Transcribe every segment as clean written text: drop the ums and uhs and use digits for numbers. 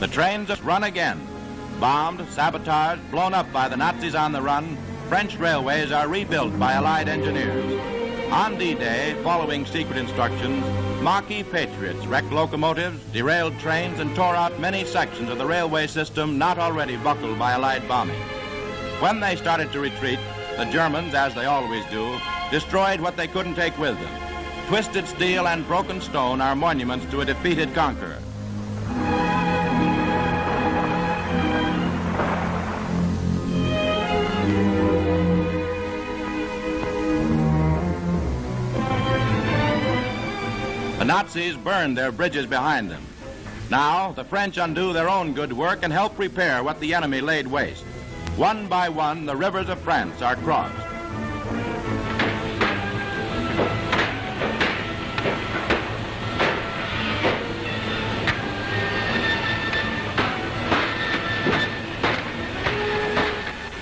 The trains run again. Bombed, sabotaged, blown up by the Nazis on the run, French railways are rebuilt by Allied engineers. On D-Day, following secret instructions, Maquis patriots wrecked locomotives, derailed trains, and tore out many sections of the railway system not already buckled by Allied bombing. When they started to retreat, the Germans, as they always do, destroyed what they couldn't take with them. Twisted steel and broken stone are monuments to a defeated conqueror. The Nazis burned their bridges behind them. Now, the French undo their own good work and help repair what the enemy laid waste. One by one, the rivers of France are crossed.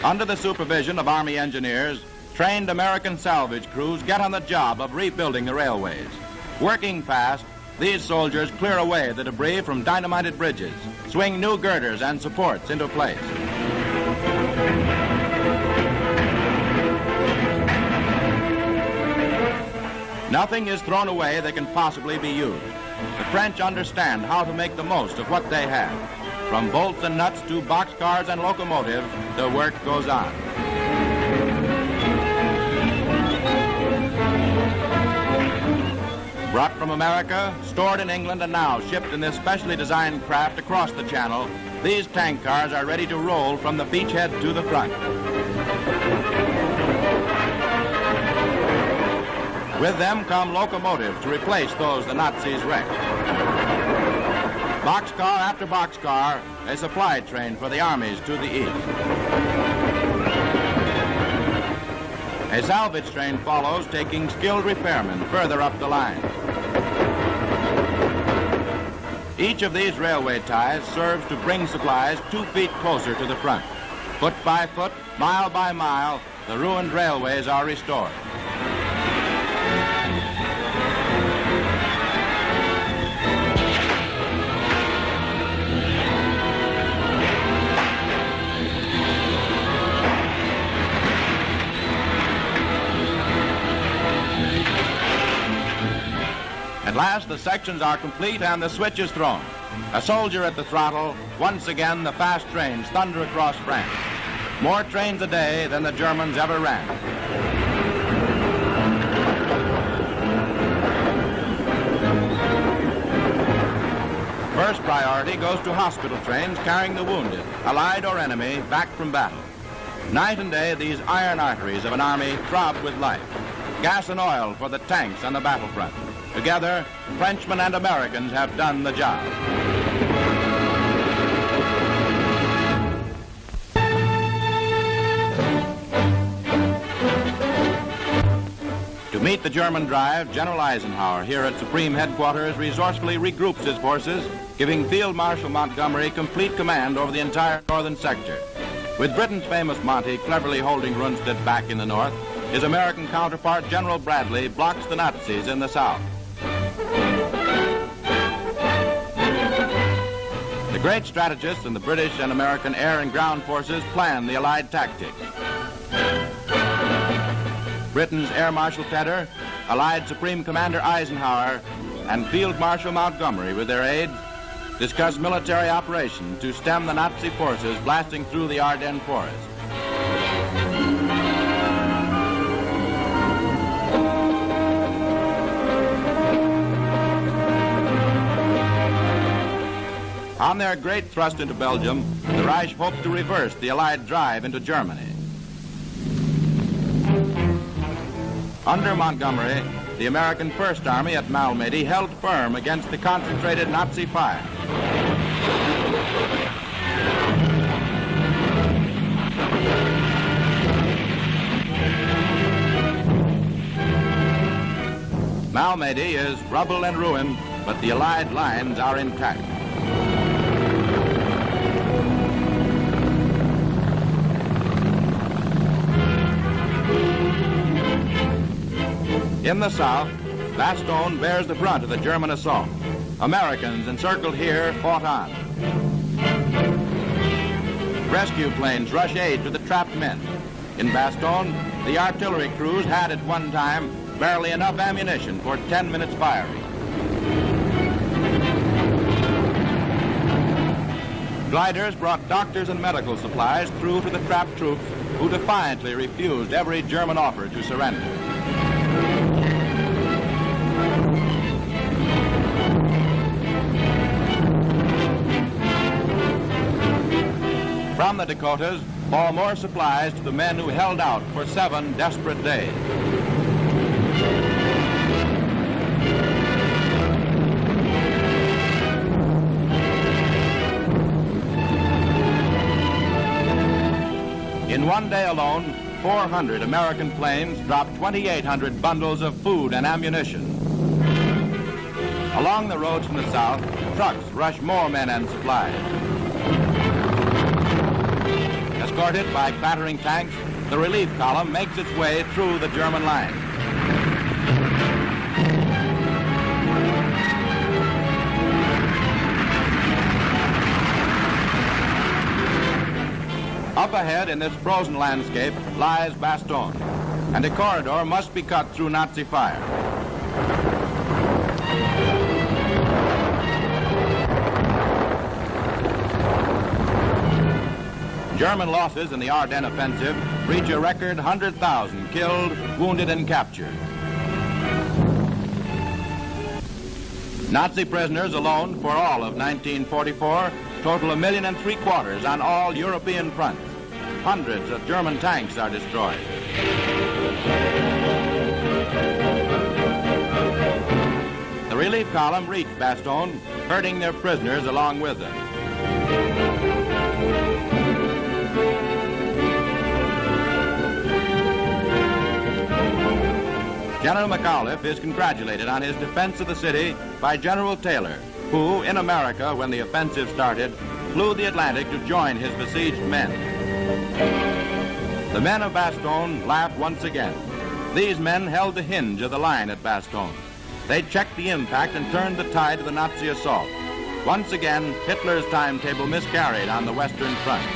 Under the supervision of Army engineers, trained American salvage crews get on the job of rebuilding the railways. Working fast, these soldiers clear away the debris from dynamited bridges, swing new girders and supports into place. Nothing is thrown away that can possibly be used. The French understand how to make the most of what they have. From bolts and nuts to boxcars and locomotives, the work goes on. Brought from America, stored in England, and now shipped in this specially designed craft across the channel, these tank cars are ready to roll from the beachhead to the front. With them come locomotives to replace those the Nazis wrecked. Boxcar after boxcar, a supply train for the armies to the east. A salvage train follows, taking skilled repairmen further up the line. Each of these railway ties serves to bring supplies 2 feet closer to the front. Foot by foot, mile by mile, the ruined railways are restored. At last, the sections are complete and the switch is thrown. A soldier at the throttle, once again the fast trains thunder across France. More trains a day than the Germans ever ran. First priority goes to hospital trains carrying the wounded, allied or enemy, back from battle. Night and day, these iron arteries of an army throb with life. Gas and oil for the tanks on the battlefront. Together, Frenchmen and Americans have done the job. To meet the German drive, General Eisenhower here at Supreme Headquarters resourcefully regroups his forces, giving Field Marshal Montgomery complete command over the entire northern sector. With Britain's famous Monty cleverly holding Rundstedt back in the north, his American counterpart, General Bradley, blocks the Nazis in the south. The great strategists in the British and American air and ground forces plan the Allied tactics. Britain's Air Marshal Tedder, Allied Supreme Commander Eisenhower, and Field Marshal Montgomery with their aides discuss military operations to stem the Nazi forces blasting through the Ardennes forest. On their great thrust into Belgium, the Reich hoped to reverse the Allied drive into Germany. Under Montgomery, the American First Army at Malmedy held firm against the concentrated Nazi fire. Malmedy is rubble and ruin, but the Allied lines are intact. In the south, Bastogne bears the brunt of the German assault. Americans encircled here fought on. Rescue planes rush aid to the trapped men. In Bastogne, the artillery crews had at one time barely enough ammunition for 10 minutes firing. Gliders brought doctors and medical supplies through to the trapped troops who defiantly refused every German offer to surrender. From the Dakotas fall more supplies to the men who held out for 7 desperate days. In one day alone, 400 American planes dropped 2,800 bundles of food and ammunition. Along the roads from the south, trucks rush more men and supplies. Escorted by battering tanks, the relief column makes its way through the German line. Up ahead in this frozen landscape lies Bastogne, and a corridor must be cut through Nazi fire. German losses in the Ardennes offensive reach a record 100,000 killed, wounded, and captured. Nazi prisoners alone for all of 1944 total 1.75 million on all European fronts. Hundreds of German tanks are destroyed. The relief column reached Bastogne, herding their prisoners along with them. General McAuliffe is congratulated on his defense of the city by General Taylor, who, in America, when the offensive started, flew the Atlantic to join his besieged men. The men of Bastogne laughed once again. These men held the hinge of the line at Bastogne. They checked the impact and turned the tide of the Nazi assault. Once again, Hitler's timetable miscarried on the Western Front.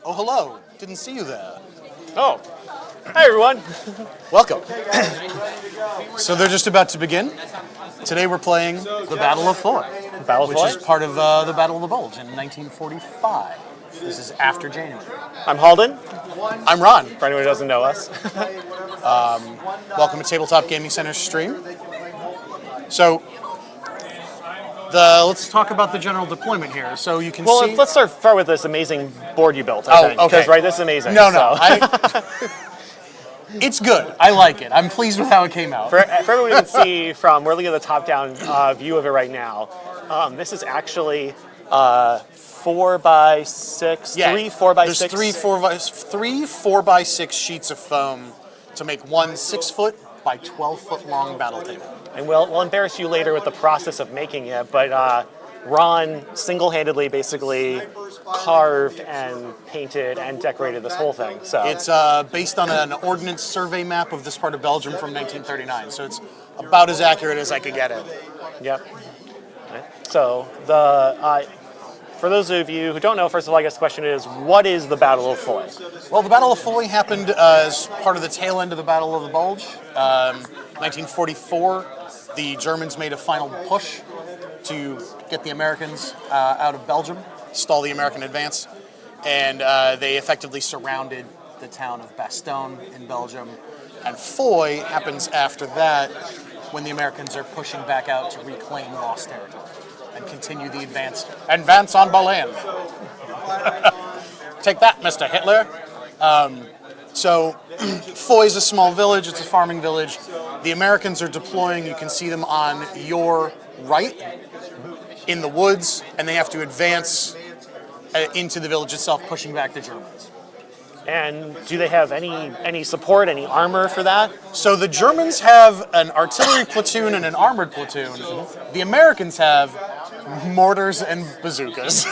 Oh, hello. Didn't see you there. Oh, hi everyone. Welcome. So they're just about to begin. Today we're playing the Battle of Foy, which is part of the Battle of the Bulge in 1945. This is after January. I'm Halden. I'm Ron. For anyone who doesn't know us. Welcome to Tabletop Gaming Center's stream. So, let's talk about the general deployment here. So you can see... let's start with this amazing board you built, I think. Okay. Because, right, this is amazing. No. It's good. I like it. I'm pleased with how it came out. For everyone who can see from, we're looking at the top-down view of it right now. This is actually 4x6, Yeah. 3 4x6. There's three 4x6 sheets of foam to make one 6-foot by 12-foot long battle table. And we'll embarrass you later with the process of making it, but Ron single-handedly basically carved and painted and decorated this whole thing. So It's based on an ordnance survey map of this part of Belgium from 1939, so it's about as accurate as I could get it. Yep. So for those of you who don't know, first of all, I guess the question is, what is the Battle of Foy? Well, the Battle of Foy happened as part of the tail end of the Battle of the Bulge. 1944, the Germans made a final push to get the Americans out of Belgium, stall the American advance, and they effectively surrounded the town of Bastogne in Belgium. And Foy happens after that, when the Americans are pushing back out to reclaim lost territory and continue the advance. Advance on Berlin. Take that, Mr. Hitler. So Foy is a small village. It's a farming village. The Americans are deploying. You can see them on your right in the woods, and they have to advance into the village itself, pushing back the Germans. And do they have any support, any armor for that? So the Germans have an artillery platoon and an armored platoon. The Americans have mortars and bazookas.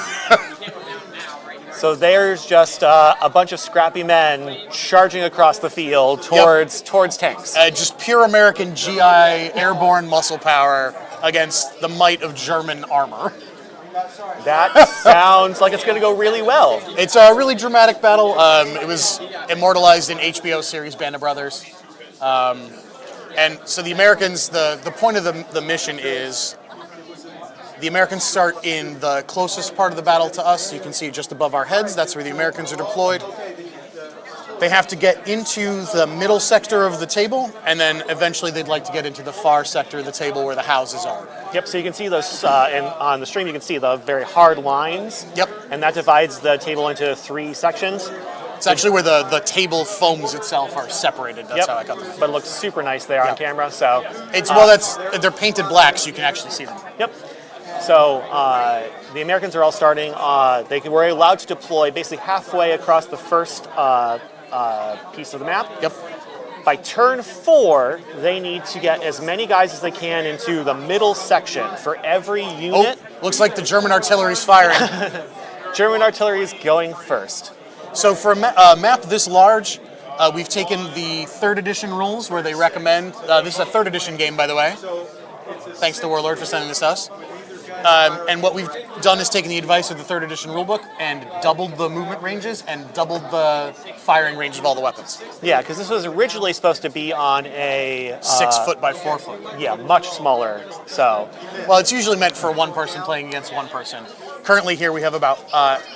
So there's just a bunch of scrappy men charging across the field towards tanks. Just pure American GI airborne muscle power against the might of German armor. That sounds like it's going to go really well. It's a really dramatic battle. It was immortalized in HBO series Band of Brothers. And so the Americans, the point of the mission is the Americans start in the closest part of the battle to us. You can see it just above our heads. That's where the Americans are deployed. They have to get into the middle sector of the table, and then eventually they'd like to get into the far sector of the table where the houses are. Yep, so you can see those, on the stream you can see the very hard lines. Yep. And that divides the table into 3 sections. It's actually where the table foams itself are separated. That's how I got them. But it looks super nice there on camera. So it's they're painted black, so you can actually see them. Yep. So the Americans are all starting. They were allowed to deploy basically halfway across the first piece of the map. Yep. By turn 4, they need to get as many guys as they can into the middle section for every unit. Oh, looks like the German artillery's firing. German artillery is going first. So for a map this large, we've taken the 3rd edition rules where they recommend, this is a 3rd edition game, by the way. Thanks to Warlord for sending this to us. And what we've done is taken the advice of the 3rd edition rulebook and doubled the movement ranges and doubled the firing range of all the weapons. Yeah, because this was originally supposed to be on a 6 foot by 4 foot. Yeah, much smaller. So, well, it's usually meant for one person playing against one person. Currently here we have about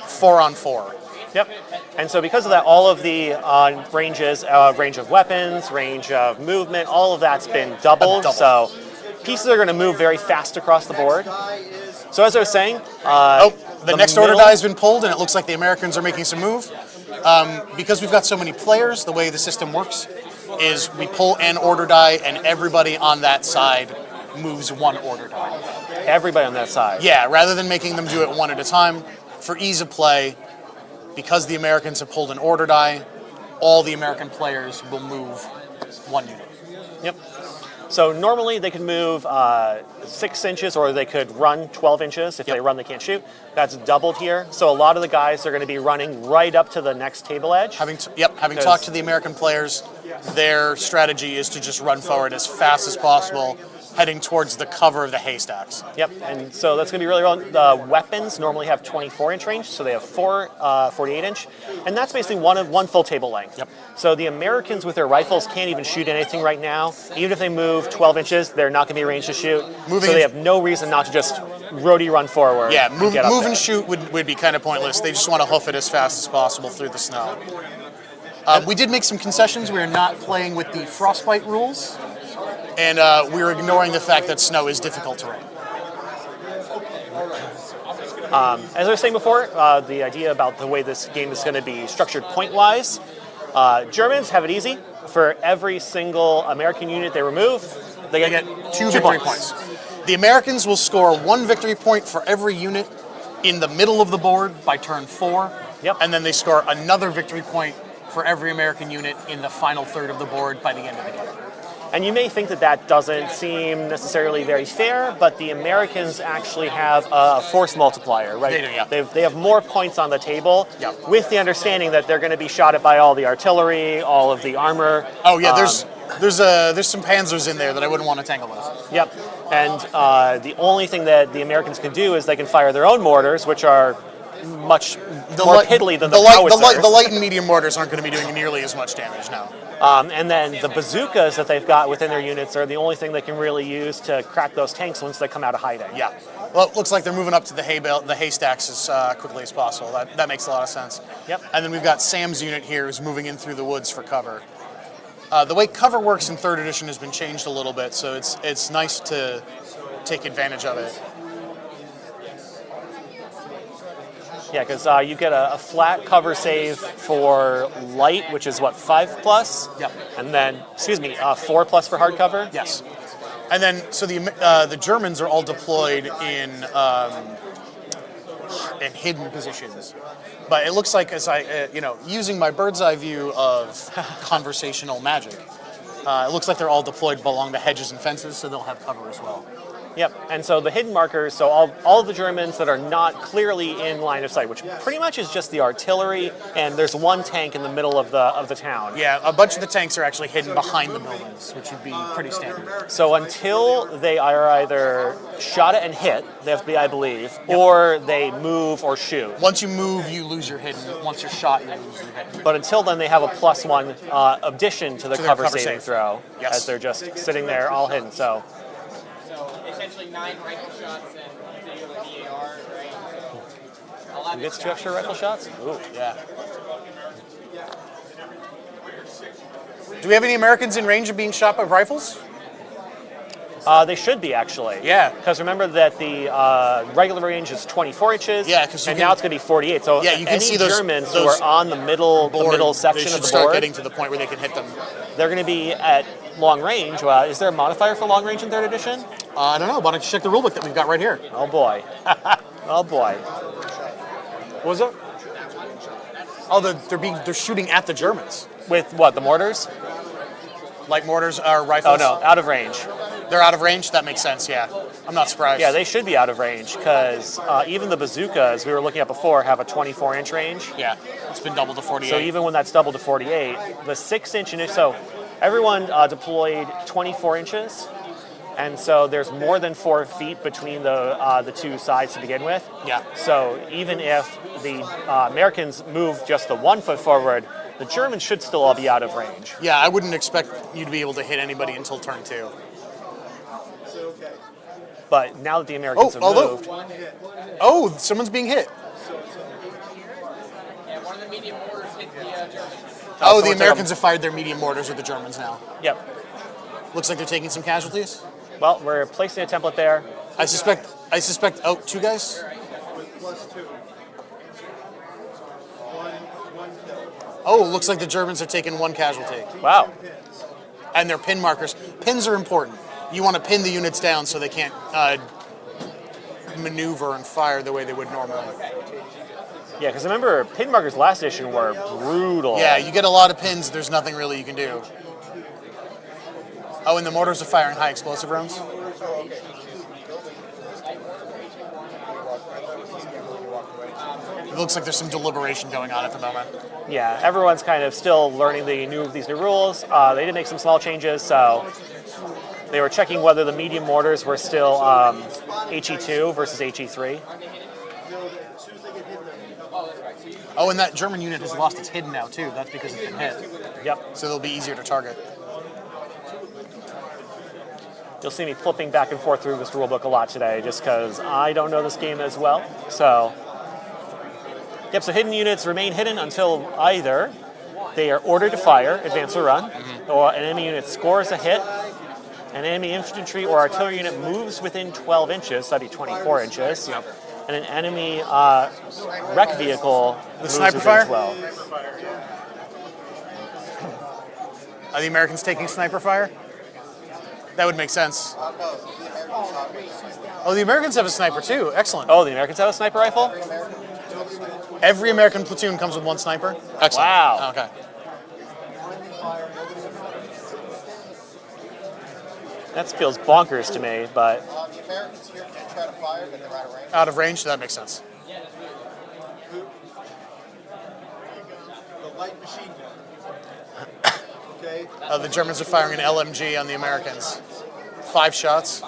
4 on 4. Yep. And so because of that, all of the ranges, range of weapons, range of movement, all of that's been doubled. So pieces are going to move very fast across the board. So as I was saying, the next order die has been pulled, and it looks like the Americans are making some move. Because we've got so many players, the way the system works is we pull an order die, and everybody on that side moves 1 order die. Everybody on that side? Yeah, rather than making them do it one at a time, for ease of play, because the Americans have pulled an order die, all the American players will move 1 unit. Yep. So normally they could move 6 inches, or they could run 12 inches. If they run, they can't shoot. That's doubled here. So a lot of the guys are going to be running right up to the next table edge. Having talked to the American players, their strategy is to just run forward as fast as possible, heading towards the cover of the haystacks. Yep, and so that's going to be really well. The weapons normally have 24-inch range, so they have 4 48-inch, and that's basically one full table length. Yep. So the Americans with their rifles can't even shoot anything right now. Even if they move 12 inches, they're not going to be arranged to shoot. So they have no reason not to just roadie run forward. Yeah, move and shoot would be kind of pointless. They just want to hoof it as fast as possible through the snow. We did make some concessions. We are not playing with the frostbite rules. And we're ignoring the fact that snow is difficult terrain. As I was saying before, the idea about the way this game is going to be structured point-wise, Germans have it easy. For every single American unit they remove, they get 2 victory points. The Americans will score 1 victory point for every unit in the middle of the board by turn 4. Yep. And then they score another victory point for every American unit in the final third of the board by the end of the game. And you may think that that doesn't seem necessarily very fair, but the Americans actually have a force multiplier, right? They do, yeah. They have more points on the table, Yep. with the understanding that they're going to be shot at by all the artillery, all of the armor. Oh yeah, there's some Panzers in there that I wouldn't want to tangle with. Yep. And the only thing that the Americans can do is they can fire their own mortars, which are much more piddly than the howitzers. The light and medium mortars aren't going to be doing nearly as much damage now. And then the bazookas that they've got within their units are the only thing they can really use to crack those tanks once they come out of hiding. Yeah. Well, it looks like they're moving up to the haystacks as quickly as possible. That makes a lot of sense. Yep. And then we've got Sam's unit here who's moving in through the woods for cover. The way cover works in 3rd edition has been changed a little bit, so it's nice to take advantage of it. Yeah, because you get a flat cover save for light, which is what, 5+? Yep. And then, 4+ for hard cover? Yes. And then, so the Germans are all deployed in hidden positions. But it looks like, as using my bird's eye view of conversational magic, it looks like they're all deployed along the hedges and fences, so they'll have cover as well. Yep, and so the hidden markers, so all of the Germans that are not clearly in line of sight, which pretty much is just the artillery, and there's one tank in the middle of the town. Yeah, a bunch of the tanks are actually hidden behind the buildings, which would be pretty standard. So until they are either shot at and hit, they have to be, I believe, or they move or shoot. Once you move, you lose your hidden. Once you're shot, you lose your hidden. But until then, they have a +1 addition to the cover saving throw, Yes. as they're just sitting there all hidden. So essentially 9 rifle shots and the VAR, right? you get 2 extra rifle shots? Ooh. Yeah. Do we have any Americans in range of being shot by rifles? They should be, actually. Yeah. Because remember that the regular range is 24 inches. Yeah, 'cause you and can- now it's going to be 48. So Yeah, you can any see those Germans who those are on the middle section they should of the start board, getting to the point where they can hit them. they're going to be at long range. Is there a modifier for long range in 3rd edition? I don't know. Why don't you check the rulebook that we've got right here? Oh boy. Oh boy. What was it? Oh, they're shooting at the Germans. With what, the mortars? Light mortars are rifles. Oh no, out of range. They're out of range. That makes sense. Yeah, I'm not surprised. Yeah, they should be out of range because even the bazookas we were looking at before have a 24-inch range. Yeah, it's been doubled to 48. So even when that's doubled to 48, the 6-inch so everyone deployed 24 inches, and so there's more than 4 feet between the two sides to begin with. Yeah. So even if the Americans move just the 1 foot forward, the Germans should still all be out of range. Yeah, I wouldn't expect you to be able to hit anybody until turn 2. But now that the Americans have moved, Oh, someone's being hit. Yeah, one of the medium mortars hit the Germans. Oh, the someone took Americans have fired their medium mortars at the Germans now. yep. Looks like they're taking some casualties. Well, we're placing a template there. I suspect. Oh, 2 guys. Oh, looks like the Germans are taking 1 casualty. Wow. And their pin markers. Pins are important. You want to pin the units down so they can't maneuver and fire the way they would normally. Yeah, because remember, pin markers last edition were brutal. Yeah, you get a lot of pins, there's nothing really you can do. Oh, and the mortars are firing high explosive rounds? It looks like there's some deliberation going on at the moment. Yeah, everyone's kind of still learning these new rules. They did make some small changes, so they were checking whether the medium mortars were still HE2 versus HE3. Oh, and that German unit has lost its hidden now, too. That's because it's been hit. Yep. So they'll be easier to target. You'll see me flipping back and forth through this rulebook a lot today just because I don't know this game as well. So, yep, so hidden units remain hidden until either they are ordered to fire, advance or run, or an enemy unit scores a hit, an enemy infantry or artillery unit moves within 12 inches, that'd be 24 inches, and an enemy wreck vehicle moves sniper within fire? 12. Are the Americans taking sniper fire? That would make sense. Oh, the Americans have a sniper, too. Excellent. Oh, the Americans have a sniper rifle? Every American platoon comes with 1 sniper? Excellent. Wow. Okay. That feels bonkers to me, but The Americans here can try to fire, but they're out of range. Out of range? That makes sense. The light machine gun. Okay. The Germans are firing an LMG on the Americans. 5 shots.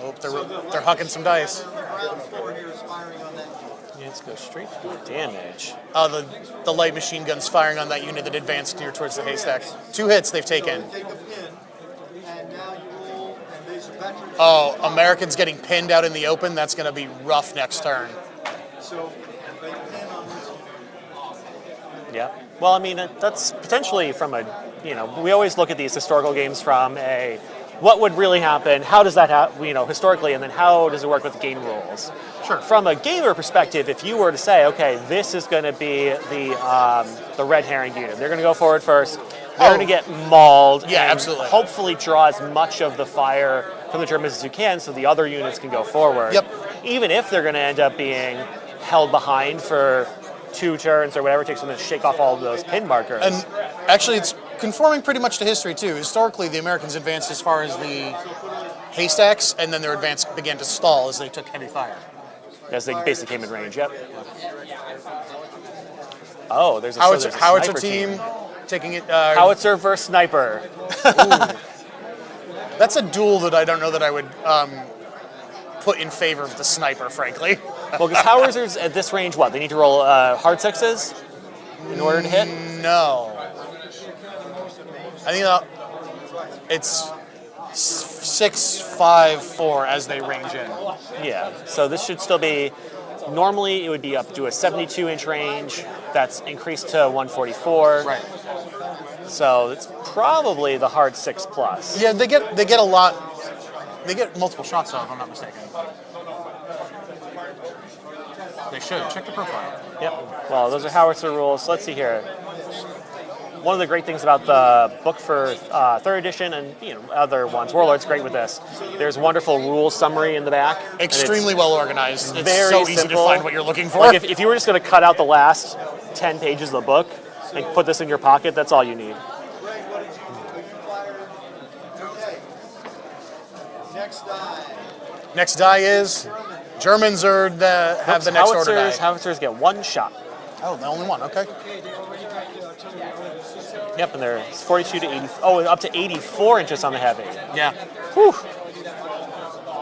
Oh, they're hucking some dice. Ground floor here is firing on that. let's go straight for damage. The light machine gun's firing on that unit that advanced near towards the haystack. 2 hits they've taken. Take a pin, and now you roll, and there's a veteran. Oh, Americans getting pinned out in the open. That's going to be rough next turn. So they pin on this. Yeah. Well, I mean, that's potentially from a, we always look at these historical games from a, what would really happen, how does that happen, historically, and then how does it work with the game rules? Sure. From a gamer perspective, if you were to say, okay, this is going to be the red herring unit, they're going to go forward first, they're going to get mauled, Yeah, and absolutely. hopefully draw as much of the fire from the Germans as you can so the other units can go forward. Yep. Even if they're going to end up being held behind for 2 turns or whatever it takes them to shake off all of those pin markers. And actually, it's conforming pretty much to history too. Historically, the Americans advanced as far as the haystacks, and then their advance began to stall as they took heavy fire. As they basically came in range, yep. Oh, there's a Howitzer sniper team taking it. Howitzer versus sniper. That's a duel that I don't know that I would put in favor of the sniper, frankly. Well, because howitzers at this range, what? They need to roll hard sixes in order to hit? No. I think it's 6, 5, 4 as they range in. Yeah, so this should still be, normally it would be up to a 72-inch range. That's increased to 144. Right. So it's probably the hard 6+. Yeah, they get a lot. They get multiple shots though, if I'm not mistaken. They should. Check the profile. Yep. Well, those are howitzer rules. Let's see here. One of the great things about the book for 3rd edition and other ones, Warlord's great with this. There's a wonderful rule summary in the back. Extremely well organized. It's very so easy to simple. find what you're looking for. Like if you were just going to cut out the last 10 pages of the book and put this in your pocket, that's all you need. Next die is Germans have the next order die. Howitzers get 1 shot. Oh, the only one. Okay. Yep, and they're 42 to 80. Oh, up to 84 inches on the heavy. Yeah. Whew.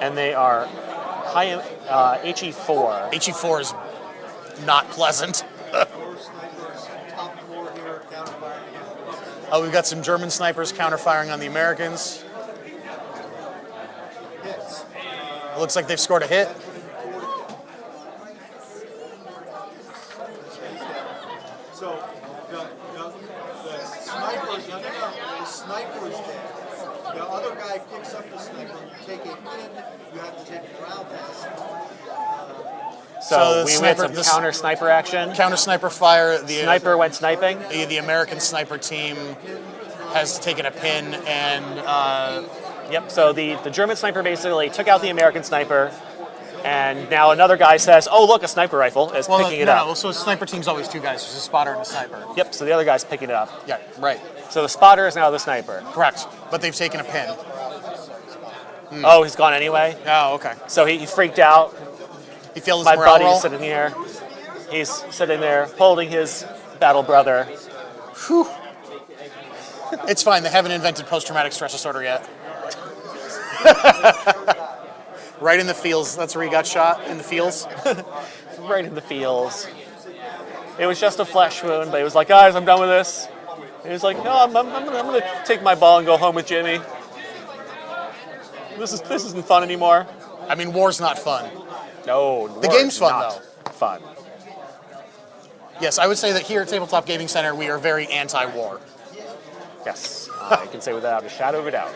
And they are high HE4. HE4 is not pleasant. Oh, we've got some German snipers counter-firing on the Americans. It looks like they've scored a hit. So the sniper's dead. The other guy picks up the sniper. You take a pin. You have to take a round test. So the we sniper- went the some counter sniper action. Counter-sniper fire. The Sniper went sniping. The American sniper team has taken a pin and... Yep, so the German sniper basically took out the American sniper, and now another guy says, oh, look, a sniper rifle is picking it up. No, so a sniper team's always 2 guys. There's a spotter and a sniper. Yep, so the other guy's picking it up. Yeah, right. So the spotter is now the sniper. Correct. But they've taken a pin. Oh, he's gone anyway? Oh, okay. So he freaked out. He failed his My morale roll. buddy's sitting here. He's sitting there holding his battle brother. Whew. It's fine. They haven't invented post-traumatic stress disorder yet. Right in the feels. That's where he got shot, in the feels. Right in the feels. It was just a flesh wound, but he was like, guys, I'm done with this. And he was like, no, I'm going to take my ball and go home with Jimmy. This isn't fun anymore. I mean, war's not fun. No, The game's fun, though. Fun. Yes, I would say that here at Tabletop Gaming Center, we are very anti-war. Yes, I can say without a shadow of a doubt.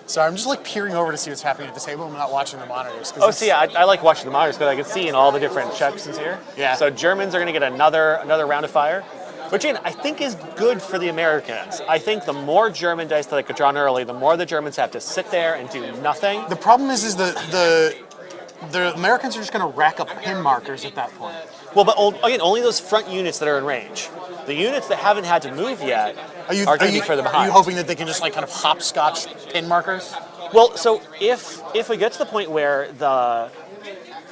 Sorry, I'm just like peering over to see what's happening at the table. I'm not watching the monitors. Oh, see, I like watching the monitors because I can see in all the different sections here. Yeah. So Germans are going to get another round of fire, which again, I think is good for the Americans. I think the more German dice that get drawn early, the more the Germans have to sit there and do nothing. The problem is the Americans are just going to rack up pin markers at that point. Well, but again, only those front units that are in range. The units that haven't had to move yet are going to be further behind. Are you hoping that they can just like kind of hopscotch pin markers? Well, so if we get to the point where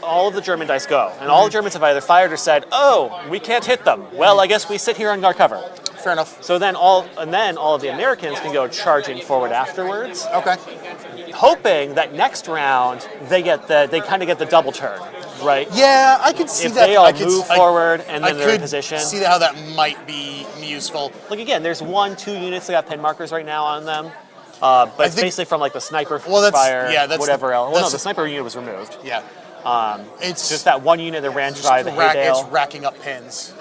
all of the German dice go, and all the Germans have either fired or said, oh, we can't hit them. Well, I guess we sit here on our cover. Fair enough. So then all of the Americans can go charging forward afterwards. Okay. Hoping that next round they kind of get the double turn, right? Yeah, I could see if that. If they all move forward and then they're in position. See how that might be useful. Like again, there's 1-2 units that got pin markers right now on them. But it's basically from like the sniper fire, whatever else. Well, no, the sniper unit was removed. Yeah. It's just that one unit that ran by the hay bale. It's racking up pins.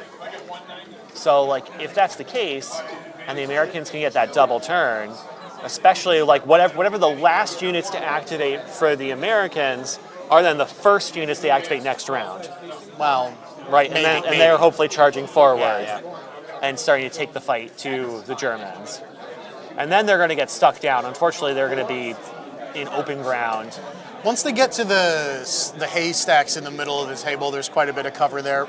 So, like, if that's the case, and the Americans can get that double turn, especially like whatever the last units to activate for the Americans are then the first units they activate next round. Well, right, maybe. And they're hopefully charging forward Yeah. and starting to take the fight to the Germans. And then they're going to get stuck down. Unfortunately, they're going to be in open ground. Once they get to the haystacks in the middle of the table, there's quite a bit of cover there.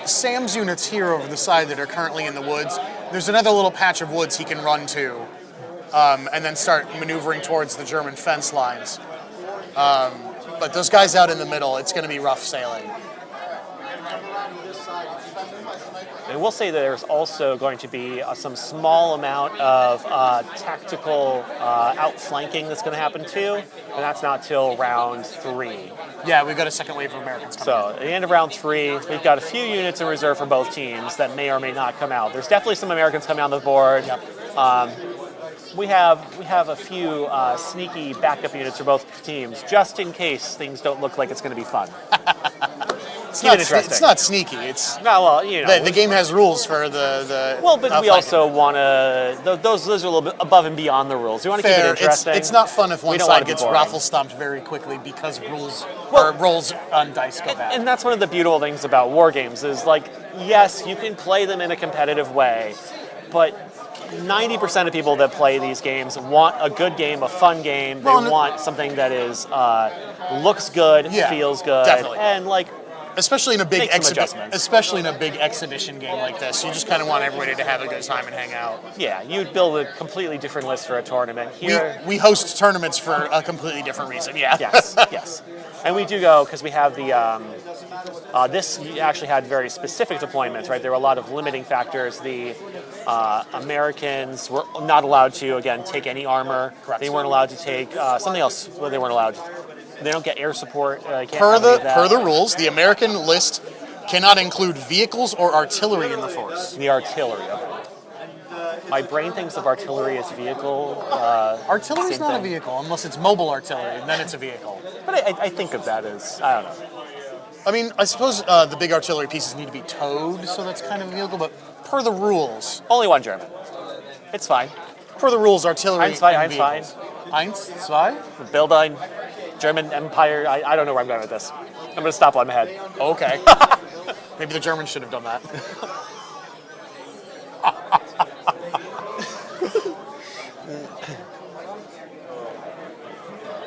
Sam's units here over the side that are currently in the woods, there's another little patch of woods he can run to, and then start maneuvering towards the German fence lines. But those guys out in the middle, it's going to be rough sailing. And we'll say that there's also going to be some small amount of tactical outflanking that's going to happen too, and that's not till round 3. Yeah, we've got a second wave of Americans coming. So at the end of round 3, we've got a few units in reserve for both teams that may or may not come out. There's definitely some Americans coming on the board. Yep. We have a few sneaky backup units for both teams, just in case things don't look like it's going to be fun. It's not sneaky. It's No, well, you know. the game has rules for the Well, but we outflanking. also want to. Those are a little bit above and beyond the rules. We want to keep it Fair. interesting. It's not fun if We one don't want side it to be gets boring. raffle stomped very quickly because rolls on dice go bad. And that's one of the beautiful things about war games is like, yes, you can play them in a competitive way, but 90% of people that play these games want a good game, a fun game. They want something that is looks good, Yeah, feels good, definitely. and like. Especially in a big Make some adjustments. especially in a big exhibition game like this, you just kind of want everybody to have a good time and hang out. Yeah, you'd build a completely different list for a tournament. Here, We host tournaments for a completely different reason. Yeah. yes, yes. And we do go because we have the, this actually had very specific deployments, right? There were a lot of limiting factors. The Americans were not allowed to, again, take any armor. Correct. They weren't allowed to take something else. Well, they weren't allowed. They don't get air support. They can't Per have any of that. the rules, the American list cannot include vehicles or artillery in the force. The artillery of it. My brain thinks of artillery as vehicle. Artillery is same not a thing. vehicle unless it's mobile artillery, and then it's a vehicle. But I think of that as, I don't know. I mean, I suppose the big artillery pieces need to be towed, so that's kind of a vehicle. But per the rules, Only one German. It's fine. per the rules, artillery. Eins, zwei, and eins, zwei. vehicles. Eins, zwei? Build ein German Empire. I don't know where I'm going with this. I'm going to stop on my head. Okay. Maybe the Germans should have done that.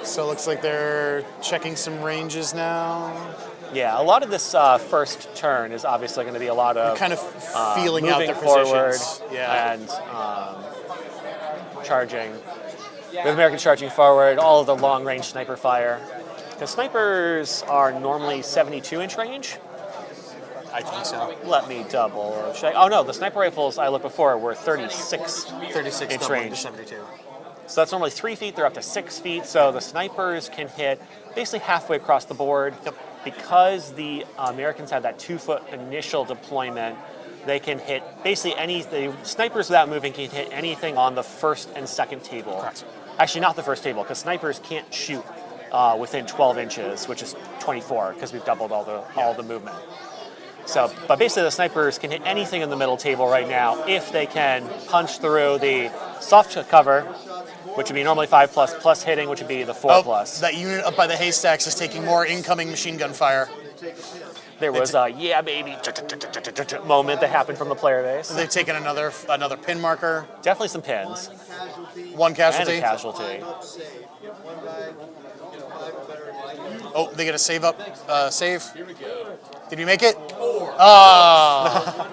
So it looks like they're checking some ranges now. Yeah, a lot of this first turn is obviously going to be a lot of Kind of feeling out moving their forward positions. Yeah. and charging. With Americans charging forward, all of the long-range sniper fire. The snipers are normally 72-inch range. I think so. Let me double check. Oh no, the sniper rifles I looked before were 36. 36 Inch doubling to range. 72. So that's normally 3 feet. They're up to 6 feet. So the snipers can hit basically halfway across the board. Yep. Because the Americans had that 2-foot initial deployment, they can hit basically the snipers without moving can hit anything on the first and second table. Correct. Actually, not the first table, because snipers can't shoot within 12 inches, which is 24, because we've doubled all the movement. So, but basically the snipers can hit anything in the middle table right now if they can punch through the soft cover, which would be normally 5+, plus hitting, which would be the 4+. That unit up by the haystacks is taking more incoming machine gun fire. There was a yeah baby moment that happened from the player base. They've taken another pin marker. Definitely some pins One and casualty. a casualty. Oh, they get a save up. Save. Did we make it? Ah.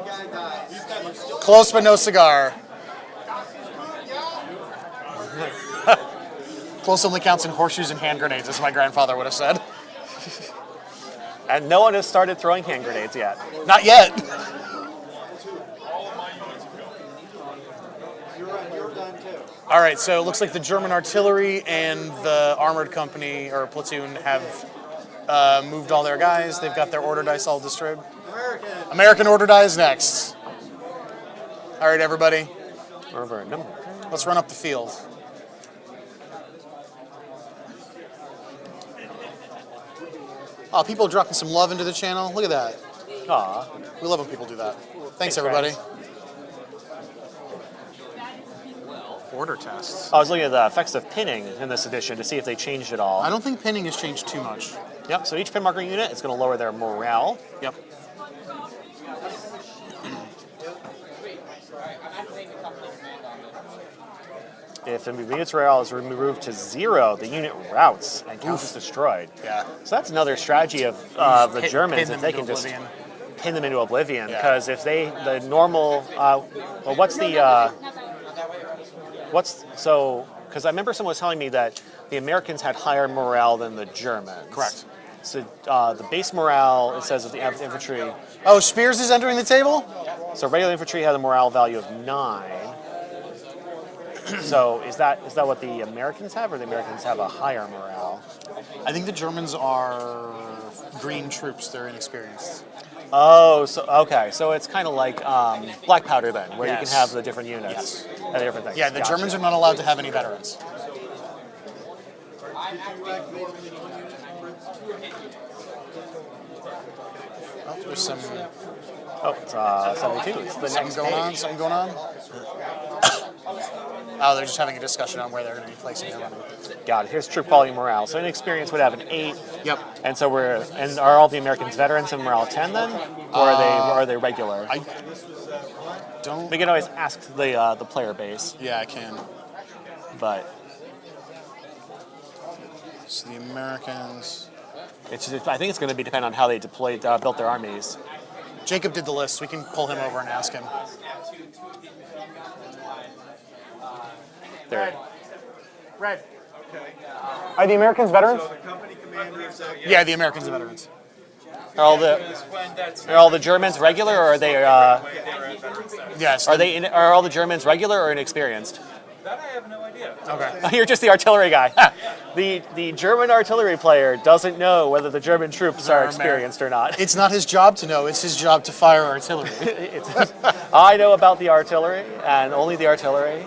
Close but no cigar. Close only counts in horseshoes and hand grenades, as my grandfather would have said. And no one has started throwing hand grenades yet. Not yet. All right, so it looks like the German artillery and the armored company or platoon have moved all their guys. They've got their order dice all distributed. American order dice next. All right, everybody, Over a number. let's run up the field. Oh, people are dropping some love into the channel. Look at that. Aw. We love when people do that. Thanks, Thanks, everybody. friends. Order tests. I was looking at the effects of pinning in this edition to see if they changed at all. I don't think pinning has changed too much. Yep, so each pin marker unit is going to lower their morale. Yep. If the unit's morale is removed to 0, the unit routs and counts as destroyed. Yeah. So that's another strategy of the Germans, Pin if them they into can just oblivion. pin them into oblivion. Yeah. Because if the normal, because I remember someone was telling me that the Americans had higher morale than the Germans. Correct. So the base morale, it says, of the infantry. Oh, Spears is entering the table? So regular infantry had a morale value of 9. So is that what the Americans have, or the Americans have a higher morale? I think the Germans are green troops. They're inexperienced. Oh, so okay. So it's kind of like black powder then, where you can Yes. have the different units and the different things. Yeah, the Gotcha. Germans are not allowed to have any veterans. Oh, there's some Oh, it's 72. It's the next page. something going on. Oh, they're just having a discussion on where they're going to be placing their money. Got it. Here's troop quality and morale. So inexperienced would have an 8. Yep. And so are all the Americans veterans and morale 10 then, or are they regular? I don't. We can always ask the player base, Yeah, I can. but So the Americans. it's just, I think it's going to be dependent on how they built their armies. Jacob did the list. We can pull him over and ask him. They're, Red. are the Americans veterans? So the company commanders. Yeah, the Americans are veterans. Are all the Germans regular, or are they Yes. are all the Germans regular or inexperienced? That I have no idea. Okay. You're just the artillery guy. The German artillery player doesn't know whether the German troops are experienced or not. It's not his job to know. It's his job to fire artillery. I know about the artillery, and only the artillery.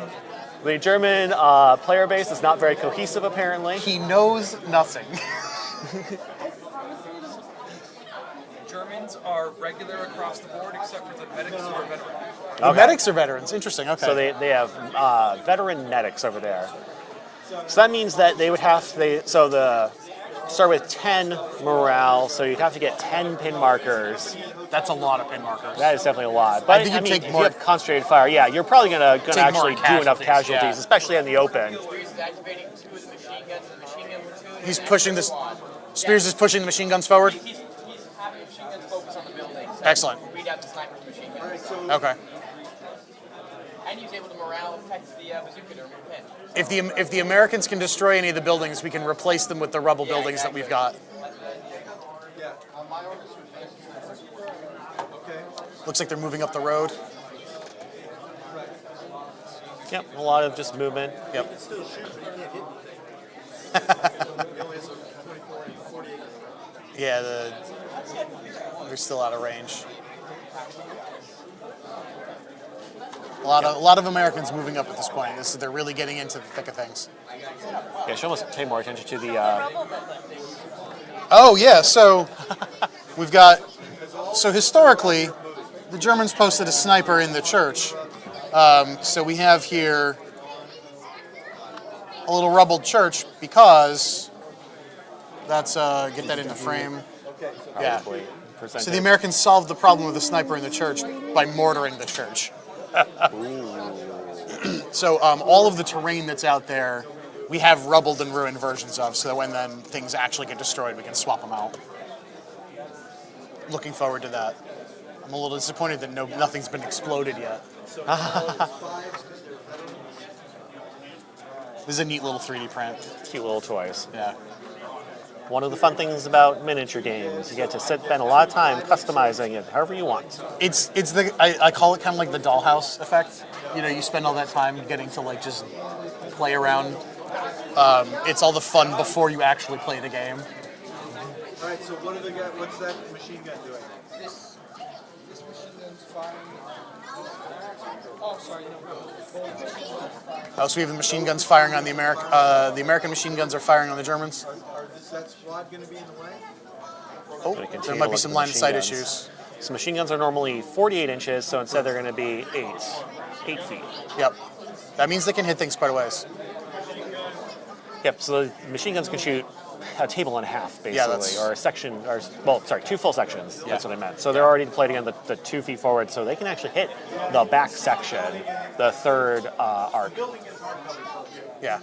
The German player base is not very cohesive, apparently. He knows nothing. Germans are regular across the board except for the medics who are veterans. The medics are veterans. Interesting. Okay. So they have veteran medics over there. So that means that they would have start with 10 morale, so you'd have to get 10 pin markers. That's a lot of pin markers. That is definitely a lot. But think I you'd mean, take if more- you have concentrated fire, yeah, you're probably gonna more actually do enough casualties, casualties, yeah. especially in the open. Spears is activating 2 of the machine guns and the machine gun platoon. He's pushing this. Spears is pushing the machine guns forward. He's having machine guns focus on the building. So Excellent. Read out the sniper's machine gun. Okay. And he's able to morale affect the bazooka to remove pin. If the Americans can destroy any of the buildings, we can replace them with the rubble buildings that we've got. Yeah. On my orders. Okay. Looks like they're moving up the road. Yep, a lot of just movement. Yep. Yeah, they're still out of range. A lot of Americans moving up at this point. They're really getting into the thick of things. Yeah, should almost pay more attention to the. Oh yeah, so we've got. So historically, the Germans posted a sniper in the church. So we have here a little rubbled church because that's get that into frame. Yeah. Probably presented. So the Americans solved the problem with the sniper in the church by mortaring the church. So all of the terrain that's out there, we have rubbled and ruined versions of, so that when then things actually get destroyed, we can swap them out. Looking forward to that. I'm a little disappointed that nothing's been exploded yet. This is a neat little 3D print. Cute little toys. Yeah. One of the fun things about miniature games, you get to spend a lot of time customizing it however you want. I call it kind of like the dollhouse effect. You know, you spend all that time getting to like just play around. It's all the fun before you actually play the game. All right. So what's that machine gun doing? This machine gun's firing. Oh, sorry, no. So we have the machine guns firing on the American machine guns are firing on the Germans. Is that squad going to be in the way? Oh, Gonna continue there to might be look some at line of sight machine guns. issues. So machine guns are normally 48 inches, so instead they're going to be 8 feet. Yep. That means they can hit things quite a ways. Yep, so the machine guns can shoot a table and a half, Yeah, basically, or a section, or, well, sorry, 2 full sections. Yeah. That's what I meant. So they're already deployed again the 2 feet forward, so they can actually hit the back section, the third arc. Yeah.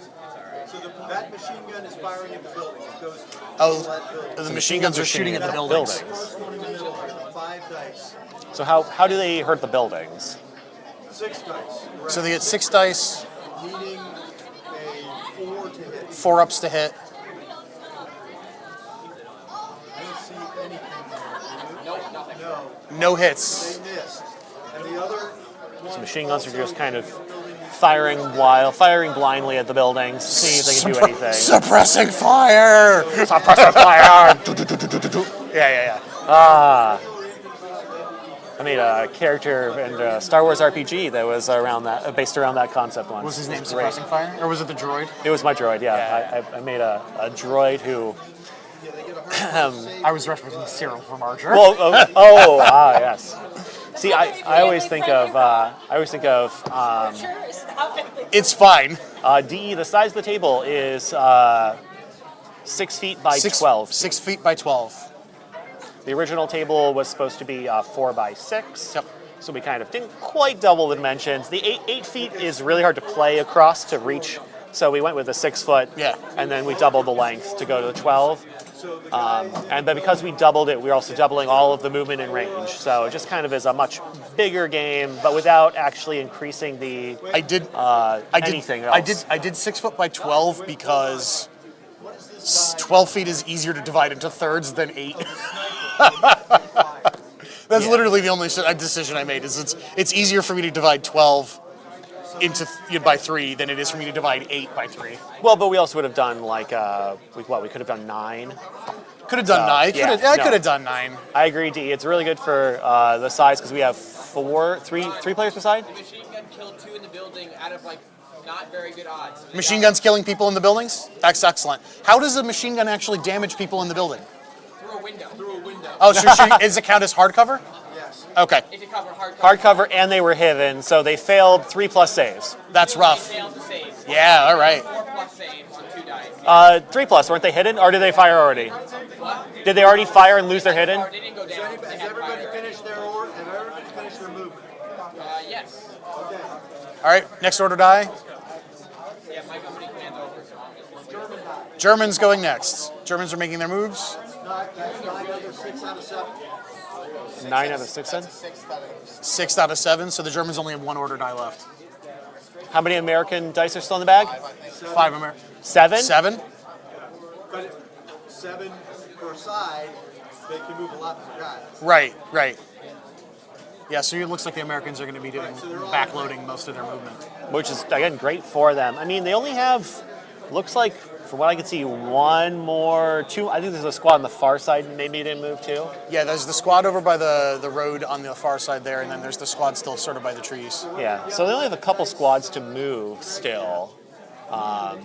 So that machine gun is firing at the building. It goes Oh, to that building. the machine guns are shooting at the buildings. First one in the middle here, 5 dice. So how do they hurt the buildings? 6 dice. So they get 6 dice, Needing a 4 to hit. 4 ups to hit. I don't see anything there. Nope, nothing. No, No hits. they missed. And the other one. So machine guns are just kind of firing blindly at the buildings, seeing if they can do anything. Suppressing fire. Suppressing fire. Yeah. I made a character in a Star Wars RPG that was based around that concept once. Was his name It great. Suppressing Fire, or was it the droid? It was my droid, yeah. I made a droid who. I was referencing Cyril from Archer. Yes. See, I always think of It's fine. DE. The size of the table is 6 feet by 12. 6 feet by 12. The original table was supposed to be 4 by 6. Yep. So we kind of didn't quite double the dimensions. The 8 feet is really hard to play across to reach. So we went with a 6 foot. Yeah. And then we doubled the length to go to the 12. But because we doubled it, we were also doubling all of the movement and range. So it just kind of is a much bigger game, but without actually increasing the anything else. I did 6 foot by 12 because 12 feet is easier to divide into thirds than 8. That's literally the only decision I made. Is it's easier for me to divide 12 into by 3 than it is for me to divide 8 by 3. Well, but we also would have done we could have done 9. Could have done 9. I could have done 9. I agree, D. It's really good for the size because we have three players per side. The machine gun killed 2 in the building out of not very good odds. Machine guns killing people in the buildings? That's excellent. How does a machine gun actually damage people in the building? Through a window. Oh, so does it count as hardcover? Yes. Okay, If you cover Hardcover, and they were hidden, so they failed 3+ saves. that's rough. failed to save. Yeah, all right. 4+ saves on 2 dice. 3+, weren't they hidden, or did they fire already? Did they already fire and lose their hidden? They didn't go down. They Has had everybody fire. finished their order? Have everybody finished their movement? Yes. Okay. All right, next order die. Yeah, my company commands over, so I'm just Germans going next. Germans are making their moves. That's 9 out of 6 out of 7. 9 out of 6 then? 6 out of 7, so the Germans only have 1 order die left. How many American dice are still in the bag? 5 American. 7? 7? But 7 per side, they can move a lot more guys. Right. Yeah, so it looks like the Americans are going to be doing backloading most of their movement. Which is, again, great for them. I mean, they only have, looks like, from what I can see, 1 more, 2, I think there's a squad on the far side maybe didn't move too. Yeah, there's the squad over by the road on the far side there, and then there's the squad still sort of by the trees. Yeah, so they only have a couple squads to move still. But,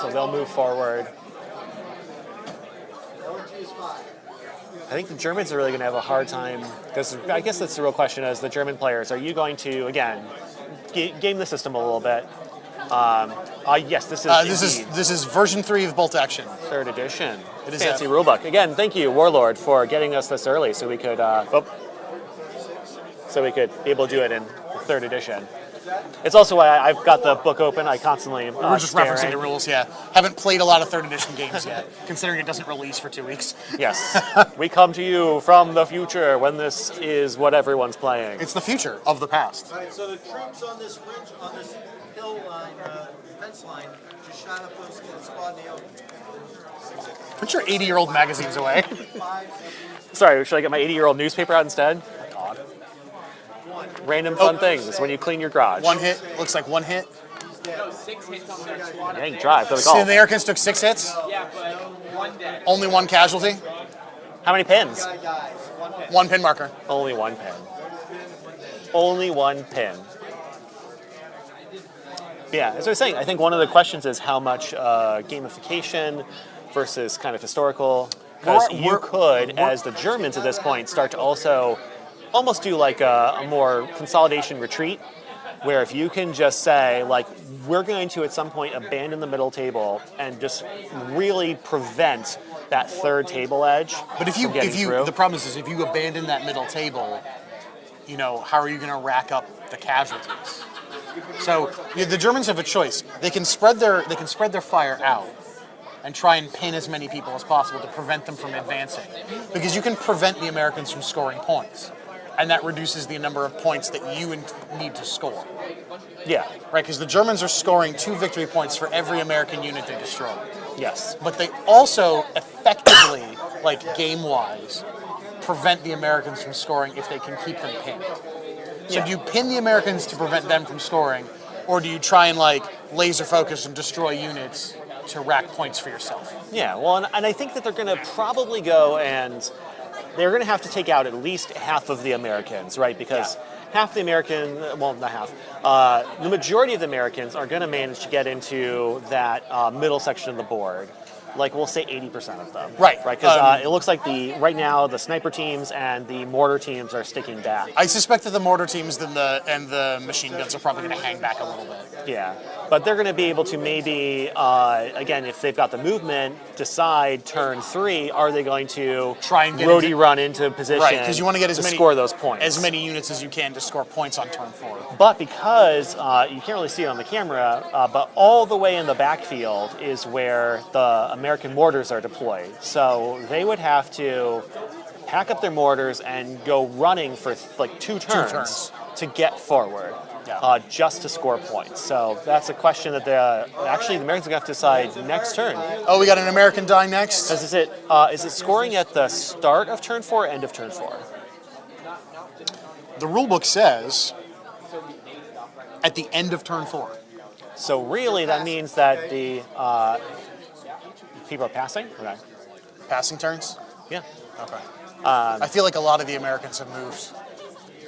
so they'll move forward. LNG is 5. I think the Germans are really going to have a hard time, because I guess that's the real question as the German players. Are you going to, again, game the system a little bit? Yes, this This is version 3 of Bolt Action. 3rd edition. It is Fancy rulebook. Again, thank you, Warlord, for getting us this early so we could be able to do it in 3rd edition. It's also why I've got the book open. I constantly We're just referencing the rules, yeah. Haven't played a lot of 3rd edition games yet, considering it doesn't release for 2 weeks. Yes. We come to you from the future when this is what everyone's playing. It's the future of the past. All right, so the troops on this ridge, on this hill line, fence line, just shot up those squad in the open. Put your 80-year-old magazines away. 5, Sorry, should I get my 80-year-old newspaper out instead? Random fun things when you clean your garage. 1 hit. Looks like 1 hit. no 6 hits on their squad. Dang, drive. Go to So golf. the Americans took 6 hits. Yeah, but 1 dead. Only 1 casualty. How many pins? guys. 1 pin marker. Only 1 pin. Only 1 pin. Yeah, as I was saying, I think one of the questions is how much gamification versus kind of historical. Because you could, as the Germans at this point, start to also almost do like a more consolidation retreat, where if you can just say, like, we're going to at some point abandon the middle table and just really prevent that 3rd table edge. But the problem is if you abandon that middle table, how are you going to rack up the casualties? So the Germans have a choice. They can spread their fire out and try and pin as many people as possible to prevent them from advancing, because you can prevent the Americans from scoring points, and that reduces the number of points that you need to score. Yeah. Right, because the Germans are scoring 2 victory points for every American unit they destroy. Yes. But they also effectively, like game-wise, prevent the Americans from scoring if they can keep them pinned. So do you pin the Americans to prevent them from scoring, or do you try and like laser focus and destroy units to rack points for yourself? Yeah, well, and I think that they're going to probably go and they're going to have to take out at least half of the Americans, right? Because half the American, well, not half, the majority of the Americans are going to manage to get into that middle section of the board. Like, we'll say 80% of them. Right. Right, because it looks like right now the sniper teams and the mortar teams are sticking back. I suspect that the mortar teams and the machine guns are probably going to hang back a little bit. Yeah, but they're going to be able to maybe, again, if they've got the movement, decide turn 3, are they going to try and run into position, right? Because you want to get score those points, as many units as you can to score points on turn 4. But because you can't really see it on the camera, but all the way in the backfield is where the American mortars are deployed. So they would have to pack up their mortars and go running for like 2 turns to get forward. Just to score points. So that's a question that the Americans are going to have to decide next turn. Oh, we got an American die next? Is it scoring at the start of turn 4 or end of turn 4? The rulebook says at the end of turn 4. So really that means that the people are passing? Okay. Passing turns? Yeah. Okay. I feel like a lot of the Americans have moved.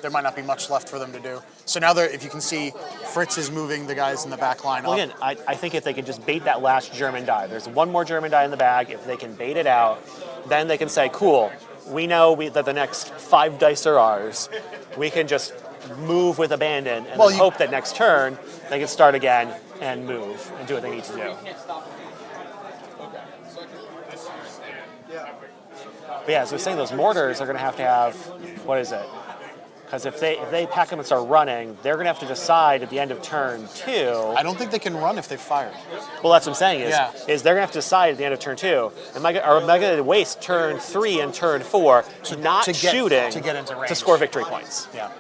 There might not be much left for them to do. So now, if you can see, Fritz is moving the guys in the back line well, up. again, I think if they could just bait that last German die, there's one more German die in the bag. If they can bait it out, then they can say, cool, we know that the next 5 dice are ours. We can just move with abandon and then hope that next turn they can start again and move and do what they need to do. But yeah, as I was saying, those mortars are going to have, what is it? Because if they pack them and start running, they're going to have to decide at the end of turn 2. I don't think they can run if they fired. Well, that's what I'm saying is they're going to have to decide at the end of turn 2, am I going to waste turn 3 and turn 4 shooting to get into range to score victory points? Yeah.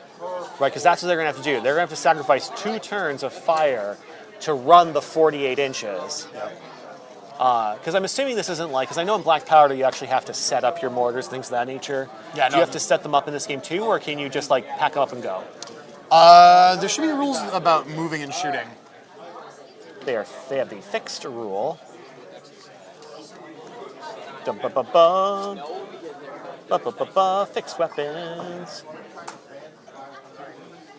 Right, because that's what they're going to have to do. They're going to have to sacrifice 2 turns of fire to run the 48 inches. Yeah. Because I'm assuming this isn't like, because I know in Black Powder you actually have to set up your mortars, things of that nature. Yeah, do you have to set them up in this game too, or can you just like pack them up and go? There should be rules about moving and shooting. They have the fixed rule. Fixed weapons.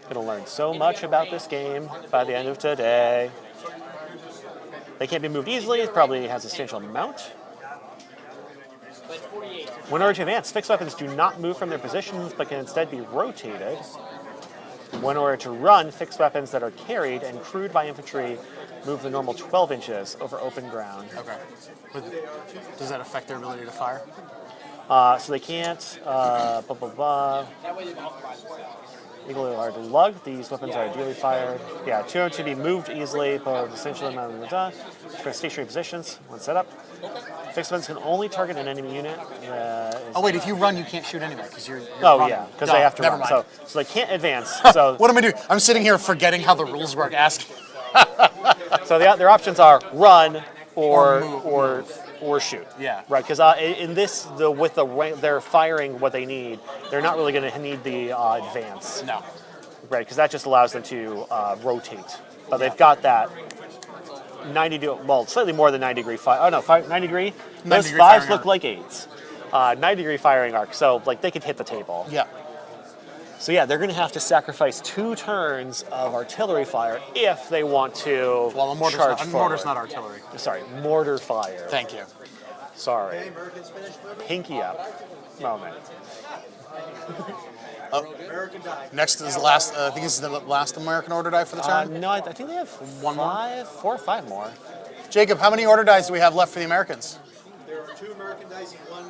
Gonna learn so much about this game by the end of today. They can't be moved easily. It probably has a substantial amount. When in order to advance, fixed weapons do not move from their positions, but can instead be rotated. When in order to run, fixed weapons that are carried and crewed by infantry move the normal 12 inches over open ground. Okay. Does that affect their ability to fire? So they can't. Equally large lug. These weapons are ideally fired. Yeah, 2 to be moved easily, but essentially amount of for stationary positions when set up. Fixed weapons can only target an enemy unit. Oh wait, if you run, you can't shoot anyway because you're running. Yeah, because they have to run. Mind. So they can't advance. So what am I doing? I'm sitting here forgetting how the rules work. Asking. So their options are run or shoot. Yeah. Right, because in this, they're firing what they need. They're not really going to need the advance. No. Right, because that just allows them to rotate. But they've got that slightly more than 90-degree fire. Oh no, 90-degree. Those 5s look like 8s. 90-degree firing arc, so like they could hit the table. Yeah. So yeah, they're going to have to sacrifice 2 turns of artillery fire if they want to charge forward. Mortar's not artillery. Sorry, mortar fire. Thank you. Sorry. Okay, Americans finished moving? Pinky up moment. American die. Next is the last. I think this is the last American order die for the turn. No, I think they have 4 or 5 more. Jacob, how many order dice do we have left for the Americans? There are 2 American dice and 1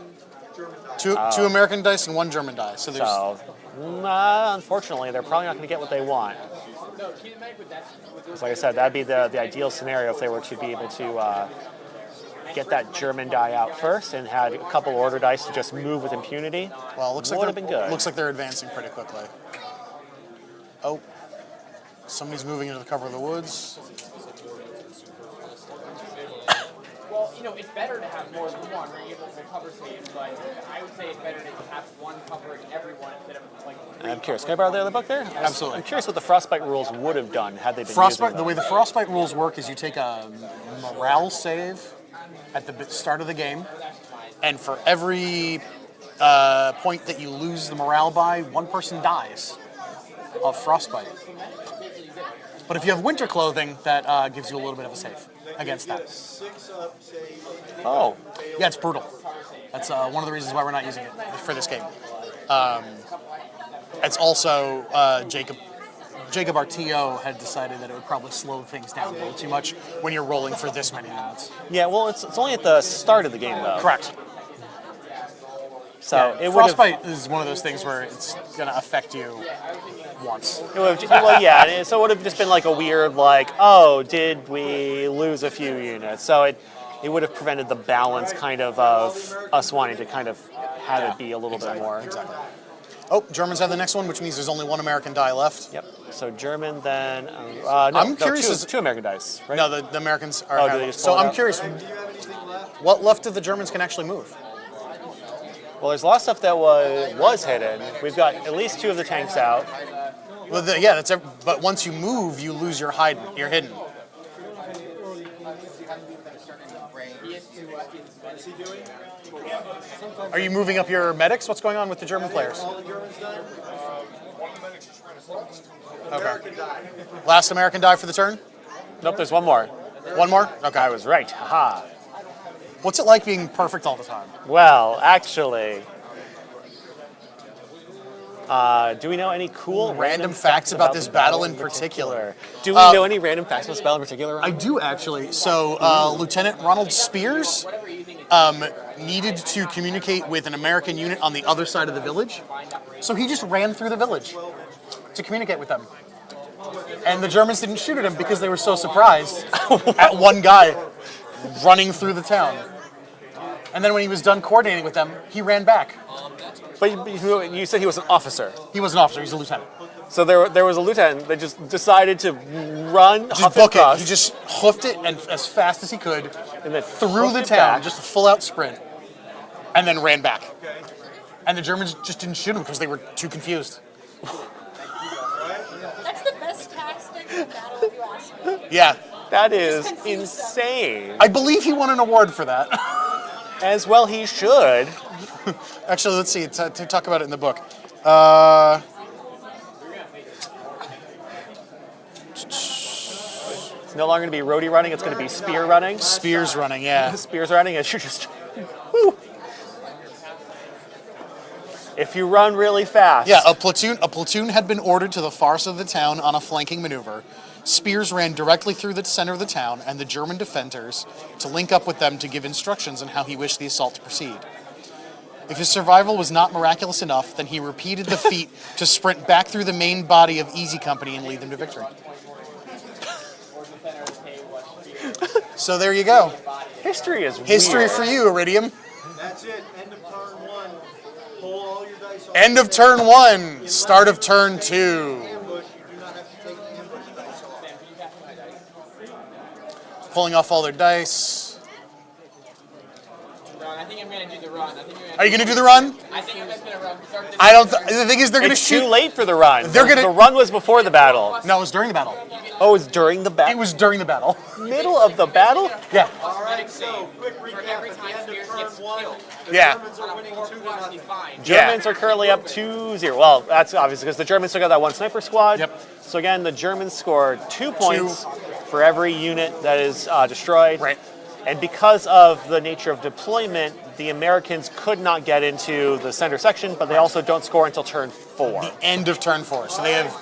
German die. Two American dice and 1 German die. So there's Unfortunately, they're probably not going to get what they want. So like I said, that'd be the ideal scenario if they were to be able to get that German die out first and had a couple order dice to just move with impunity. Well, it looks would like have been good. Looks like they're advancing pretty quickly. Oh, somebody's moving into the cover of the woods. Well, it's better to have more than one, or able to cover saves, but I would say it's better to have one covering everyone instead of like. I'm curious. Can I borrow the other book there? Absolutely. I'm curious what the Frostbite rules would have done had they been Frostbite. using The way the Frostbite rules work is you take a morale save at the start of the game, and for every point that you lose the morale by, one person dies of Frostbite. But if you have winter clothing, that gives you a little bit of a save against that. Oh, Yeah, it's brutal. That's one of the reasons why we're not using it for this game. It's also Jacob Artio had decided that it would probably slow things down a little too much when you're rolling for this many units. yeah. Well, it's only at the start of the game though. Correct. So it would have. Frostbite is one of those things where it's going to affect you once. Well, yeah. And so it would have just been like a weird, like, oh, did we lose a few units? So it would have prevented the balance kind of us wanting to kind of have it be a little bit more. Exactly. Oh, Germans have the next one, which means there's only one American die left. Yep. So German, then I'm curious two American dice, right? No, the Americans are. Oh, do they just so pull it I'm out? curious, what left of the Germans can actually move? Well, there's a lot of stuff that was hidden. We've got at least two of the tanks out. Well, but once you move, you lose your hidden. Are you moving up your medics? What's going on with the German players? Okay. Last American die for the turn? Nope, there's one more. One more? Okay. I was right. Haha. What's it like being perfect all the time? Well, actually, do we know any cool Random facts about this battle in particular? Do we know any random facts about this battle in particular? I do actually. So Lieutenant Ronald Spears needed to communicate with an American unit on the other side of the village. So he just ran through the village to communicate with them. And the Germans didn't shoot at him because they were so surprised at one guy running through the town. And then when he was done coordinating with them, he ran back. But you said he was an officer. He was an officer, he's a lieutenant. So there was a lieutenant that just decided to run, Just book it. He just hoofed it and as fast as he could and then through hoofed the it town, back. just a full-out sprint, and then ran back. And the Germans just didn't shoot him because they were too confused. That's the best tactic in battle, if you ask me. Yeah. That is insane. I believe he won an award for that. As well he should. Actually, let's see. To talk about it in the book. It's no longer going to be roadie running, it's going to be spear running. Spears running, yeah. Spears running as you're just... Woo. If you run really fast. Yeah, a platoon had been ordered to the far side of the town on a flanking maneuver. Spears ran directly through the center of the town and the German defenders to link up with them to give instructions on how he wished the assault to proceed. If his survival was not miraculous enough, then he repeated the feat to sprint back through the main body of Easy Company and lead them to victory. So there you go. History is History weird. for you, Iridium. That's it. End of turn one. Pull all your dice off. End of turn one, start of turn two. Ambush. You do not have to take the ambush dice off. Pulling off all their dice. I think I'm going to do the run. Are you going to do the run? I think I'm just going to run. I don't. The thing is, they're going to It's shoot. too late for the run. They're gonna- The run was before the battle. No, it was during the battle. Oh, it was during the It battle? was during the battle. Middle of the battle? Yeah. All right, so quick For recap every at the time end Spears of gets turn one. killed. The Yeah. Germans are winning 2-0. Fine. Germans are currently up 2-0. Well, that's obviously because the Germans took out that one sniper squad. Yep. So again, the Germans scored 2 points for every unit that is destroyed. Right. And because of the nature of deployment, the Americans could not get into the center section, but they also don't score until turn 4. End of turn 4. So they have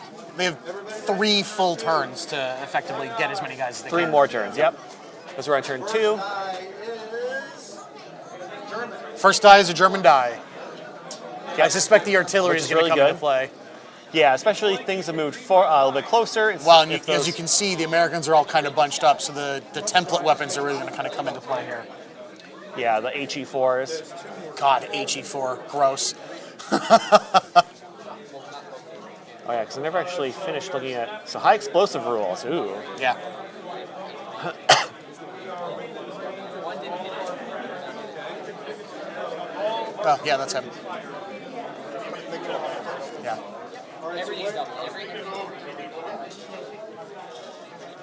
3 full turns to effectively get as many guys as they 3 can. more turns, yep. Because we're on turn 2. First die is a German die. I suspect the artillery Which is is going to really come into good. play. Yeah, especially things that moved a little bit closer. Well, If as those- you can see, the Americans are all kind of bunched up, so the template weapons are really going to kind of come into play here. yeah, the HE4s. God, HE4, gross. Oh yeah, because I never actually finished looking at high explosive rules. Ooh. Yeah. Oh, yeah, that's him. Yeah.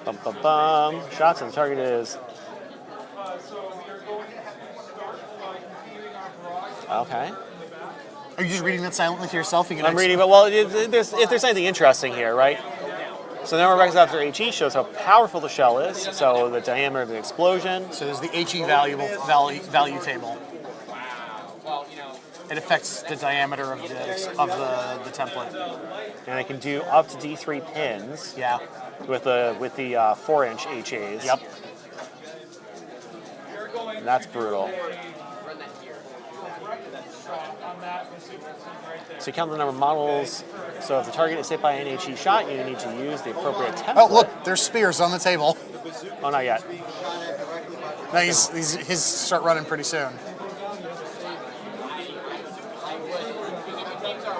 Bum, bum, bum. Shots on target is. Okay. Are you just reading that silently to yourself? You can I'm reading, but well, if there's anything interesting here, right? So the number of rockets after HE shows how powerful the shell is. So the diameter of the explosion. So there's the HE value table. It affects the diameter of the template. And I can do up to D3 pins. Yeah. With the 4-inch HAs. Yep. And that's brutal. So you count the number of models. So if the target is hit by an HE shot, you need to use the appropriate template. Oh, look, there's spears on the table. Oh, not yet. No, his start running pretty soon.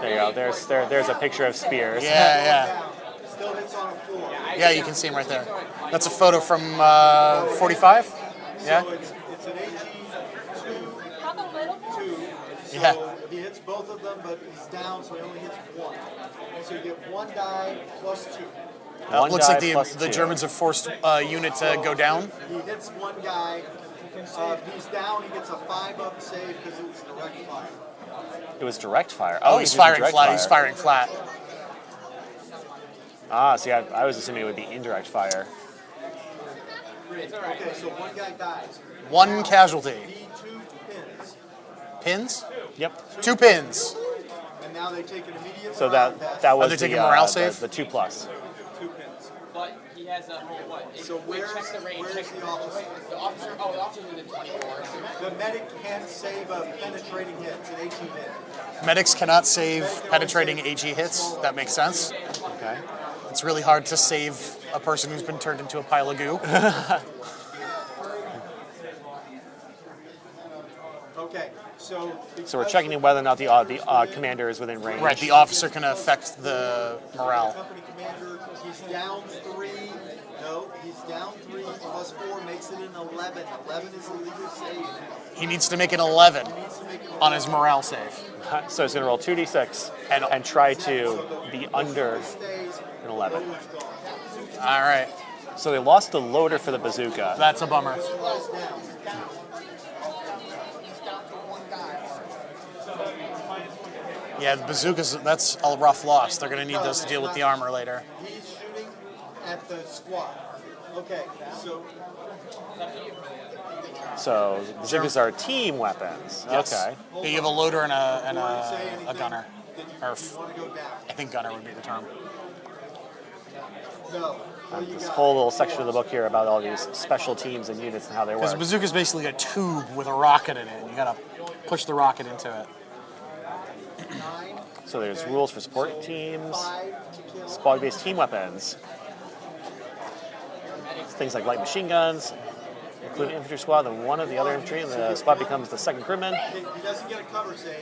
There you go. There's a picture of spears. Yeah. Still hits on the floor. Yeah, you can see him right there. That's a photo from 45. Yeah. So it's an HE2. How the little one? So Yeah. he hits both of them, but he's down, so he only hits one. So you get one die plus two. One Looks like die plus the two. Germans have forced unit to go down. He hits one guy. If he's down, he gets a 5-up save because it was direct fire. It was direct fire. Oh, he's using firing direct flat. fire. He's firing flat. Ah, see, I was assuming it would be indirect fire. Okay, so one guy dies. One casualty. D2 pins. Pins? Yep. 2 pins. And now they take an immediate So morale that test. that was they the, taking morale the, save? the 2+. 2 pins. But he has a what? So where's check the range. the officer? The officer. Oh, the officer's in the 24. The medic can't save a penetrating hit. It's an HE hit. Medics cannot save penetrating HE hits. That makes sense. Okay. It's really hard to save a person who's been turned into a pile of goo. Okay, so So we're checking in whether or not the commander is within range. Right, the officer can affect the morale. company commander, he's down 3. No, he's down 3 plus 4 makes it an 11. 11 is the legal save. He needs to make an 11 Needs to make it on his morale save. So he's going to roll 2d6 And- and try to be under stays. an 11. Bulge gone. All right, So they lost the loader for the bazooka. that's a bummer. Guys down. Yeah, the bazookas, that's a rough loss. They're going to need those to deal with the armor later. He's shooting at the squad. Okay, so So bazookas are team weapons. Yes. Okay. Yeah, you have a loader and before you say a anything, gunner. did you Or want to go down? I think gunner would be the term. No. What do you This got? whole little section of the book here about all these special teams and units and how they Because work. a bazooka is basically a tube with a rocket in it. You got to push the rocket into it. 9, So there's rules for support teams, 5 to kill. squad-based team weapons, things like light machine guns, include infantry squad, then one of the other infantry, and the squad becomes the second crewman. He doesn't get a cover save.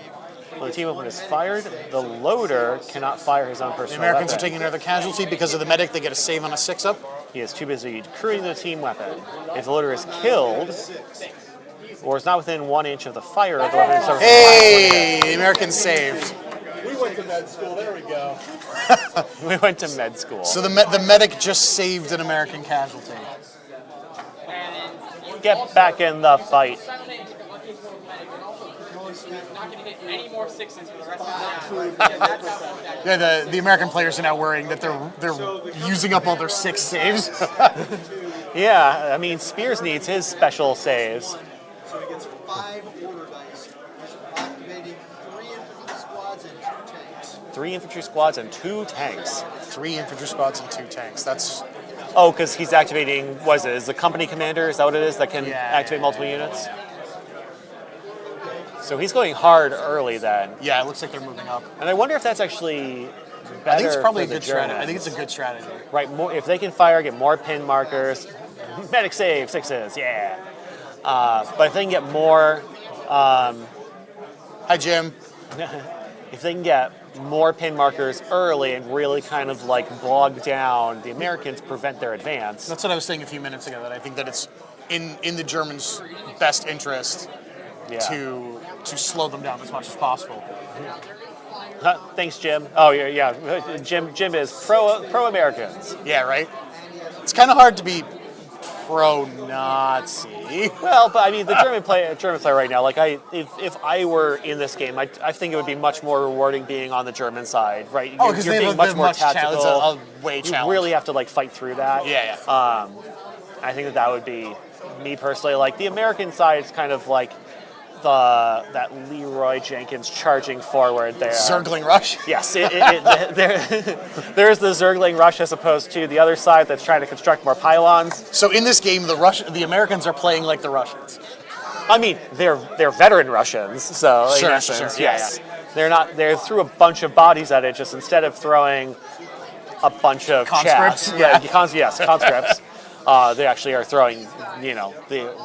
When the team weapon is fired, the loader cannot fire his own The personal Americans are weapon. taking another casualty because of the medic. They get a save on a 6-up. He is too busy crewing the team weapon. If the loader is killed, or is not within 1 inch of the fire, the weapon is served. Hey, the Americans saved. We went to med school. There we go. We went to med school. So the medic just saved an American casualty. Get back in the fight. Not going to hit any more 6s for the rest of the round. Yeah, the American players are now worrying that they're using up all their 6 saves. Yeah, I mean, Spears needs his special saves. So he gets 5 order dice. He's activating 3 infantry squads and 2 tanks. 3 infantry squads and 2 tanks. 3 infantry squads and 2 tanks. That's Oh, because he's activating, what is it, is the company commander, is that what it is, that can Yeah. activate multiple units? So he's going hard early then. Yeah, it looks like they're moving up. And I wonder if that's actually better. I think it's probably a for the good strategy. I Germans. think it's a good strategy. Right, more, if they can fire, get more pin markers. Medic save, 6s, yeah. But if they can get more, Hi, Jim. if they can get more pin markers early and really kind of like bog down the Americans, prevent their advance. That's what I was saying a few minutes ago, that I think that it's in the Germans' best interest Yeah. to slow them down as much as possible. Thanks, Jim. Oh, yeah. Jim is pro-Americans. Yeah, right? It's kind of hard to be pro-Nazi. Well, but I mean, the German player right now. Like, if I were in this game, I think it would be much more rewarding being on the German side, right? Oh, because you're they being have much more tactical. It's a way You challenge. really have to like fight through that. Yeah. I think that would be me personally. Like the American side is kind of like that Leroy Jenkins charging forward there. Zergling rush. Yes, there's the Zergling rush as opposed to the other side that's trying to construct more pylons. So in this game, the Americans are playing like the Russians. I mean, they're veteran Russians, so Sure, in essence, sure, yes. They're threw a bunch of bodies at it, just instead of throwing a bunch of Conscripts? chaff. Yeah. Yes, conscripts. They actually are throwing,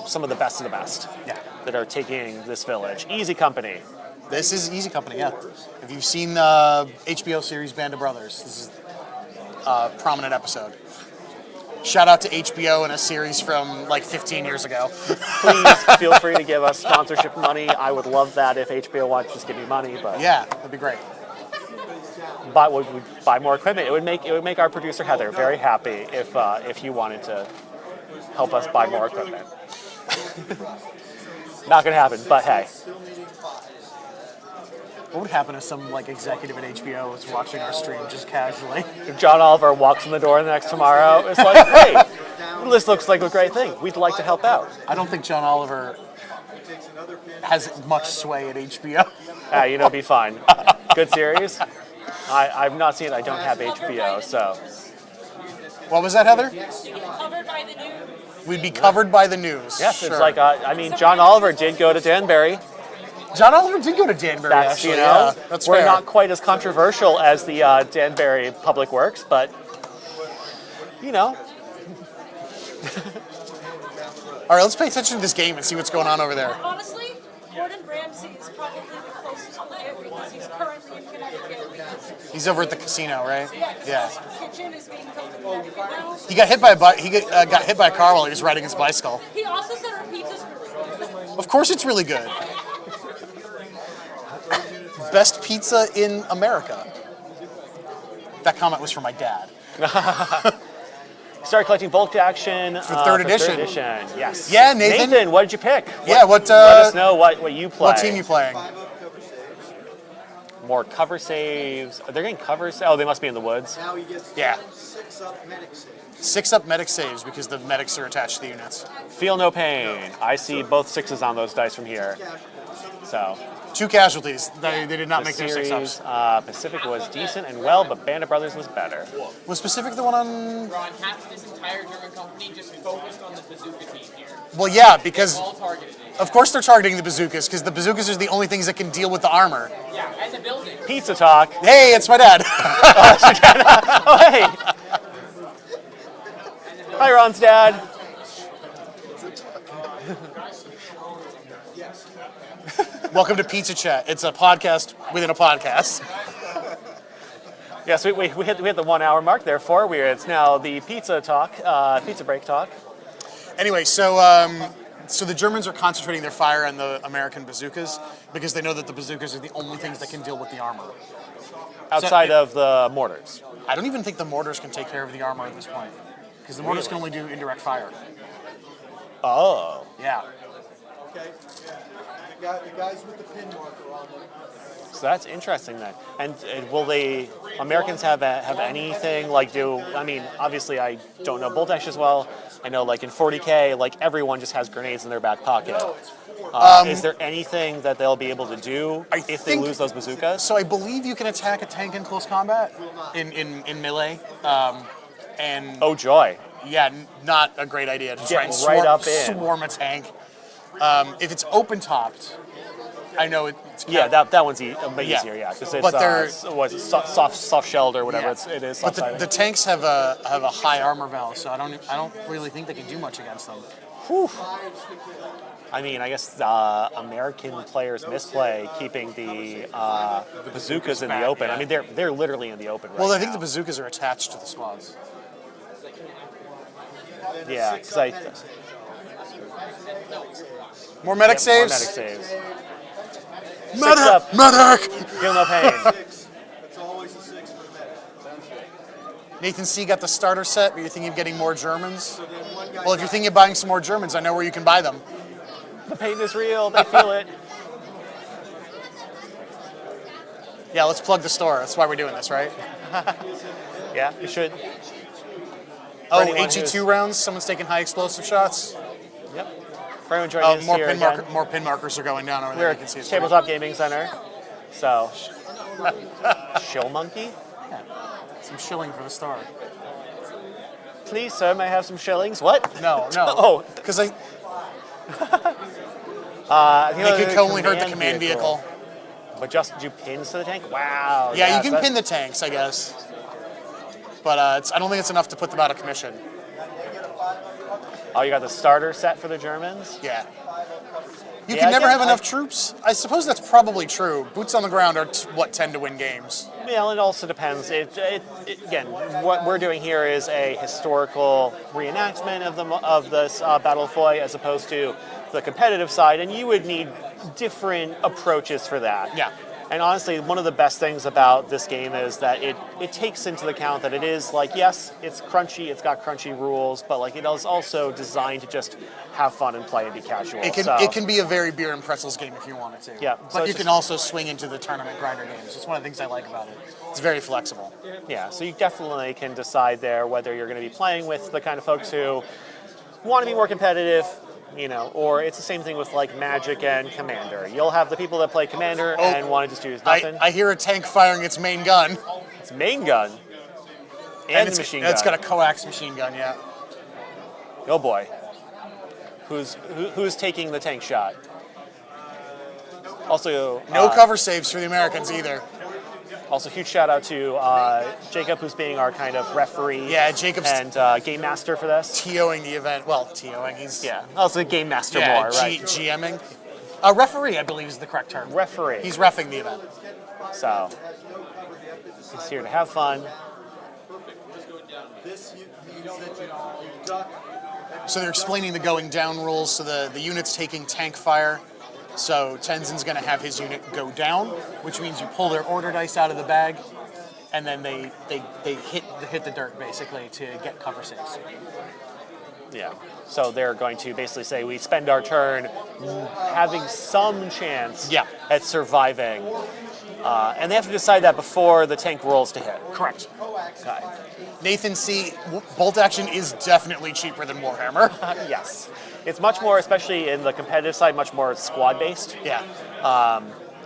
some of the best of the best. Yeah. That are taking this village. Easy Company. This is Easy Company, yeah. If you've seen the HBO series Band of Brothers, this is a prominent episode. Shout out to HBO and a series from like 15 years ago. Please feel free to give us sponsorship money. I would love that if HBO wanted to just give me money, but Yeah, that'd be great. would buy more equipment. It would make our producer Heather very happy if he wanted to help us buy more equipment. Not gonna happen, but hey. What would happen if some like executive at HBO was watching our stream just casually? If John Oliver walks in the door next tomorrow, it's like, hey, this looks like a great thing. We'd like to help out. I don't think John Oliver has much sway at HBO. It'd be fine. Good series. I've not seen it. I don't have HBO, so. What was that, Heather? Covered by the news. We'd be covered by the news. Yes, Sure. it's like, John Oliver did go to Danbury. John Oliver did go to Danbury, That's, actually. Yeah, that's we're fair. not quite as controversial as the Danbury Public Works, but, All right, let's pay attention to this game and see what's going on over there. Honestly, Gordon Ramsay is probably the closest we'll get because he's currently in Connecticut. He's over at the casino, right? Yeah. His kitchen is being filmed in Connecticut now. He got hit by got hit by a car while he was riding his bicycle. He also said our pizza's really good. Of course, it's really good. Best pizza in America. That comment was from my dad. started collecting bulk action For third edition. Yes. Yeah, Nathan. What did you pick? Yeah, Let us know what you play. What team you playing? More cover saves. They're getting covers. Oh, they must be in the woods. Now he gets Yeah. 6 up medic save. 6 up medic saves because the medics are attached to the units. Feel no pain. I see both 6s on those dice from here. So 2 casualties. They did not the make their 6 series, ups. Pacific was decent and well, but Band of Brothers was better. Was Pacific the one on? Ron, half of this entire German company just focused on the bazooka team here. Well, yeah, because All targeted it. of course they're targeting the bazookas because the bazookas are the only things that can deal with the armor. Yeah, and the building. Pizza talk. Hey, it's my dad. Oh, hey. Hi, Ron's dad. Welcome to Pizza Chat. It's a podcast within a podcast. Yes, we hit the 1 hour mark. Therefore, it's now the pizza talk, pizza break talk. Anyway, so the Germans are concentrating their fire on the American bazookas because they know that the bazookas are the only things that can deal with the armor. Outside of the mortars. I don't even think the mortars can take care of the armor at this point because the mortars can only do indirect fire. Oh. Yeah. Okay. The guys with the pin marker on them. So that's interesting then. And will the Americans have anything like obviously I don't know Bolt Ash as well. I know like in 40K, like everyone just has grenades in their back pocket. Is there anything that they'll be able to do if they lose those bazookas? So I believe you can attack a tank in close combat in melee. And Oh joy. yeah, not a great idea to try and Get right up in. swarm a tank. If it's open topped, I know it's Yeah, that one's easier, yeah, because it's But they're- soft shelled or whatever it is. But soft the tanks have a high armor value, so I don't really think they can do much against them. I mean, I guess American players misplay keeping the bazookas in the open. yeah. I mean, they're literally in the open right Well, I think now. the bazookas are attached to the squads. Yeah, because More medic saves. Medic saves. Medic! up. Medic! Feel no pain. It's always a 6 for the medic. Nathan C got the starter set, but you're thinking of getting more Germans? So then one guy Well, if you're thinking of buying some more Germans, I know where you can buy them. The pain is real. They feel it. Yeah, let's plug the store. That's why we're doing this, right? Yeah, you should. Oh, anyone HE2 who's- rounds. Someone's taking high explosive shots. Yep. For anyone joining us More here pin again, more pin markers are going down over there. we're You can see at it's Tabletop Gaming Center. So, Shill Monkey? some shilling for the star. Please, sir, may I have some shillings? What? No. Oh, Because I I think think it only hurt the command vehicle. But just do pins to the tank? Wow. Yeah, yes, you can that's- pin the tanks, I guess. But I don't think it's enough to put them out of commission. Oh, you got the starter set for the Germans? Yeah. You Yeah, can I never guess have enough troops. I suppose that's probably true. Boots on the ground are what tend to win games. Well, it also depends. Again, what we're doing here is a historical reenactment of this Battle of Foy as opposed to the competitive side, and you would need different approaches for that. Yeah. And honestly, one of the best things about this game is that it takes into account that it is like, yes, it's crunchy, it's got crunchy rules, but like it is also designed to just have fun and play and be casual. It can be a very beer and pretzels game if you want it to. Yeah, so But it's you can just- also swing into the tournament grinder games. It's one of the things I like about it. It's very flexible. Yeah, so you definitely can decide there whether you're going to be playing with the kind of folks who want to be more competitive, or it's the same thing with like Magic and Commander. You'll have the people that play Commander and want to just use nothing. I hear a tank firing its main gun. It's main gun and the it's, machine gun. It's got a coax machine gun, yeah. Oh boy, who's taking the tank shot? Also, No cover saves for the Americans either. Also, huge shout out to Jacob, who's being our kind of referee. Yeah, Jacob's and game master for this. TOing the event. Well, TOing, he's... Yeah, also game master Yeah, more, right? GMing. Referee, I believe, is the correct term. Referee. He's reffing the event. So, he's here to have fun. This means that you duck. So they're explaining the going down rules. So the unit's taking tank fire. So Tenzin's going to have his unit go down, which means you pull their order dice out of the bag, and then they hit the dirt basically to get cover saves. Yeah. So they're going to basically say we spend our turn having some chance Yeah. at surviving. And they have to decide that before the tank rolls to hit. Correct. Okay. Nathan C. Bolt action is definitely cheaper than Warhammer. Yes. It's much more, especially in the competitive side, much more squad-based. Yeah.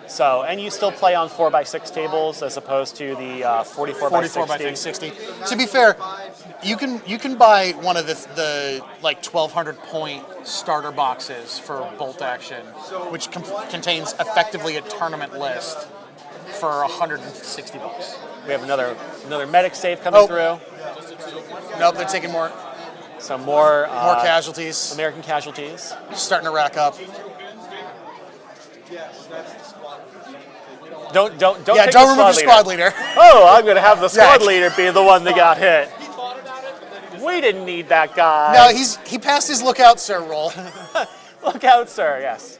So, and you still play on 4x6 tables as opposed to the 44 by 60. To be fair, you can buy one of the like 1,200 point starter boxes for bolt action, which contains effectively a tournament list for $160. We have another medic save coming through. Nope, they're taking more Some more casualties. American casualties. Starting to rack up. Don't Yeah, pick don't the remove your squad leader. Oh, I'm gonna have the squad Yeah. leader be the one that got hit. We didn't need that guy. No, he passed his lookout, sir roll. Look out, sir. Yes.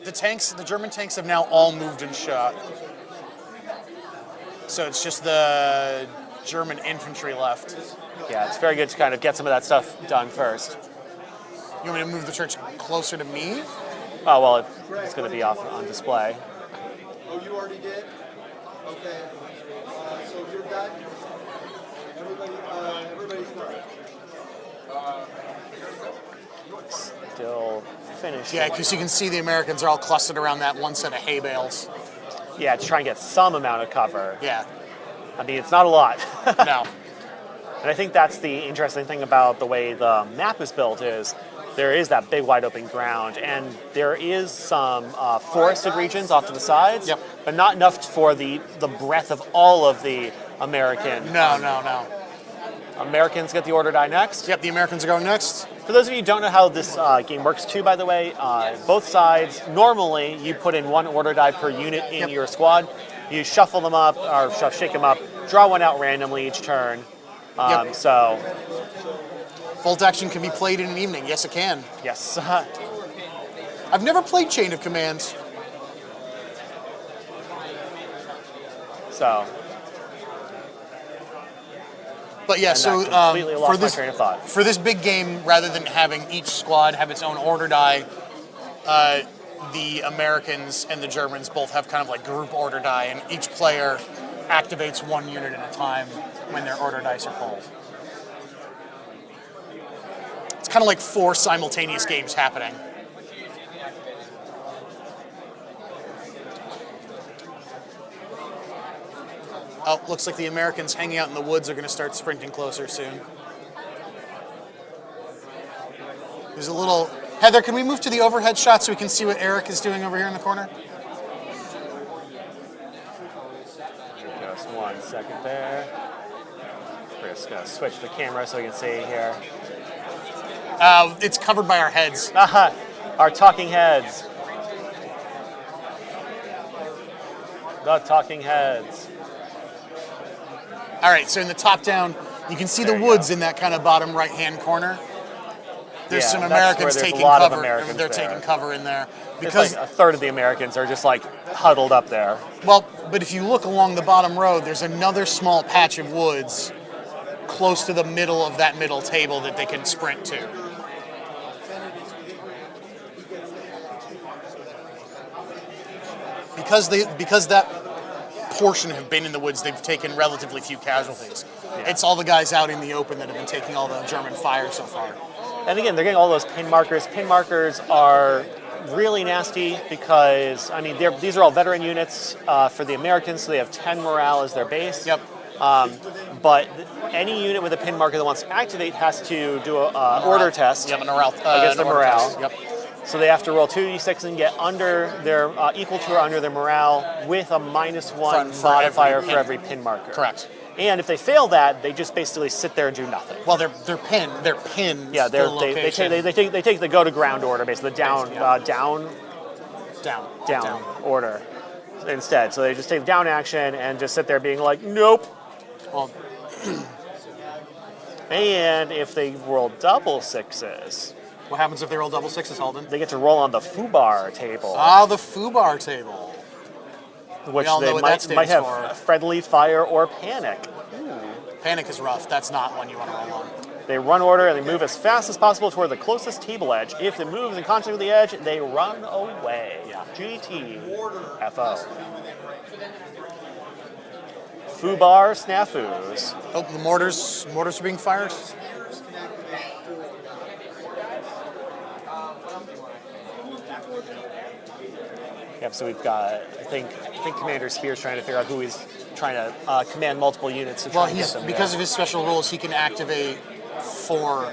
The German tanks have now all moved and shot. So it's just the German infantry left. Yeah, it's very good to kind of get some of that stuff done first. You want me to move the church closer to me? Oh well, it's going to be off on display. Oh, you already did? Okay. So you're done? Everybody's done. Still finished. Yeah, because you can see the Americans are all clustered around that one set of hay bales. Yeah, to try and get some amount of cover. Yeah, I mean, it's not a lot. no. And I think that's the interesting thing about the way the map is built is there is that big wide open ground, and there is some forested regions off to the sides, Yep. but not enough for the breadth of all of the American. No. Americans get the order die next. Yep, the Americans are going next. For those of you who don't know how this game works too, by the way, both sides, normally you put in 1 order die per unit in your squad. You shuffle them up, or shake them up, draw one out randomly each turn. Yep. So, Bolt action can be played in an evening. Yes, it can. yes. I've never played Chain of Commands. So, But yeah, and so that completely lost for this my train of thought. for this big game, rather than having each squad have its own order die, the Americans and the Germans both have kind of like group order die, and each player activates 1 unit at a time when their order dice are pulled. It's kind of like 4 simultaneous games happening. Oh, looks like the Americans hanging out in the woods are going to start sprinting closer soon. There's a little... Heather, can we move to the overhead shot so we can see what Eric is doing over here in the corner? Just 1 second there. We're just going to switch the camera so we can see here. It's covered by our heads. Aha! Our talking heads. The talking heads. All right, so in the top down, you can see There the you woods go. in that kind of bottom right-hand corner. There's Yeah, some that's where Americans there's a taking lot of cover. Americans They're there. taking cover in there. It's Because, like a third of the Americans are just like huddled up there. well, but if you look along the bottom road, there's another small patch of woods close to the middle of that middle table that they can sprint to. Because that portion have been in the woods, they've taken relatively few casualties. Yeah. It's all the guys out in the open that have been taking all the German fire so far. And again, they're getting all those pin markers. Pin markers are really nasty because, I mean, these are all veteran units for the Americans, so they have 10 morale as their base. Yep. But any unit with a pin marker that wants to activate has to do a order test Yep, morale. against their an order morale. test. Yep. So they have to roll 2d6 and get under their equal to or under their morale with a -1 For modifier every for pin. every pin marker. Correct. And if they fail that, they just basically sit there and do nothing. Well, they're pinned. They're pinned. Yeah, to the they location. take the go to ground order, basically the down down. order instead. So they just take the down action and just sit there being like, nope. Well, And if they roll double 6s, what happens if they roll double 6s, Holden? they get to roll on the foobar table, Ah, the foobar table. which all know they what that might stands have for. friendly fire or panic. Panic is rough. That's not one you want to roll on. They run order and they move as fast as possible toward the closest table edge. If it moves in contact with the edge, they run away. GTFO. Foobar snafus. Oh, the mortars are being fired. Yep, so we've got, I think Commander Spear's trying to figure out who he's trying to command multiple units to try Well, and get them because there. of his special rules, he can activate four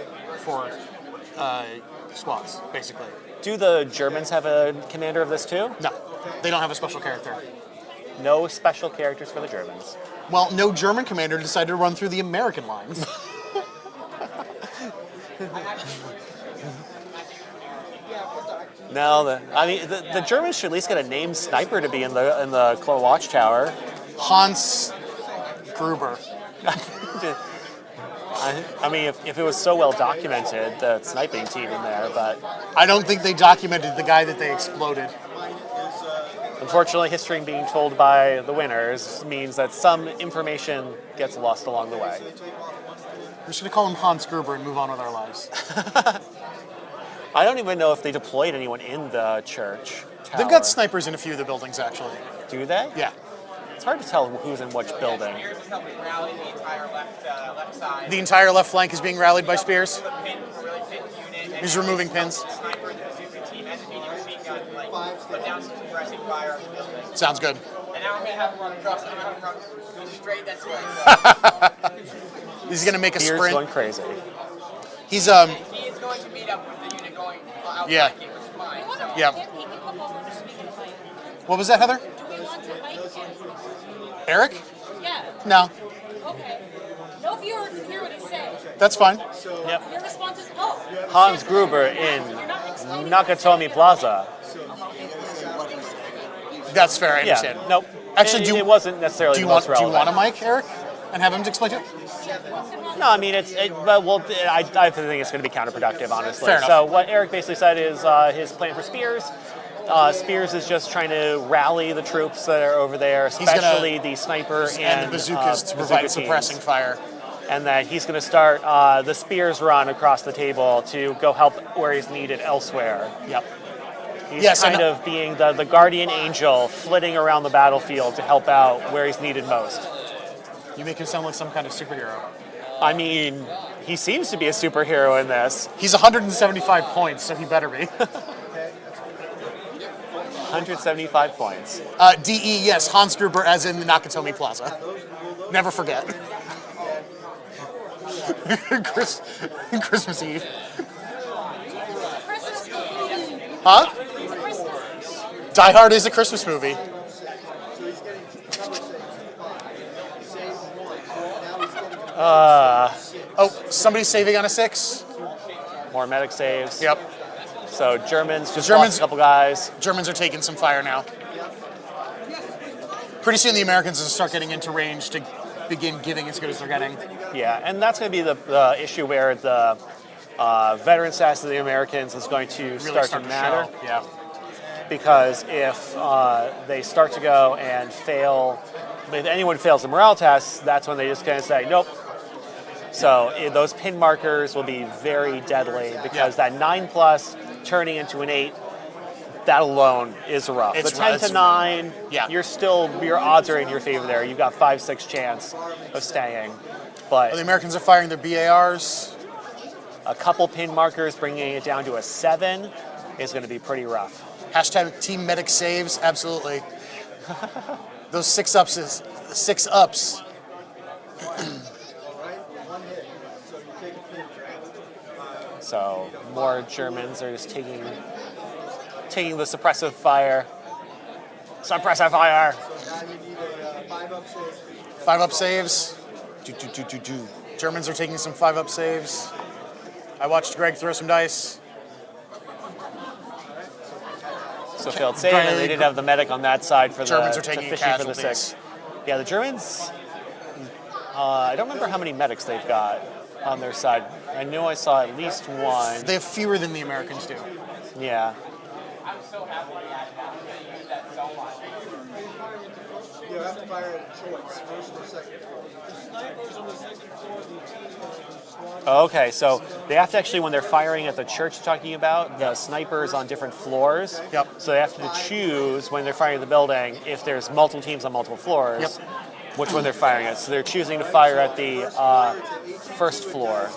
squads, basically. Do the Germans have a commander of this too? No, they don't have a special character. No special characters for the Germans. Well, no German commander decided to run through the American lines. No, the Germans should at least get a named sniper to be in the Claw Watchtower. Hans Gruber. I mean, if it was so well documented, the sniping team in there, but I don't think they documented the guy that they exploded. unfortunately, history being told by the winners means that some information gets lost along the way. I'm just going to call him Hans Gruber and move on with our lives. I don't even know if they deployed anyone in the church tower. They've got snipers in a few of the buildings, actually. Do they? Yeah. It's hard to tell who's in which building. Spears is helping rally the entire left side. The entire left flank is being rallied by Spears. Pin, really pinned unit. He's removing pins. Sniper, the Bazooka team, and the medium machine gun, like, put down some suppressing fire on the building. Sounds good. And now I'm gonna have him run across. I'm gonna have him go straight that way. He's going to make a Spears sprint. going crazy. He's He is going to meet up with the unit Yeah. like, it was fine. Yeah. He can come over this week and fight. What was that, Heather? Do we want to fight him? Eric? Yeah. No. Okay. No viewer can hear what he's saying. That's fine. Yep. Your response is, oh. Hans Gruber in Nakatomi Plaza. That's fair. I Yeah. understand. Nope. Actually, it wasn't necessarily Do you the most want relevant. a mic, Eric, and have him explain it? No, I mean I think it's going to be counterproductive, honestly. Fair enough. So what Eric basically said is his plan for Spears. Spears is just trying to rally the troops that are over there, especially the sniper And the bazookas to provide bazooka suppressing teams. fire. And that he's going to start the Spears run across the table to go help where he's needed elsewhere. Yep. He's Yes, kind and- of being the guardian angel, flitting around the battlefield to help out where he's needed most. You make him sound like some kind of superhero. I mean, he seems to be a superhero in this. He's 175 points, so he better be. 175 points. DE, yes, Hans Gruber, as in the Nakatomi Plaza. Never forget. Christmas Eve. Christmas movie. Huh? It's a Christmas. Die Hard is a Christmas movie. Oh, somebody's saving on a 6? More medic saves. Yep. So Germans just Germans- lost a couple guys. Germans are taking some fire now. Pretty soon the Americans will start getting into range to begin giving as good as they're getting. Yeah, and that's going to be the issue where the veteran status of the Americans is going to Really start to matter. show. Yeah. Because if they start to go and fail, if anyone fails the morale tests, that's when they just kind of say, nope. So those pin markers will be very deadly because that 9+ turning into an 8, that alone is rough. It's the 10 rough. to 9, Yeah. your odds are in your favor there. You've got 5-6 chance of staying. But The Americans are firing their BARs. a couple pin markers bringing it down to a 7 is going to be pretty rough. Hashtag Team Medic saves. Absolutely. Those 6-ups is 6-ups. So more Germans are just taking the suppressive fire. Suppressive fire. 5-up saves. Do. Germans are taking some 5-up saves. I watched Greg throw some dice. So failed save, and they didn't have the medic on that side for Germans the are taking fishing for the casualties. 6. Yeah, the Germans. I don't remember how many medics they've got on their side. I know I saw at least one. They have fewer than the Americans do. Yeah. I'm so happy to use that so much. You have to fire at a choice, first or second. Okay, so they have to actually, when they're firing at the church you're talking about, the snipers on different floors. Yep. So they have to choose when they're firing at the building if there's multiple teams on multiple floors, Yep. which one they're firing at. So they're choosing to fire at the first floor.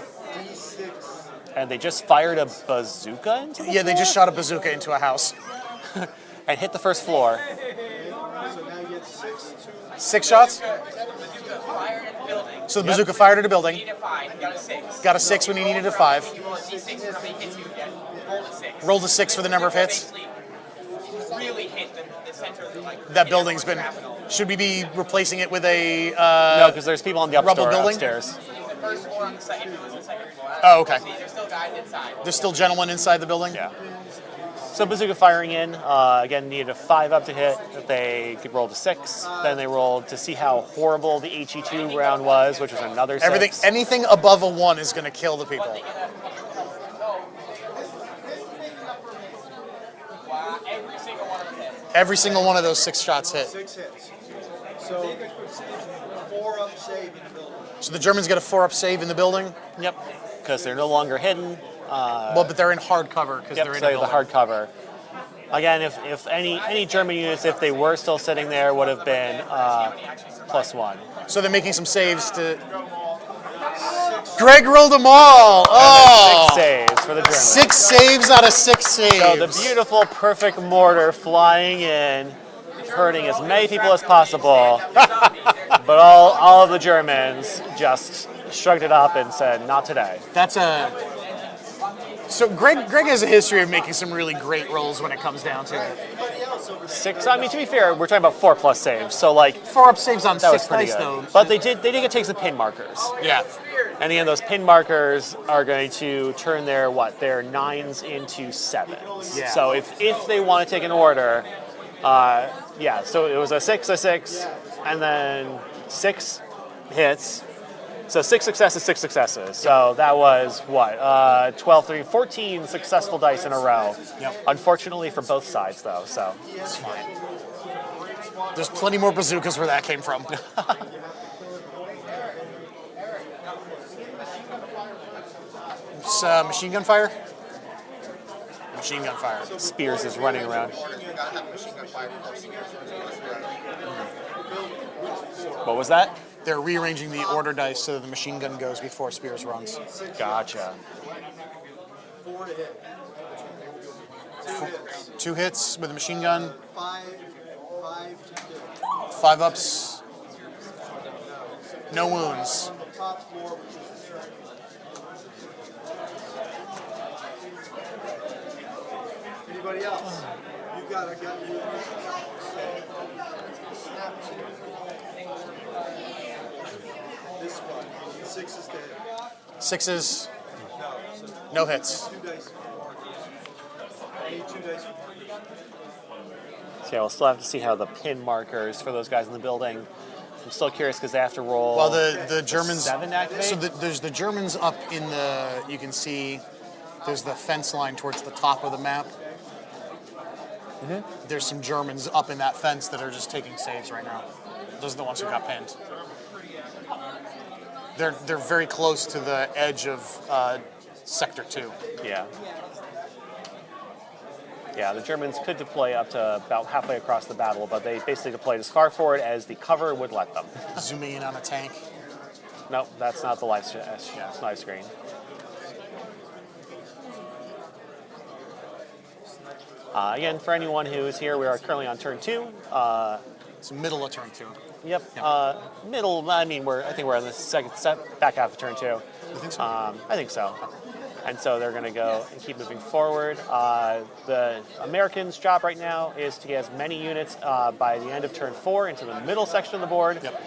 And they just fired a bazooka into the Yeah, they just shot a bazooka into a house. and hit the first floor. So now you get 6 shots? Fired at the building. So the bazooka fired at a building. Needed a 5, got a 6. Got a 6 when he needed a 5. Roll a D6 for how many hits you get. Roll a 6. Rolled a 6 for the number of hits. Basically, really hit the center of the, like, That building's been. Should we be replacing it with a? No, because there's people on the rubble building? upstairs. the first floor on the second, it was the second floor. Oh, okay. There's still guys inside. There's still gentlemen inside the building. Yeah. So bazooka firing in, again, needed a 5 up to hit. They could roll to 6. Then they rolled to see how horrible the HE2 round was, which was another 6. Anything above a 1 is going to kill the people. Wow, every single one of them hit. Every single one of those 6 shots hit. 6 hits. So 4-up save in the building. So the Germans get a 4-up save in the building. Yep, because they're no longer hidden. Well, but they're in hard cover because Yep, they're in so a the building. hard cover. Again, if any German units, if they were still sitting there, would have been +1. So they're making some saves to. Greg rolled them all. Oh, 6 saves for the Germans. 6 saves out of 6 saves. So the beautiful, perfect mortar flying in, hurting as many people as possible. But all of the Germans just shrugged it up and said, not today. That's a. So Greg has a history of making some really great rolls when it comes down to it. 6. I mean, to be fair, we're talking about 4+ saves. So like 4-up saves on that was 6 pretty dice good. though. But they did get to take some pin markers. Yeah. And again, those pin markers are going to turn their 9s into 7s. Yeah. So if they want to take an order, yeah. So it was a 6, and then 6 hits. So 6 successes, 6 successes. So that was what? 12, 3, 14 successful dice in a row. Yep. Unfortunately for both sides, though. So It's fine. There's plenty more bazookas where that came from. It's machine gun fire? Machine gun fire. Spears is running around. What was that? They're rearranging the order dice so that the machine gun goes before Spears runs. Gotcha. 4 to hit. 2 hits with the machine gun, 5 to kill. 5 ups, no wounds. Top floor. Anybody else? You got you. Snap 2. This one. 6 is dead. 6s, no hits. 2 dice. I need 2 dice. So yeah, we'll still have to see how the pin markers for those guys in the building. I'm still curious because they have to roll. Well, the Germans. 7 activate? So there's the Germans up in the. You can see there's the fence line towards the top of the map. There's some Germans up in that fence that are just taking saves right now. Those are the ones who got pinned. They're very close to the edge of Sector 2. Yeah. Yeah, the Germans could deploy up to about halfway across the battle, but they basically deployed as far forward as the cover would let them. Zooming in on a tank. Nope, that's not the live stream. Yeah, it's live screen. Again, for anyone who is here, we are currently on turn 2. It's the middle of turn 2. Yep. Middle. I mean, I think we're on the second back half of turn 2. You think so? I think so. And so they're going to go and keep moving forward. The Americans' job right now is to get as many units by the end of turn 4 into the middle section of the board. Yep.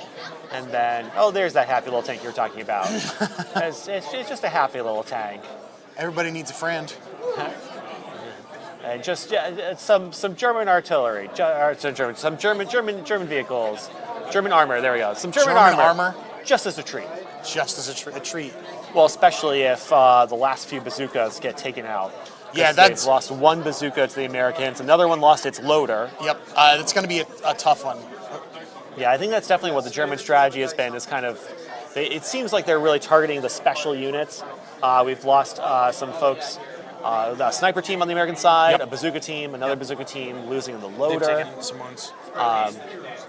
And then, there's that happy little tank you were talking about. it's just a happy little tank. Everybody needs a friend. And just some German artillery, some German vehicles, German armor. There we go. Some German armor, just as a treat. Just as a treat. Well, especially if the last few bazookas get taken out. Yeah, they've lost 1 bazooka to the Americans. Another one lost its loader. Yep, it's going to be a tough one. Yeah, I think that's definitely what the German strategy has been. Is kind of, it seems like they're really targeting the special units. We've lost some folks. The sniper team on the American side, a bazooka team, another bazooka team losing the loader. They've taken some wounds.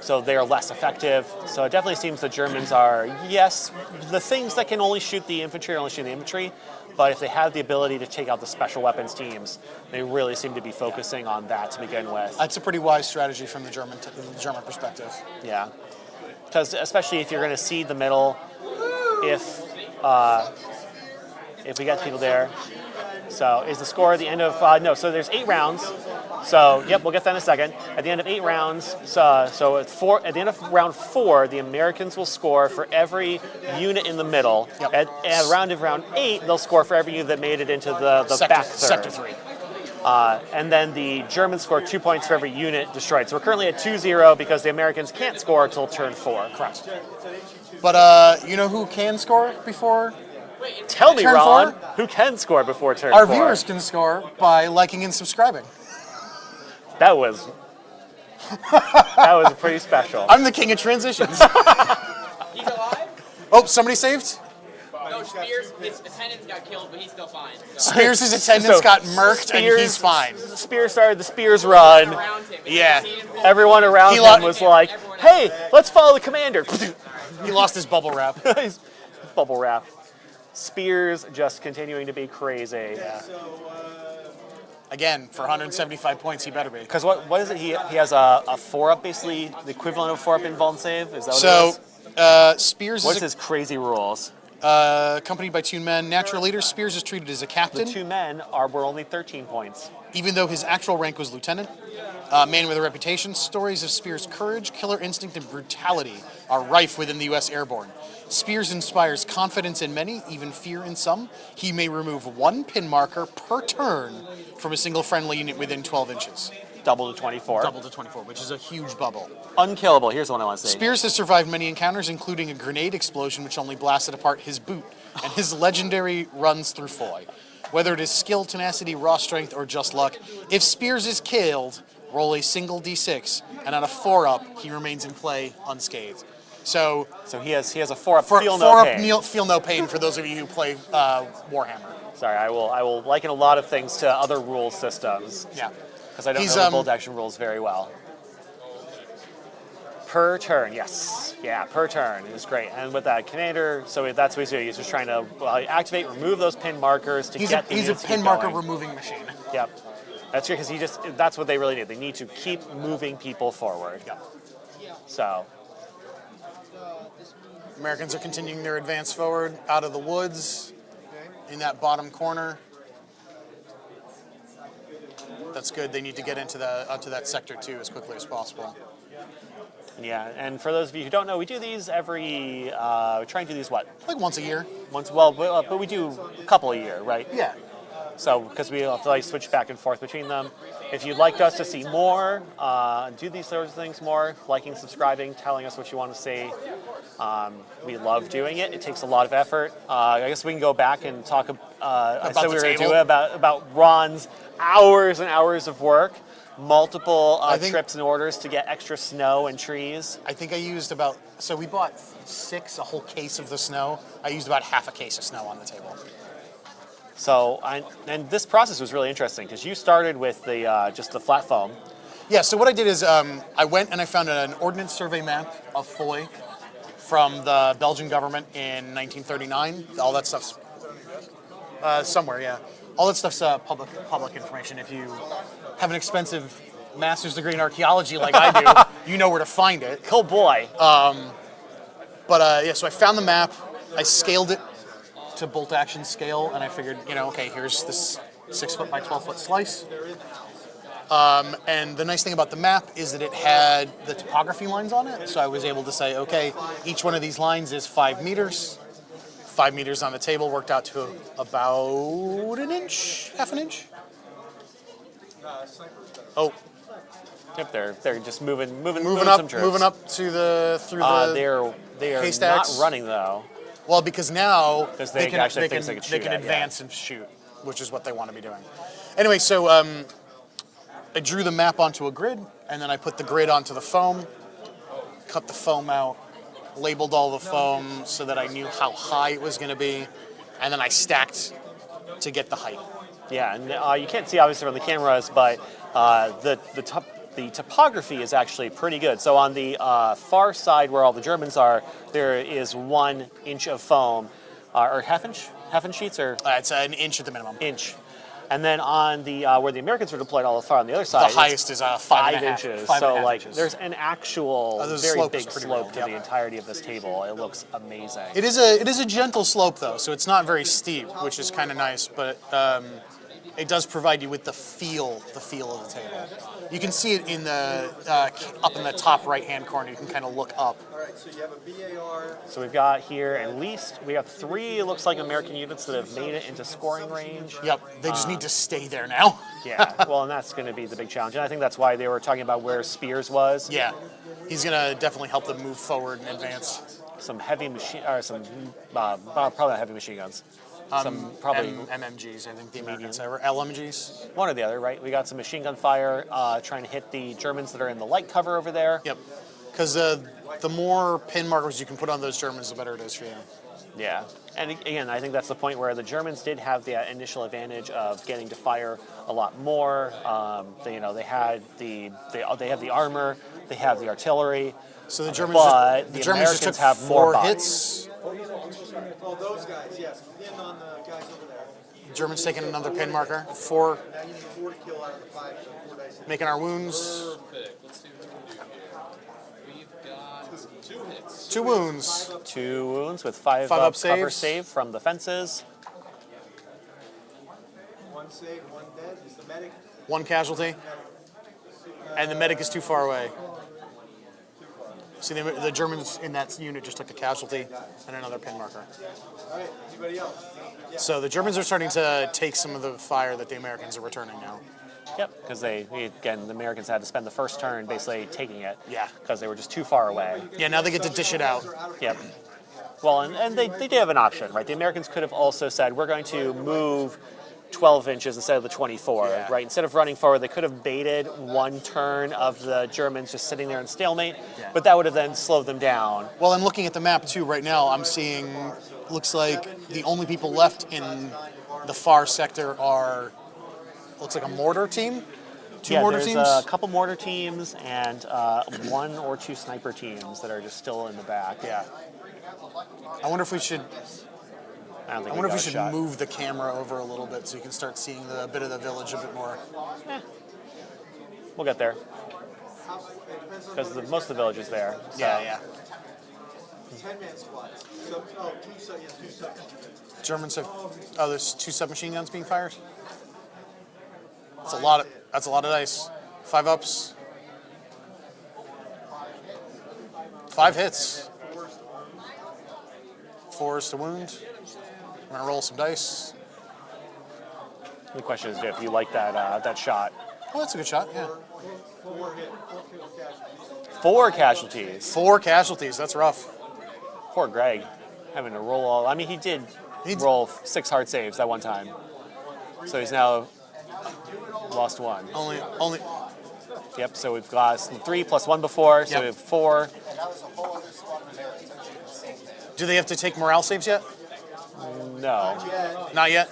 So they are less effective. So it definitely seems the Germans are, yes, the things that can only shoot the infantry are only shooting the infantry, but if they have the ability to take out the special weapons teams, they really seem to be focusing on that to begin with. That's a pretty wise strategy from the German perspective. Yeah, because especially if you're going to seed the middle, if we got people there. So is the score at the end of, no, so there's 8 rounds. So, yep, we'll get that in a second. At the end of 8 rounds, at the end of round 4, the Americans will score for every unit in the middle. Yep. At round 8, they'll score for every unit that made it into the back third. Sector 3. And then the Germans score 2 points for every unit destroyed. So we're currently at 2-0 because the Americans can't score until turn 4. Correct. But you know who can score before? Tell me, turn Ron, 4? who can score before turn Our 4? viewers can score by liking and subscribing. That was pretty special. I'm the king of transitions. He's alive? Oh, somebody saved? No, Spears, his attendants got killed, but he's still fine. Spears' attendants got murked, and he's fine. Spears started the Spears run. Around him. Yeah. Everyone around him was like, hey, let's follow the commander. He lost his bubble wrap. He's bubble wrap. Spears just continuing to be crazy. Yeah. Again, for 175 points, he better be. Because what is it? He has a 4-up, basically, the equivalent of 4-up in Vuln save? Is that what it is? Spears What's his crazy rules? Accompanied by 2 men. Natural leader, Spears is treated as a The captain, 2 men were only 13 points. even though his actual rank was lieutenant. Man with a reputation. Stories of Spears' courage, killer instinct, and brutality are rife within the U.S. Airborne. Spears inspires confidence in many, even fear in some. He may remove 1 pin marker per turn from a single friendly unit within 12 inches. Double to 24. Double to 24, which is a huge bubble. Unkillable. Here's the one I want to say. Spears has survived many encounters, including a grenade explosion which only blasted apart his boot, and his legendary runs through Foy. Whether it is skill, tenacity, raw strength, or just luck, if Spears is killed, roll a single d6, and on a 4-up, he remains in play unscathed. So he has a 4-up. Feel no 4-up pain. feel no pain for those of you who play Warhammer. Sorry, I will liken a lot of things to other rule systems. Yeah. Because I don't know the bolt action rules very well. Per turn, yes. Yeah, per turn is great. And with that commander, so that's what he's just trying to activate, remove those pin markers to get the He's a units to pin keep marker going. removing machine. Yep. That's true, because that's what they really need. They need to keep moving people forward. Yeah. So, Americans are continuing their advance forward out of the woods in that bottom corner. That's good. They need to get onto that sector too as quickly as possible. yeah, and for those of you who don't know, we do these every, we try and do these what? Like once a year. But we do a couple a year, right? Yeah. So, because we have to switch back and forth between them. If you'd like us to see more, do these sorts of things more, liking, subscribing, telling us what you want to see. We love doing it. It takes a lot of effort. I guess we can go back and talk I said we were going to do it about Ron's hours and hours of work, multiple trips and orders to get extra snow and trees. I think I used so we bought a whole case of the snow. I used about half a case of snow on the table. So, and this process was really interesting because you started with the just the flat foam. Yeah, so what I did is I went and I found an ordnance survey map of Foy from the Belgian government in 1939. All that stuff's somewhere, yeah. All that stuff's public information. If you have an expensive master's degree in archaeology like I do, you know where to find it. Oh boy. Yeah, so I found the map, I scaled it to bolt action scale, and I figured, okay, here's this 6-foot by 12-foot slice. And the nice thing about the map is that it had the topography lines on it, so I was able to say, okay, each one of these lines is 5 meters. 5 meters on the table worked out to about an inch, half an inch. Oh, Yep, they're just moving up, some troops. moving up to through the. They are haystacks. not running though. Well, because now they can actually have things they can shoot at, advance and shoot, which is what they want to be doing. Anyway, so I drew the map onto a grid, and then I put the grid onto the foam, cut the foam out, labeled all the foam so that I knew how high it was going to be, and then I stacked to get the height. Yeah, and you can't see obviously from the cameras, but the topography is actually pretty good. So on the far side where all the Germans are, there is 1 inch of foam, or half inch sheets, or It's an inch at the minimum. inch. And then on the where the Americans were deployed all the far on the other side, The highest is 5 inches. 5.5 like inches. there's an actual the very slope is big pretty slope real, to yep. the entirety of this table. It looks amazing. It is a gentle slope though, so it's not very steep, which is kind of nice, but it does provide you with the feel of the table. You can see it in the up in the top right-hand corner. You can kind of look up. All right, so you have a BAR. So we've got here at least, we have 3, it looks like, American units that have made it into scoring range. Yep, they just need to stay there now. Yeah, well, and that's going to be the big challenge. And I think that's why they were talking about where Spears was. Yeah, he's gonna definitely help them move forward and advance. Some heavy machine, or some, probably not heavy machine guns. Some probably MMGs, I think the Americans have, or LMGs. one or the other, right? We got some machine gun fire trying to hit the Germans that are in the light cover over there. Yep, because the more pin markers you can put on those Germans, the better it is for you. Yeah, and again, I think that's the point where the Germans did have the initial advantage of getting to fire a lot more. They have the armor, they have the artillery. So the Germans, but the the Germans just took Americans have more 4 bodies. hits. Oh, those guys, yes. In on the guys over there. Germans taking another pin marker. 4, Now you need 4 to kill out of the 5. So 4 dice. making our wounds. 2 wounds. 2 wounds with 5 5 up up cover saves. save from the fences. 1 save, 1 dead. Is the medic? 1 casualty. And the medic is too far away. See, the Germans in that unit just took a casualty and another pin marker. All right. Anybody else? So the Germans are starting to take some of the fire that the Americans are returning now. Yep, because again, the Americans had to spend the first turn basically taking it. Yeah. Because they were just too far away. Yeah, now they get to dish it out. Yep. Well, and they did have an option, right? The Americans could have also said, we're going to move 12 inches instead of the 24, Yeah. right? Instead of running forward, they could have baited 1 turn of the Germans just sitting there in stalemate, but that would have then slowed them down. Well, I'm looking at the map too right now. I'm seeing, looks like the only people left in the far sector are, looks like a mortar team? 2 mortar there's teams? a couple mortar teams and 1 or 2 sniper teams that are just still in the back. Yeah. I wonder if we should I don't think I wonder if we got a should shot. move the camera over a little bit so you can start seeing a bit of the village a bit more. We'll get there. Because most of the village is there. So. Yeah. 10-man squads. So, 2 subs. Germans have, there's 2 submachine guns being fired. That's a lot of dice. 5 ups. 5 hits. 4s to wound. I'm gonna roll some dice. The question is if you like that shot. Oh, that's a good shot. Yeah. 4 casualties. 4 casualties. That's rough. Poor Greg, having to roll all. I mean, he did roll 6 hard saves that one time, so he's now lost 1. Only. Yep. So we've got 3 plus 1 before, so Yep. we have 4. Do they have to take morale saves yet? No. Not yet.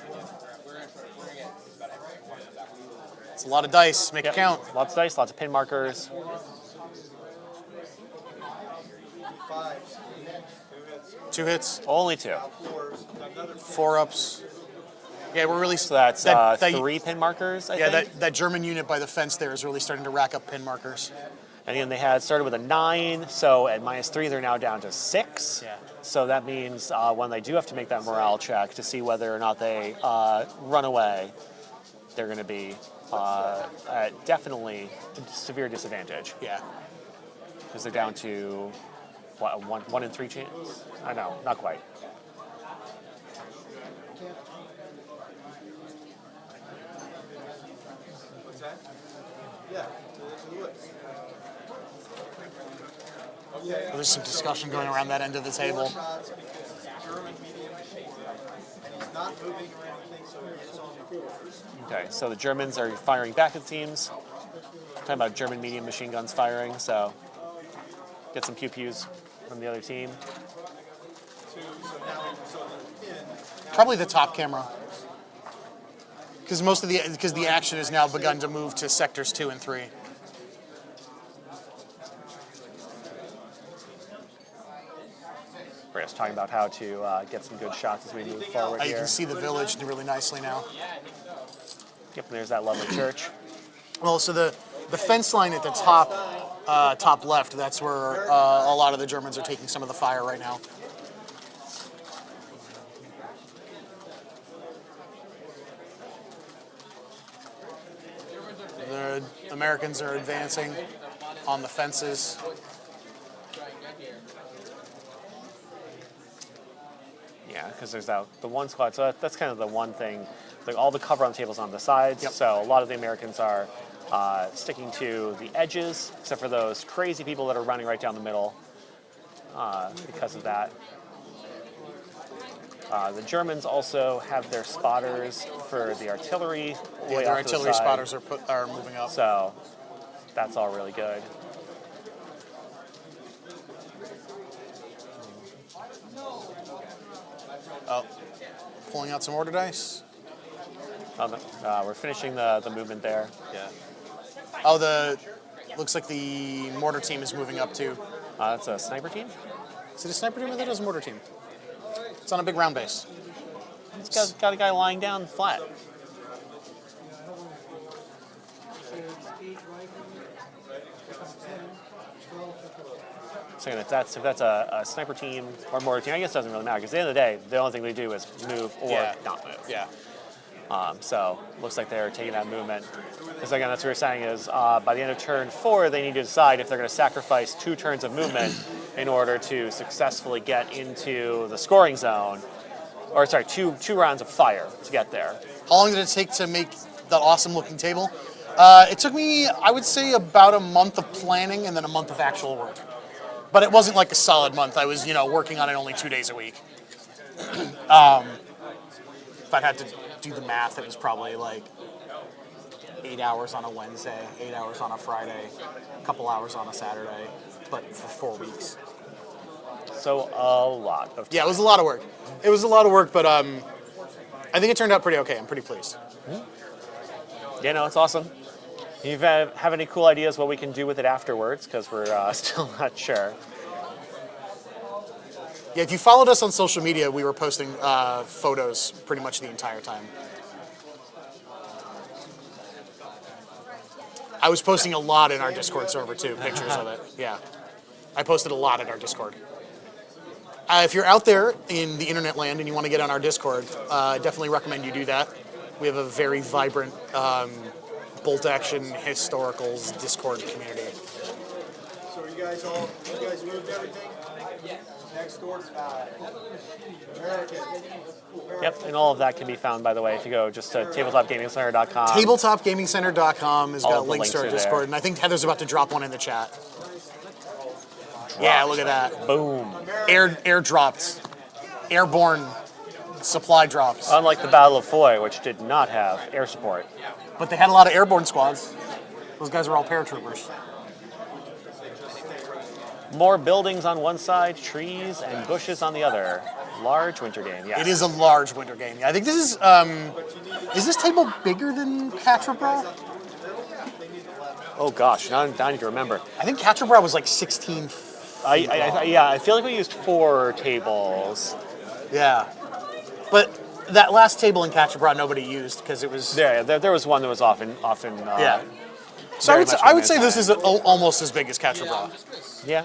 It's a lot of dice. Make it count. Lots of dice, lots of pin markers. 2 hits. Only 2. 4 ups. Yeah, we're really. So that's that- 3 pin markers. I think. that German unit by the fence there is really starting to rack up pin markers. And again, they had started with a 9, so at -3 they're now down to 6. Yeah. So that means when they do have to make that morale check to see whether or not they run away, they're going to be at definitely a severe disadvantage Yeah. because they're down to what, a 1 in 3 chance? I know, not quite. What's that? Yeah. To the woods. There's some discussion going around that end of the table. Shots because German medium machine gun, and he's not moving or anything, so he is on 4s. Okay, so the Germans are firing back at the teams. Talking about German medium machine guns firing, so get some pew-pews from the other team. So the pin. Probably the top camera. Because the action has now begun to move to sectors 2 and 3. We're just talking about how to get some good shots as we move forward You here. can see the village really nicely now. Yep, there's that lovely church. Well, so the fence line at the top left, that's where a lot of the Germans are taking some of the fire right now. The Americans are advancing on the fences. Yeah, because there's the 1 squad. So that's kind of the one thing. Like all the cover on the tables on the sides. Yep. So a lot of the Americans are sticking to the edges, except for those crazy people that are running right down the middle because of that. The Germans also have their spotters for the artillery. Yeah, way their off to the artillery side. spotters are moving up. So that's all really good. Oh, pulling out some order dice. We're finishing the movement there. Yeah. Oh, looks like the mortar team is moving up too. That's a sniper team. Is it a sniper team or that is a mortar team? It's on a big round base. It's got a guy lying down flat. So again, if that's a sniper team or mortar team, I guess it doesn't really matter because at the end of the day, the only thing they do is move or not move. Yeah. So looks like they're taking that movement. Because again, that's what we're saying is by the end of turn 4, they need to decide if they're going to sacrifice 2 turns of movement in order to successfully get into the scoring zone. Or sorry, two rounds of fire to get there. How long did it take to make that awesome looking table? It took me, I would say, about a month of planning and then a month of actual work. But it wasn't like a solid month. I was, working on it only 2 days a week. If I had to do the math, it was probably like 8 hours on a Wednesday, 8 hours on a Friday, a couple hours on a Saturday, but for 4 weeks. So a lot of time. Yeah, it was a lot of work. It was a lot of work, but I think it turned out pretty okay. I'm pretty pleased. Yeah, no, it's awesome. Do you have any cool ideas what we can do with it afterwards? Because we're still not sure. Yeah, if you followed us on social media, we were posting photos pretty much the entire time. I was posting a lot in our Discord server too, pictures of it. Yeah, I posted a lot in our Discord. If you're out there in the internet land and you want to get on our Discord, I definitely recommend you do that. We have a very vibrant bolt action historicals Discord community. So you guys moved everything? Next door, American. Yep, and all of that can be found, by the way, if you go just to tabletopgamingcenter.com. Tabletopgamingcenter.com has All got of the links to our links are Discord, there. and I think Heather's about to drop one in the chat. Yeah, look at that. Boom. Airdropped. Airborne supply drops. Unlike the Battle of Foy, which did not have air support. But they had a lot of airborne squads. Those guys are all paratroopers. More buildings on one side, trees and bushes on the other. Large winter game, yes. It is a large winter game. I think this is this table bigger than Catrabra? Oh gosh, now I need to remember. I think Catrabra was like 16 I feel like we used 4 tables. Yeah. But that last table in Catrabra nobody used because it was... Yeah, there was one that was often. Yeah. So I would say this is almost as big as Catrabra. Yeah.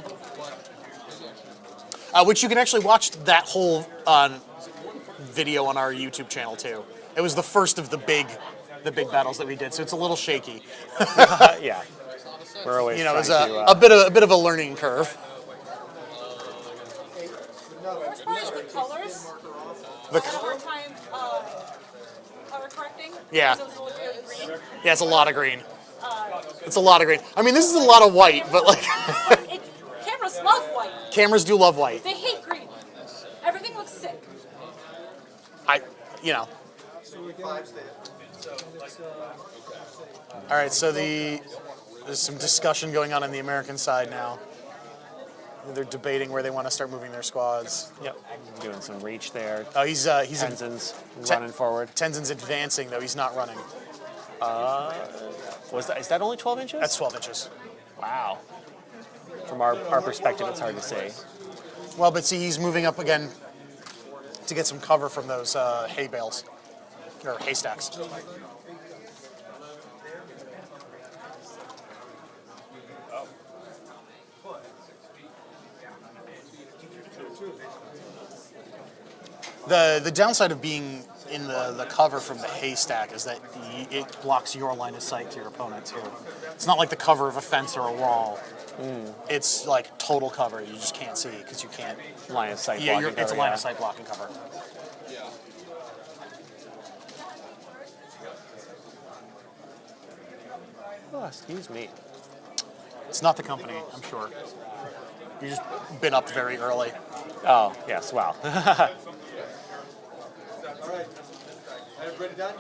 Which you can actually watch that whole video on our YouTube channel too. It was the first of the big battles that we did, so it's a little shaky. Yeah. We're always it's trying a bit of a learning curve. Worst part is the colors. The I had a hard time color correcting. Yeah. Because it was really green. Yeah, it's a lot of green. It's a lot of green. I mean, this is a lot of white, but like Cameras love white. cameras do love white. They hate green. Everything looks sick. All right, so there's some discussion going on the American side now. They're debating where they want to start moving their squads. Yep. Doing some reach there. Oh, he's Tenzin's running forward. Tenzin's advancing though. He's not running. Is that only 12 inches? That's 12 inches. Wow. From our perspective, it's hard to see. Well, but see, he's moving up again to get some cover from those hay bales or haystacks. The downside of being in the cover from the haystack is that it blocks your line of sight to your opponent too. It's not like the cover of a fence or a wall. It's like total cover. You just can't see because you can't. Line of sight Yeah, blocking it's a cover, line yeah. of sight blocking cover. Oh, excuse me. It's not the company, I'm sure. You just been up very early. Oh, yes, wow. All right. Everybody done?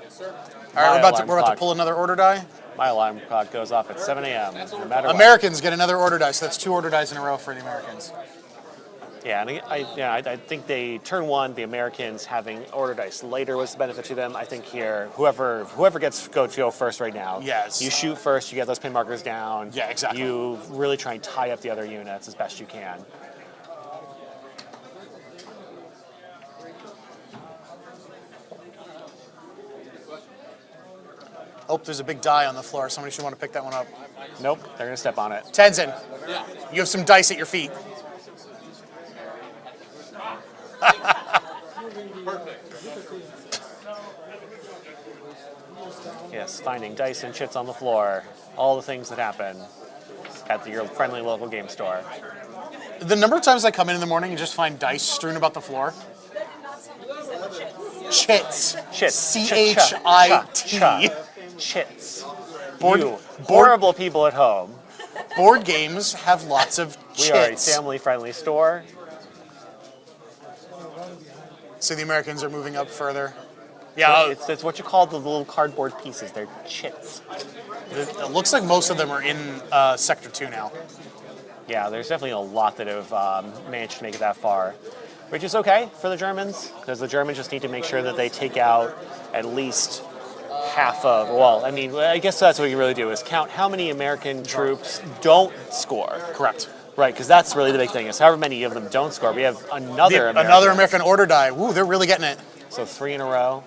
Yes, sir. All right, we're about to clock. pull another order die. My alarm clock goes off at 7 a.m. no matter what. Americans get another order die, so that's 2 order dice in a row for the Americans. Yeah, and I think turn 1, the Americans having order dice later was the benefit to them. I think here, whoever gets to go first right now, Yes. you shoot first, you get those pin markers down. Yeah, exactly. You really try and tie up the other units as best you can. Oh, there's a big die on the floor. Somebody should want to pick that one up. Nope, they're going to step on it. Tenzin. You have some dice at your feet. Yes, finding dice and chits on the floor. All the things that happen at your friendly local game store. The number of times I come in the morning and just find dice strewn about the floor. Chits. Chits. C-H-I-T. Chits. Board- You horrible people at home. Board games have lots of We are a chits. family-friendly store. So the Americans are moving up further. Yeah, It's what you call the little cardboard pieces. They're chits. it looks like most of them are in Sector 2 now. Yeah, there's definitely a lot that have managed to make it that far, which is okay for the Germans, because the Germans just need to make sure that they take out at least half of, well, I mean, I guess that's what you really do, is count how many American troops don't score. Correct. Right, because that's really the big thing, is however many of them don't score, we have another American. Another American order die. Woo, they're really getting it. So 3 in a row.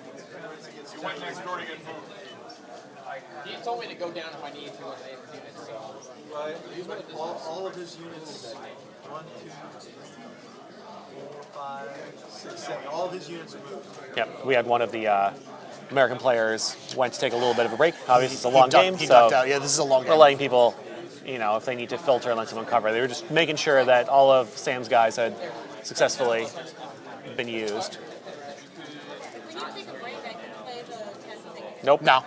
He told me to go down if I need to on the units, so. Right. All of his units, 1, 2, 4, 5, 6, 7, all of his units are moved. Yep, we had one of the American players went to take a little bit of a break. Obviously, it's a long game, He so ducked out. Yeah, this is a long game. we're letting people, if they need to filter and let someone cover. They were just making sure that all of Sam's guys had successfully been used. We need to take a break. I can play the 10 thing. Nope. No.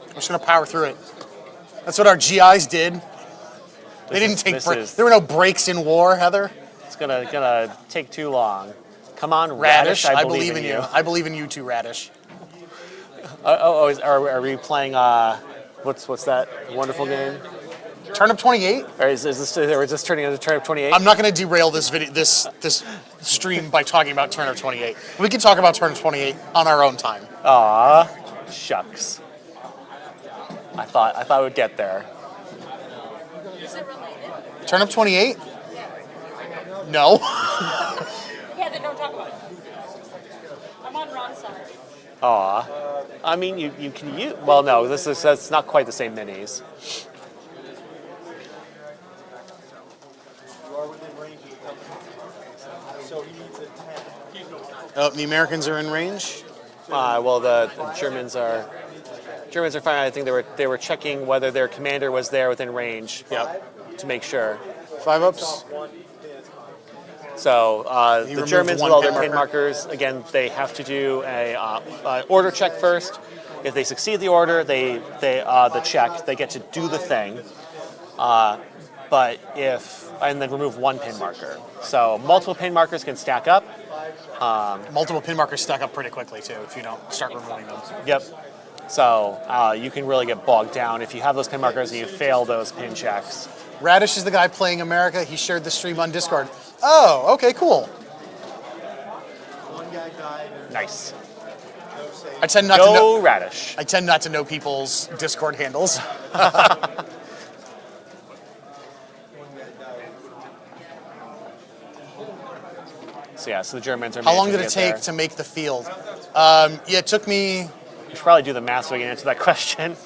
We're just going to power through it. That's what our GIs did. They didn't take breaks. There were no breaks in war, Heather. It's gonna take too long. Come on, Radish, Radish. I believe in you. I believe in you too, Radish. Are we playing? What's that wonderful game? Turnip 28? Or is this turning into Turnip 28? I'm not going to derail this stream by talking about Turnip 28. We can talk about Turnip 28 on our own time. Aw, shucks. I thought I would get there. Is it related? Turnip 28? No. Yeah, then don't talk about it. I'm on Ron's side. Aw. I mean, you can use. Well, no, that's not quite the same minis. You are within range of the company. So he needs a 10. Oh, the Americans are in range? Well, the Germans are fine. I think they were checking whether their commander was there within range. Yep. To make sure. 5 ups? So the removed Germans, one with all their pin pin markers, again, they have to do a order check first. If they succeed the order, the check, they get to do the thing. And then remove 1 pin marker. So multiple pin markers can stack up. Multiple pin markers stack up pretty quickly, too, if you don't start removing them. Yep. So you can really get bogged down if you have those pin markers and you fail those pin checks. Radish is the guy playing America. He shared the stream on Discord. Oh, okay, cool. One guy died. Nice. No save. I tend not to know. Go Radish. I tend not to know people's Discord handles. One guy died. So the Germans are. How long did managing it to get take there. to make the field? Yeah, it took me. We should probably do the math so we can answer that question.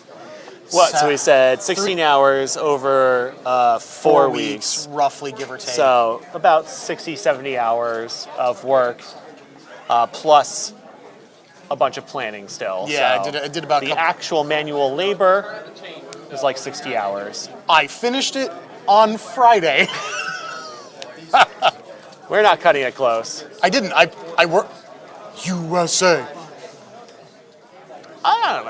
What? So we said 16 hours over 4 weeks. Roughly, give or take. So about 60, 70 hours of work, plus a bunch of planning still. Yeah, So I did about the actual manual labor is like 60 hours. I finished it on Friday. We're not cutting it close. I didn't. I worked. USA. I don't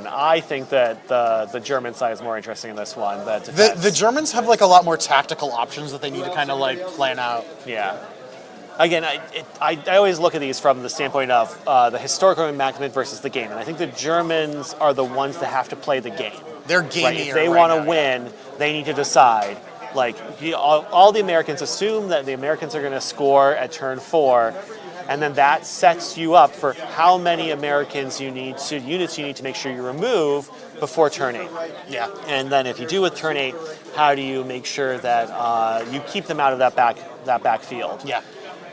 know. I think that the German side is more interesting in this one. The Germans have like a lot more tactical options that they need to kind of like plan out. Yeah. Again, I always look at these from the standpoint of the historical reenactment versus the game, and I think the Germans are the ones that have to play the game. They're Right? gaming. If they want to win, they need to decide. Like all the Americans assume that the Americans are going to score at turn 4, and then that sets you up for how many units you need to make sure you remove before turn 8. Yeah. And then if you do with turn 8, how do you make sure that you keep them out of that back field? Yeah.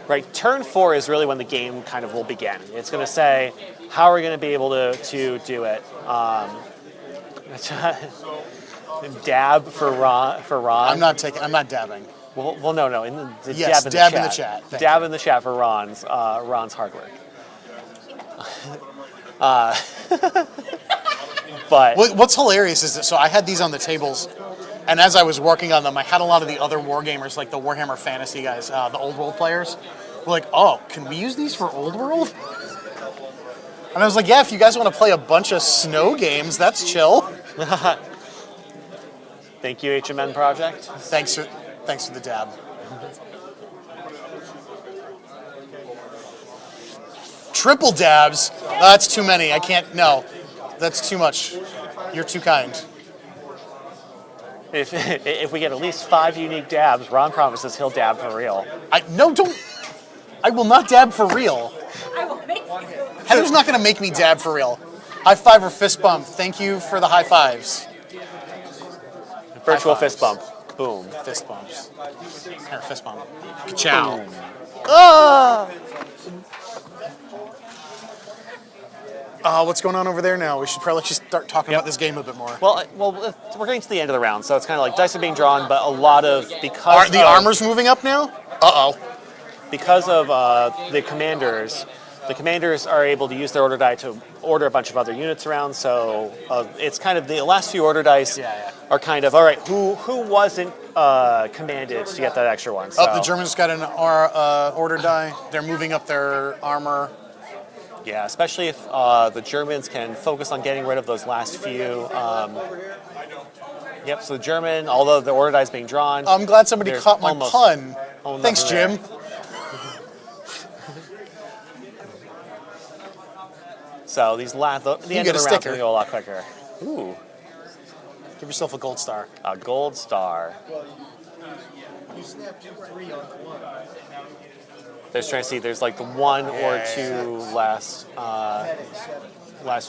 Right. Turn 4 is really when the game kind of will begin. It's going to say how are we going to be able to do it. Dab for Ron. I'm not dabbing. Well, no. In the Yes, dab in the chat. Thank Dab you. in the chat for Ron's hard work. But What's hilarious is that, so I had these on the tables, and as I was working on them, I had a lot of the other wargamers, like the Warhammer Fantasy guys, the Old World players, were like, oh, can we use these for Old World? And I was like, yeah, if you guys want to play a bunch of snow games, that's chill. Thank you, HMN Project. Thanks for the dab. Triple dabs? That's too many. I can't. No, that's too much. You're too kind. If we get at least 5 unique dabs, Ron promises he'll dab for real. Don't. I will not dab for real. I will make you. Heather's not going to make me dab for real. High five or fist bump. Thank you for the high fives. Virtual High fist bump. fives. Boom. Fist bumps. Or fist bump. Ciao. Boom. What's going on over there now? We should probably just start talking about this game a bit more. Well, we're getting to the end of the round, so it's kind of like dice are being drawn, but a lot of because The armor's moving up now? Uh-oh. Because of the commanders are able to use their order die to order a bunch of other units around. So it's kind of the last few order dice are kind of all right. Who wasn't commanded to get that extra one? So, The Germans got an order die. They're moving up their armor. yeah, especially if the Germans can focus on getting rid of those last few. Yep. So the German, although the order die is being drawn, I'm glad somebody there's caught my almost pun. Thanks, nothing Jim. there. So these the end get of the a round's sticker. going to go a lot quicker. Ooh, Give yourself a gold star. a gold star. You snapped 2-3 on one. There's trying to see. There's like the one or two last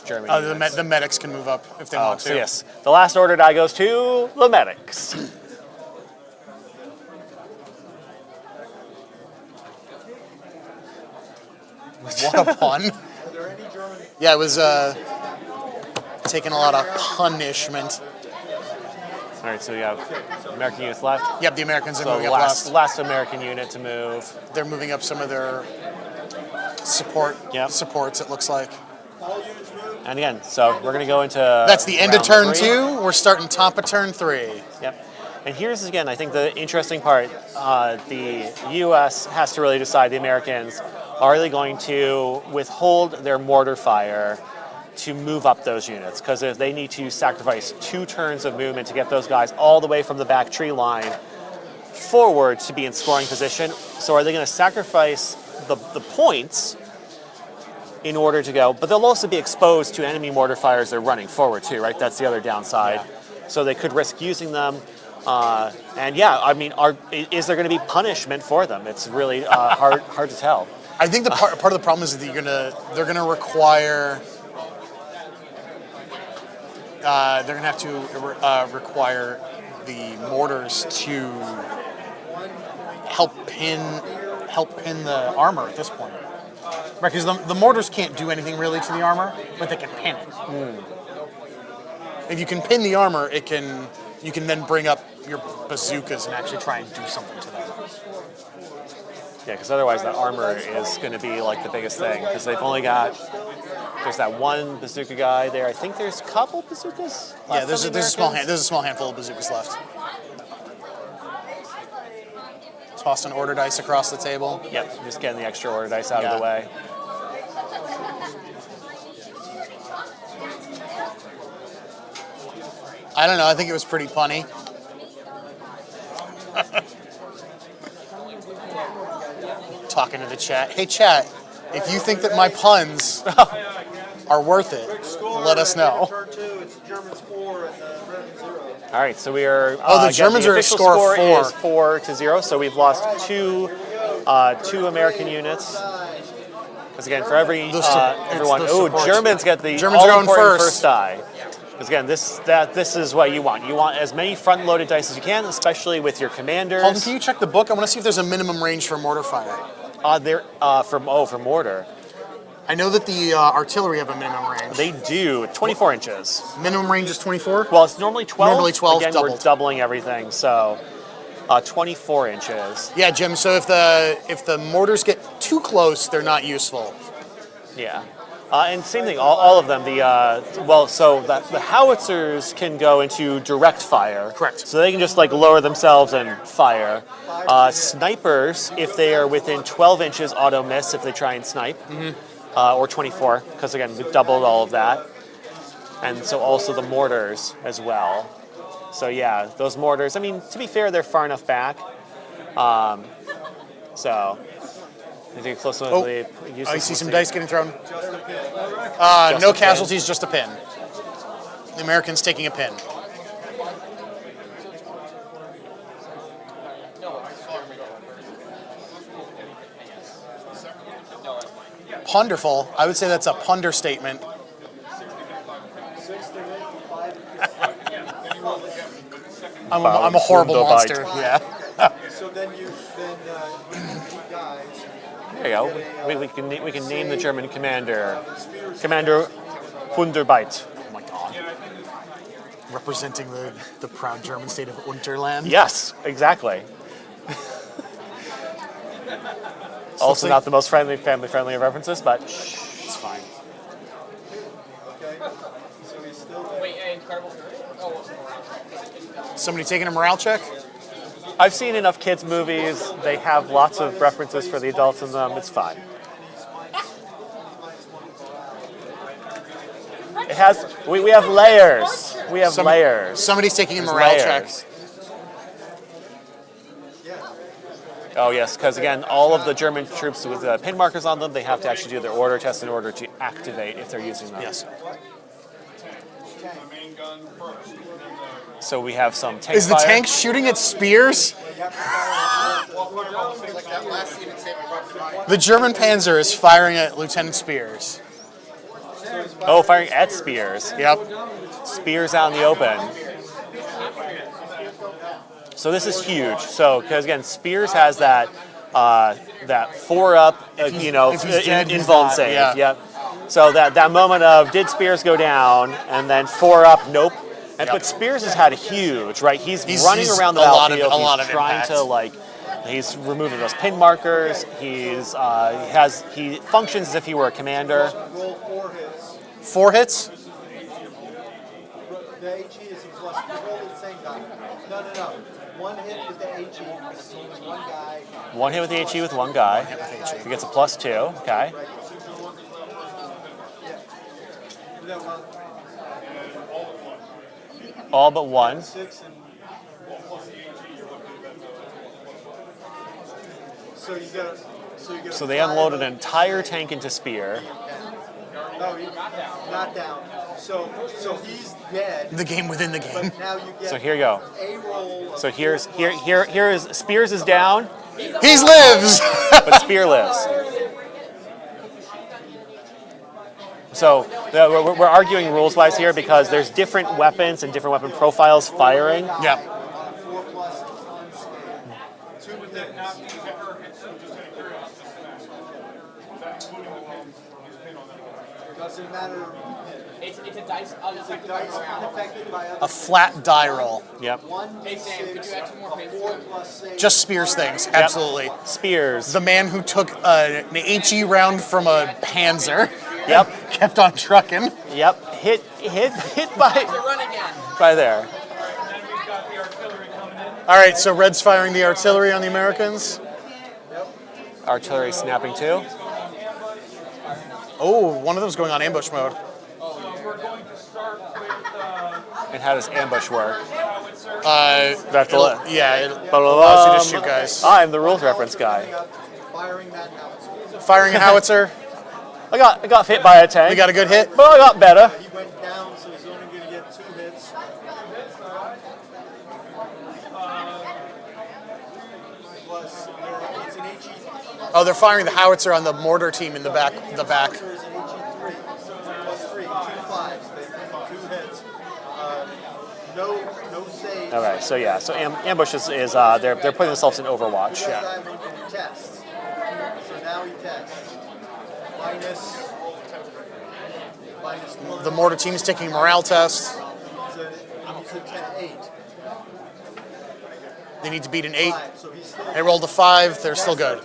German. units. The medics can move up if they want to. So yes, the last order die goes to the medics. What a pun. Yeah, it was taking a lot of punishment. All right, so we have American units left. Yep, the Americans are So moving up last American unit to move. They're moving up some of their supports, it looks like. And again, so we're going to go into That's the end of round turn 3. 2. We're starting top of turn 3. Yep. And here's, again, I think the interesting part. The U.S. has to really decide, the Americans, are they going to withhold their mortar fire to move up those units? Because if they need to sacrifice 2 turns of movement to get those guys all the way from the back tree line forward to be in scoring position. So are they going to sacrifice the points in order to go? But they'll also be exposed to enemy mortar fires they're running forward too, right? That's the other downside. Yeah. So they could risk using them. And yeah, I mean, is there going to be punishment for them? It's really hard to tell. I think the part of the problem is that they're gonna require they're gonna have to require the mortars to help pin the armor at this point, right? Because the mortars can't do anything really to the armor, but they can pin it. If you can pin the armor, you can then bring up your bazookas and actually try and do something to them. Yeah, because otherwise that armor is going to be like the biggest thing. Because they've only got, there's that one bazooka guy there. I think there's a couple bazookas. Yeah, there's a small handful of bazookas left. Tossed an order dice across the table. Yep, just getting the extra order dice out of the way. I don't know. I think it was pretty punny. Talking to the chat. Hey, chat, if you think that my puns are worth it, let us know. Turn 2, it's the Germans 4 and the Americans 0. All right, so we are. The Germans are a official score of 4. Is 4-0. So we've lost two American units. Because again, for everyone, Germans get the Germans are going first die. Because again, this is what you want. You want as many front-loaded dice as you can, especially with your commanders. Holden, can you check the book? I want to see if there's a minimum range for mortar fire. For mortar. I know that the artillery have a minimum range. They do 24 inches. Minimum range is 24? Well, it's normally 12. Normally 12, Again, we're doubled. doubling everything, so 24 inches. Yeah, Jim, so if the mortars get too close, they're not useful. Yeah. And same thing, all of them. The howitzers can go into direct fire. Correct. So they can just like lower themselves and fire. Snipers, if they are within 12 inches, auto miss if they try and snipe. Or 24, because again, we've doubled all of that. And so also the mortars as well. So yeah, those mortars, I mean, to be fair, they're far enough back. So, I think close enough. I see some dice getting thrown. Just No a casualties, just a pin. The Americans taking a pin. Ponderful. I would say that's a ponder statement. I'm a horrible monster. Yeah. So then you guys. There you go. We can name the German commander, Commander Wunderbeit. Oh my God. Representing the proud German state of Unterland. Yes, exactly. Also not the most family-friendly of references, but it's fine. Okay. So he's still. Wait, incredible. Somebody taking a morale check? I've seen enough kids' movies. They have lots of references for the adults in them. It's fine. It has. We have layers. We have layers. Somebody's taking a There's morale layers. check. Oh yes, because again, all of the German troops with pin markers on them, they have to actually do their order test in order to activate if they're using them. Yes. So we have some tank Is the fire. tank shooting at spears? The German Panzer is firing at Lieutenant Spears. Oh, firing at spears. Yep. Spears out in the open. So this is huge. So, because again, Spears has that 4-up, if he's dead, he's invuln not, save. yeah. Yep. So that moment of did Spears go down, and then 4-up, nope. And, Yep. But Spears has had a huge, right? He's running he's around the a lot battlefield. of- a lot He's of trying impact. to he's removing those pin markers. He functions as if he were a commander. Roll 4 hits. 4 hits? The HE is a plus. Roll the same die. No. 1 hit with the HE. It's only one guy. One hit with the HE with one guy. He gets a +2. Okay. All but one. 6 and. So you got. So they unloaded an entire tank into Spear. No, he's not down. So he's dead. The game within the game. But now you get So here you go. a roll. So here is Spears is down, He lives! but Spear lives. So we're arguing rules-wise here because there's different weapons and different weapon profiles firing. Yeah. 4 plus unscathed. 2 with hit. Doesn't matter. It's a dice unaffected by Dice morale. unaffected by A flat die roll. Yep. 1 Hey, Sam, could you add 2 more pages? 4 plus save. Just Spears things, absolutely. Spears. The man who took an HE round from a Panzer. Yep. Kept on trucking. Yep. Hit by Run again. by there. All right, so Red's firing the artillery on the Americans. Artillery snapping too. Oh, one of them's going on ambush mode. And how does ambush work? It But allows you to shoot guys. I'm the rules reference guy. Firing that howitzer. Firing a howitzer. I got hit by a tank. We got a good hit. But I got better. He went down, so he's only going to get 2 hits. Plus, it's an HE. Oh, they're firing the howitzer on the mortar team in the back. The back. Howitzer is an HE 3. Plus 3, 2 5s. They take 2 hits. No save. Okay, so yeah, so ambush is they're putting themselves in Overwatch. This guy went to test. So now he tests. Minus The mortar team's taking a morale test. He's a 10-8. They need to beat an 8. So he's still They rolled a 5. They're still good.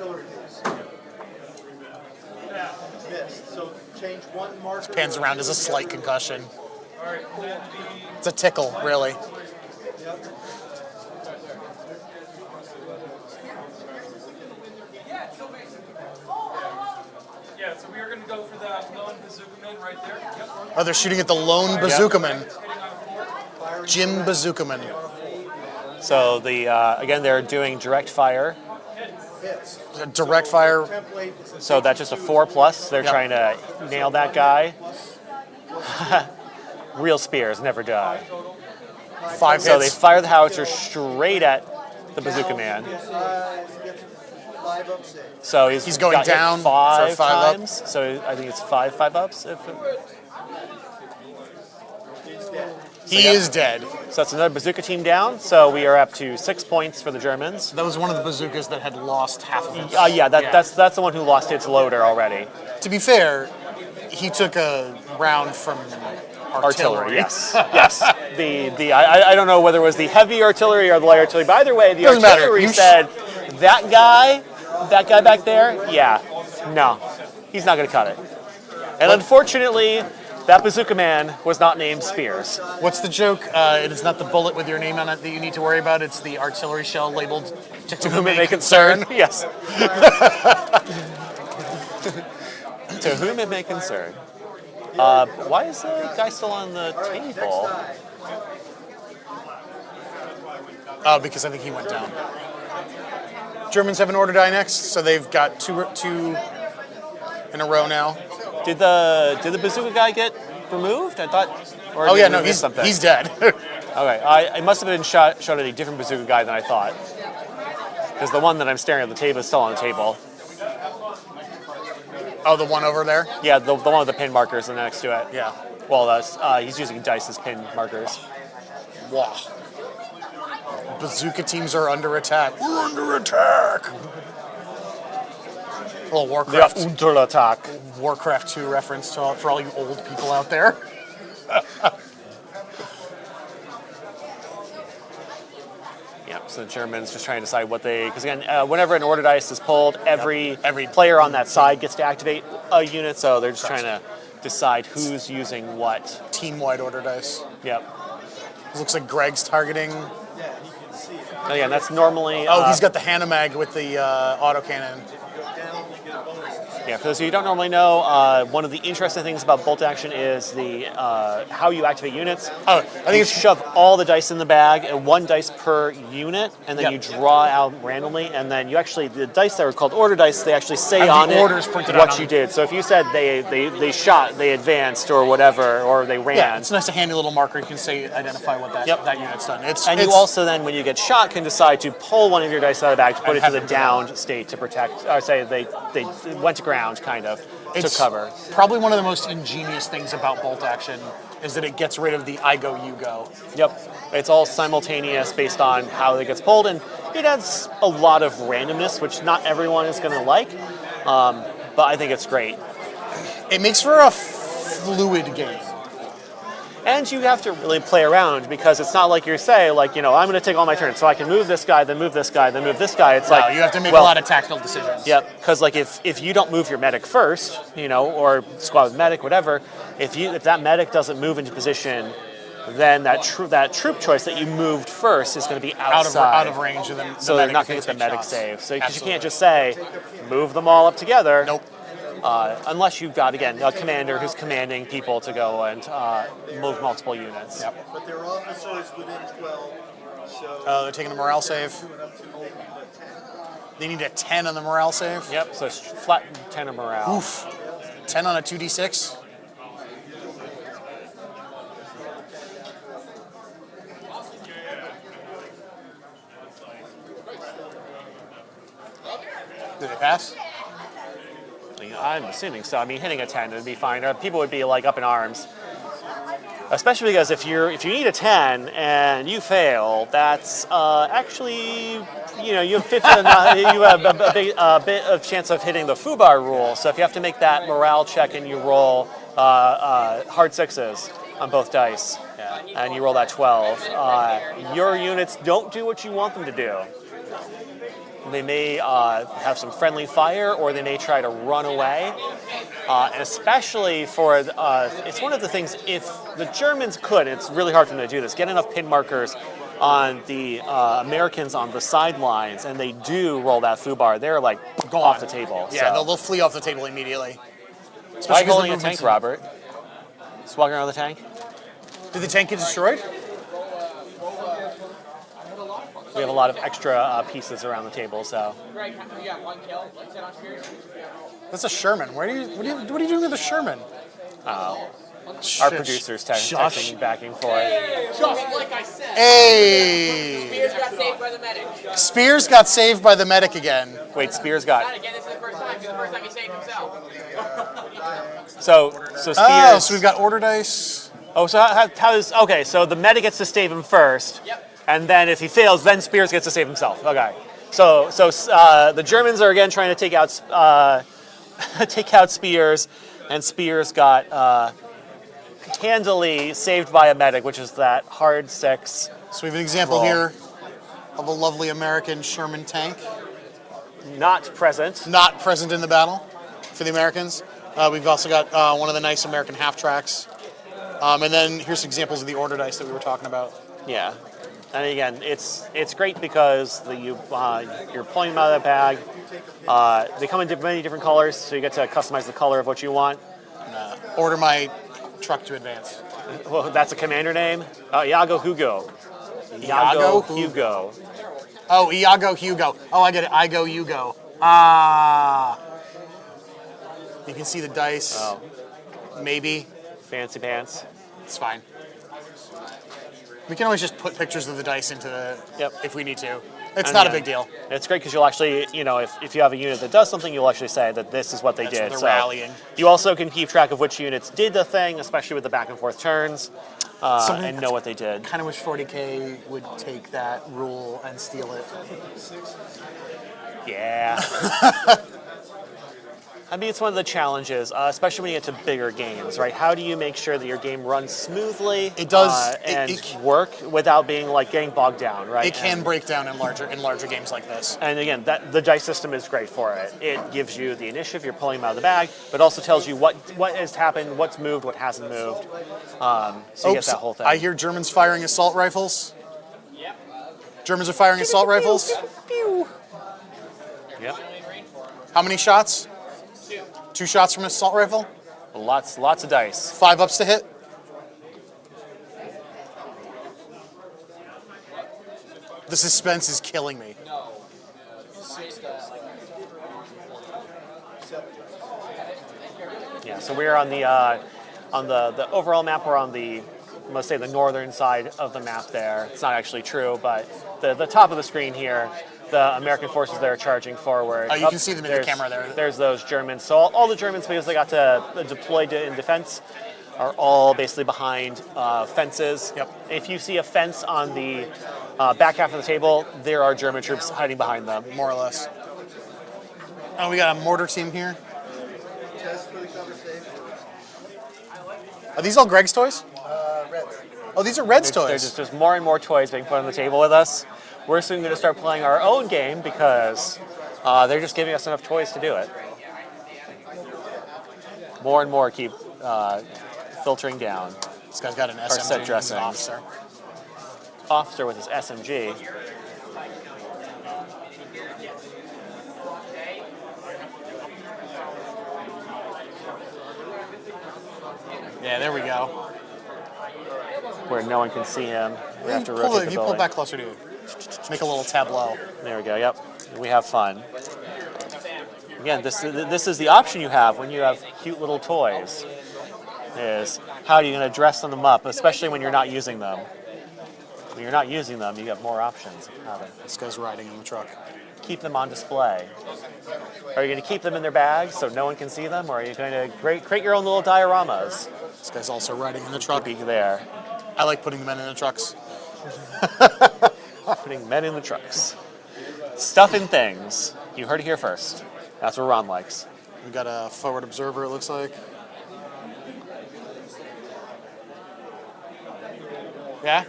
missed. So change one marker. Pans around as a slight concussion. It's a tickle, really. Yeah, so we are going to go for that lone bazooka man right there. Yep. Oh, they're shooting at the lone bazooka man. Jim Bazooka Man. So the again, they're doing direct fire. Direct fire. So that's just a 4+. They're Yep. trying to nail that guy. Real spears never die. 5 So they hits. fire the howitzer straight at the bazooka man. He gets 5 up save. So He's going got hit down for 5 5 up. times. So I think it's 5 ups. He is dead. So that's another bazooka team down. So we are up to 6 points for the Germans. That was one of the bazookas that had lost half of it. Yeah, that's the one who lost its loader already. To be fair, he took a round from artillery. Yes, yes. I don't know whether it was the heavy artillery or the light artillery, but either way, the Doesn't matter. artillery You said, that guy back there, yeah, no, he's not going to cut it. And unfortunately, that bazooka man was not named Spears. What's the joke? It is not the bullet with your name on it that you need to worry about. It's the artillery shell labeled to whom it may concern. Yes. To whom it may concern. Why is the guy still on the table? Oh, because I think he went down. Germans have an order die next, so they've got two in a row now. Did the bazooka guy get removed? I thought. Or Oh did yeah, we no, miss something? he's dead. Okay, I must have been shot at a different bazooka guy than I thought. Because the one that I'm staring at the table is still on the table. Oh, the one over there? Yeah, the one with the pin markers next to it. Yeah. Well, he's using dice as pin markers. Wow. Bazooka teams are under attack. We're under attack. A little Warcraft. Unterattack. Warcraft 2 reference for all you old people out there. Yeah, so the Germans just trying to decide what they... Because again, whenever an order dice is pulled, every player on that side gets to activate a unit, so they're just trying to decide who's using what. Team-wide order dice. Yep. It looks like Greg's targeting. Again, that's normally... Oh, he's got the Hanamag with the autocannon. Yeah, for those of you who don't normally know, one of the interesting things about bolt action is the how you activate units. Oh, I think it's shove all the dice in the bag, and 1 dice per unit, and then Yep. you draw out randomly, and then you actually, the dice that are called order dice, they actually say Have on the it orders printed what out on you them. did. So if you said they shot, they advanced, or whatever, or they ran. Yeah, it's a nice handy little marker. You can say identify what that unit's done. And you also then, when you get shot, can decide to pull one of your dice out of the bag to put And it to have the them go downed state to protect, or say they went to ground, kind of, to cover. Probably one of the most ingenious things about bolt action is that it gets rid of the I go, you go. Yep. It's all simultaneous based on how it gets pulled, and it adds a lot of randomness, which not everyone is going to like, but I think it's great. It makes for a fluid game. And you have to really play around, because it's not like you say, like, I'm going to take all my turns, so I can move this guy, then move this guy, then move this guy. It's like, You have to make a lot of tactical decisions. Yep, because like if you don't move your medic first, or squad with medic, whatever, if that medic doesn't move into position, then that troop choice that you moved first is going to be outside. Out of range, and then so the they're medic not can going to get the take medic shots. save. So you Absolutely. can't just say, move them all up together. Nope. Unless you've got, again, a commander who's commanding people to go and move multiple units. Yep. But there are officers within 12, so They're taking a morale save. They need a 10 on the morale save. Yep, so it's flat 10 of morale. Oof. 10 on a 2d6. Did they pass? I'm assuming so. I mean, hitting a 10 would be fine. People would be like up in arms. Especially because if you need a 10 and you fail, that's actually, you have 50, you have a bit of chance of hitting the foobar rule. So if you have to make that morale check and you roll hard 6s on both dice, and you roll that 12, your units don't do what you want them to do. They may have some friendly fire, or they may try to run away. And especially for, it's one of the things, if the Germans could, it's really hard for them to do this, get enough pin markers on the Americans on the sidelines, and they do roll that foobar, they're like Gone. off the table. Yeah, so. they'll flee off the table immediately. Why are you holding a tank, Robert? Just walking around the tank? Did the tank get destroyed? We have a lot of extra pieces around the table, so. Greg, you got 1 kill. Like set on Spears. That's a Sherman. What are you doing with a Sherman? Our Shush. producer's Shush. texting back and forth. Just like I said. Hey! Spears got saved by the medic. Spears got saved by the medic again. Wait, Spears got. Not again. This is the first time. This is the first time he saved himself. So Spears. Oh, so we've got order dice. Oh, so how does, okay, so the medic gets to save him first. Yep. And then if he fails, then Spears gets to save himself. Okay. So the Germans are again trying to take out Spears, and Spears got handily saved by a medic, which is that hard 6. So we have an example here of a lovely American Sherman tank. Not present. Not present in the battle for the Americans. We've also got one of the nice American half tracks. And then here's examples of the order dice that we were talking about. Yeah. And again, it's great because you're pulling them out of the bag. They come in many different colors, so you get to customize the color of what you want. Order my truck to advance. Well, that's a commander name. Iago Hugo. Iago Hugo. Oh, Iago Hugo. Oh, I get it. I go, you go. Ah. You can see the dice. Oh. Maybe. Fancy pants. It's fine. We can always just put pictures of the dice into the, Yep. if we need to. It's And not a again, big deal. It's great because you'll actually, if you have a unit that does something, you'll actually say that this is what they That's did. what they're So rallying. you also can keep track of which units did the thing, especially with the back and forth turns, and know what they did. Kind of wish 40K would take that rule and steal it. Yeah. I mean, it's one of the challenges, especially when you get to bigger games, right? How do you make sure that your game runs smoothly? It does. And work without being getting bogged down, right? It can break down in larger games like this. And again, the dice system is great for it. It gives you the initiative, you're pulling them out of the bag, but also tells you what has happened, what's moved, what hasn't moved. So you get that whole thing. I hear Germans firing assault rifles. Yep. Germans are firing assault rifles. Yep. How many shots? 2 shots from an assault rifle. Lots of dice. 5 ups to hit. The suspense is killing me. Yeah, so we're on the overall map. We're on the, let's say, the northern side of the map there. It's not actually true, but the top of the screen here, the American forces that are charging forward. Oh, you can see them in the camera there. There's those Germans. So all the Germans, because they got to deploy in defense, are all basically behind fences. Yep. If you see a fence on the back half of the table, there are German troops hiding behind them. More or less. Oh, we got a mortar team here. Test for the cover save. Are these all Greg's toys? Reds. Oh, these are Red's toys. There's just more and more toys being put on the table with us. We're soon going to start playing our own game because they're just giving us enough toys to do it. More and more keep filtering down. This guy's got an set SMG. He's an dressings. officer. Officer with his SMG. Yeah, there we go. Where no one can see him. We have to Pull rotate if the you pull building. back closer to you, make a little tableau. There we go. Yep. We have fun. Again, this is the option you have when you have cute little toys. Is how are you going to dress them up, especially when you're not using them. When you're not using them, you have more options. This guy's riding in the truck. Keep them on display. Are you going to keep them in their bags so no one can see them, or are you going to create your own little dioramas? This guy's also riding in the truck. Be there. I like putting the men in the trucks. Putting men in the trucks. Stuff in things. You heard it here first. That's what Ron likes. We got a forward observer, it looks like. Yeah?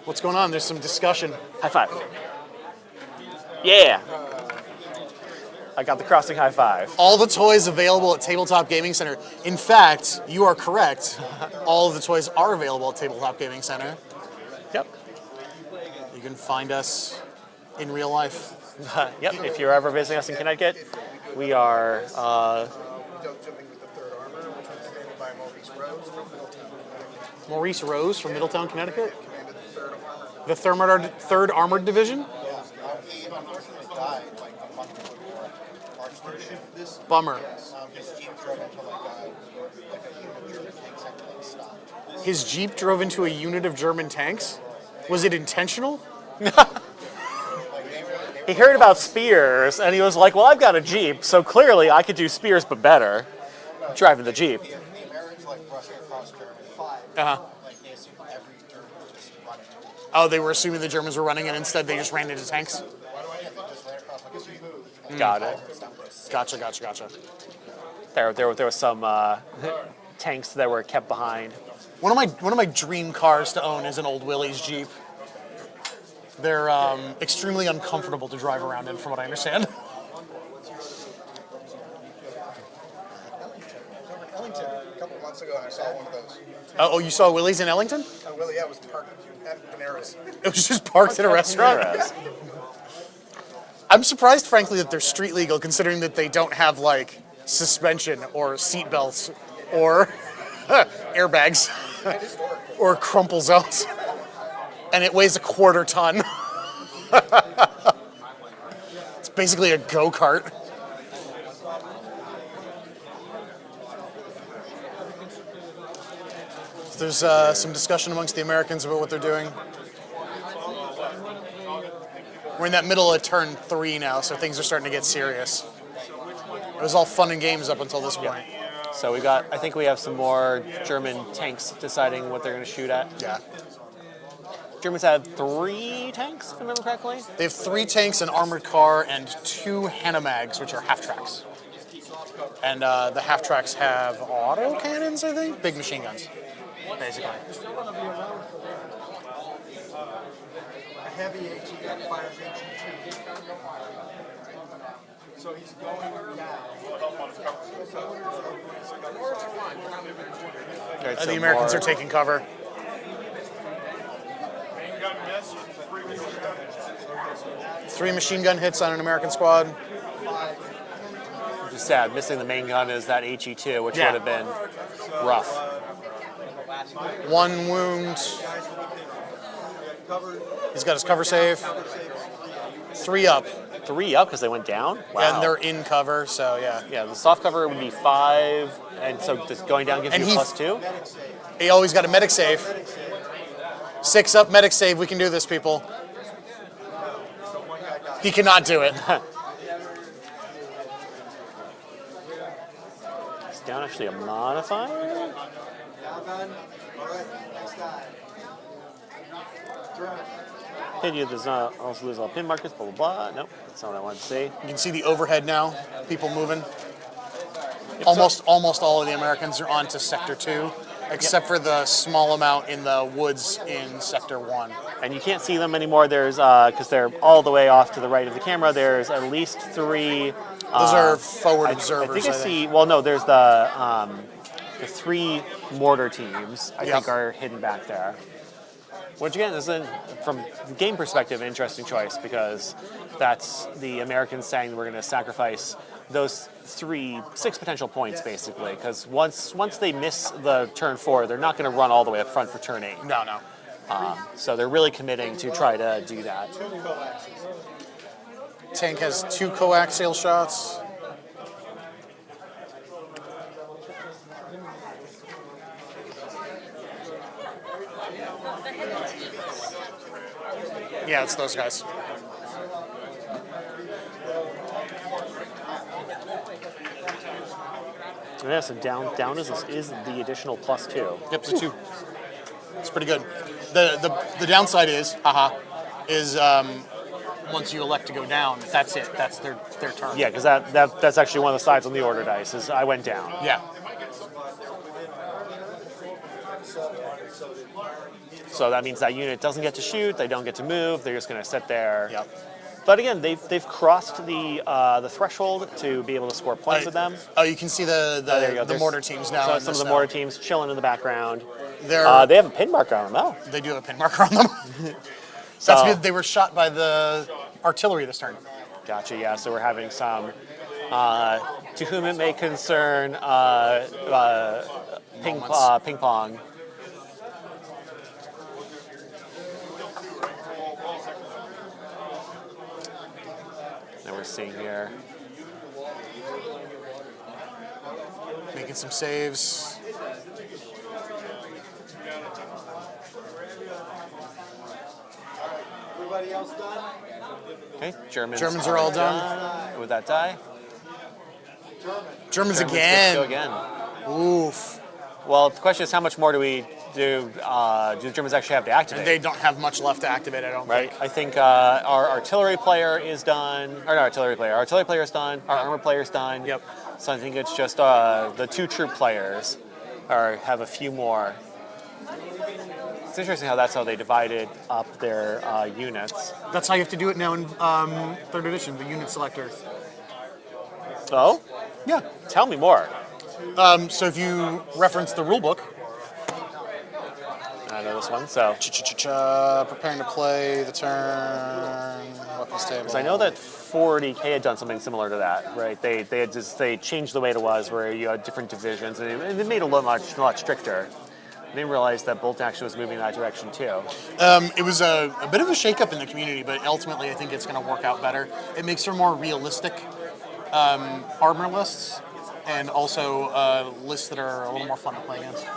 What's going on? There's some discussion. High five. Yeah. I got the crossing high five. All the toys available at Tabletop Gaming Center. In fact, you are correct. All of the toys are available at Tabletop Gaming Center. Yep. You can find us in real life. Yep. If you're ever visiting us in Connecticut, we are. Maurice Rose from Middletown, Connecticut. The Third Armored Division. Bummer. His Jeep drove into a unit of German tanks? Was it intentional? He heard about spears, and he was like, well, I've got a Jeep, so clearly I could do spears, but better. Driving the Jeep. Uh-huh. Oh, they were assuming the Germans were running, and instead they just ran into tanks? Got it. Gotcha. There was some tanks that were kept behind. One of my dream cars to own is an old Willys Jeep. They're extremely uncomfortable to drive around in, from what I understand. Ellington a couple months ago, and I saw one of those. Oh, you saw Willys in Ellington? Well, yeah, it was parked at Panera's. It was just parked at a restaurant? I'm surprised, frankly, that they're street legal, considering that they don't have, like, suspension or seat belts or airbags or crumple zones. And it weighs a quarter ton. It's basically a go-kart. There's some discussion amongst the Americans about what they're doing. We're in that middle of turn 3 now, so things are starting to get serious. It was all fun and games up until this point. So I think we have some more German tanks deciding what they're going to shoot at. Yeah. Germans have 3 tanks, if I remember correctly. They have 3 tanks, an armored car, and 2 Hanemags, which are half-tracks. And the half-tracks have auto cannons, I think? Big machine guns, basically. A heavy HE fires HE2. So he's going down. The Americans are taking cover. Three machine gun hits on an American squad. Just sad. Missing the main gun is that HE2, which would have been rough. 1 wound. He's got his cover save. 3 up. 3 up because they went down? Wow. And they're in cover, so yeah. Yeah, the soft cover would be 5, and so just going down gives you a +2? He always got a medic save. 6 up, medic save. We can do this, people. He cannot do it. It's down actually a modifier? Now done. All right, next guy. German. Continue does not also lose all pin markers, blah, blah, blah. Nope, that's not what I wanted to say. You can see the overhead now, people moving. Almost all of the Americans are on to Sector 2, except for the small amount in the woods in Sector 1. And you can't see them anymore. There's, because they're all the way off to the right of the camera, there's at least 3... Those are forward observers, I think I see, well, no, there's the 3 mortar teams, I think, are hidden back there. Which again is, from the game perspective, an interesting choice because that's the Americans saying we're going to sacrifice those 6 potential points basically. Because once they miss the turn 4, they're not going to run all the way up front for turn 8. No. So they're really committing to try to do that. Tank has 2 coaxial shots. Yeah, it's those guys. Yeah, so down is the additional +2. Yep, it's a 2. It's pretty good. The downside is, once you elect to go down, that's it. That's their turn. Yeah, because that's actually one of the sides on the order dice is I went down. Yeah. So that means that unit doesn't get to shoot. They don't get to move. They're just going to sit there. Yep. But again, they've crossed the threshold to be able to score points with them. Oh, you can see the There you go. the mortar teams now. So some of the mortar teams chilling in the background. They have a pin marker on them, though. They do have a pin marker on them. So, That's good. They were shot by the artillery this turn. Gotcha, yeah. So we're having some, to whom it may concern, ping pong. And we're seeing here. Making some saves. Everybody else done? Okay, Germans are all done. with that die. Germans Go again. again. Oof. Well, the question is, how much more do we do? Do the Germans actually have to activate? And they don't have much left to activate, I don't Right. think. I think our artillery player is done. Or not artillery player. Our artillery player is done. Our armor player is done. Yep. So I think it's just the 2 troop players have a few more. It's interesting how that's how they divided up their units. That's how you have to do it now in 3rd edition, the unit selector. Oh? Yeah. Tell me more. So if you reference the rule book, I know this one, so. Preparing to play the turn, weapons table. Because I know that 40K had done something similar to that, right? They changed the way it was, where you had different divisions, and it made it a lot stricter. I didn't realize that Bolt Action was moving in that direction too. It was a bit of a shakeup in the community, but ultimately I think it's going to work out better. It makes for more realistic armor lists, and also lists that are a little more fun to play against.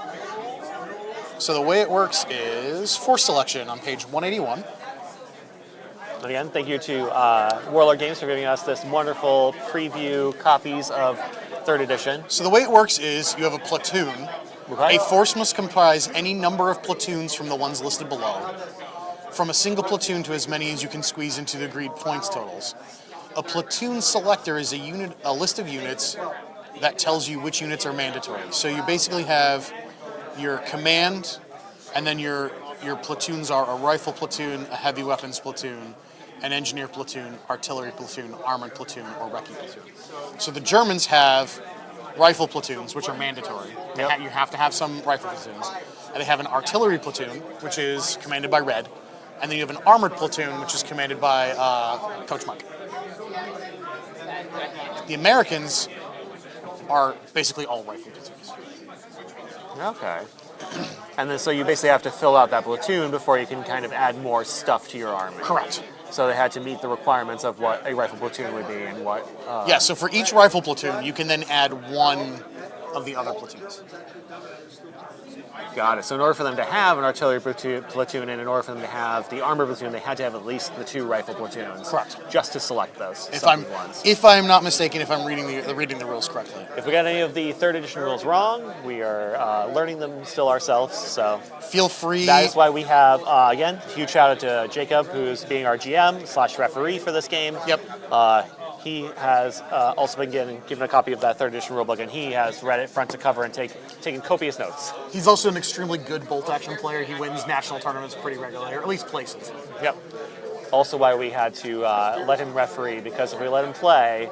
So the way it works is force selection on page 181. Again, thank you to Warlord Games for giving us this wonderful preview copies of 3rd edition. So the way it works is you have a platoon. Okay. A force must comprise any number of platoons from the ones listed below. From a single platoon to as many as you can squeeze into the agreed points totals. A platoon selector is a list of units that tells you which units are mandatory. So you basically have your command, and then your platoons are a rifle platoon, a heavy weapons platoon, an engineer platoon, artillery platoon, armored platoon, or recce platoon. So the Germans have rifle platoons, which are mandatory. Yep. You have to have some rifle platoons. And they have an artillery platoon, which is commanded by Red. And then you have an armored platoon, which is commanded by Coach Mike. The Americans are basically all rifle platoons. Okay. And then so you basically have to fill out that platoon before you can kind of add more stuff to your army. Correct. So they had to meet the requirements of what a rifle platoon would be and what... Yeah, so for each rifle platoon, you can then add one of the other platoons. Got it. So in order for them to have an artillery platoon and in order for them to have the armor platoon, they had to have at least the 2 rifle platoons. Correct. Just to select those If ones. if I'm not mistaken, if I'm reading the rules correctly. If we got any of the 3rd edition rules wrong, we are learning them still ourselves, so... Feel free. That is why we have, again, huge shout out to Jacob, who's being our GM/referee for this game. Yep. He has also been given a copy of that 3rd edition rulebook, and he has read it front to cover and taken copious notes. He's also an extremely good bolt action player. He wins national tournaments pretty regularly, or at least places. Yep. Also why we had to let him referee, because if we let him play,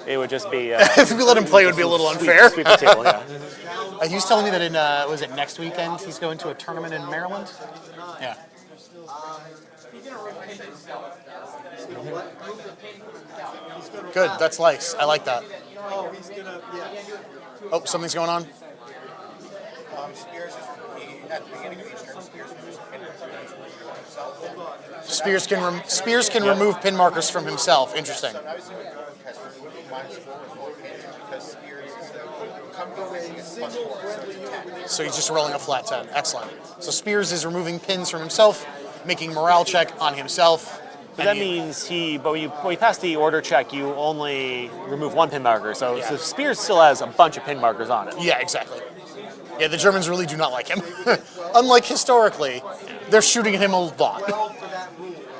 it would just be... If we let him play, it would be a little unfair. Sweep the table, yeah. He was telling me that was it next weekend, he's going to a tournament in Maryland? Yeah. Good, that's nice. I like that. Oh, he's gonna, yeah. Oh, something's going on? Spears is at the beginning of each turn. Spears moves pin himself. Spears can remove pin markers from himself. Interesting. So I was assuming Rogue has -4 pins because Spears is comboing is +4, so it's a 10. So he's just rolling a flat 10. Excellent. So Spears is removing pins from himself, making morale check on himself. But that means when you pass the order check, you only remove one pin marker. So Spears still has a bunch of pin markers on it. Yeah, exactly. Yeah, the Germans really do not like him. Unlike historically, they're shooting at him a lot.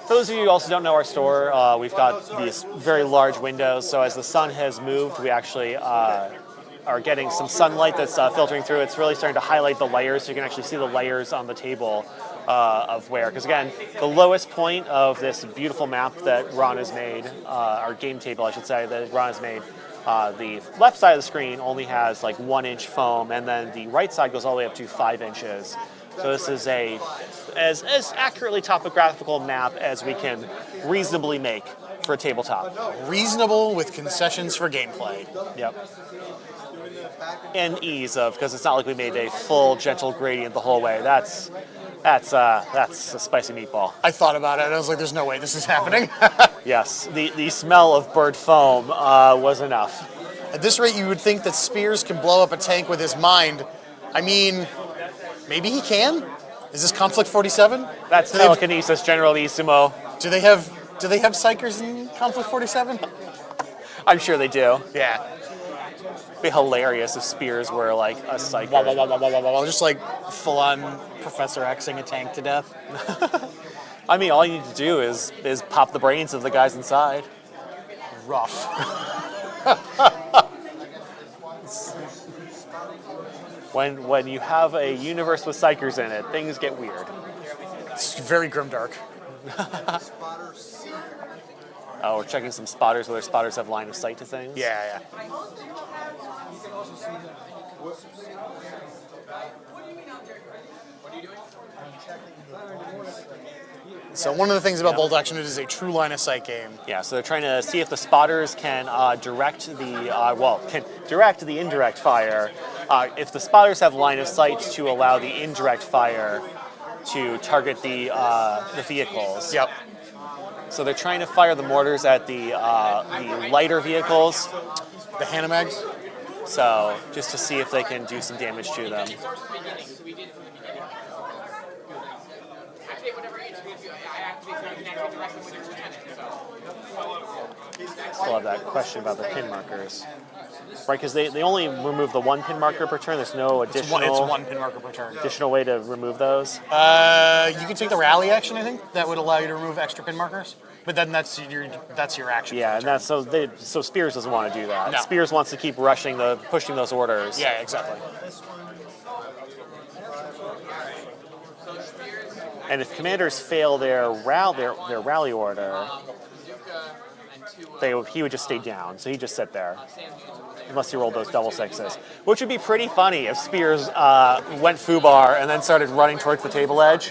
For those of you who also don't know our store, we've got these very large windows. So as the sun has moved, we actually are getting some sunlight that's filtering through. It's really starting to highlight the layers, so you can actually see the layers on the table of where. Because again, the lowest point of this beautiful map that Ron has made, our game table, I should say, that Ron has made, the left side of the screen only has like 1 inch foam, and then the right side goes all the way up to 5 inches. So this is as accurately topographical map as we can reasonably make for a tabletop. Reasonable with concessions for gameplay. Yep. And ease of, because it's not like we made a full gentle gradient the whole way. That's a spicy meatball. I thought about it and I was like, there's no way this is happening. Yes, the smell of burnt foam was enough. At this rate, you would think that Spears can blow up a tank with his mind. I mean, maybe he can? Is this Conflict 47? That's telekinesis, Generalissimo. Do they have psychers in Conflict 47? I'm sure they do. Yeah. It'd be hilarious if Spears were like a psyker. Just like full-on Professor Xing a tank to death. I mean, all you need to do is pop the brains of the guys inside. Rough. When you have a universe with psychers in it, things get weird. It's very grimdark. Oh, we're checking some spotters, whether spotters have line of sight to things. Yeah. So one of the things about Bolt Action, it is a true line of sight game. Yeah, so they're trying to see if the spotters can direct the indirect fire. If the spotters have line of sight to allow the indirect fire to target the vehicles. Yep. So they're trying to fire the mortars at the lighter vehicles. The Hanamags? So just to see if they can do some damage to them. Still have that question about the pin markers. Right, because they only remove the 1 pin marker per turn. There's no additional... It's 1 pin marker per turn. Additional way to remove those? You can take the rally action, I think. That would allow you to remove extra pin markers. But then that's your action. Yeah, and that's so Spears doesn't want to do that. No. Spears wants to keep pushing those orders. Yeah, exactly. And if commanders fail their rally order, he would just stay down. So he'd just sit there. Unless he rolled those double sixes. Which would be pretty funny if Spears went foobar and then started running towards the table edge.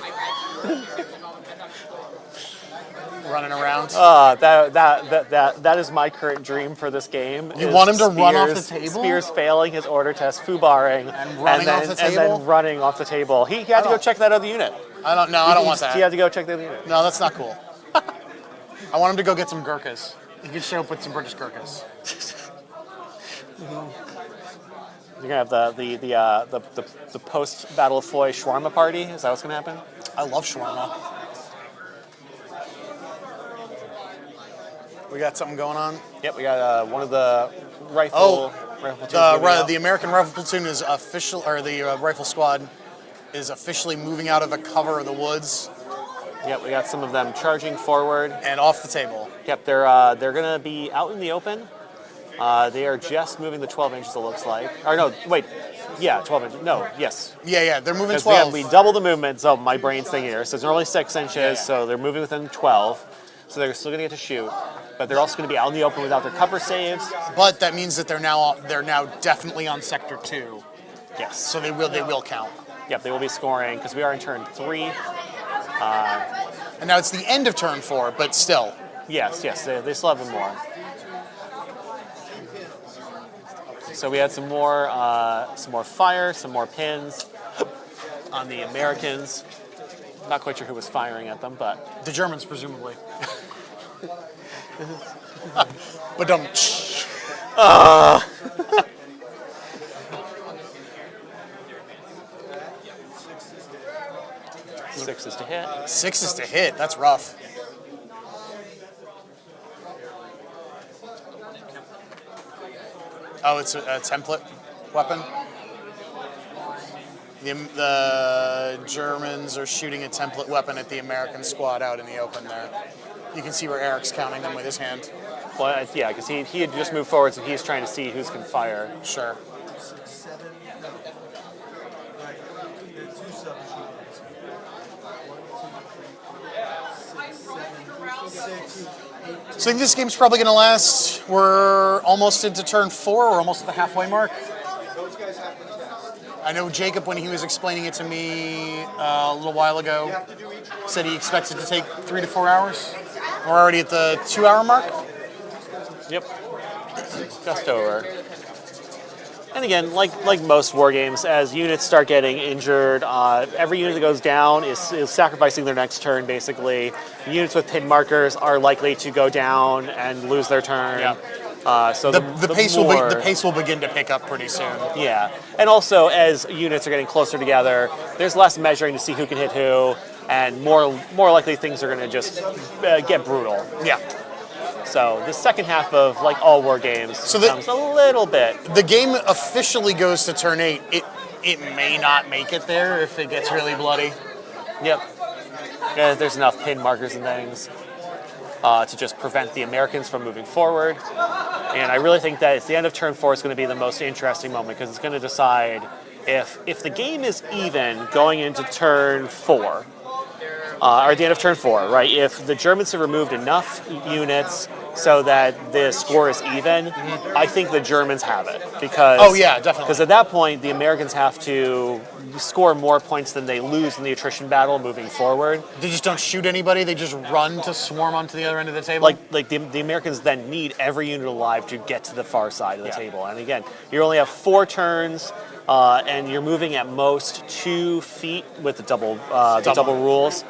Running around. That is my current dream for this game. You want him to run off the table? Spears failing his order test, foobarring, and running off the table? And then running off the table. He had to go check that other unit. I don't want that. He had to go check the other unit. No, that's not cool. I want him to go get some Gurkhas. He could show up with some British Gurkhas. You're gonna have the post Battle of Foy shawarma party. Is that what's gonna happen? I love shawarma. We got something going on. Yep, we got one of the rifle the American rifle platoon is official, or the rifle squad is officially moving out of the cover of the woods. Yep, we got some of them charging forward and off the table. Yep, they're gonna be out in the open. They are just moving the 12 inches, it looks like. Or no, wait. Yeah, 12 inches. No, yes. Yeah, they're moving 12. We double the movement, so my brain's thinking here. So it's normally 6 inches, so they're moving within 12. So they're still going to get to shoot. But they're also going to be out in the open without their cover saves. But that means that they're now definitely on Sector 2. Yes. So they will count. Yep, they will be scoring, because we are in turn 3. And now it's the end of turn 4, but still. Yes, they still have them more. So we had some more fire, some more pins on the Americans. Not quite sure who was firing at them, but the Germans presumably. But don't. 6 is to hit. 6 is to hit. That's rough. Oh, it's a template weapon. The Germans are shooting a template weapon at the American squad out in the open there. You can see where Eric's counting them with his hand. Well, yeah, because he had just moved forward, so he's trying to see who's can fire. Sure. 6, 7. Right. There are 2 submachines. 1, 2, 3, 4, 5, 6, 7, 8. So I think this game's probably going to last. We're almost into turn 4. We're almost at the halfway mark. Those guys have to test. I know Jacob, when he was explaining it to me a little while ago, said he expects it to take 3 to 4 hours. We're already at the 2-hour mark. Yep. Just over. And again, like most war games, as units start getting injured, every unit that goes down is sacrificing their next turn, basically. Units with pin markers are likely to go down and lose their turn. Yeah. So The pace will begin to pick up pretty soon. Yeah, and also as units are getting closer together, there's less measuring to see who can hit who, and more likely things are going to just get brutal. Yeah. So the second half of like all war games becomes a little bit. The game officially goes to turn 8. It may not make it there if it gets really bloody. Yep. Yeah, there's enough pin markers and things to just prevent the Americans from moving forward. And I really think that it's the end of turn 4 is going to be the most interesting moment because it's going to decide if the game is even going into turn 4, or at the end of turn 4, right? If the Germans have removed enough units so that the score is even, I think the Germans have it. Because, oh, yeah, definitely. Because at that point, the Americans have to score more points than they lose in the attrition battle moving forward. They just don't shoot anybody, they just run to swarm onto the other end of the table? Like the Americans then need every unit alive to get to the far side of the table. And again, you only have 4 turns, and you're moving at most 2 feet with the double rules.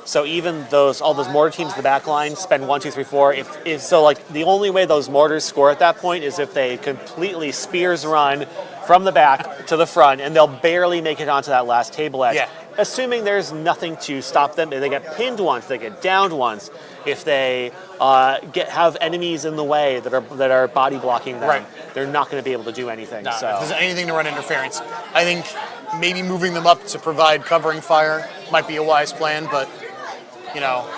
So even all those mortar teams in the back line spend 1, 2, 3, 4. So like the only way those mortars score at that point is if they completely spears run from the back to the front, and they'll barely make it onto that last table edge. Yeah. Assuming there's nothing to stop them. If they get pinned once, they get downed once. If they have enemies in the way that are body blocking them, right, they're not going to be able to do anything. No, so if there's anything to run interference, I think maybe moving them up to provide covering fire might be a wise plan, but you know.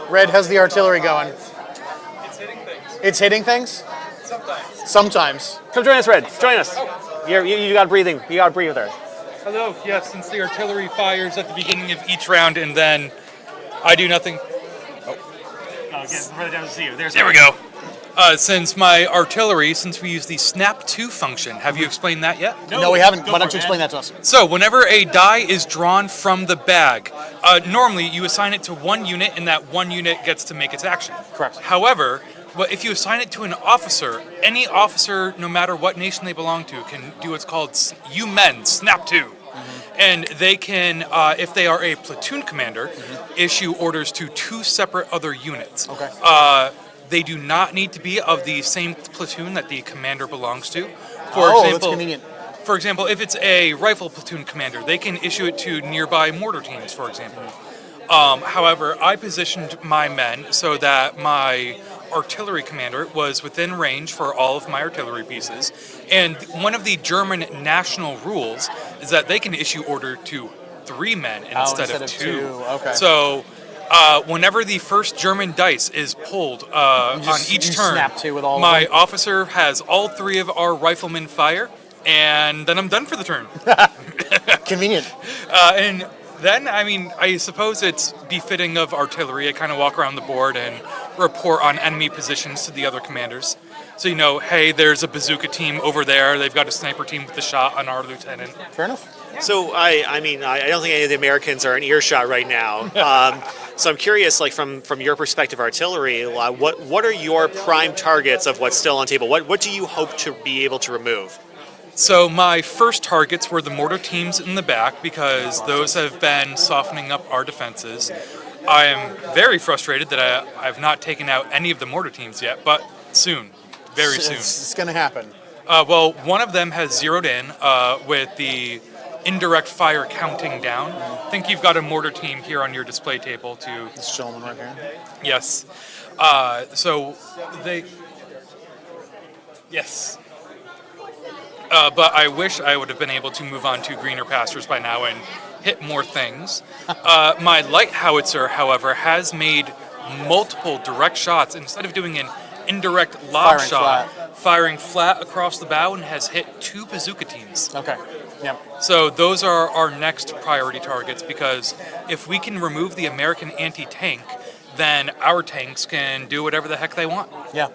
Red, how's the artillery going? It's hitting things. It's hitting things? Sometimes. Come join us, Red. Join us. You got breathing. You got to breathe there. Hello. Yes, since the artillery fires at the beginning of each round and then I do nothing. Again, further down to see you. There we go. Since we use the Snap 2 function, have you explained that yet? No, we haven't. Why don't you explain that to us? So, whenever a die is drawn from the bag, normally you assign it to one unit and that one unit gets to make its action. Correct. However, if you assign it to an officer, any officer, no matter what nation they belong to, can do what's called You Men, Snap 2. And they can, if they are a platoon commander, issue orders to 2 separate other units. Okay. They do not need to be of the same platoon that the commander belongs to. That's convenient. For example, if it's a rifle platoon commander, they can issue it to nearby mortar teams, for example. However, I positioned my men so that my artillery commander was within range for all of my artillery pieces. And one of the German national rules is that they can issue order to 3 men instead of 2. Okay. So whenever the first German dice is pulled on each turn, snap 2 with all my of them. officer has all 3 of our riflemen fire, and then I'm done for the turn. Convenient. And then, I suppose it's befitting of artillery. I kind of walk around the board and report on enemy positions to the other commanders. So, hey, there's a bazooka team over there. They've got a sniper team with a shot on our lieutenant. Fair enough. So, I don't think any of the Americans are in earshot right now. So I'm curious, like from your perspective, artillery, what are your prime targets of what's still on table? What do you hope to be able to remove? So my first targets were the mortar teams in the back because those have been softening up our defenses. I am very frustrated that I've not taken out any of the mortar teams yet, but soon, very soon. It's going to happen. Well, one of them has zeroed in with the indirect fire counting down. I think you've got a mortar team here on your display table to. This gentleman right here. Yes. So they. Yes. But I wish I would have been able to move on to greener pastures by now and hit more things. My light howitzer, however, has made multiple direct shots. Instead of doing an indirect lob Firing shot, flat. firing flat across the bow and has hit 2 bazooka teams. Okay. Yep. So those are our next priority targets, because if we can remove the American anti-tank, then our tanks can do whatever the heck they want. Yeah.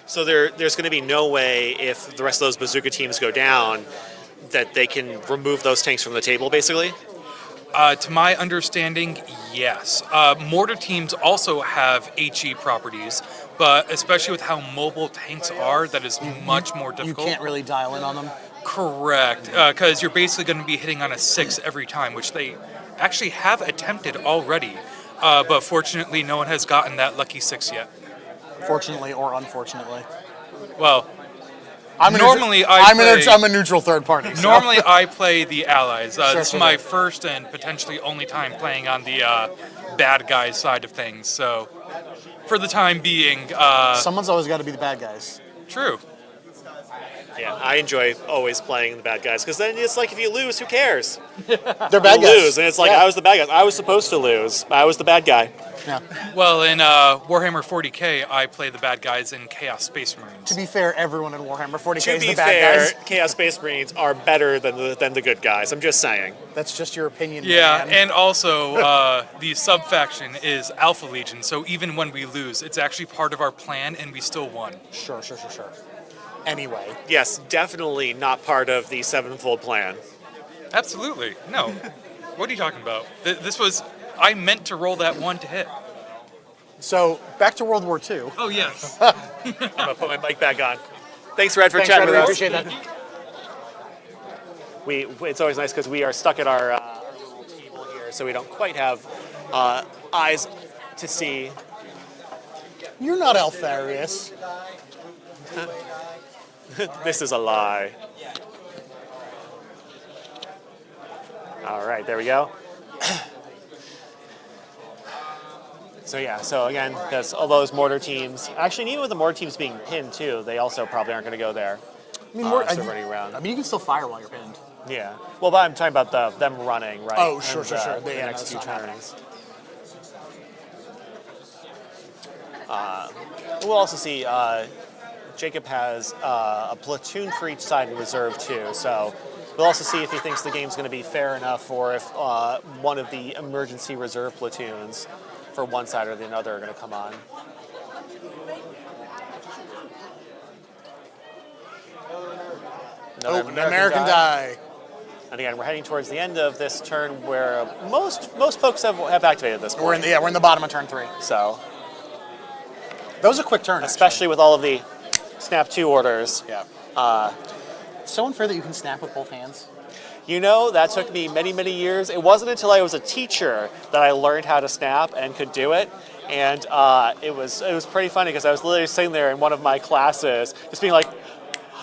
So there's going to be no way, if the rest of those bazooka teams go down, that they can remove those tanks from the table, basically? To my understanding, yes. Mortar teams also have HE properties, but especially with how mobile tanks are, that is much more You difficult. can't really dial in on them. Correct, because you're basically going to be hitting on a 6 every time, which they actually have attempted already. But fortunately, no one has gotten that lucky 6 yet. Fortunately or unfortunately. Well, I'm a neutral third party. So. normally I play the allies. This is sure. my first and potentially only time playing on the bad guys side of things. So, for the time being, Someone's always got to be the bad guys. true. Yeah, I enjoy always playing the bad guys, because then it's like, if you lose, who cares? They're bad You guys. lose, and it's like, Yeah. I was the bad guy. I was supposed to lose. I was the bad guy. Yeah. Well, in Warhammer 40k, I play the bad guys in Chaos Space Marines. To be fair, everyone in Warhammer 40k To is be the bad fair, guys. Chaos Space Marines are better than the good guys. I'm just saying. That's just your opinion. Yeah, man. and also the sub-faction is Alpha Legion, so even when we lose, it's actually part of our plan and we still won. Sure. Anyway, Yes, definitely not part of the sevenfold plan. Absolutely. No. What are you talking about? This was... I meant to roll that 1 to hit. so back to World War II. Oh, yes. I'm gonna put my mic back on. Thanks, Red, for Thanks, chatting Red, with we us. appreciate that. It's always nice because we are stuck at our little table here, so we don't quite have eyes to see. You're not Alfarius. This is a lie. All right, there we go. So yeah, so again, there's all those mortar teams. Actually, even with the mortar teams being pinned too, they also probably aren't going to go there. I mean, Still running around. I mean, you can still fire while you're pinned. Yeah. Well, but I'm talking about them running, right? Oh, sure. The Yeah, next that's few not happening. turns. We'll also see Jacob has a platoon for each side in reserve too, so we'll also see if he thinks the game's going to be fair enough, or if one of the emergency reserve platoons for one side or the other are going to come on. Another American die. And again, we're heading towards the end of this turn, where most folks have activated this point. We're in the bottom of turn 3. So, That was a quick turn, especially with all of the snap 2 orders. Yeah. It's so unfair that you can snap with both hands. You know, that took me many, many years. It wasn't until I was a teacher that I learned how to snap and could do it. And it was pretty funny, because I was literally sitting there in one of my classes just being like,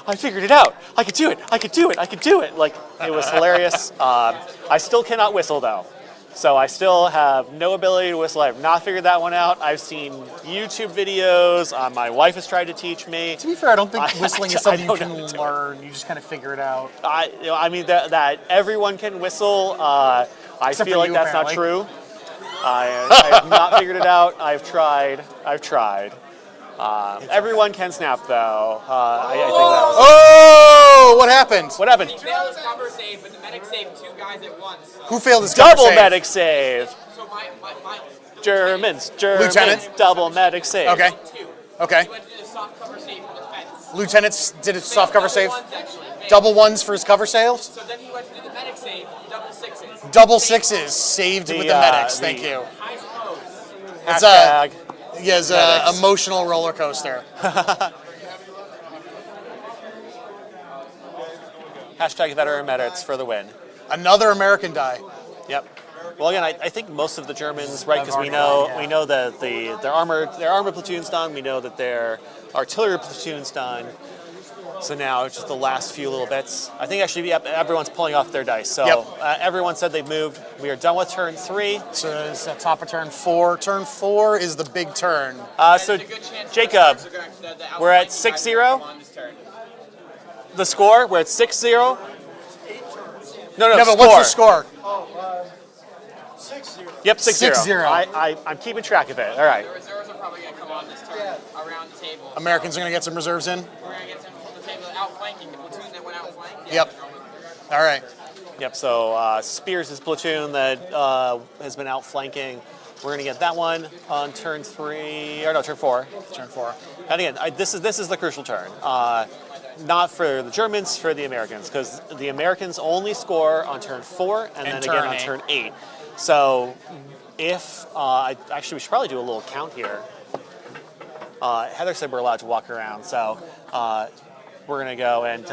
I figured it out. I could do it. I could do it. I could do it. Like, it was hilarious. I still cannot whistle, though. So I still have no ability to whistle. I have not figured that one out. I've seen YouTube videos. My wife has tried to teach me. To be fair, I don't think whistling is something you don't can know how to learn. You just kind of figure it out. I mean, that everyone can whistle. I Except feel for like you, that's not apparently. true. I have not figured it out. I've tried. Everyone can snap, though. I think that was... Oh! What happened? What happened? He failed his cover save, but the medic saved 2 guys at once. Who failed his cover Double save? medic save. So my Germans. Lieutenant? Double medic save. Okay. 2. Okay. He went to do the soft cover save from the fence. Lieutenant did a soft cover save. Double ones, actually. Double 1s for his cover sales. So then he went to do the medic save, double 6s. Double 6s saved with the medics. Thank you. I suppose. It's Hashtag. Yes, medics. emotional roller coaster. Hashtag veteran medics for the win. Another American die. Yep. Well, again, I think most of the Germans, right? Because we I've know already gone, that their armor platoon's done. We know that their artillery platoon's done. So now it's just the last few little bits. I think actually everyone's pulling off their dice. So Yep. everyone said they've moved. We are done with turn 3. So it's at top of turn 4. Turn 4 is the big turn. So Jacob, we're at 6-0. The score, we're at 6-0. No, No, but score. what's the score? 6-0. Yep, 6-0. 6-0. I'm keeping track of it. All right. The reserves are probably going to come on this turn around the table. Americans are going to get some reserves in? We're going to get some from the table outflanking. The platoon that went outflanked. Yep. All right. Yep, so Spears' platoon that has been outflanking. We're going to get that one on turn 3, or no, turn 4. Turn 4. And again, this is the crucial turn. Not for the Germans, for the Americans, because the Americans only score on turn 4 and then turn again on 8. turn 8. So if, actually we should probably do a little count here. Heather said we're allowed to walk around, so we're going to go and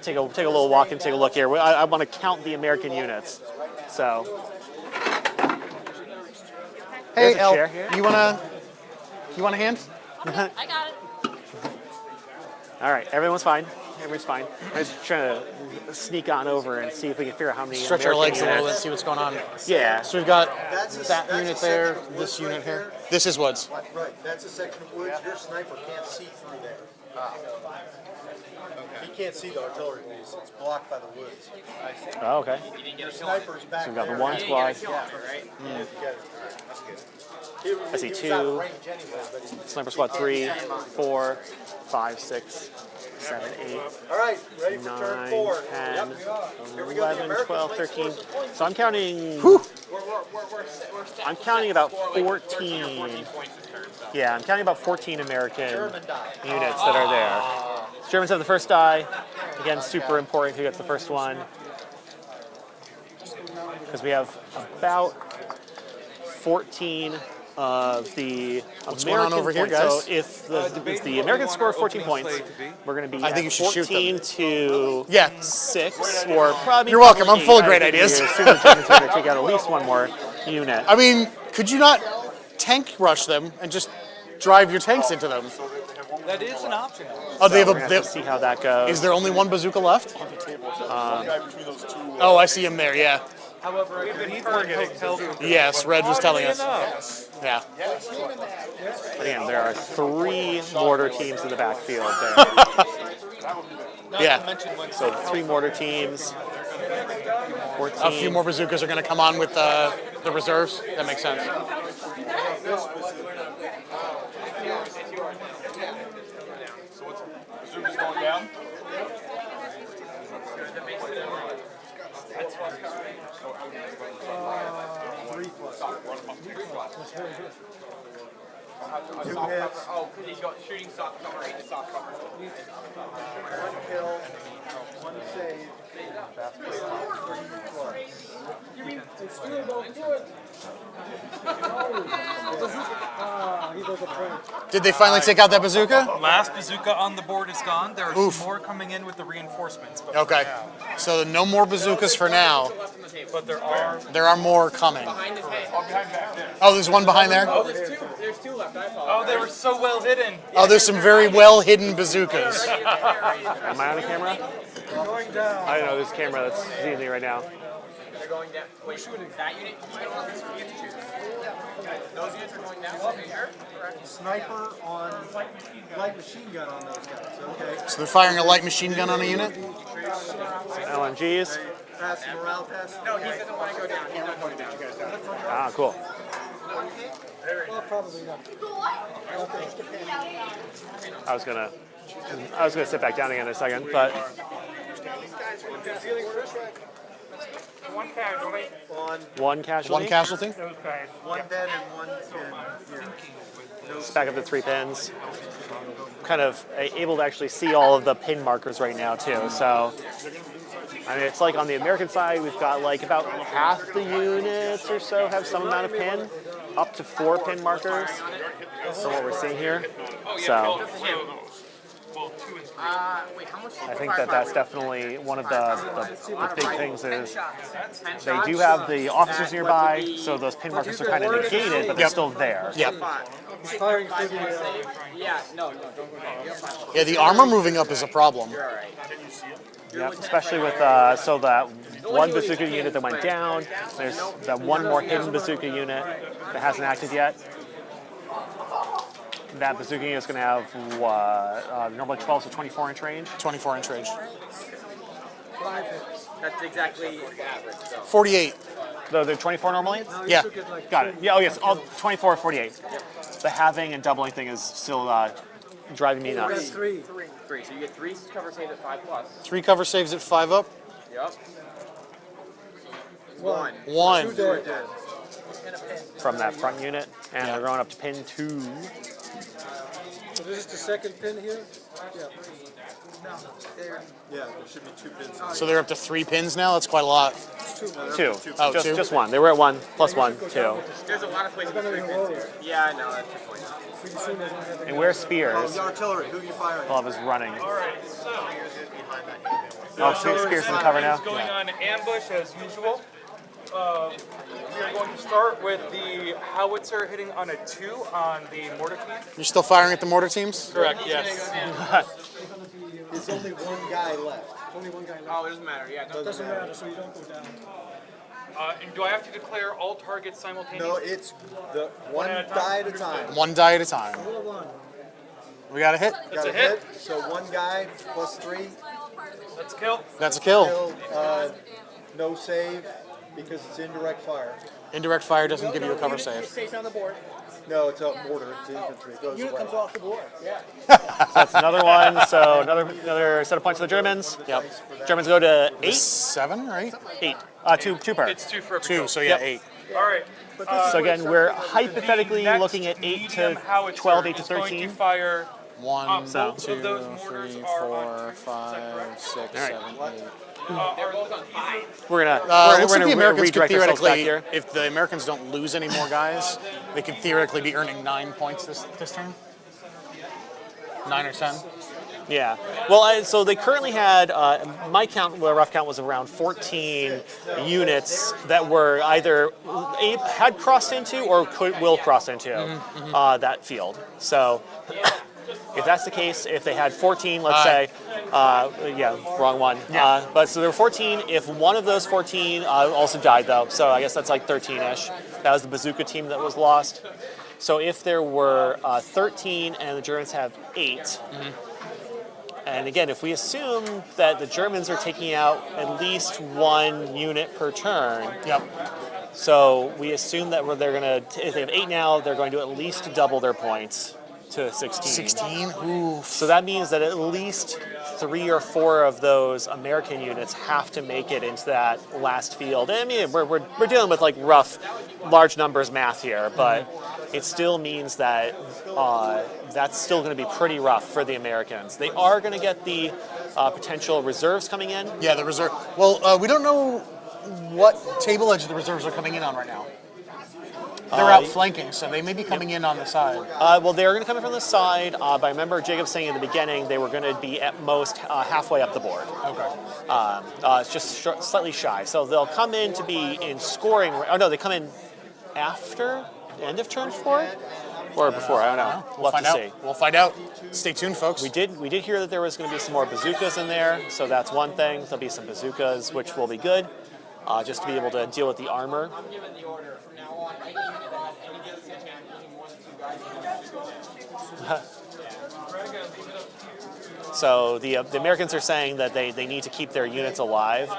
take a little walk and take a look here. I want to count the American units. So, Hey, There's a El, chair here. you want a hand? I got it. all right, everyone's fine. Everyone's fine. I'm just trying to sneak on over and see if we can figure out how many Stretch our American legs a little bit, units. see what's going on. Yeah. So we've got That's that a unit section there, of woods this unit right here. there. This is woods. Right, that's a section of woods. Your sniper can't see through there. He can't see the artillery piece. It's blocked by the woods. Oh, okay. Your sniper's back So we've got the there. one squad. He was- I see he was 2. out of range anyway, but he- Sniper squad 3, 4, 5, 6, 7, 8, All right, ready for turn 9, 4. 10, Yep. Here we go. The 11, Americans 12, make 13. scores of points. So I'm counting. I'm counting about 14. Yeah, I'm counting about 14 American German die. units that are there. Germans have the first die. Again, super important who gets the first one. Because we have about 14 of the What's American going on over here, points. guys? So if the Americans score 14 points, we're going to be I think at you should shoot them. 14 to Yeah. 6, or probably. You're welcome. I'm full of probably great 8. I ideas. think the Germans are going to take out at least one more unit. I mean, could you not tank rush them and just drive your tanks into them? That is an option. Oh, they have We're going to have a. to see how that goes. Is there only one bazooka left? Oh, I see him there. Yeah. However, we've been targeting help. Yes, Red was telling us. Yeah. Again, there are 3 mortar teams in the backfield there. Yeah. So 3 mortar teams. 14. A few more bazookas are going to come on with the reserves. That makes sense. Bazooka's going down. Oh, because he's got shooting soft cover, he's soft cover. 1 kill, 1 save. Did they finally take out that bazooka? Last bazooka on the board is gone. There are Oof. some more coming in with the reinforcements. But Okay. So no more bazookas for now. But there are. There are more coming. Behind his head. Oh, there's one behind there? There's two left, I apologize. Oh, they were so well hidden. Oh, there's some very well hidden bazookas. Am I on a camera? I don't know. There's a camera that's seeing me right now. They're going down. Wait, that unit, you don't have to shoot. Those units are going down. Okay, here. Sniper on light machine gun on those guys. Okay. So they're firing a light machine gun on a unit? LMGs. Pass the morale test. No, he doesn't want to go down. He's not going down. Ah, cool. I was gonna sit back down again in a second, but One casualty. one casualty. One casualty? One dead and 1 pin. Let's back up to 3 pins. Kind of able to actually see all of the pin markers right now too. So, I mean, it's like on the American side, we've got like about half the units or so have some amount of pin, up to 4 pin markers. From what we're seeing here. So, Well, 2 and 3. Wait, how much? I think that's definitely one of the big things is they do have the officers nearby, so those pin markers are kind of negated, but they're still there. Yep. Firing 50. Yeah, no, don't go down. Yeah, the armor moving up is a problem. You're all right. Yep, especially with so that one bazooka unit that went down. There's that one more hidden bazooka unit that hasn't acted yet. That bazooka unit is going to have normally 12 to 24-inch range. 24-inch range. That's exactly average. So. 48. Though they're 24 normally? Yeah. Got it. Yeah, oh yes, all 24 or 48. The halving and doubling thing is still driving me nuts. Three. So you get 3 cover saves at 5+. 3 cover saves at 5 up. Yep. 1. From that front unit, and they're going up to pin 2. So this is the second pin here? Yeah. Yeah, there should be 2 pins. So they're up to 3 pins now? That's quite a lot. 2. Oh, just, 2? just 1. They were at 1, plus 1, 2. There's a lot of places for 3 pins here. Yeah, I know, that's the point. And where's Spears? The artillery, who are you firing? All of his running. All right, so Oh, Spears in the cover now? is going on ambush as usual. We are going to start with the howitzer hitting on a 2 on the mortar team. You're still firing at the mortar teams? Correct, yes. There's only one guy left. Only one guy left. Oh, it doesn't matter. Yeah, It doesn't matter, so you don't go down. And do I have to declare all targets simultaneously? No, it's the one die at a time. 1 die at a time. One. We got a hit? That's a hit. So one guy plus 3. That's a kill. That's a kill. Kill, no save because it's indirect fire. Indirect fire doesn't give you a cover save. stays on the board. No, it's a mortar. It's infantry. It goes away. off the board. Yeah. So that's another one. So another set of points for the Germans. Yep. Germans go to 8. 7, right? 8. Two per. It's 2 for every 2, kill. so yeah, Yep. 8. All right. So again, we're hypothetically The next looking at 8 medium to howitzer 12, 8 to is going 13. to fire 1, both of 2, those mortars 3, are 4, on 5, 6, right. 7, 8. They're both on 5. We're gonna Looks like the Americans could redirect ourselves back theoretically, here. if the Americans don't lose any more guys, they could theoretically be earning 9 points this turn. 9 or 10. Yeah. Well, so they currently had, my count, well, rough count was around 14 units that were either had crossed into or will cross into that field. So if that's the case, if they had 14, let's say, yeah, wrong one. Yeah. But so there were 14. If one of those 14 also died, though, so I guess that's like 13-ish. That was the bazooka team that was lost. So if there were 13 and the Germans have 8, and again, if we assume that the Germans are taking out at least 1 unit per turn, Yep. so we assume that they're going to, if they have 8 now, they're going to at least double their points to 16. 16? Ooh. So that means that at least 3 or 4 of those American units have to make it into that last field. I mean, we're dealing with like rough, large numbers math here, but it still means that that's still going to be pretty rough for the Americans. They are going to get the potential reserves coming in. Yeah, the reserve. Well, we don't know what table edge the reserves are coming in on right now. They're outflanking, so they may be coming in on the side. Well, they're going to come in from the side, but I remember Jacob saying in the beginning they were going to be at most halfway up the board. Okay. It's just slightly shy. So they'll come in to be in scoring. Oh, no, they come in after the end of turn 4? Or before, I don't know. We'll find have out. to see. We'll find out. Stay tuned, folks. We did hear that there was going to be some more bazookas in there, so that's one thing. There'll be some bazookas, which will be good, just to be able to deal with the armor. I'm giving the order from now on. Any unit that has any distance chance using 1 to 2 guys. So the Americans are saying that they need to keep their units alive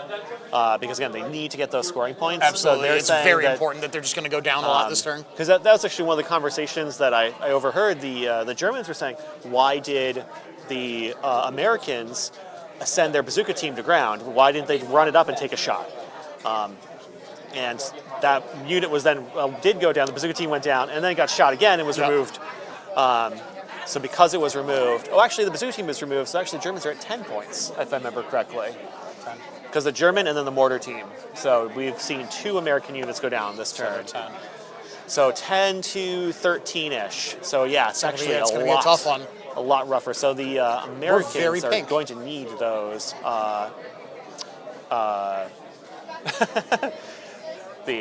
because, again, they need to get those scoring points. Absolutely. So they're It's saying very that, important that they're just going to go down a lot this turn. Because that was actually one of the conversations that I overheard. The Germans were saying, why did the Americans send their bazooka team to ground? Why didn't they run it up and take a shot? And that unit was then did go down. The bazooka team went down and then got shot again and was removed. So because it was removed, actually the bazooka team was removed. So actually the Germans are at 10 points, if I remember correctly. Because the German and then the mortar team. So we've seen 2 American units go down this turn. 10. So 10 to 13-ish. So yeah, it's actually It's a going to be lot. a tough one. a lot rougher. So the Americans very are pink. going to need those.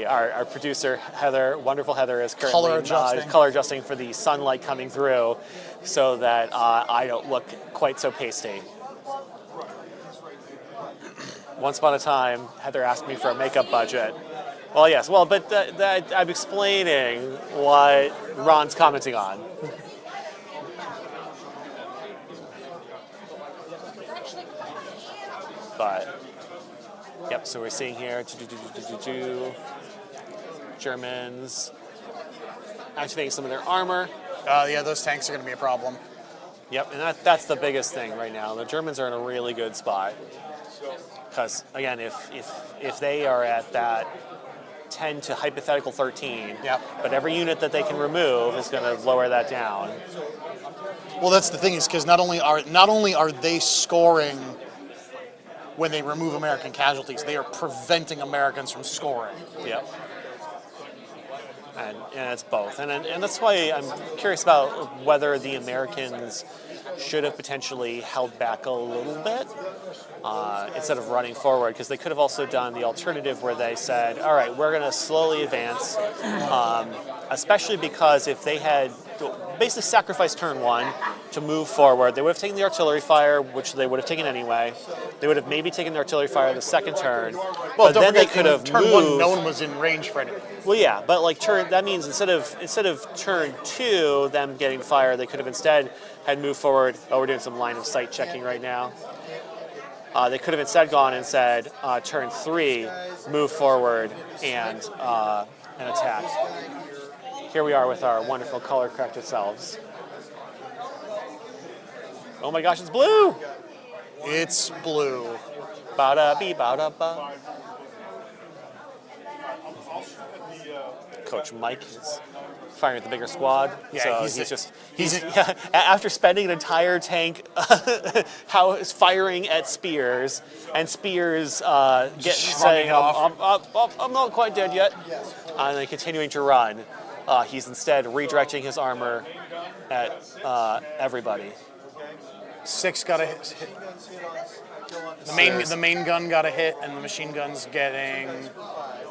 Our producer Heather, wonderful Heather, is currently color adjusting for the sunlight coming through, so that I don't look quite so pasty. Once upon a time, Heather asked me for a makeup budget. Well, yes, but I'm explaining what Ron's commenting on. But, yep, so we're seeing here, Germans activating some of their armor. Yeah, those tanks are going to be a problem. Yep, and that's the biggest thing right now. The Germans are in a really good spot. Because, again, if they are at that 10 to hypothetical 13, yep. But every unit that they can remove is going to lower that down. Well, that's the thing, is because not only are they scoring when they remove American casualties, they are preventing Americans from scoring. Yep. And it's both. And that's why I'm curious about whether the Americans should have potentially held back a little bit instead of running forward, because they could have also done the alternative where they said, all right, we're going to slowly advance, especially because if they had basically sacrificed turn 1 to move forward, they would have taken the artillery fire, which they would have taken anyway. They would have maybe taken the artillery fire the second turn. Well, but then they could have turn moved. 1, no one was in range for anything. Well, yeah, but like that means instead of turn 2, them getting fire, they could have instead had moved forward. Oh, we're doing some line of sight checking right now. They could have instead gone and said, turn 3, move forward and attack. Here we are with our wonderful color-corrected selves. Oh my gosh, it's blue! It's blue. Ba-da-bee, ba-da-ba. Coach Mike is firing at the bigger squad. Yeah, so he's after spending an entire tank firing at Spears, and Spears saying, I'm not quite dead yet, and then continuing to run. He's instead redirecting his armor at everybody. 6 got a hit. The main gun got a hit, and the machine gun's getting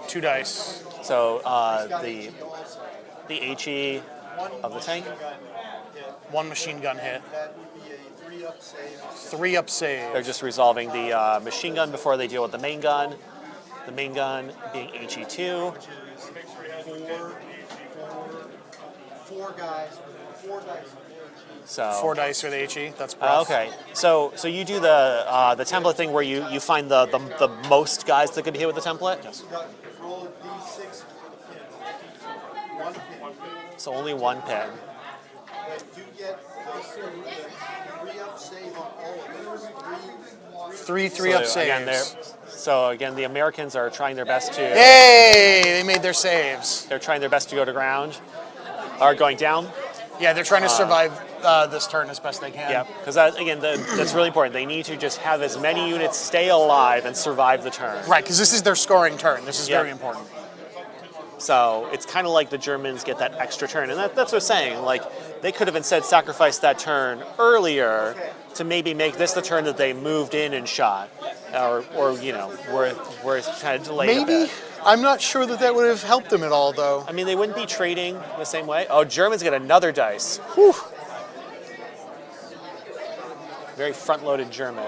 2 dice. So the HE of the tank. 1 machine gun hit. 3 up save. They're just resolving the machine gun before they deal with the main gun. The main gun being HE2. 4 guys, 4 dice. So 4 dice for the HE. That's rough. okay. So you do the template thing where you find the most guys that could be hit with the template. Yes. Roll a D6 pin. 1 pin. So only 1 pin. But you get the 3 up save on all of them. 3 up saves. Again, the Americans are trying their best to. Yay! They made their saves. They're trying their best to go to ground. Are going down. Yeah, they're trying to survive this turn as best they can. Yeah, because that's really important. They need to just have as many units stay alive and survive the turn. Right, because this is their scoring turn. This is very important. So it's kind of like the Germans get that extra turn. And that's what I'm saying. Like, they could have instead sacrificed that turn earlier to maybe make this the turn that they moved in and shot. Or where it's kind of delayed a bit. I'm not sure that would have helped them at all, though. I mean, they wouldn't be trading the same way. Oh, Germans get another dice. Whew. Very front-loaded German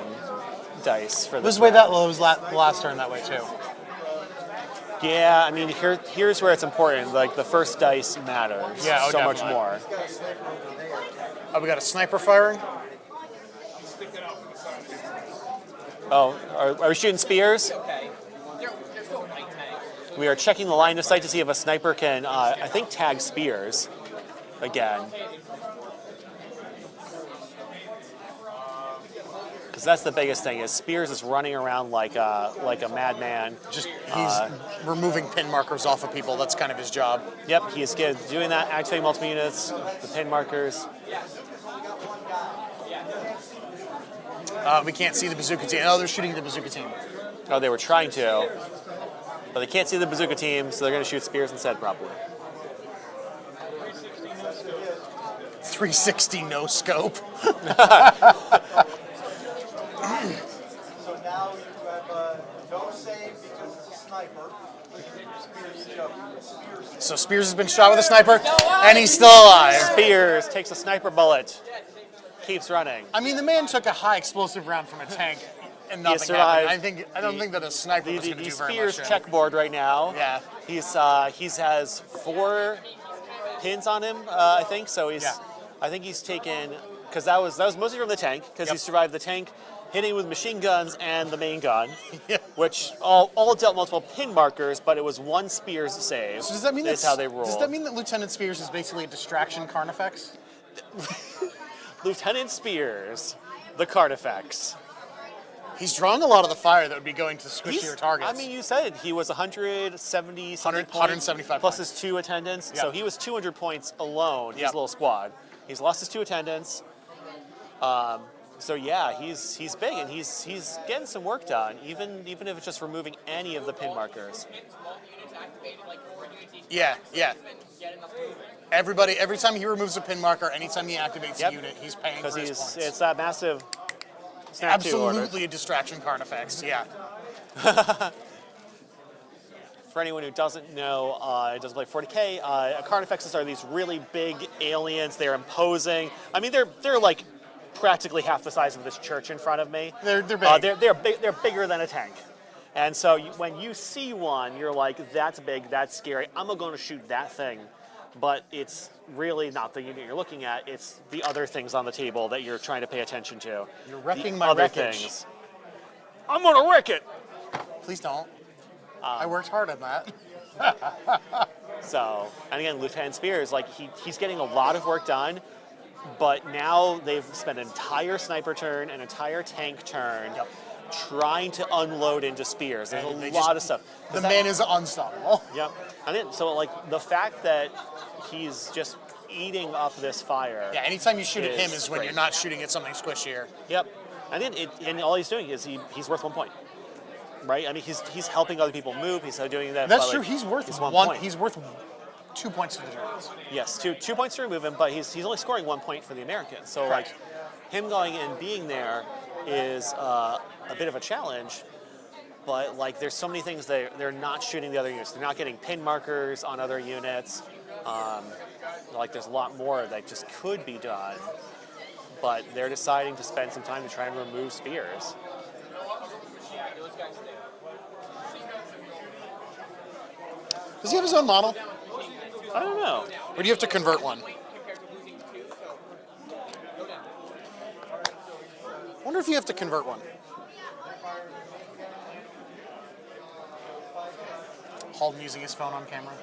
dice for this. This is the way that was last turn that way, too. Yeah, I mean, here's where it's important. Like, the first dice matters so much more. Oh, we got a sniper firing? Oh, are we shooting spears? We are checking the line of sight to see if a sniper can, I think, tag spears again. Because that's the biggest thing, is Spears is running around like a madman. He's removing pin markers off of people. That's kind of his job. Yep, he is doing that, activating multiple units, the pin markers. We can't see the bazooka team. Oh, they're shooting the bazooka team. Oh, they were trying to. But they can't see the bazooka team, so they're going to shoot Spears instead, probably. 360 no scope. So now you have no save because it's a sniper. So Spears has been shot with a sniper, and he's still alive. Spears takes a sniper bullet, keeps running. I mean, the man took a high explosive round from a tank, and nothing survived. happened. I don't think that a sniper was going to The do very Spears much. checkboard right now. Yeah. He has 4 pins on him, I think. So I think he's taken, because that was mostly from the tank, because he survived the tank, hitting with machine guns and the main gun, which all dealt multiple pin markers, but it was 1 Spears save. So does that mean that's how they roll? Does that mean that Lieutenant Spears is basically a distraction Carnifex? Lieutenant Spears, the Carnifex. He's drawing a lot of the fire that would be going to squishier targets. I mean, you said it. He was 170 something 175 plus points. his 2 attendants. Yep. So he was 200 points alone, his Yep. little squad. He's lost his 2 attendants. So yeah, he's big and he's getting some work done, even if it's just removing any of the pin markers. Yeah. Every time he removes a pin marker, anytime he activates a unit, he's paying for his points. It's that massive snap to order. Absolutely a distraction Carnifex, yeah. For anyone who doesn't know, doesn't play 40K, Carnifexes are these really big aliens. They're imposing. I mean, they're like practically half the size of this church in front of me. They're big. They're bigger than a tank. And so when you see one, you're like, that's big, that's scary. I'm going to shoot that thing. But it's really not the unit you're looking at. It's the other things on the table that you're trying to pay attention to. You're wrecking the my other wreckage. things. I'm going to wreck it. Please don't. I worked hard on that. So, and again, Lieutenant Spears, like he's getting a lot of work done, but now they've spent an entire sniper turn, an entire tank turn, trying to unload into Spears. There's a lot of stuff. The man is unstoppable. Yep. And then, so like the fact that he's just eating up this fire. Yeah, anytime you shoot at him is when great. you're not shooting at something squishier. Yep. And then and all he's doing is he's worth 1 point. Right? I mean, he's helping other people move. He's doing that. That's by, true. like, He's worth one one. point. He's worth 2 points to the Germans. Yes, two points to remove him, but he's only scoring 1 point for the Americans. So like him going and being there is a bit of a challenge. But like there's so many things they're not shooting the other units. They're not getting pin markers on other units. Like there's a lot more that just could be done. But they're deciding to spend some time to try and remove Spears. Does he have his own model? I don't know. Or do you have to convert one? I wonder if you have to convert one. Halden using his phone on camera.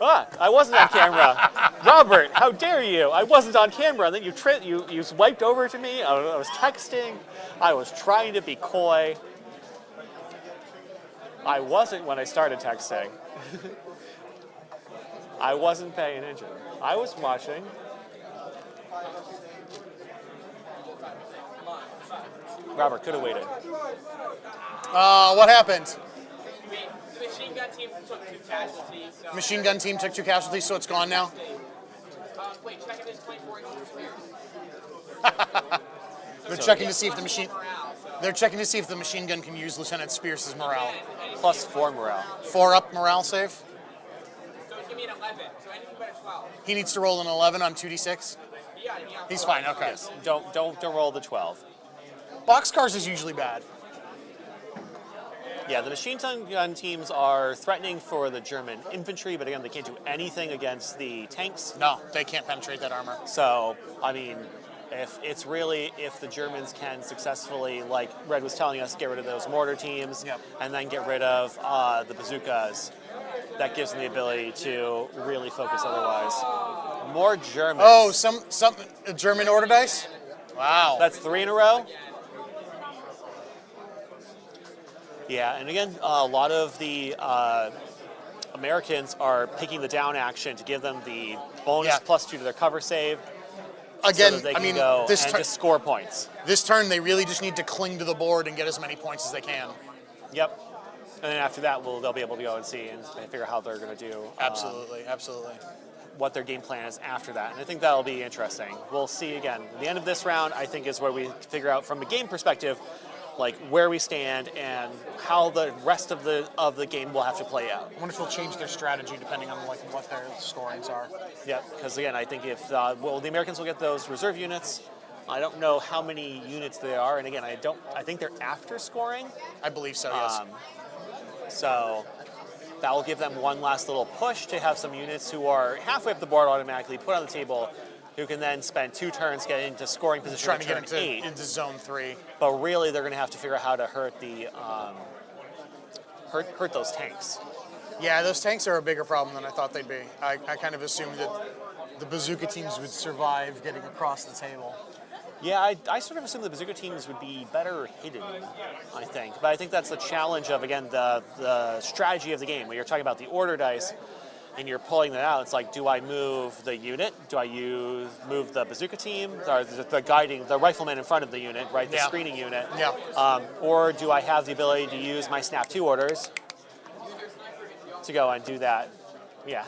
I wasn't on camera. Robert, how dare you? I wasn't on camera. And then you swiped over to me. I was texting. I was trying to be coy. I wasn't when I started texting. I wasn't paying attention. I was watching. Robert could have waited. What happened? The machine gun team took 2 casualties. So Machine gun team took 2 casualties, so it's gone now. wait, check if it's 24 inches clear. They're checking to see if the machine. They're checking to see if the machine gun can use Lieutenant Spears' morale. Plus 4 morale. 4 up morale save. So give me an 11. So anything but a 12. He needs to roll an 11 on 2d6. Yeah. He's fine. Okay. Yes. Don't roll the 12. Boxcars is usually bad. Yeah, the machine gun teams are threatening for the German infantry, but again, they can't do anything against the tanks. No, they can't penetrate that armor. So, I mean, if the Germans can successfly, like Red was telling us, get rid of those mortar teams, and then get rid of the bazookas, that gives them the ability to really focus otherwise. More Germans. Oh, some German order dice? Wow. That's 3 in a row? Yeah, and again, a lot of the Americans are picking the down action to give them the bonus +2 to their cover save. Again, so that they I can mean, go this and turn, just score points. This turn, they really just need to cling to the board and get as many points as they can. Yep. And then after that, they'll be able to go and see and figure out how they're going to do. Absolutely. what their game plan is after that. And I think that'll be interesting. We'll see again. The end of this round, I think, is where we figure out from a game perspective, like where we stand and how the rest of the game will have to play out. I wonder if they'll change their strategy depending on like what their scorings are. Yeah, because again, I think if the Americans will get those reserve units. I don't know how many units they are, and again, I think they're after scoring. I believe so. Yes. So that will give them one last little push to have some units who are halfway up the board automatically put on the table, who can then spend 2 turns getting into scoring position. Trying to turn get 8. into zone 3. But really, they're going to have to figure out how to hurt the hurt those tanks. Yeah, those tanks are a bigger problem than I thought they'd be. I kind of assumed that the bazooka teams would survive getting across the table. Yeah, I sort of assume the bazooka teams would be better hidden, I think. But I think that's the challenge of, again, the strategy of the game. When you're talking about the order dice and you're pulling that out, it's like, do I move the unit? Do I move the bazooka team? Or the rifleman in front of the unit, right? The screening unit. Yeah. Or do I have the ability to use my Snap 2 orders to go and do that? Yeah.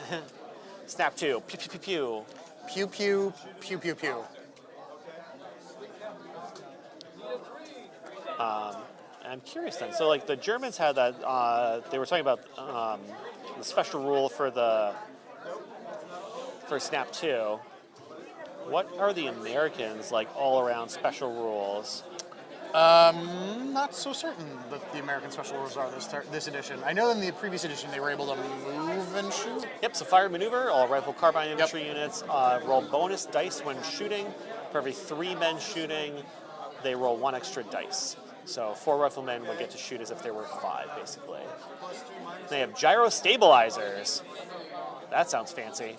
Snap 2. Pew, pew, pew, pew. Pew, pew, pew, pew, pew. I'm curious then. So, like, the Germans had that. They were talking about the special rule for Snap 2. What are the Americans like all-around special rules? Not so certain that the American special rules are this edition. I know in the previous edition they were able to move and shoot. Yep. So, fire and maneuver. All rifle carbine infantry units roll bonus dice when shooting. For every 3 men shooting, they roll 1 extra dice. So 4 riflemen would get to shoot as if there were 5, basically. They have gyro stabilizers. That sounds fancy.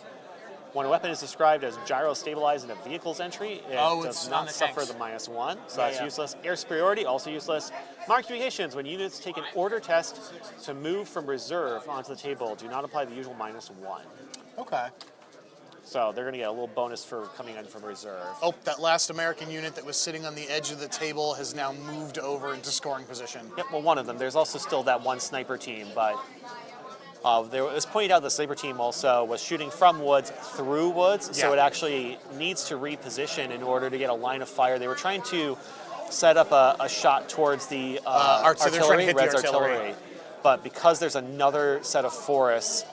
When a weapon is described as gyro stabilized in a vehicle's entry, it does not suffer the -1, so that's useless. Air superiority, also useless. Modifications, when units take an order test to move from reserve onto the table, do not apply the usual -1. Okay. So they're going to get a little bonus for coming in from reserve. Oh, that last American unit that was sitting on the edge of the table has now moved over into scoring position. Yep, well, one of them. There's also still that one sniper team, but there was pointed out the sniper team also was shooting from woods through woods, so it actually needs to reposition in order to get a line of fire. They were trying to set up a shot towards the artillery, Red's artillery, but because there's another set of forests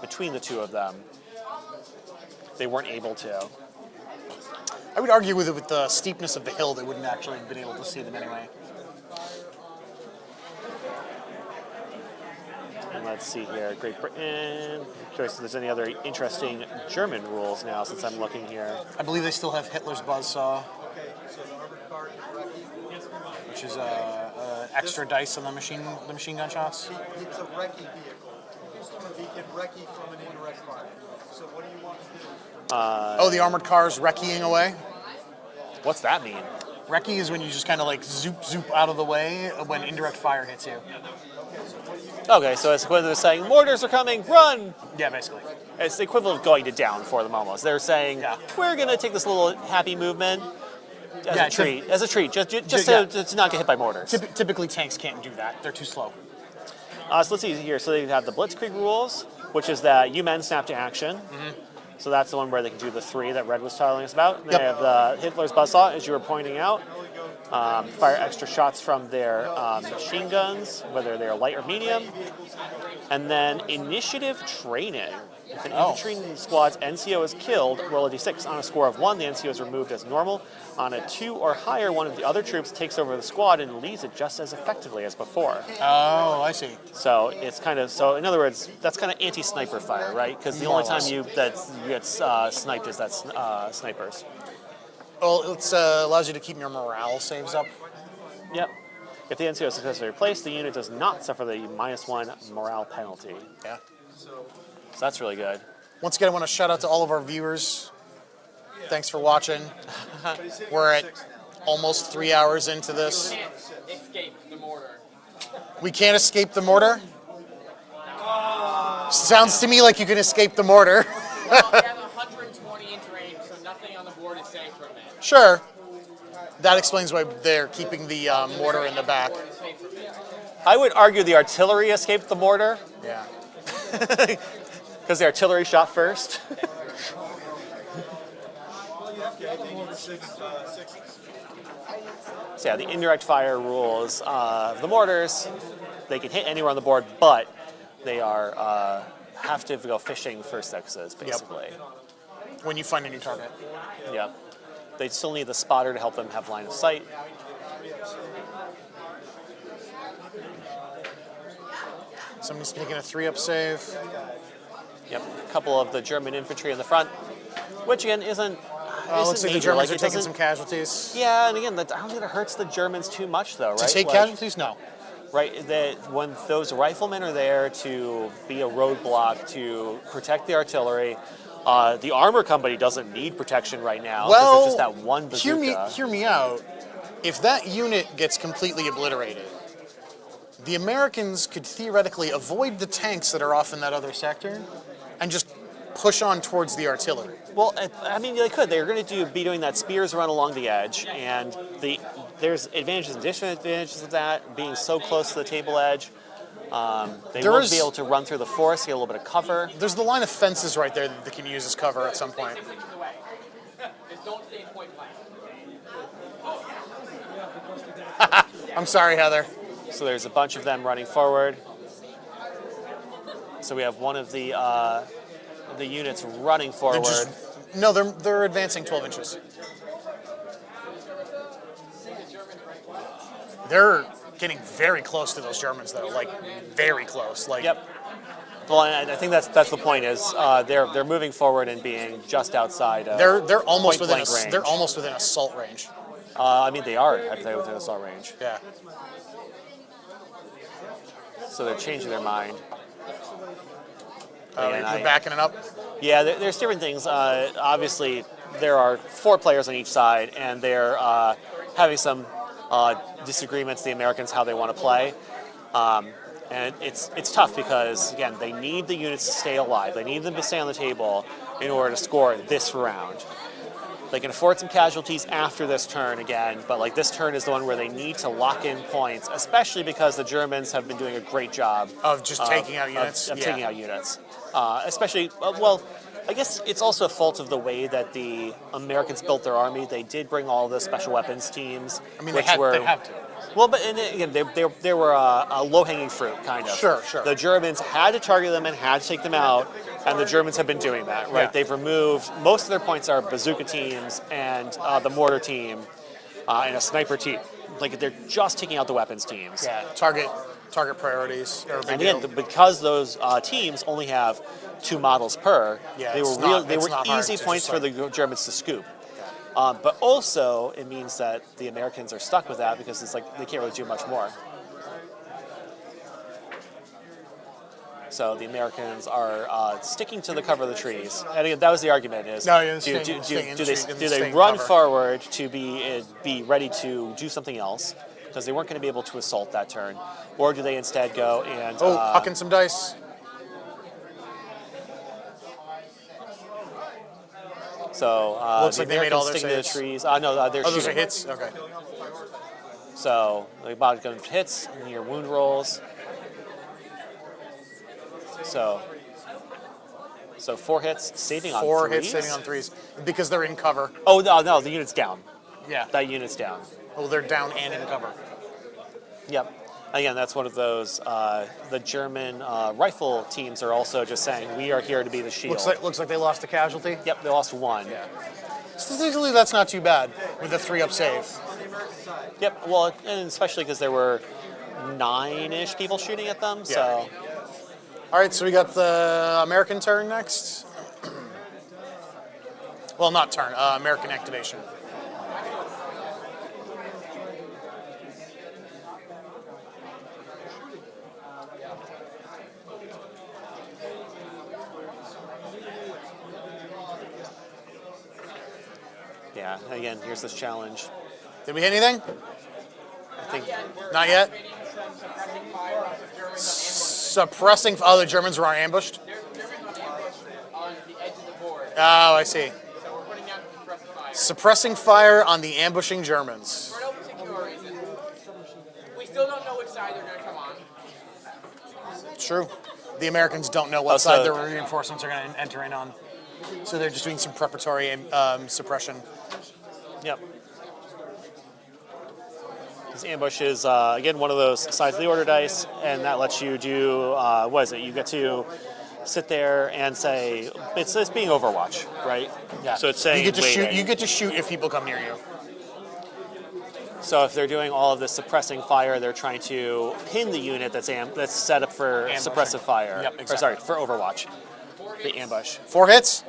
between the two of them, they weren't able to. I would argue with the steepness of the hill, they wouldn't actually have been able to see them anyway. And let's see here, Great Britain. I'm curious if there's any other interesting German rules now since I'm looking here. I believe they still have Hitler's buzzsaw, which is extra dice on the machine gun shots. It's a recce vehicle. He can recce from an indirect fire. So what do you want to do? The armored car's recceing away. What's that mean? Recce is when you just kind of like zoop out of the way when indirect fire hits you. Okay, so it's equivalent to saying, mortars are coming, run! Yeah, basically. It's the equivalent of going to down for them almost. They're saying, we're going to take this little happy movement as a treat, just to not get hit by mortars. Typically tanks can't do that. They're too slow. So let's see here. So they have the Blitzkrieg rules, which is that you men snap to action. So that's the one where they can do the 3 that Red was telling us about. They have the Hitler's buzzsaw, as you were pointing out. Fire extra shots from their machine guns, whether they're light or medium. And then initiative training. If an infantry squad's NCO is killed, roll a d6. On a score of 1, the NCO is removed as normal. On a 2 or higher, one of the other troops takes over the squad and leads it just as effectively as before. Oh, I see. So it's kind of, so in other words, that's kind of anti-sniper fire, right? Because the only time you get sniped is that snipers. Well, it allows you to keep your morale saves up. Yep. If the NCO is successfully replaced, the unit does not suffer the -1 morale penalty. Yeah. So that's really good. Once again, I want to shout out to all of our viewers. Thanks for watching. We're at almost 3 hours into this. You can't escape the mortar. We can't escape the mortar? Sounds to me like you can escape the mortar. Well, you have 120 inch range, so nothing on the board is safe from it. Sure. That explains why they're keeping the mortar in the back. I would argue the artillery escaped the mortar. Yeah. Because the artillery shot first. So yeah, the indirect fire rules of the mortars, they can hit anywhere on the board, but they are have to go fishing for sixes, basically. When you find a new target. Yep. They still need the spotter to help them have line of sight. Somebody's making a 3-up save. Yep. A couple of the German infantry in the front, which again isn't. Looks like the major. Germans Like, are it taking doesn't- some casualties. Yeah, and again, I don't think it hurts the Germans too much, though, right? To take Like, casualties? No. right, that when those riflemen are there to be a roadblock to protect the artillery, the armor company doesn't need protection right now because Well, it's just that one bazooka. hear me out. If that unit gets completely obliterated, the Americans could theoretically avoid the tanks that are off in that other sector and just push on towards the artillery. Well, I mean, they could. They're going to be doing that spears run along the edge, and there's advantages and disadvantages of that, being so close to the table edge. They won't be able to run through the forest, get a little bit of cover. There's the line of fences right there that they can use as cover at some point. Don't stay point blank. I'm sorry, Heather. So there's a bunch of them running forward. So we have one of the units running forward. They're advancing 12 inches. They're getting very close to those Germans, though. Like, very close. Like, Yep. Well, I think that's the point. Is they're moving forward and being just outside. they're almost point within blank range. they're almost within assault range. I mean, they are within assault range. Yeah. So they're changing their mind. You're Again, backing it up. Yeah, there's different things. Obviously, there are 4 players on each side, and they're having some disagreements. The Americans how they want to play, and it's tough because again they need the units to stay alive. They need them to stay on the table in order to score this round. They can afford some casualties after this turn again, but like this turn is the one where they need to lock in points, especially because the Germans have been doing a great job Of just taking out units? Of Yeah. taking out units. Especially, well, I guess it's also a fault of the way that the Americans built their army. They did bring all the special weapons teams, I mean, which they were have to. well, but and again, they were a low-hanging fruit, kind of. Sure. The Germans had to target them and had to take them out, and the Germans have been doing that, right? Yeah. They've removed, most of their points are bazooka teams and the mortar team and a sniper team. Like, they're just taking out the weapons teams. Yeah. Target priorities are a big And again, deal. because those teams only have 2 models per, Yeah, they were it's not hard easy to points just, for the Germans to scoop. But also, it means that the Americans are stuck with that because it's like they can't really do much more. So the Americans are sticking to the cover of the trees. And again, that was the argument: is No, yeah, do they staying run cover. forward to be ready to do something else because they weren't going to be able to assault that turn, or do they instead go and Hucking some dice. So Looks the like they made Americans all their sticking to the saves. trees. No, they're Those are shooting. hits? Okay. So the bot gun hits and your wound rolls. So 4 hits, saving on 4 threes. hits saving on 3s. Because they're in cover. Oh no, the unit's down. Yeah. That unit's down. Oh, they're down and in cover. Yep. Again, that's one of those. The German rifle teams are also just saying, "We are here to be the shield." Looks like they lost a casualty. Yep, they lost 1. Yeah. Statistically, that's not too bad with a 3-up save. Yep. Well, and especially because there were 9-ish people shooting at them. So All right, so we got the American turn next. Well, not turn. American activation. yeah. Again, here's this challenge. Did we hit anything? I think. Not yet. Suppressing. Oh, the Germans were ambushed. On the edge of the board. Oh, I see. So we're putting out suppressive fire. Suppressing fire on the ambushing Germans. For no particular reason. We still don't know which side they're going to come on. True. The Americans don't know what Oh, side so- their reinforcements are going to enter in on. So they're just doing some preparatory suppression. Yep. This ambush is, again, one of those sides of the order dice, and that lets you do, what is it? You get to sit there and say, it's being Overwatch, right? Yeah. So it's saying, you get to shoot. waiting. You get to shoot if people come near you. So if they're doing all of this suppressing fire, they're trying to pin the unit that's set up for Ambushing. suppressive fire. Yep, Or exactly. sorry, for Overwatch. The ambush. 4 hits.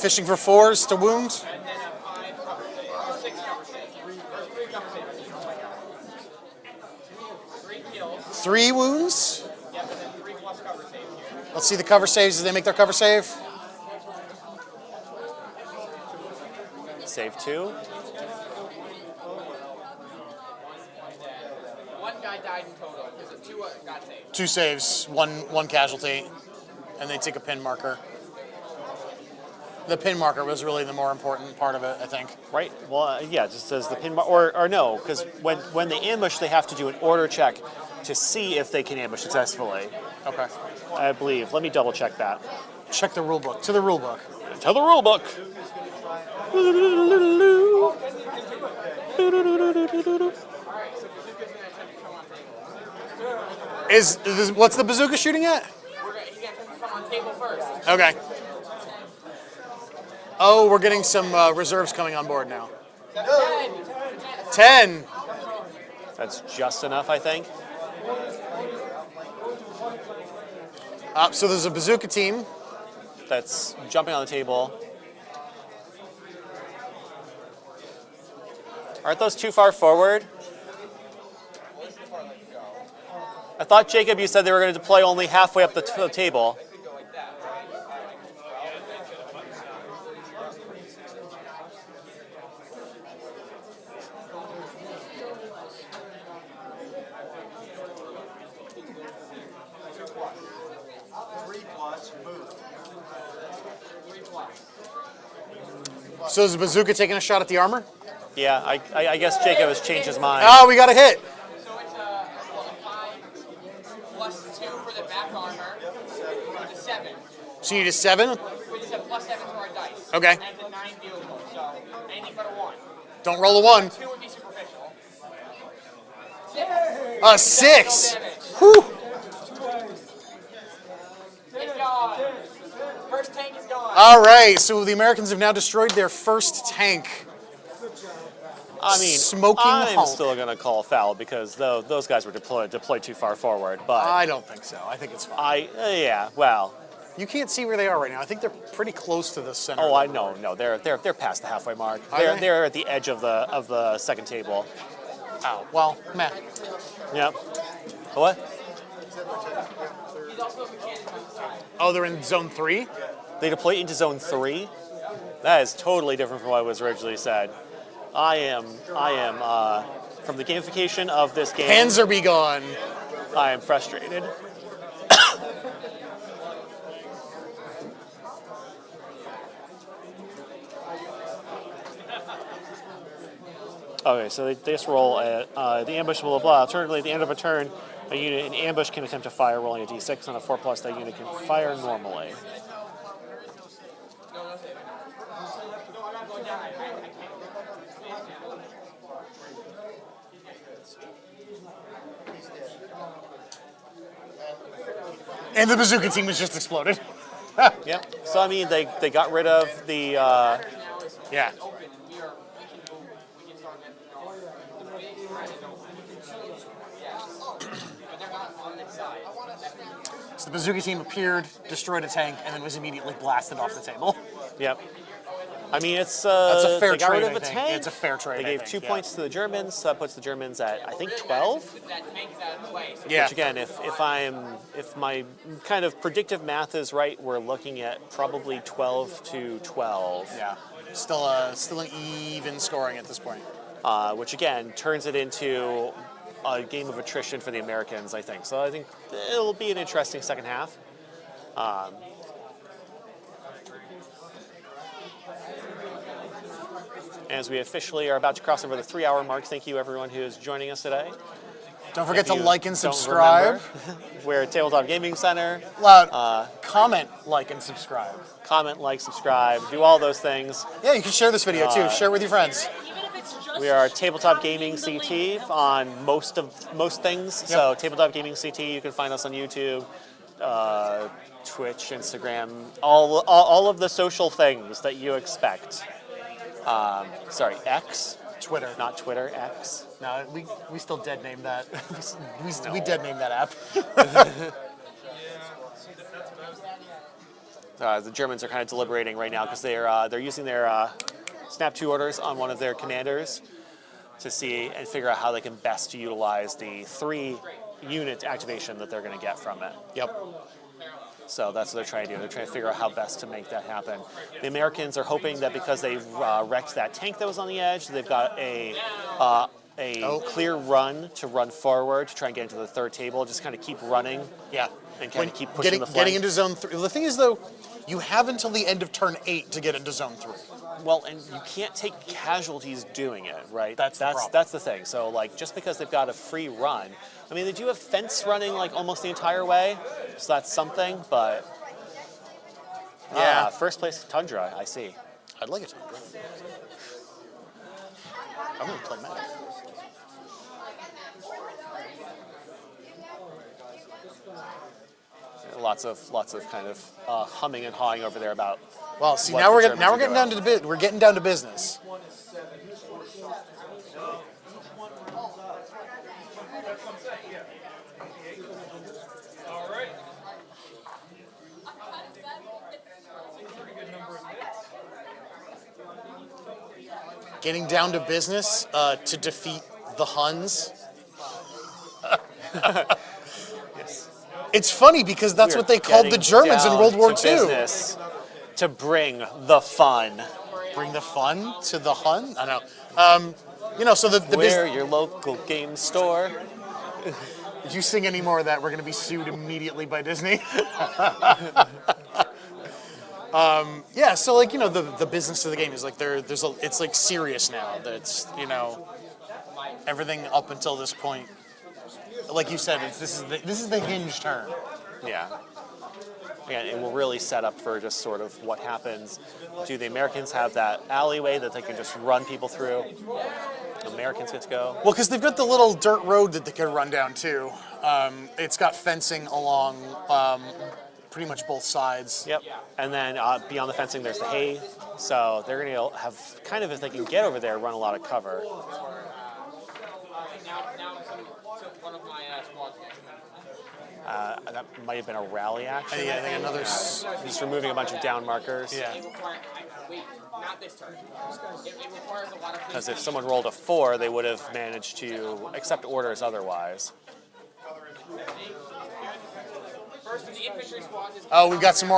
Fishing for 4s to wound. And then a 5 cover save, or 6 cover save, or 3 cover saves. 3 kills. 3 wounds. Yep, and then 3 plus cover saves here. Let's see the cover saves as they make their cover save. Save 2. One guy died in total, because 2 got saved. 2 saves, one casualty, and they take a pin marker. The pin marker was really the more important part of it, I think. Right? Well, yeah, it just says the pin or no, because when they ambush, they have to do an order check to see if they can ambush successfully. Okay. I believe. Let me double check that. Check the rule book. To the rule book. Tell the rule book. What's the bazooka shooting at? He's going to attempt to come on table first. Okay. Oh, we're getting some reserves coming on board now. 10. That's just enough, I think. So there's a bazooka team. That's jumping on the table. Aren't those too far forward? I thought, Jacob, you said they were going to deploy only halfway up the table. So is the bazooka taking a shot at the armor? Yeah, I guess Jacob has changed his mind. Oh, we got a hit. So it's a 5 plus 2 for the back armor, which is 7. So you need a 7? We just have plus 7 to our dice. Okay. And it's a 9 dealable, so anything but a 1. Don't roll a 1. 2 would be superficial. 6. No damage. Whew. It's gone. First tank is gone. All right, so the Americans have now destroyed their first tank. I mean, Smoking I'm home. still going to call foul because those guys were deployed too far forward. But I don't think so. I think it's fine. yeah, well, You can't see where they are right now. I think they're pretty close to the center. oh, I know, no, they're past the halfway mark. Are they? They're at the edge of the second table. Oh, well, meh. Yep. What? He's also a mechanic on the side. Oh, they're in zone 3? They deploy into zone 3? That is totally different from what was originally said. I am from the gamification of this game. Hands are be gone. I am frustrated. Okay, so they just roll the ambush, blah, blah, blah. Alternatively, at the end of a turn, a unit in ambush can attempt to fire, rolling a d6 on a 4+. That unit can fire normally. And the bazooka team was just exploded. Yep. So, I mean, they got rid of the... Yeah. So the bazooka team appeared, destroyed a tank, and then was immediately blasted off the table. Yep. I mean, it's That's a fair they got rid trade, of a I think. tank. It's a fair trade, They I gave think, 2 yeah. points to the Germans. So that puts the Germans at, I think, 12. That tank is out of the way. So Yeah. Which again, if my kind of predictive math is right, we're looking at probably 12 to 12. Yeah. Still an even scoring at this point. Which again turns it into a game of attrition for the Americans, I think. So I think it'll be an interesting second half. As we officially are about to cross over the 3-hour mark, thank you everyone who is joining us today. Don't forget If to you like and don't subscribe. remember, we're at Tabletop Gaming Center. Loud. Comment, like, and subscribe. Comment, like, subscribe, do all those things. Yeah, you can share this video too. Share it with your friends. Even if it's just We are Tabletop Gaming copying the CT link. on most things. So Tabletop Gaming CT, you can find us on YouTube, Twitch, Instagram, all of the social things that you expect. Sorry, X, Twitter. not Twitter, X. No, we still dead name that. we dead name that app. The Germans are kind of deliberating right now because they're using their Snap 2 orders on one of their commanders to see and figure out how they can best utilize the 3-unit activation that they're going to get from it. Yep. So that's what they're trying to do. They're trying to figure out how best to make that happen. The Americans are hoping that because they wrecked that tank that was on the edge, they've got a clear run to run forward to try and get into the third table. Just kind of keep running. Yeah. And kind of keep pushing the flank. Getting into zone 3. The thing is, though, you have until the end of turn 8 to get into zone 3. Well, and you can't take casualties doing it, right? That's the problem. That's the thing. So, like, just because they've got a free run, I mean, they do have fence running like almost the entire way, so that's something. But Yeah. first place Tundra, I see. I'd like it to. I'm gonna play Magic. Lots of kind of humming and hawing over there about. Well, see, what now the we're getting Germans are doing. we're getting down to business. Getting down to business to defeat the Huns. It's funny because that's We're what they called the getting Germans in down World War to II. business to bring the fun. Bring the fun to the Hun? I don't know. So the We're your local game store. if you sing any more of that, we're going to be sued immediately by Disney. Yeah, so like the business of the game is like it's like serious now. That's everything up until this point. Like you said, this is the hinge turn. Yeah. Again, it will really set up for just sort of what happens. Do the Americans have that alleyway that they can just run people through? Americans get to go. Well, because they've got the little dirt road that they can run down too. It's got fencing along pretty much both sides. Yep. And then beyond the fencing, there's the hay. So they're going to have kind of, if they can get over there, run a lot of cover. One of my squads. That might have been a rally action. Yeah, I think another. Just removing a bunch of down markers. Yeah. Wait, not this turn. It requires a lot of. Because if someone rolled a 4, they would have managed to accept orders otherwise. First, the infantry squad is. Oh, we've got some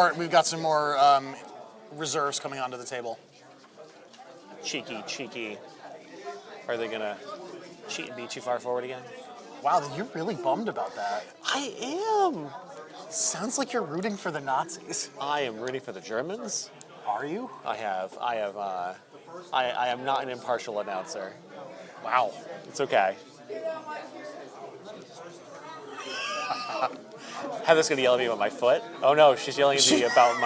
more reserves coming onto the table. Cheeky. Are they going to cheat and be too far forward again? Wow, you're really bummed about that. I am. Sounds like you're rooting for the Nazis. I am rooting for the Germans. Are you? I am not an impartial announcer. Wow. It's okay. Heather's gonna yell at me about my foot. Oh no, she's yelling at me about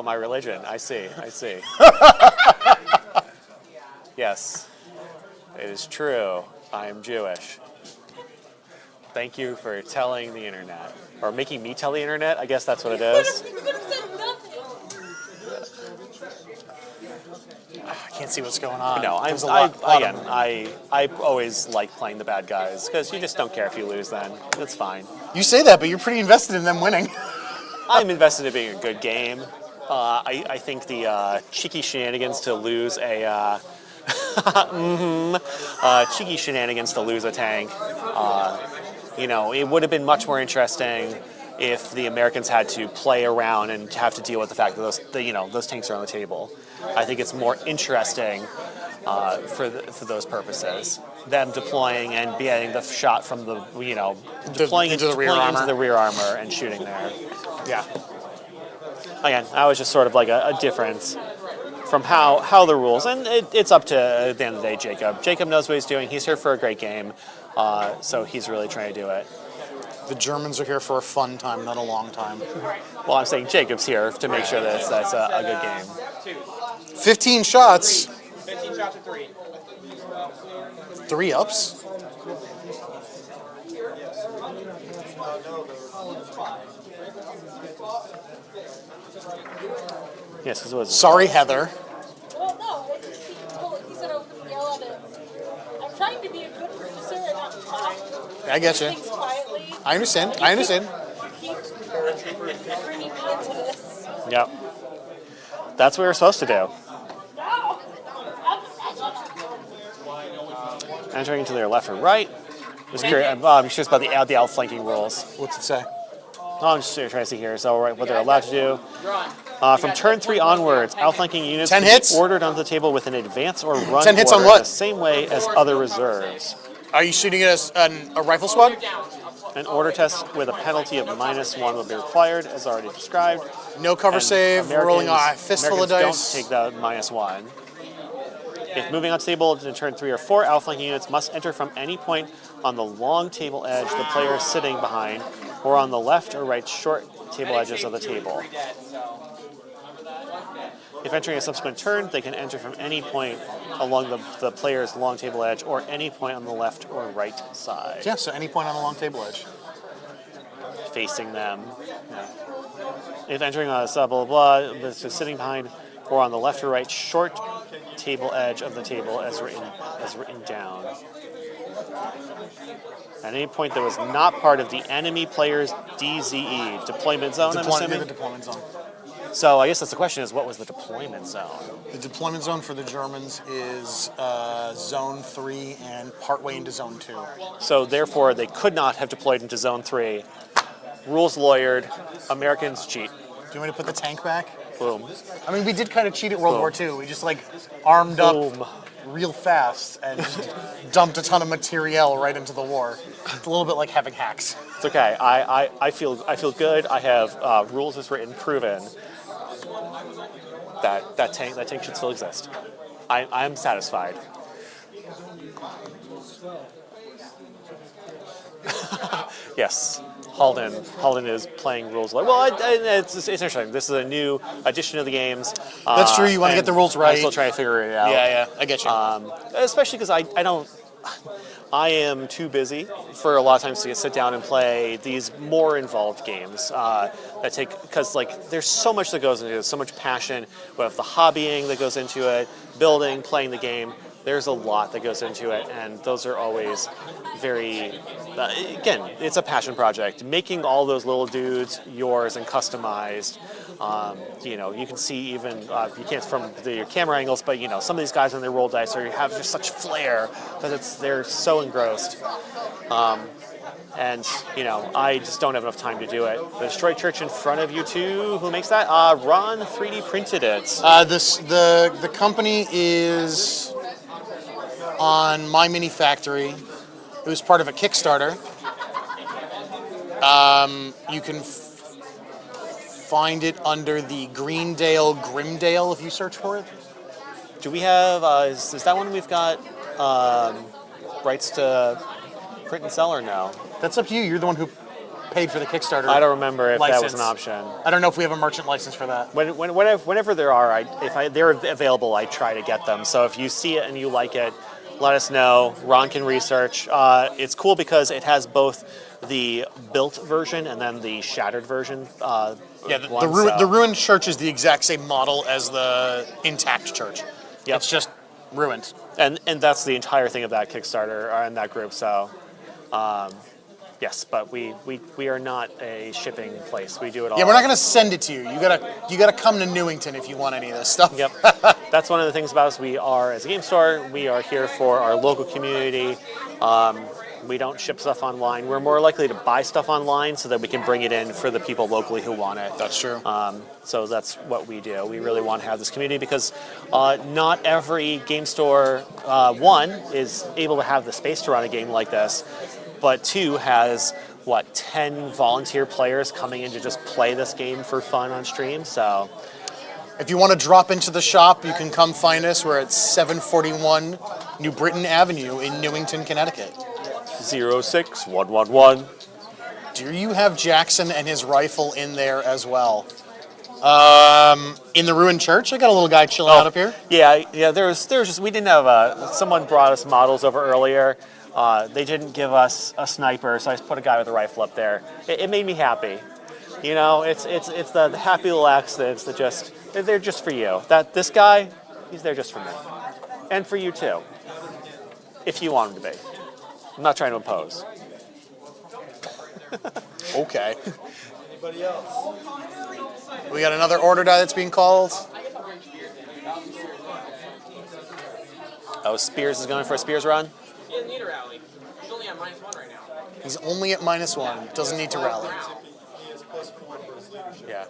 my religion. I see. Yes, it is true. I am Jewish. Thank you for telling the internet. Or making me tell the internet, I guess that's what it is. You could have said nothing. I can't see what's going on. No, There's a lot of them. I always like playing the bad guys, because you just don't care if you lose then. That's fine. You say that, but you're pretty invested in them winning. I'm invested in being a good game. I think the cheeky shenanigans to lose a cheeky shenanigans to lose a tank. It would have been much more interesting if the Americans had to play around and have to deal with the fact that those tanks are on the table. I think it's more interesting for those purposes. Them deploying and getting the shot from deploying into the rear armor and shooting there. Yeah. Again, that was just sort of like a difference from how the rules, and it's up to, at the end of the day, Jacob. Jacob knows what he's doing. He's here for a great game. So he's really trying to do it. The Germans are here for a fun time, not a long time. Well, I'm saying Jacob's here to make sure that that's a good game. 15 shots. 15 shots to 3. 3 ups. Yes, because it was. Sorry, Heather. Well, no, he said I was going to yell at him. I'm trying to be a good producer and not talk. I get you. Things quietly. I understand. I understand. You keep bringing me into this. Yep. That's what we were supposed to do. No! Entering to their left or right. Just curious, I'm curious about the outflanking rules. What's it say? Oh, I'm just trying to see here. So what they're allowed to do. From turn 3 onwards, outflanking units 10 can hits? be ordered onto the table with an advance or run 10 hits on order what? the same way as other reserves. Are you shooting at a rifle squad? An order test with a penalty of -1 will be required, as already described. No cover And save, rolling a fistful of Americans dice. don't take the -1. If moving on table in turn 3 or 4, outflanking units must enter from any point on the long table edge the player is sitting behind, or on the left or right short table edges of the table. If entering a subsequent turn, they can enter from any point along the player's long table edge, or any point on the left or right side. Yeah, so any point on the long table edge. Facing them. Yeah. If entering a sub blah blah, this is sitting behind or on the left or right short table edge of the table as written down. At any point that was not part of the enemy player's DZE, deployment zone, I'm assuming? The deployment zone. So I guess that's the question is, what was the deployment zone? The deployment zone for the Germans is Zone 3 and partway into Zone 2. So therefore, they could not have deployed into Zone 3. Rules lawyered. Americans cheat. Do you want me to put the tank back? Boom. I mean, we did kind of cheat at World War II. We just like armed up Boom. real fast and just dumped a ton of materiel right into the war. It's a little bit like having hacks. It's okay. I feel good. I have rules as written, proven that tank should still exist. I'm satisfied. Yes, Halden is playing rules. It's interesting. This is a new addition to the games. That's true. You want to get the rules right. I'm still trying to figure it out. Yeah, I get you. Especially because I am too busy for a lot of times to sit down and play these more involved games that take, because like there's so much that goes into it, so much passion. We have the hobbying that goes into it, building, playing the game. There's a lot that goes into it, and those are always very, again, it's a passion project. Making all those little dudes yours and customized. You can see even, you can't from your camera angles, but some of these guys on their roll dice have just such flair because they're so engrossed. I just don't have enough time to do it. The Destroyed Church in front of you too. Who makes that? Ron 3D printed it. The company is on My Mini Factory. It was part of a Kickstarter. You can find it under the Greendale Grimdale if you search for it. Do we have, is that one we've got rights to print and sell or no? That's up to you. You're the one who paid for the Kickstarter. I don't remember if license. that was an option. I don't know if we have a merchant license for that. Whenever there are, if they're available, I try to get them. So if you see it and you like it, let us know. Ron can research. It's cool because it has both the built version and then the shattered version. The ruined church is the exact same model as the intact church. Yep. It's just ruined. And that's the entire thing of that Kickstarter and that group. So, yes, but we are not a shipping place. We do it all. Yeah, we're not going to send it to you. You gotta come to Newington if you want any of this stuff. Yep. That's one of the things about us. We are, as a game store, we are here for our local community. We don't ship stuff online. We're more likely to buy stuff online so that we can bring it in for the people locally who want it. That's true. So that's what we do. We really want to have this community because not every game store, one, is able to have the space to run a game like this, but two, has 10 volunteer players coming in to just play this game for fun on stream. So if you want to drop into the shop, you can come find us. We're at 741 New Britain Avenue in Newington, Connecticut. 06111. Do you have Jackson and his rifle in there as well? In the ruined church, I got a little guy chilling out up here. Yeah. There was just we didn't have someone brought us models over earlier. They didn't give us a sniper, so I just put a guy with a rifle up there. It made me happy. You know, it's the happy little accidents that they're just for you. This guy, he's there just for me, and for you too, if you want him to be. I'm not trying to impose. Okay. We got another order die that's being called. Oh, Spears is going for a Spears run? He doesn't need a rally. He's only at -1 right now. He's only at -1. Doesn't need to rally. Yeah.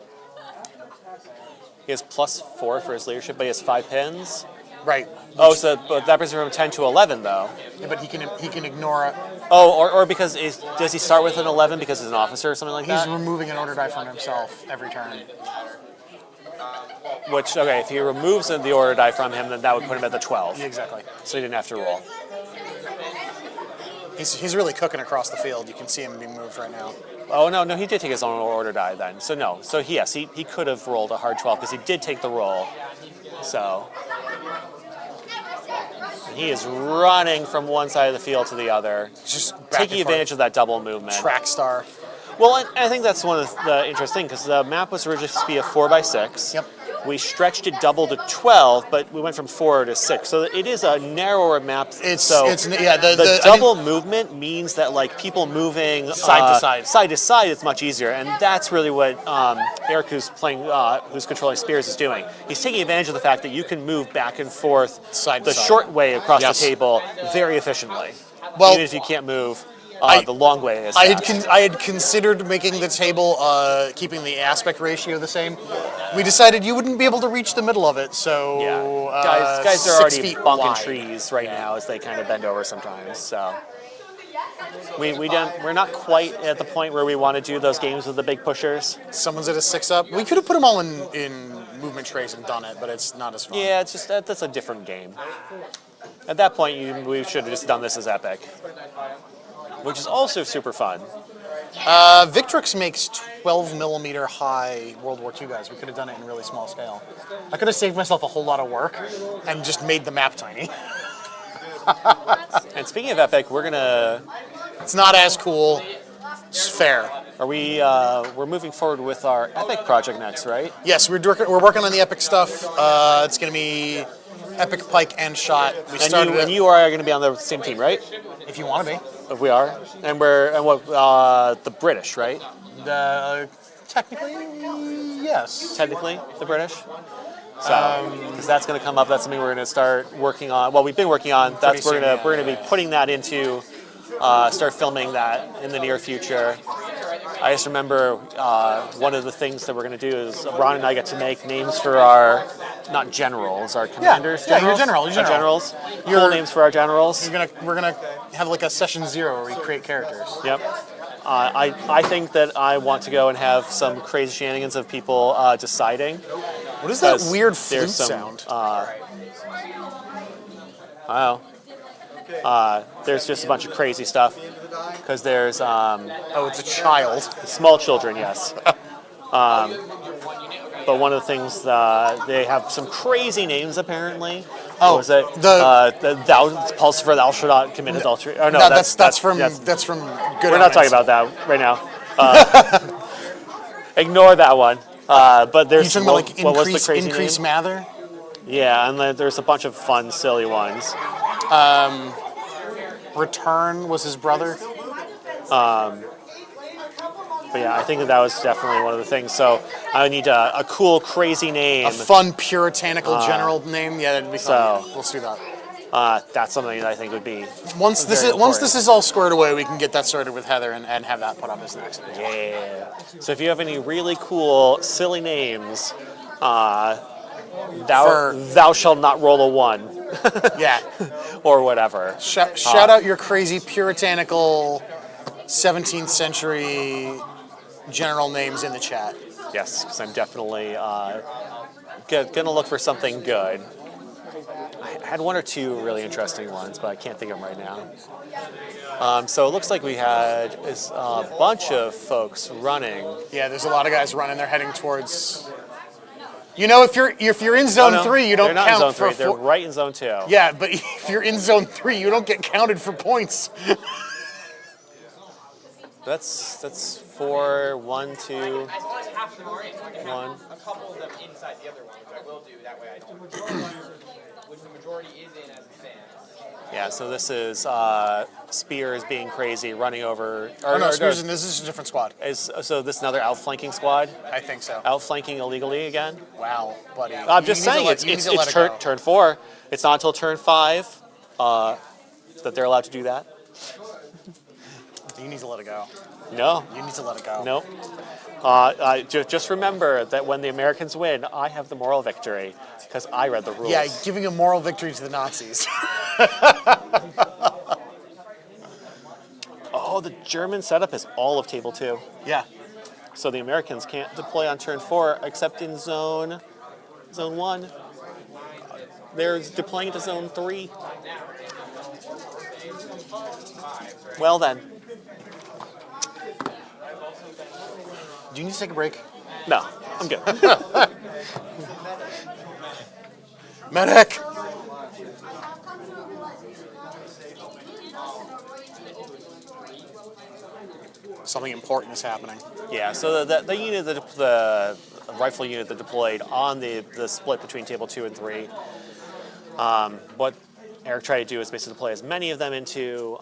He has +4 for his leadership, but he has 5 pins. Right. Oh, but that brings him from 10 to 11, though. Yeah, but he can ignore it. Oh, or because does he start with an 11 because he's an officer or something like He's that? removing an order die from himself every turn. Which, okay, if he removes the order die from him, then that would put him at the 12. Yeah, exactly. So he didn't have to roll. He's really cooking across the field. You can see him being moved right now. Oh, no, he did take his own order die then. So no. So yes, he could have rolled a hard 12 because he did take the roll. So he is running from one side of the field to the other, Just taking advantage of that double movement. Track star. Well, and I think that's one of the interesting because the map was originally supposed to be a 4x6. Yep. We stretched it double to 12, but we went from 4 to 6. So it is a narrower map. The double movement means that like people moving Side to side, it's much easier, and that's really what Eric, who's controlling Spears, is doing. He's taking advantage of the fact that you can move back and forth Side to the side. short way across Yes. the table very efficiently. Well, even if you can't move the long way as I fast. had considered making the table keeping the aspect ratio the same. We decided you wouldn't be able to reach the middle of it, so guys are 6 already feet bunking wide. trees right now as they kind of bend over sometimes. So we're not quite at the point where we want to do those games with the big pushers. Someone's at a 6-up. We could have put them all in movement trays and done it, but it's not as fun. Yeah, it's just that's a different game. At that point, we should have just done this as epic, which is also super fun. Victrix makes 12mm high World War II guys. We could have done it in really small scale. I could have saved myself a whole lot of work and just made the map tiny. And speaking of epic, It's not as cool. It's fair. we're moving forward with our epic project next, right? Yes, we're working on the epic stuff. It's going to be epic pike and shot. We started And you are going to be on the same team, right? if you want to be. If we are, and the British, right? Technically, yes. Technically, the British. So, because that's going to come up. That's something we're going to start working on. Well, we've been working on. We're going to be putting that into. Start filming that in the near future. I just remember one of the things that we're going to do is Ron and I get to make names for our, not generals, our commanders. Yeah, your generals. general. Our generals. Cool names for our generals. We're gonna have like a session 0 where we create characters. Yep. I think that I want to go and have some crazy shenanigans of people deciding. What is that weird flute sound? I don't know. There's just a bunch of crazy stuff because there's It's a child. small children, yes. But one of the things they have some crazy names apparently. Oh, was it thou Pulsifer thou shalt not commit adultery? Oh no, that's from yes. Good We're not talking about that right now. Ignore that one. But there's You talking about like what was the crazy increase name? Mather? Yeah, and then there's a bunch of fun, silly ones. Return was his brother. But yeah, I think that was definitely one of the things. So I need a cool, crazy name. A fun puritanical general name. Yeah, that'd be fun. Let's do that. That's something that I think would be Once this is all squared away, we can get that started with Heather and have that put up as next. Yeah. So if you have any really cool, silly names, thou shalt not roll a 1. Yeah. Or whatever. Shout out your crazy puritanical 17th century general names in the chat. Yes, because I'm definitely gonna look for something good. I had one or two really interesting ones, but I can't think of them right now. So it looks like we had a bunch of folks running. Yeah, there's a lot of guys running. They're heading towards. You know, if you're in zone 3, you don't they're not count in zone for 3. They're right in zone 2. Yeah, but if you're in zone 3, you don't get counted for points. That's 4, 1, 2, As long as half of them are in, so I can one. have a couple of them inside the other one, which I will do. That way I don't. Which the majority is in as it stands. Yeah, so this is Spears being crazy, running over. Oh no, Spears, this is a different squad. So this is another outflanking squad? I think so. Outflanking illegally again? Wow, buddy. I'm just saying, it's turn 4. It's not until turn 5 that they're allowed to do that. You need to let it go. No. You need to let it go. Nope. Just remember that when the Americans win, I have the moral victory because I read the rules. Yeah, giving a moral victory to the Nazis. Oh, the German setup is all of table 2. Yeah. So the Americans can't deploy on turn 4 except in zone 1. They're deploying to zone 3. Well then. Do you need to take a break? No, I'm good. Medic! Something important is happening. Yeah, so the unit, the rifle unit that deployed on the split between table 2 and 3, what Eric tried to do is basically deploy as many of them into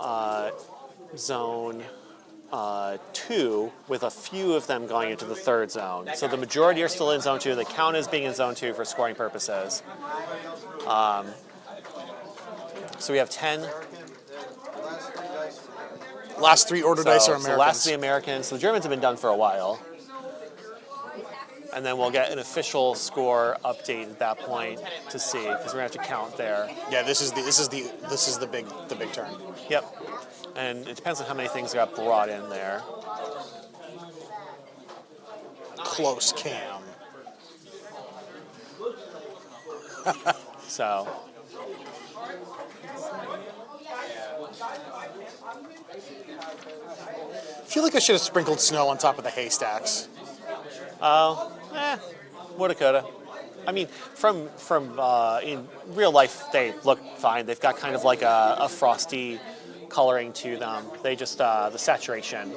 zone 2, with a few of them going into the 3rd zone. So the majority are still in zone 2. They count as being in zone 2 for scoring purposes. So we have 10. Last 3 order dice are So Americans. last 3 Americans. So the Germans have been done for a while. And then we'll get an official score update at that point to see, because we're gonna have to count there. Yeah, this is the big turn. Yep. And it depends on how many things got brought in there. Close cam. So. I feel like I should have sprinkled snow on top of the haystacks. Woulda, coulda. I mean, from in real life, they look fine. They've got kind of like a frosty coloring to them. They just, the saturation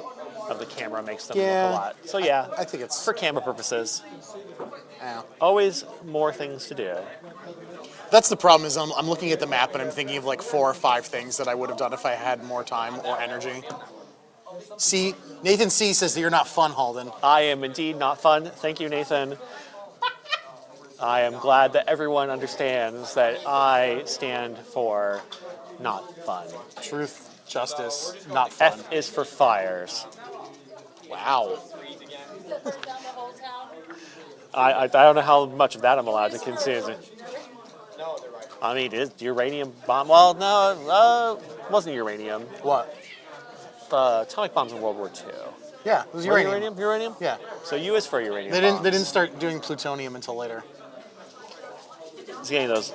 of the camera makes them look a lot. So yeah, I think it's for camera purposes. Yeah. Always more things to do. That's the problem. Is I'm looking at the map and I'm thinking of like 4 or 5 things that I would have done if I had more time or energy. See, Nathan C says that you're not fun, Halden. I am indeed not fun. Thank you, Nathan. I am glad that everyone understands that I stand for not fun. Truth, justice, not fun. F is for fires. Wow. I don't know how much of that I'm allowed to consume. I mean, is uranium bomb? Well, no, it wasn't uranium. What? Atomic bombs in World War II. Yeah, it was Were uranium. Uranium? Yeah. So U is for uranium. They didn't start doing plutonium until later. It's getting those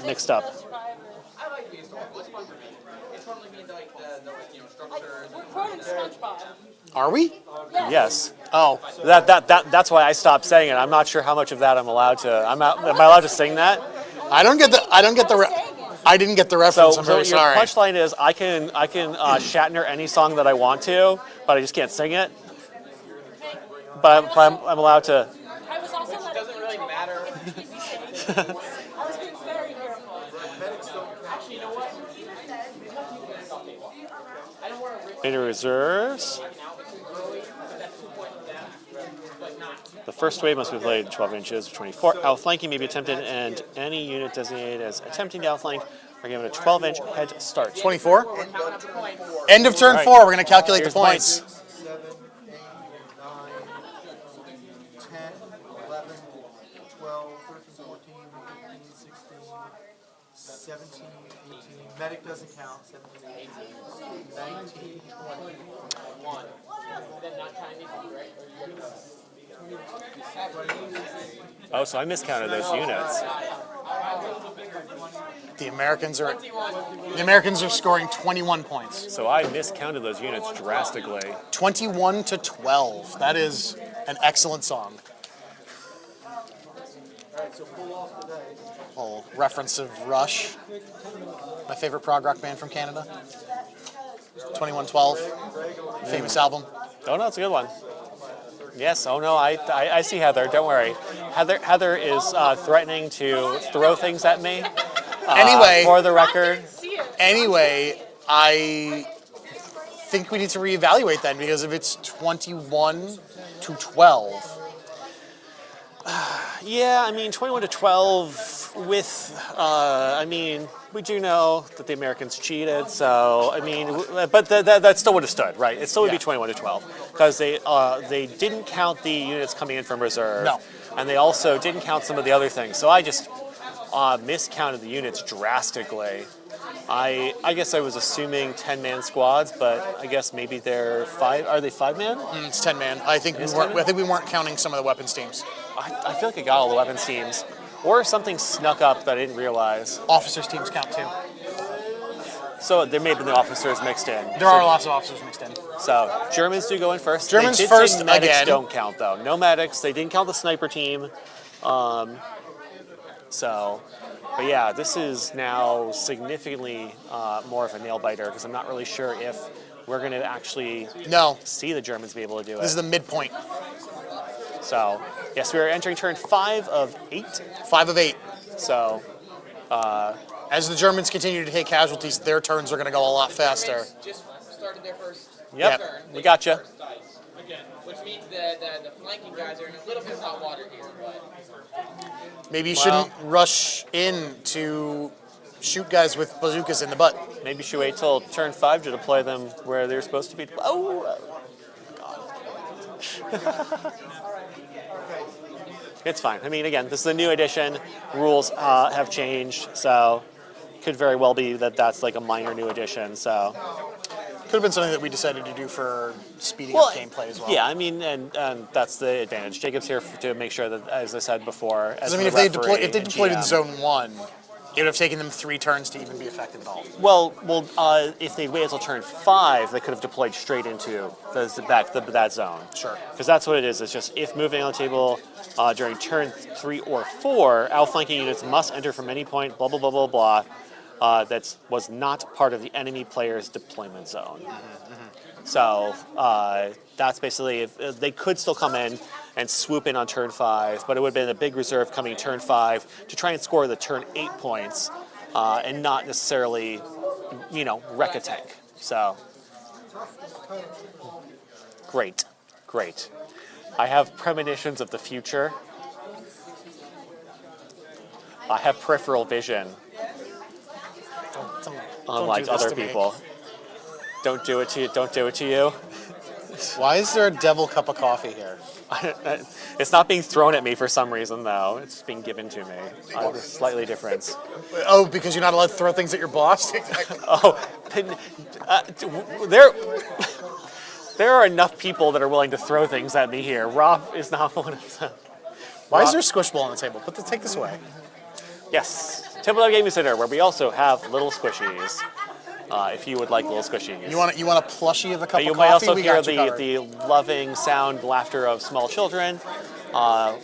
mixed up. I like being historical. It's fun for me. It's fun being like the structures. We're quoting SpongeBob. Are we? Yes. Oh. That's why I stopped saying it. I'm not sure how much of that I'm allowed to. Am I allowed to sing that? I didn't get the reference. I'm very your sorry. punchline is I can Shatner any song that I want to, but I just can't sing it. But I'm allowed to. I was also It doesn't really matter. I was being very careful. Actually, you know what? I don't want to rip Into reserves. The first wave must be played 12 inches, 24. Outflanking may be attempted, and any unit designated as attempting to outflank are given a 12-inch head start. 24? End of turn 4, we're going to calculate Here's the points. 7, 8, 9, 10, 11, 12, 13, 14, 15, 16, 17, 18. Medic doesn't count. 17, 18, 19, 20. Oh, so I miscounted those units. The Americans are scoring 21 points. So I miscounted those units drastically. 21 to 12. That is an excellent song. Little reference of Rush, my favorite prog rock band from Canada. 2112, famous album. Oh no, it's a good one. Yes. Oh no, I see Heather. Don't worry. Heather is threatening to throw things at me. Anyway, for the record. Anyway, I think we need to reevaluate then, because if it's 21 to 12. Yeah, I mean 21 to 12 with. I mean, we do know that the Americans cheated, so I mean, but that still would have stood, right? It still would be 21 to 12 because they didn't count the units coming in from reserve. No. And they also didn't count some of the other things. So I just miscounted the units drastically. I guess I was assuming 10-man squads, but I guess maybe they're 5. Are they 5-man? It's 10-man. I think we weren't counting some of the weapons teams. I feel like I got all the weapons teams. Or something snuck up that I didn't realize. Officers teams count too. So there may have been the officers mixed in. There are lots of officers mixed in. So Germans do go in first. Germans they did first say medics again. don't count though. No medics. They didn't count the sniper team. But yeah, this is now significantly more of a nail biter because I'm not really sure if we're going to actually see the Germans be able to do it. This is the midpoint. So yes, we are entering turn 5 of 8. 5 of 8. So as the Germans continue to take casualties, their turns are going to go a lot faster. Just started their first Yep, turn. we gotcha. Again, which means the flanking guys are in a little bit of hot water here, but Maybe you shouldn't rush in to shoot guys with bazookas in the butt. Maybe you should wait till turn 5 to deploy them where they're supposed to be. Oh, God. It's fine. I mean, again, this is a new edition. Rules have changed, so could very well be that that's like a minor new addition. So could have been something that we decided to do for speeding up gameplay as well. Yeah, I mean, and that's the advantage. Jacob's here to make sure that, as I said before, as I mean, the if they deployed in GM, Zone 1, it would have taken them 3 turns to even be effective at all. Well, if they waited until turn 5, they could have deployed straight into that zone. Sure. Because that's what it is. It's just if moving on the table during turn 3 or 4, outflanking units must enter from any point. Blah blah blah blah blah. That was not part of the enemy player's deployment zone. So that's basically if they could still come in and swoop in on turn 5, but it would have been a big reserve coming turn 5 to try and score the turn 8 points and not necessarily, wreck a tank. So great. I have premonitions of the future. I have peripheral vision. Unlike other people. Don't do it to you. Why is there a devil cup of coffee here? It's not being thrown at me for some reason, though. It's being given to me. It's slightly different. Oh, because you're not allowed to throw things at your boss? There are enough people that are willing to throw things at me here. Rob is not one of them. Why is there a squish ball on the table? Take this away. Yes. Tabletop Gaming Center, where we also have little squishies. If you would like little squishies. You want a plushie of a cup of coffee? You might also we hear got the loving sound, laughter of small children.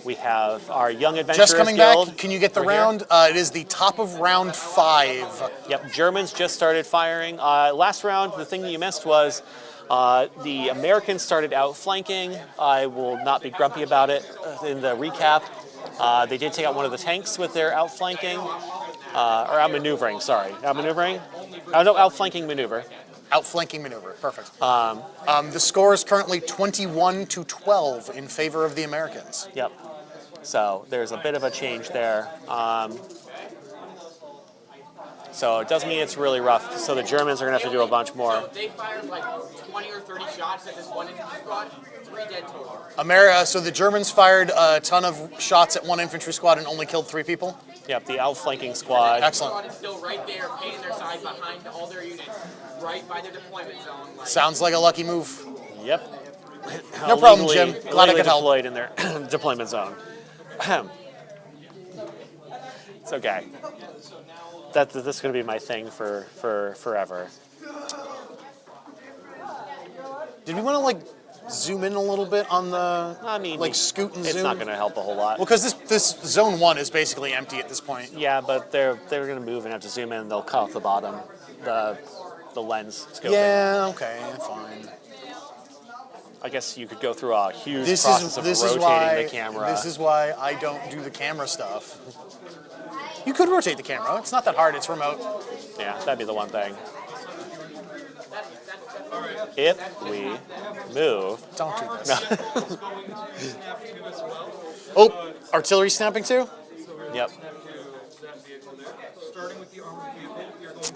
We have our Young Adventurers Just coming Guild. back. Can you get the round? It is the top of round 5. Yep, Germans just started firing. Last round, the thing that you missed was the Americans started outflanking. I will not be grumpy about it in the recap. They did take out one of the tanks with their outflanking. Or outmaneuvering, sorry. Outmaneuvering? No, outflanking maneuver. Outflanking maneuver, perfect. The score is currently 21 to 12 in favor of the Americans. Yep. So there's a bit of a change there. So it does mean it's really rough. So the Germans are going to have to do a bunch more. So they fired like 20 or 30 shots at this one infantry squad, 3 dead total. So the Germans fired a ton of shots at one infantry squad and only killed 3 people? Yep, the outflanking squad. Excellent. The squad is still right there, paying their side behind all their units, right by their deployment zone. Sounds like a lucky move. Yep. No problem, Jim. Glad I could help. Deployed in their deployment zone. It's okay. This is going to be my thing for forever. Did we want to like zoom in a little bit on the? I mean, like scoot and it's zoom. not going to help a whole lot. Well, because this zone 1 is basically empty at this point. Yeah, but they're going to move and have to zoom in. And they'll cut off the bottom, the lens scoping. Yeah. Okay. Fine. I guess you could go through a huge process of rotating the camera. This is why I don't do the camera stuff. You could rotate the camera. It's not that hard. It's remote. Yeah, that'd be the one thing. If we move. Don't do this. Oh, artillery snapping too? Yep.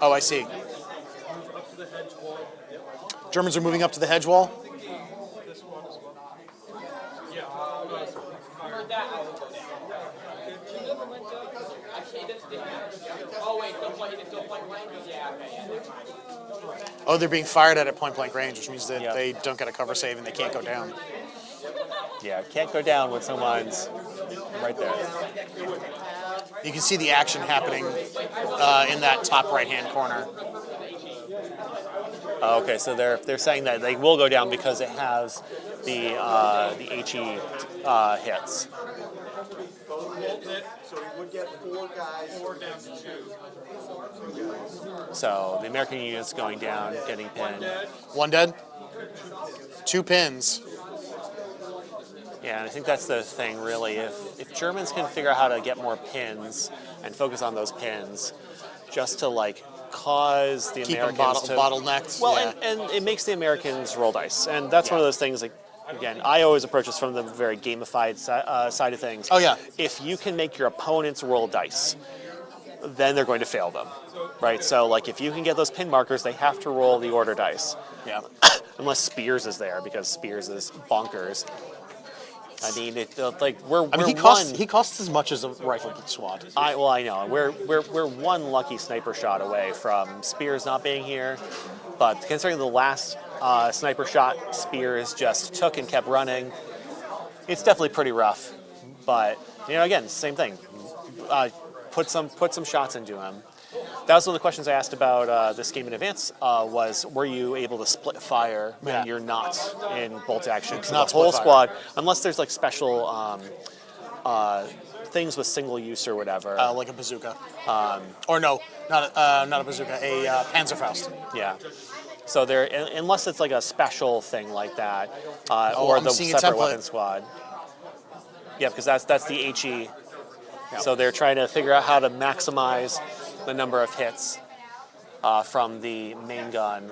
Oh, I see. Germans are moving up to the hedge wall. Oh, they're being fired at point blank range, which means that they don't get a cover save and they can't go down. Yeah, can't go down when someone's right there. You can see the action happening in that top right-hand corner. Oh, okay, so they're saying that they will go down because it has the HE hits. So he would get 4 guys. 4 down to 2. So the American unit's going down, getting pinned. 1 dead. 2 pins. Yeah, and I think that's the thing, really. If Germans can figure out how to get more pins and focus on those pins, just to like cause the Keep them Americans to bottlenecked. well, yeah. and it makes the Americans roll dice, and that's one of those things. Like again, I always approach this from the very gamified side of things. Oh yeah. If you can make your opponents roll dice, then they're going to fail them, right? So like if you can get those pin markers, they have to roll the order dice. Yeah. Unless Spears is there, because Spears is bonkers. I mean, he costs as much as a rifle squad. I know. We're one lucky sniper shot away from Spears not being here, but considering the last sniper shot Spears just took and kept running, it's definitely pretty rough. But again, same thing. Put some shots into him. That was one of the questions I asked about this game in advance. Was were you able to split fire when you're not in bolt action? It's So not the whole split fire. squad, unless there's like special things with single use or whatever. Like a bazooka. Or no, not a bazooka, a Panzerfaust. Yeah. So there, unless it's like a special thing like that, or I'm the seeing a separate template. weapon squad. Yeah, because that's the HE. So they're trying to figure out how to maximize the number of hits from the main gun.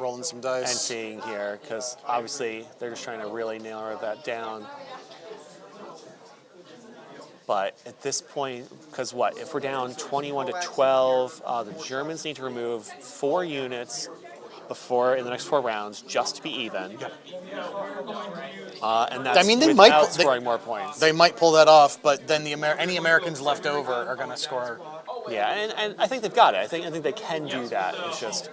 Rolling some dice. And seeing here, because obviously they're just trying to really narrow that down. But at this point, because if we're down 21 to 12, the Germans need to remove 4 units in the next 4 rounds just to be even. And that's without scoring more points. They might pull that off, but then any Americans left over are going to score. Yeah, and I think they've got it. I think they can do that. It's just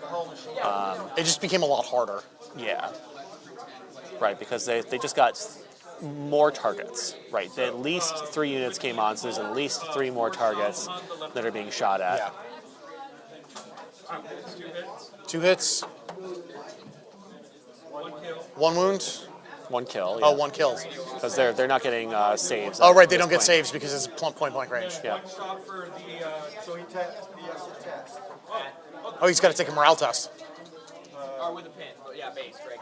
it just became a lot harder. Yeah. Right, because they just got more targets. Right, at least 3 units came on, so there's at least 3 more targets that are being shot at. Yeah. 2 hits. 1 wound. 1 kill. Oh, 1 kill. Because they're not getting saves. Oh, right, they don't get saves because it's point blank range. Yeah. So he tests test. Oh, he's got to take a morale test. Or with a pin, but yeah, base, right?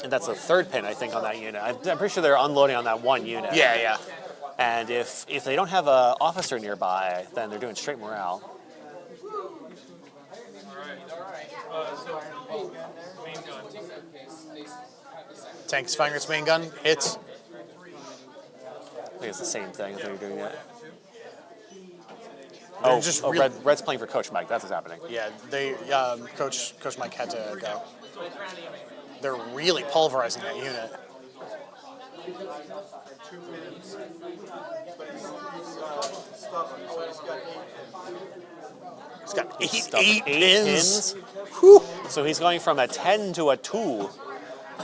And that's the 3rd pin, I think, on that unit. I'm pretty sure they're unloading on that 1 unit. Yeah. And if they don't have an officer nearby, then they're doing straight morale. Tank's firing its main gun. Hits. I think it's the same thing if they're doing that. Red's playing for Coach Mike. That's what's happening. Yeah, Coach Mike had to go. They're really pulverizing that unit. He's got 8 pins. So he's going from a 10 to a 2.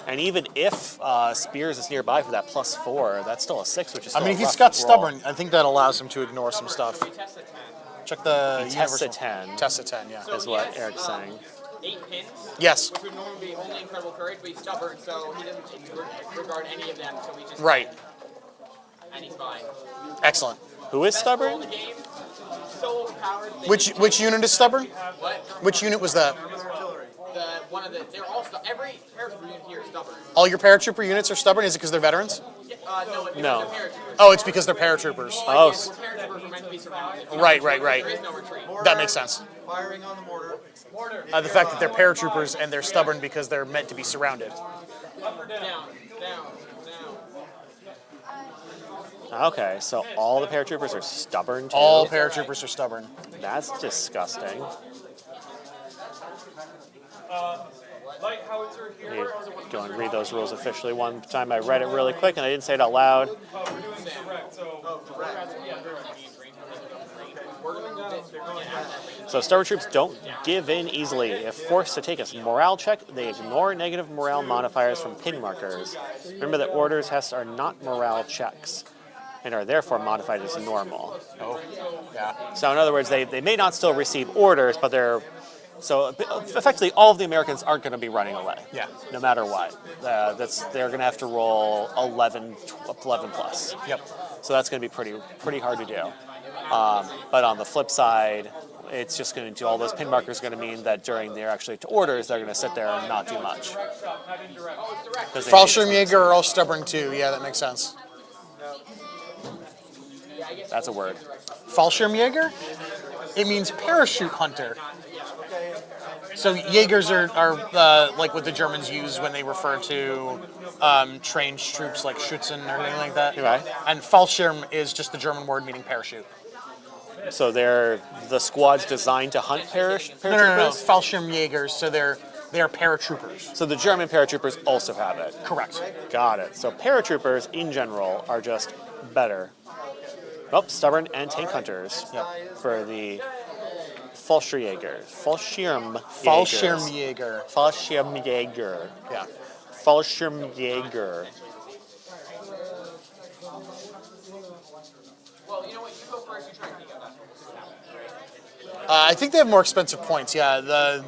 And even if Spears is nearby for that +4, that's still a 6, which is still I mean, a if he's rough got roll. stubborn, I think that allows him to ignore some stuff. Check the He tests a universal. 10. Tests a 10, yeah. Is what Eric's saying. 8 pins. Yes. Which would normally be only incredible courage, but he's stubborn, so he doesn't regard any of them. So we just Right. and he's fine. Excellent. Who is Best roll stubborn? in the game. So overpowered. Which unit is stubborn? What? Which unit was that? They're all every paratrooper unit here is stubborn. All your paratrooper units are stubborn? Is it because they're veterans? No, it's No. because they're paratroopers. Oh, it's because they're paratroopers. Oh, We're paratroopers, we're meant to be surrounded. Right. There is no retreat. That makes sense. Firing on the mortar. The fact that they're paratroopers and they're stubborn because they're meant to be surrounded. Down. Okay, so all the paratroopers are stubborn too? All paratroopers are stubborn. That's disgusting. Light howitzer Let here. me go and read those rules officially. One time I read it really quick and I didn't say it out loud. We're doing this direct, so So stubborn troops don't give in easily. If forced to take a morale check, they ignore negative morale modifiers from pin markers. Remember that orders tests are not morale checks and are therefore modified as normal. Oh, yeah. So in other words, they may not still receive orders, but they're... So effectively, all of the Americans aren't going to be running away. Yeah. No matter what. They're going to have to roll 11 plus. Yep. So that's going to be pretty hard to do. But on the flip side, it's just going to do all those pin markers are going to mean that during their actually to orders, they're going to sit there and not do much. Fallschirmjäger are all stubborn too. Yeah, that makes sense. That's a word. Fallschirmjäger? It means parachute hunter. So Jaegers are like what the Germans use when they refer to trained troops like Schützen or anything like that. Right. And Fallschirm is just the German word meaning parachute. So they're the squads designed to hunt paratroopers? No. Fallschirmjägers, so they're paratroopers. So the German paratroopers also have it. Correct. Got it. So paratroopers in general are just better. Oh, stubborn and tank hunters. Yep. For the Fallschirmjäger. Fallschirmjäger. Fallschirmjäger. Yeah. Fallschirmjäger. Well, you know what? You go first. You try and pick up. I think they have more expensive points. Yeah. The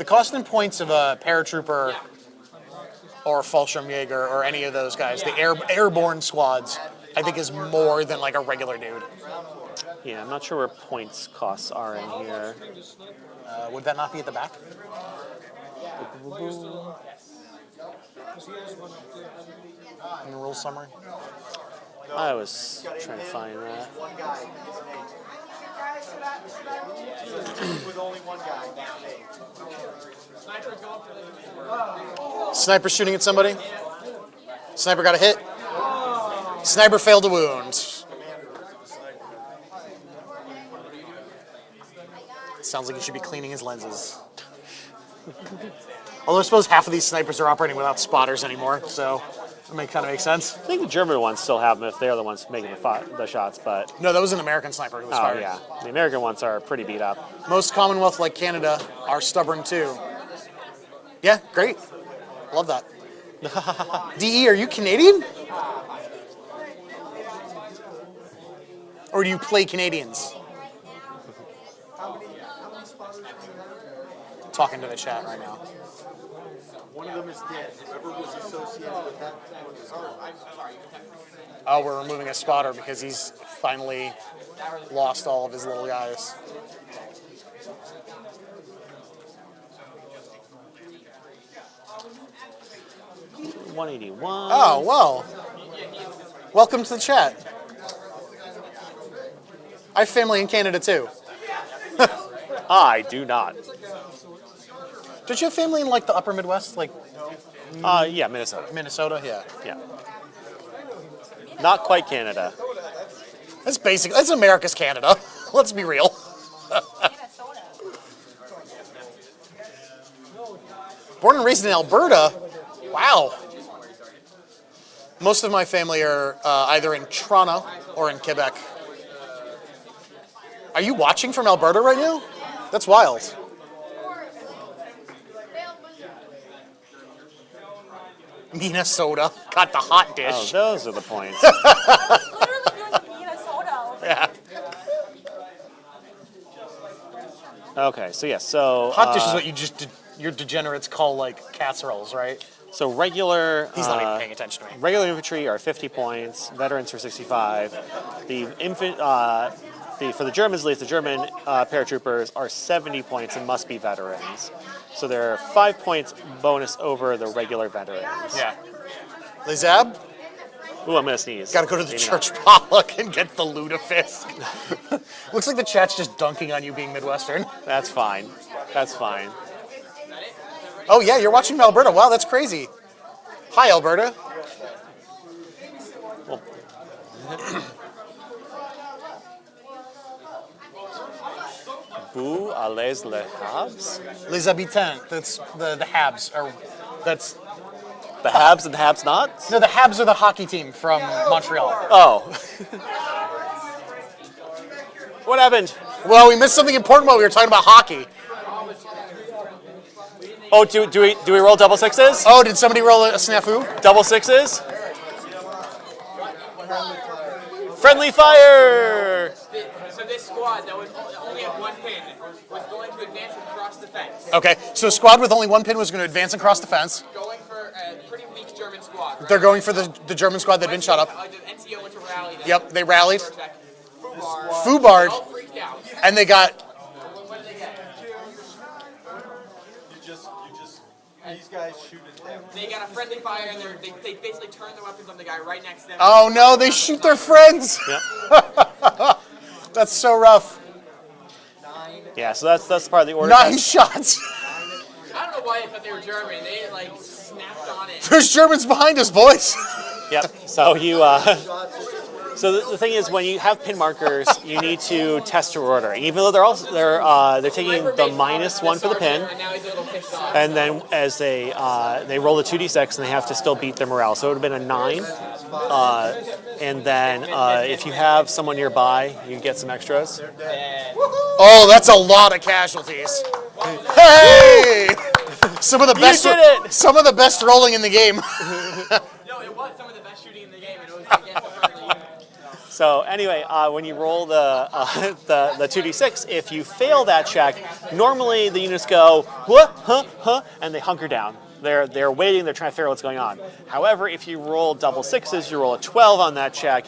cost and points of a paratrooper or Fallschirmjäger or any of those guys, the airborne squads, I think is more than like a regular dude. Yeah, I'm not sure where points costs are in here. Would that not be at the back? In the rules summary? I was trying to find that. With only one guy. Sniper shooting at somebody. Sniper got a hit. Sniper failed to wound. Sounds like he should be cleaning his lenses. Although I suppose half of these snipers are operating without spotters anymore, so that kind of makes sense. I think the German ones still have them if they're the ones making the shots, but... No, that was an American sniper who was Oh, fired. yeah. The American ones are pretty beat up. Most Commonwealth, like Canada, are stubborn too. Yeah, great. Love that. DE, are you Canadian? Or do you play Canadians? Talking to the chat right now. One of them is dead. Whoever was associated with that one is dead. Oh, we're removing a spotter because he's finally lost all of his little guys. $181. Oh, well. Welcome to the chat. I have family in Canada too. I do not. Don't you have family in like the upper Midwest? Like Yeah, Minnesota. Minnesota? Yeah. Yeah. Not quite Canada. That's America's Canada. Let's be real. Born and raised in Alberta? Wow. Most of my family are either in Toronto or in Quebec. Are you watching from Alberta right now? That's wild. Minnesota got the hot Oh, dish. those are the points. Literally going to Minnesota over Yeah. Okay, so yes, so Hot dish is what you just your degenerates call like casseroles, right? so regular. He's not even paying attention to me. Regular infantry are 50 points. Veterans are 65. For the Germans, at least the German paratroopers are 70 points and must be veterans. So they're 5 points bonus over the regular veterans. Yeah. Lizab, Ooh, I'm gonna sneeze. gotta go to the Maybe church not. potluck and get the lutefisk. Looks like the chat's just dunking on you being Midwestern. That's fine. That's fine. Oh yeah, you're watching Alberta. Wow, that's crazy. Hi, Alberta. Well, Vous allez les Habs? Les habitants. That's the Habs. That's The Habs and the Habs nots? no, the Habs are the hockey team from Montreal. Oh. What happened? Well, we missed something important while we were talking about hockey. Oh, do we roll double sixes? Oh, did somebody roll a snafu? Double sixes? Friendly fire! So this squad that was only had one pin was going to advance across the fence. Okay, so a squad with only one pin was going to advance across the fence. Going for a pretty weak German squad. Right? They're going for the German squad that'd been shot up. The NCO went to rally them. Yep, they rallied. Fubar. Fubard, All freaked out. and they got. What did they get? These guys shoot at them. They got a friendly fire and they basically turned their weapons on the guy right next to them. Oh no, they shoot their friends. Yep. That's so rough. Yeah, so that's part of the order. 9 shots. I don't know why they thought they were German. They like snapped on it. There's Germans behind us, boys. Yep. So you. So the thing is, when you have pin markers, you need to test your order. Even though they're taking the -1 for the pin, And now he's a little pissed off. and then as they roll the 2d6 and they have to still beat their morale. So it would have been a 9. And then if you have someone nearby, you can get some extras. Oh, that's a lot of casualties. Hey! Some of the best. did it! Some of the best rolling in the game. No, it was some of the best shooting in the game, and it was against a friendly unit. So anyway, when you roll the 2d6, if you fail that check, normally the units go what, huh, and they hunker down. They're waiting. They're trying to figure out what's going on. However, if you roll double sixes, you roll a 12 on that check,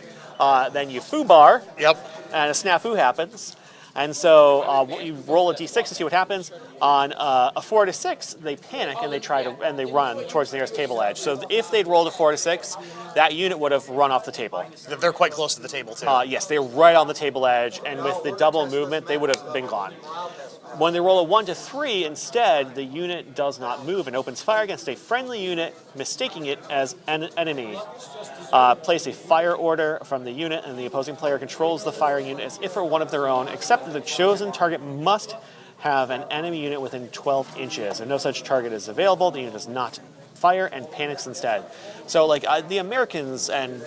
then you foobar, Yep. and a snafu happens. And so you roll a d6 to see what happens. On a 4 to 6, they panic and they run towards the nearest table edge. So if they'd rolled a 4 to 6, that unit would have run off the table. They're quite close to the table too. Yes, they're right on the table edge, and with the double movement, they would have been gone. When they roll a 1 to 3, instead, the unit does not move and opens fire against a friendly unit, mistaking it as an enemy. Place a fire order from the unit, and the opposing player controls the firing unit as if it were one of their own, except that the chosen target must have an enemy unit within 12 inches. If no such target is available, the unit does not fire and panics instead. So, like the Americans and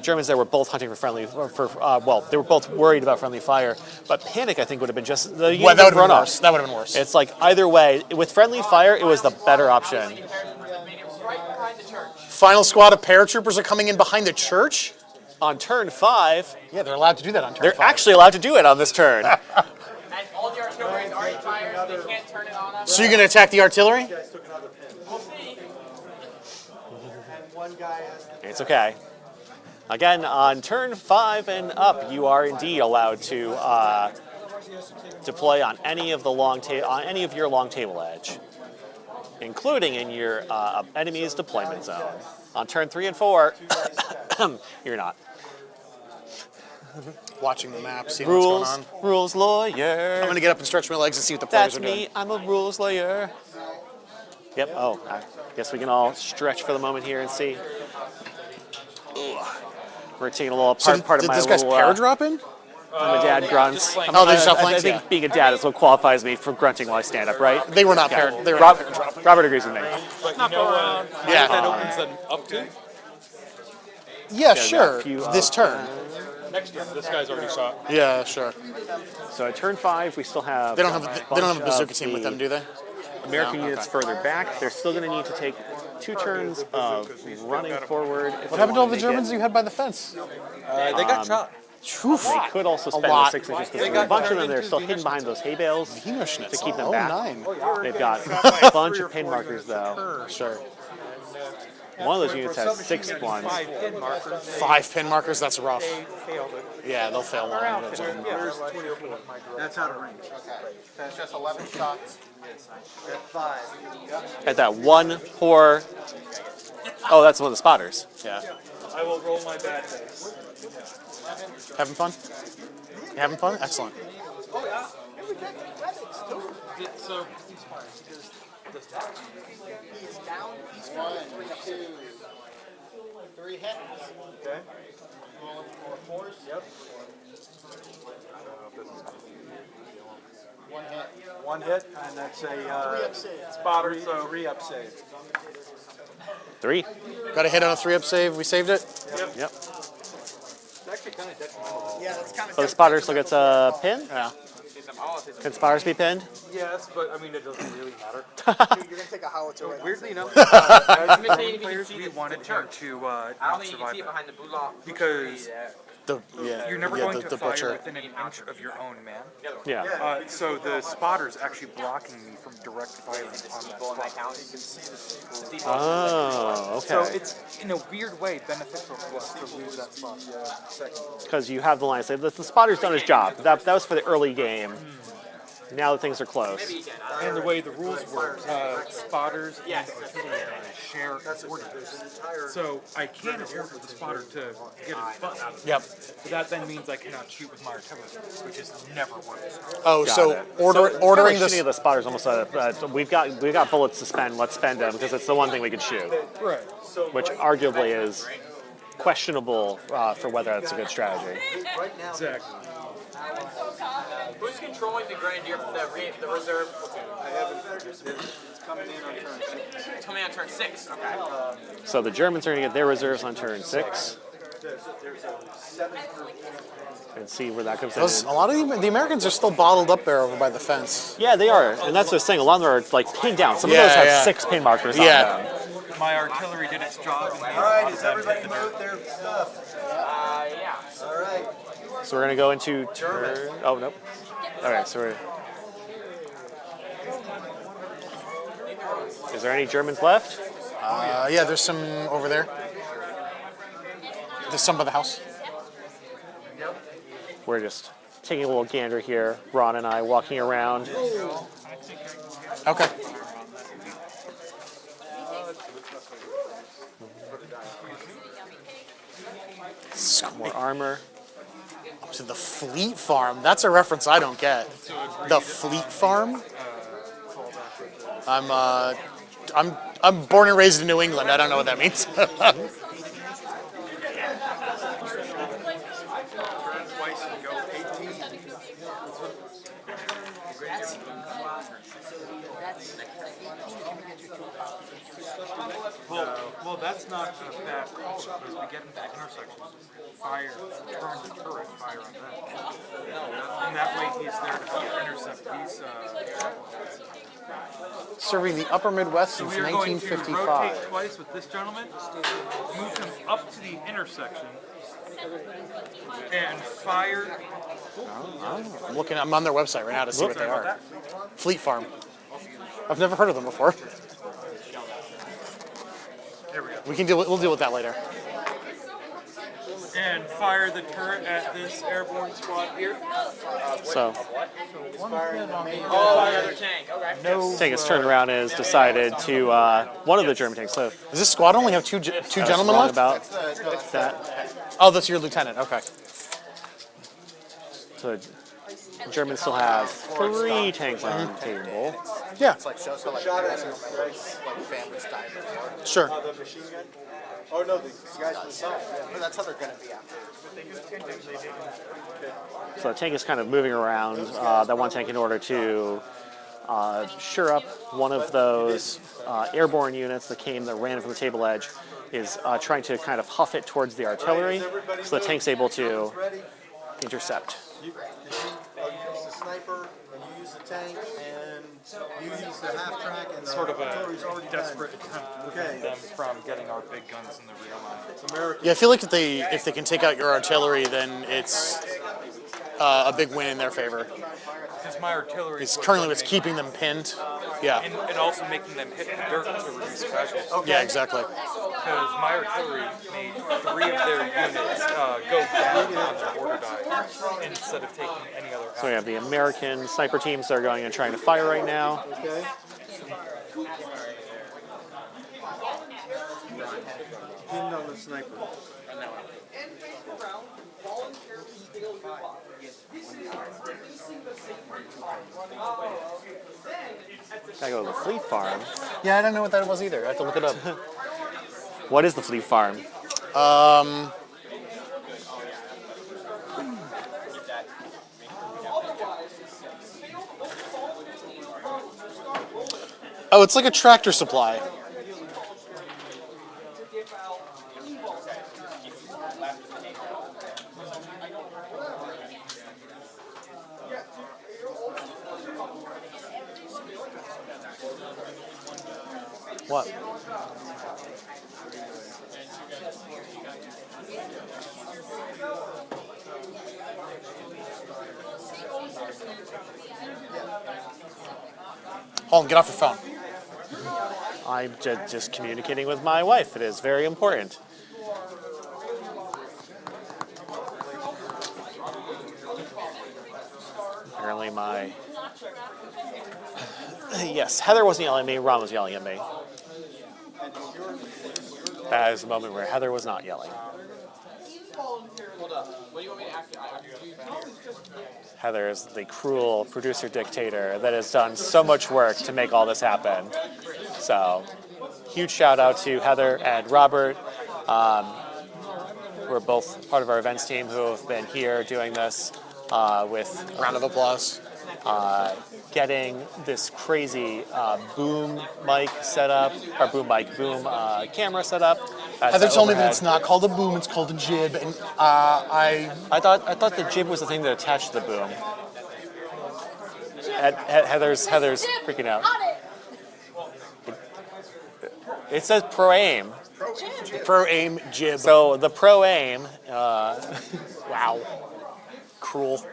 Germans there were both hunting for friendly. They were both worried about friendly fire, but panic I think would have been just the unit Well, that would have run been off. worse. That would have been worse. It's like either way, with friendly fire, it was the better option. Made it right behind the church. Final squad of paratroopers are coming in behind the church. On turn 5, Yeah, they're allowed to do that on turn they're 5. actually allowed to do it on this turn. And all the artillery is already fired, so they can't turn it on us. So you're going to attack the artillery? We'll see. And one guy has to It's okay. Again, on turn 5 and up, you are indeed allowed to deploy on any of your long table edge, including in your enemy's deployment zone. On turn 3 and 4, you're not. Watching the map, seeing what's going on. Rules lawyer. I'm going to get up and stretch my legs and see what the players That's are doing. me. I'm a rules lawyer. Yep. Oh, I guess we can all stretch for the moment here and see. Ugh. We're taking a little part of did my this guy's little. paradropping? I'm a dad grunts. Oh, they're just I outflanked? think Yeah. being a dad is what qualifies me for grunting while I stand up, right? They were not Yeah. they were not paradropping. Robert agrees with me. But you know, Yeah. that opens them up to Yeah, sure. a few This turn. next turn. This guy's already shot. Yeah, sure. So at turn 5, we still have. They don't have a bazooka team with them, do they? American No, units okay. further back. They're still going to need to take 2 turns of running forward. What happened to all the Germans you had by the fence? They got shot. They could also spend the lot. 6 inches because there's a bunch of them that are still hidden behind those hay bales to keep them back. 9. They've got a bunch of pin markers though. Sure. One of those units has 6 ones. 5 pin markers, that's rough. Yeah, they'll fail one. That's out of range. That's just 11 shots. At 5. At that one poor. Oh, that's one of the spotters. Yeah. I will roll my bad dice. Having fun? You having fun? Excellent. So, 1, 2, 3 hits. Okay. Rolling for 4s. Yep. 1 hit. 1 hit, and that's a 3 up save. spotter, so 3 up save. 3. Got a hit on a 3-up save. We saved it. Yep. It's actually kind of detrimental. Yeah, that's kind of. So the spotter still gets a pin? Yeah. Can spotters be pinned? Yes, but I mean, it doesn't really matter. You're gonna take a howitzer right now. Weirdly enough, Let me see if you can players, see we the wanted him church. to I don't not think you can survive see it that. behind the blue lock. Because You're you're never going to fire within an inch of your own man. Yeah. So the spotter's actually blocking me from direct firing on that spot. Oh, So okay. it's, in a weird way, beneficial to us to lose that spot. Because you have the line. Say the spotter's done his job. That was for the early game. Now that things are close. And the way the rules work, spotters and artillery share orders. So I can order the spotter to get his butt out of it. Yep. But that then means I cannot shoot with my artillery, which is never works. Oh, Got so it. ordering Shooting this. of the spotters almost we've got bullets to spend. Let's spend them because it's the one thing we can shoot, Right. which arguably is questionable for whether that's a good strategy. Exactly. Who's controlling the grenadier, the reserve platoon? I haven't. It's coming in on turn 6. Coming on turn 6. Okay. So the Germans are going to get their reserves on turn 6 There's a 7 and see where that comes in. A lot of the Americans are still bottled up there over by the fence. Yeah, they are, and that's what I was saying. A lot of them are like pinned down. Some of Yeah, those have yeah. 6 pin markers on Yeah. them. My artillery did its job. And All right, has everybody moved their stuff? Yeah. All right. So we're going to go into turn. Oh nope. Okay, so we're. Is there any Germans left? Yeah, there's some over there. There's some by the house. We're just taking a little gander here. Ron and I walking around. Okay. More armor. To the Fleet Farm. That's a reference I don't get. The Fleet Farm. I'm born and raised in New England. I don't know what that means. Twice and go 18. Well, that's not a bad call because we get into intersections. Fire, turn the turret, fire on that. And that way he's there to intercept these. Serving the Upper Midwest So since we are going to rotate 1955. twice with this gentleman, move him up to the intersection, and fire. I'm on their website right now to see what they Sorry about are. that. Fleet Farm. I've never heard of them before. There we go. We'll deal with that later. And fire the turret at this airborne squad here. So Oh, the other tank. Okay. tank has turned around and has decided to one of the German tanks. So Does this squad only have two gentlemen wrong left? about that. Oh, that's your lieutenant. Okay. So the Germans still have 3 tanks on the table. Yeah, It's like shows how like families die before. sure. The machine gun? Oh, no, the guys themselves. But that's how they're going to be after. So the tank is kind of moving around that one tank in order to sure up one of those airborne units that ran from the table edge is trying to kind of huff it towards the artillery so the tank's able to Ready? intercept. I'll use the sniper and you use the tank and you use the half track and the Sort of artillery's a already desperate done. attempt to Okay. prevent them from getting our big guns in the rear line. American. Yeah, I feel like if they can take out your artillery, then it's a big win in their favor. Since my artillery It's currently what's keeping them pinned. Yeah. and also making them hit the dirt to reduce casualties. Yeah, exactly. Because my artillery made 3 of their units go down on their order die instead of taking any other So we have the American sniper teams that are going and trying to fire right now. Okay. Pinned on the sniper. Gotta go to the fleet farm. Yeah, I don't know what that was either. I have to look it up. What is the fleet farm? Oh, it's like a tractor supply. What? Holden, get off your phone. I'm just communicating with my wife. It is very important. Apparently my... Yes, Heather wasn't yelling at me, Ron was yelling at me. That is the moment where Heather was not yelling. Hold up. What do you want me to ask you? Heather is the cruel producer dictator that has done so much work to make all this happen. So, huge shout out to Heather and Robert, who are both part of our events team who have been here doing this with Round of applause. getting this crazy boom mic set up, or boom camera set up. Heather told me that it's not called a boom, it's called a jib, and I thought the jib was the thing that attached to the boom. Heather's freaking out. It says Pro Aim. Pro Aim jib. So the Pro Aim, wow, cruel.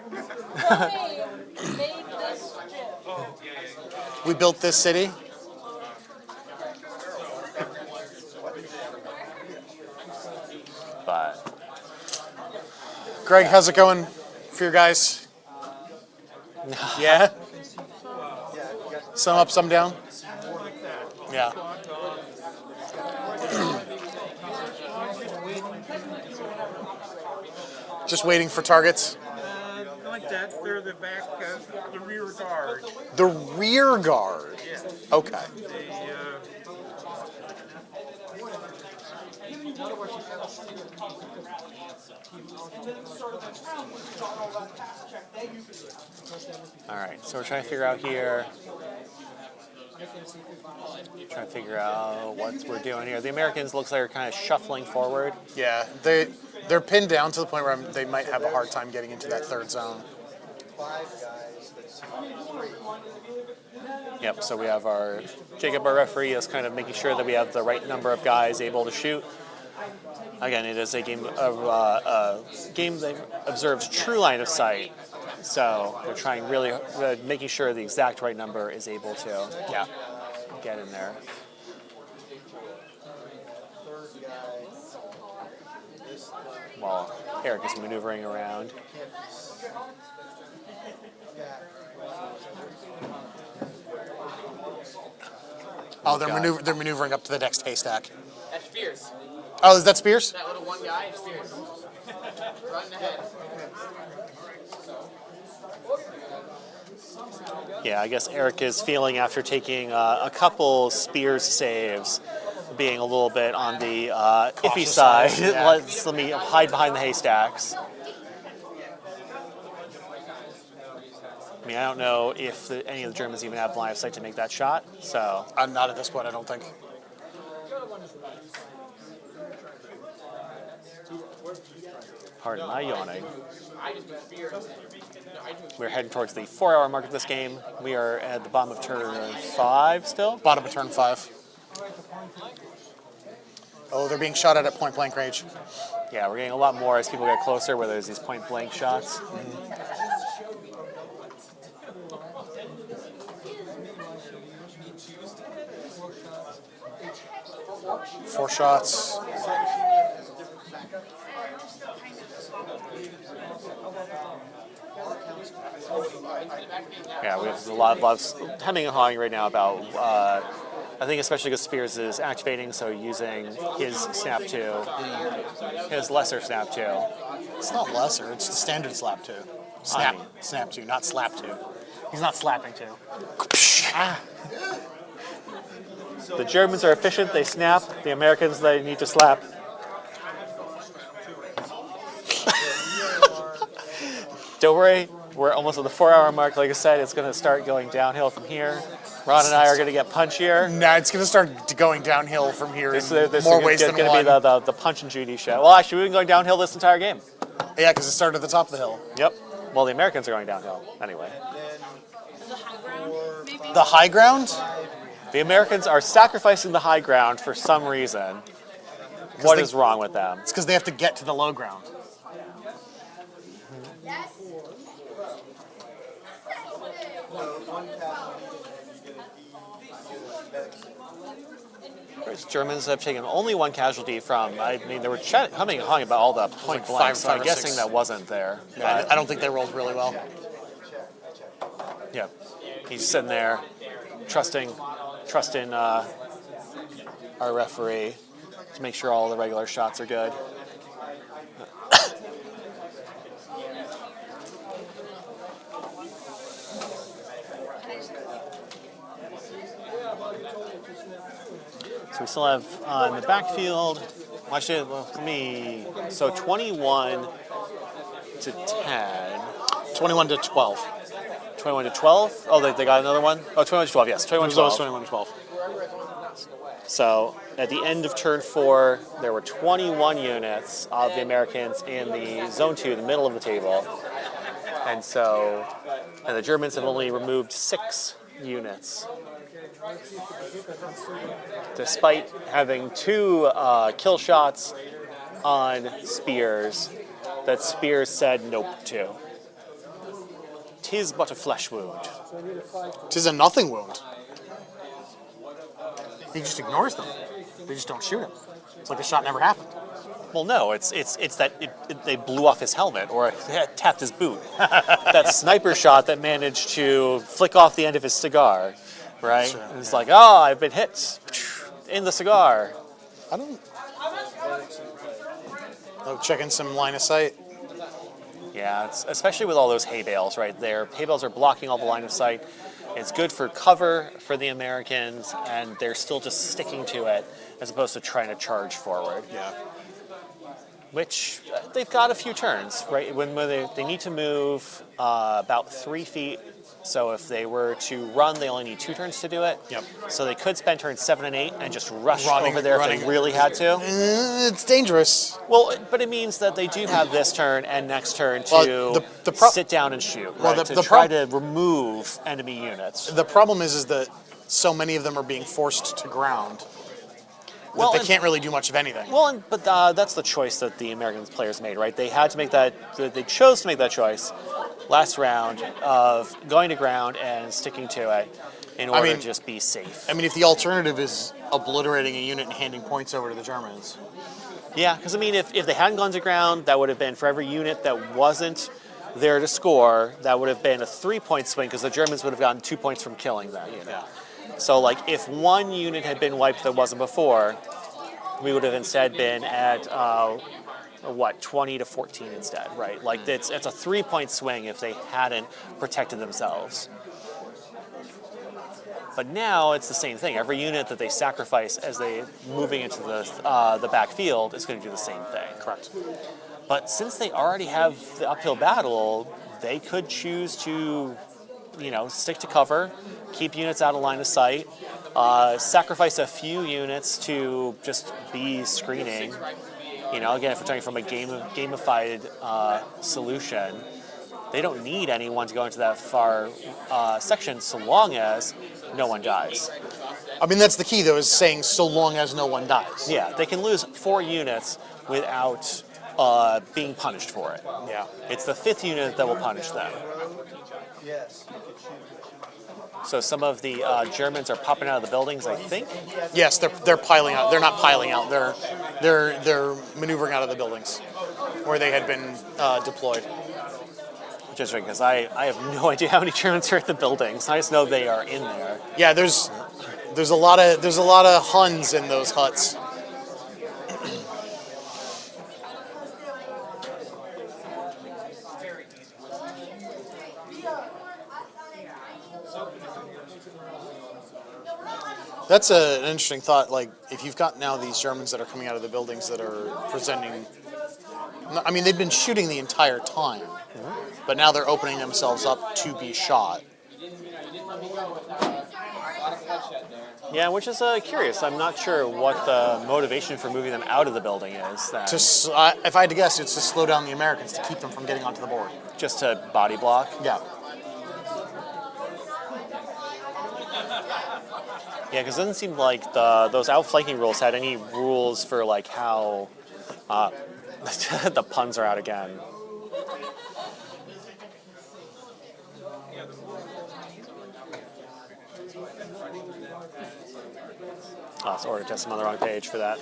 Made this jib. We built this city. But Greg, how's it going for your guys? Yeah? Some up, some down? Yeah. Just waiting for targets? Like that, they're the back, the rear guard. The rear guard? Okay. all right, so we're trying to figure out here. Trying to figure out what we're doing here. The Americans looks like they're kind of shuffling forward. Yeah, they're pinned down to the point where they might have a hard time getting into that third zone. Yep, so we have Jacob, our referee, is kind of making sure that we have the right number of guys able to shoot. Again, it is a game that observes true line of sight. So they're trying really, making sure the exact right number is able to get in there. While Eric is maneuvering around. Oh, they're maneuvering up to the next haystack. That's Spears. Oh, is that Spears? That little one guy is Spears. Running ahead. Yeah, I guess Eric is feeling after taking a couple Spears saves, being a little bit on the iffy Cautious side. side, yeah. Let me hide behind the haystacks. I mean, I don't know if any of the Germans even have line of sight to make that shot, so. Not at this point, I don't think. Pardon my yawning. We're heading towards the 4-hour mark of this game. We are at the bottom of turn 5 still. Bottom of turn 5. Oh, they're being shot at point blank range. Yeah, we're getting a lot more as people get closer where there's these point blank shots. 4 shots. Yeah, we have a lot of hemming and hawing right now about, I think especially because Spears is activating, so using his snap 2, his lesser snap 2. It's not lesser, it's the standard slap 2. Snap 2, not slap 2. He's not slapping 2. The Germans are efficient, they snap. The Americans, they need to slap. Don't worry, we're almost at the 4-hour mark. Like I said, it's going to start going downhill from here. Ron and I are going to get punchier. Nah, it's going to start going downhill from here This in is more ways than going one. to be the Punch and Judy show. Well, actually, we've been going downhill this entire game. Yeah, because it started at the top of the hill. Yep. Well, the Americans are going downhill anyway. The high ground, maybe? The high ground? The Americans are sacrificing the high ground for some reason. What is wrong with them? It's because they have to get to the low ground. Germans have taken only 1 casualty from, I mean, they were humming and hawing about all the point Like blanks, so five I'm or guessing 6. that wasn't there. Yeah, I don't think they rolled really well. Yeah, he's sitting there, trusting our referee to make sure all the regular shots are good. So we still have on the backfield. Well, actually, for me, so 21 to 10. 21 to 12. 21 to 12? Oh, they got another one? Oh, 21 to 12, yes. 21 to 12. 21 to 12. So at the end of turn 4, there were 21 units of the Americans in the zone 2, the middle of the table. And the Germans have only removed 6 units. Despite having 2 kill shots on Spears that Spears said nope to. 'Tis but a flesh wound. 'Tis a nothing wound. He just ignores them. They just don't shoot him. It's like the shot never happened. Well, no, it's that they blew off his helmet or tapped his boot. That sniper shot that managed to flick off the end of his cigar, right? Sure, And it's like, oh, I've been hit in the cigar. I don't... Oh, checking some line of sight. Yeah, it's, especially with all those hay bales right there. Hay bales are blocking all the line of sight. It's good for cover for the Americans, and they're still just sticking to it as opposed to trying to charge forward. Yeah. Which they've got a few turns, right? When they need to move about 3 feet. So if they were to run, they only need 2 turns to do it. Yep. So they could spend turns 7 and 8 and just rush over there if they really had to. It's dangerous. Well, but it means that they do have this turn and next turn to sit down and shoot, right? To try to remove enemy units. The problem is that so many of them are being forced to ground. Well, they can't really do much of anything. Well, but that's the choice that the American players made, right? They had to make that. They chose to make that choice last round of going to ground and sticking to it in order to just be safe. I mean, if the alternative is obliterating a unit and handing points over to the Germans. Yeah, because I mean, if they hadn't gone to ground, that would have been for every unit that wasn't there to score, that would have been a 3-point swing because the Germans would have gotten 2 points from killing that unit. Yeah. So, like, if one unit had been wiped that wasn't before, we would have instead been at 20 to 14 instead, right? Like, it's a 3-point swing if they hadn't protected themselves. But now it's the same thing. Every unit that they sacrifice as they moving into the backfield is going to do the same thing. Correct. But since they already have the uphill battle, they could choose to, stick to cover, keep units out of line of sight, sacrifice a few units to just be screening, You know, again, if we're talking from a gamified solution, they don't need anyone to go into that far section so long as no one dies. I mean, that's the key, though, is saying so long as no one dies. Yeah, they can lose 4 units without being punished for it. Yeah. It's the 5th unit that will punish them. Yes. So some of the Germans are popping out of the buildings, I think. Yes, they're piling out. They're not piling out. They're maneuvering out of the buildings where they had been deployed. Just because I have no idea how many Germans are at the buildings. I just know they are in there. Yeah, there's a lot of Huns in those huts. That's an interesting thought. Like, if you've got now these Germans that are coming out of the buildings that are presenting, I mean, they've been shooting the entire time, but now they're opening themselves up to be shot. Yeah, which is curious. I'm not sure what the motivation for moving them out of the building is. Then. If I had to guess, it's to slow down the Americans to keep them from getting onto the board. Just to body block? Yeah. Yeah, because it doesn't seem like those outflanking rules had any rules for like how the puns are out again. Oh, so order test, I'm on the wrong page for that.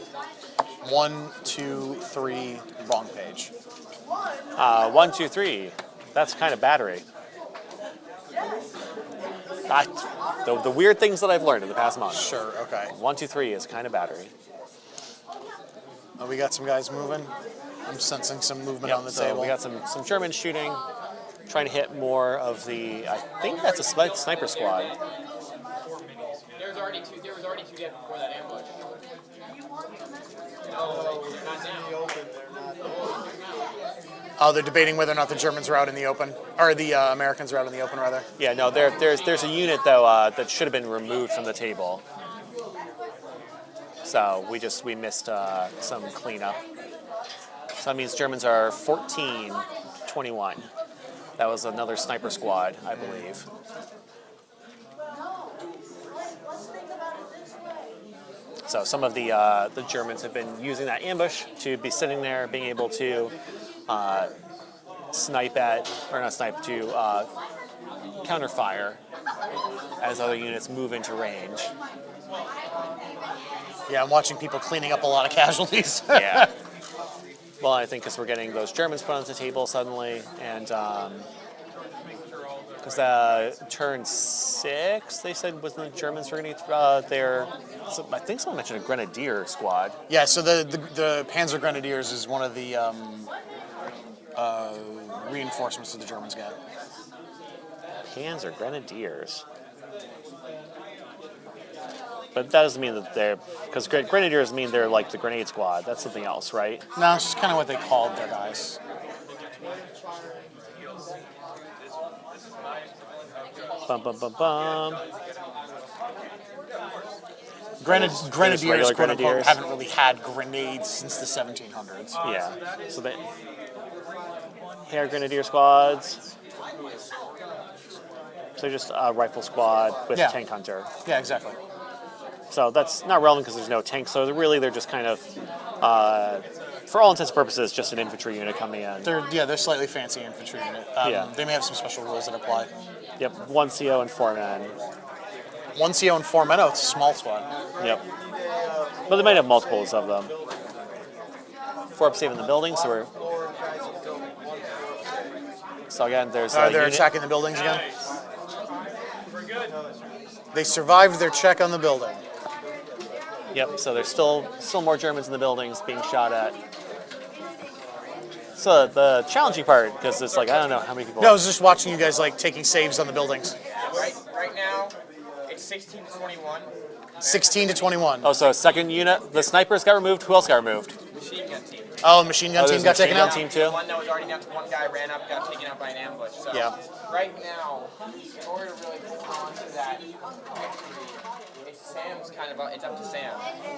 1, 2, 3, wrong page. 1, 2, 3. That's kind of battery. The weird things that I've learned in the past month. Sure, okay. 1, 2, 3 is kind of battery. Oh, we got some guys moving. I'm sensing some movement on the so table. we got some Germans shooting, trying to hit more of the. I think that's a sniper squad. There was already two dead before that ambush. No, not now. Oh, they're debating whether or not the Germans are out in the open, or the Americans are out in the open, rather. Yeah, no, there's a unit though that should have been removed from the table. So we missed some cleanup. So that means Germans are 14-21. That was another sniper squad, I believe. So some of the Germans have been using that ambush to be sitting there, being able to counterfire as other units move into range. Yeah, I'm watching people cleaning up a lot of casualties. Yeah. Well, I think because we're getting those Germans put onto the table suddenly, and because turn 6, they said was the Germans were going to get their. So I think someone mentioned a grenadier squad. Yeah, so the Panzer Grenadiers is one of the reinforcements that the Germans got. Panzer Grenadiers. But that doesn't mean that they're, because Grenadiers mean they're like the grenade squad. That's something else, right? No, it's just kind of what they called their guys. Bum, bum, bum, bum. Grenadiers, regular quote unquote, grenadiers. haven't really had grenades since the 1700s. Yeah. So they air grenadier squads. So just a rifle squad with tank hunter. Yeah, exactly. So that's not relevant because there's no tank. So they're just kind of, for all intents and purposes, just an infantry unit coming in. They're slightly fancy infantry unit. They may have some special rules that apply. Yep, 1 CO and 4 men. 1 CO and 4 men. Oh, it's a small squad. Yep. But they might have multiples of them. 4 up safe in the building, so we're. So again, there's. They're attacking the buildings again. They survived their check on the building. Yep. So there's still more Germans in the buildings being shot at. So the challenging part, because it's like I don't know how many people. No, I was just watching you guys like taking saves on the buildings. Right now, it's 16 to 21. 16 to 21. Oh, so second unit, the snipers got removed. Who else got removed? Machine gun team. Oh, the machine gun team got taken out. Team too. One that was already down, one guy ran up, got taken out by an ambush. So Yeah. right now, in order to really hold on to that victory, Sam's kind of it's up to Sam.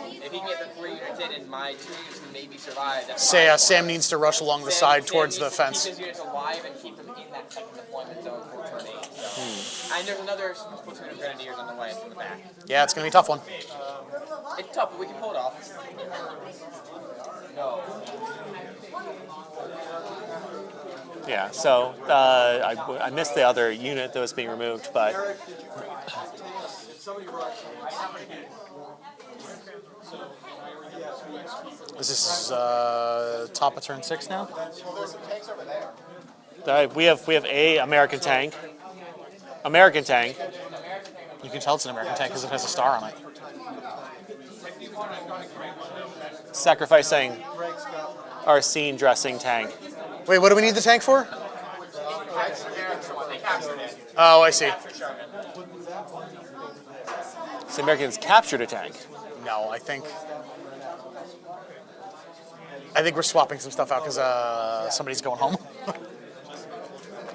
If he can get the 3 units in and my 2 units can maybe survive, that's Say, fine. Sam needs to rush along the side towards the needs to fence. keep his units alive and keep them in that second deployment zone for turn 8. So. And there's another platoon of grenadiers on the way from the back. Yeah, it's gonna be a tough one. It's tough, but we can pull it off. No. Yeah, so I missed the other unit that was being removed, but Is this top of turn 6 now? we have a American tank. American tank. You can tell it's an American tank because it has a star on it. Sacrificing our scene dressing tank. Wait, what do we need the tank for? Oh, I see. So the Americans captured a tank. No, I think we're swapping some stuff out because somebody's going home.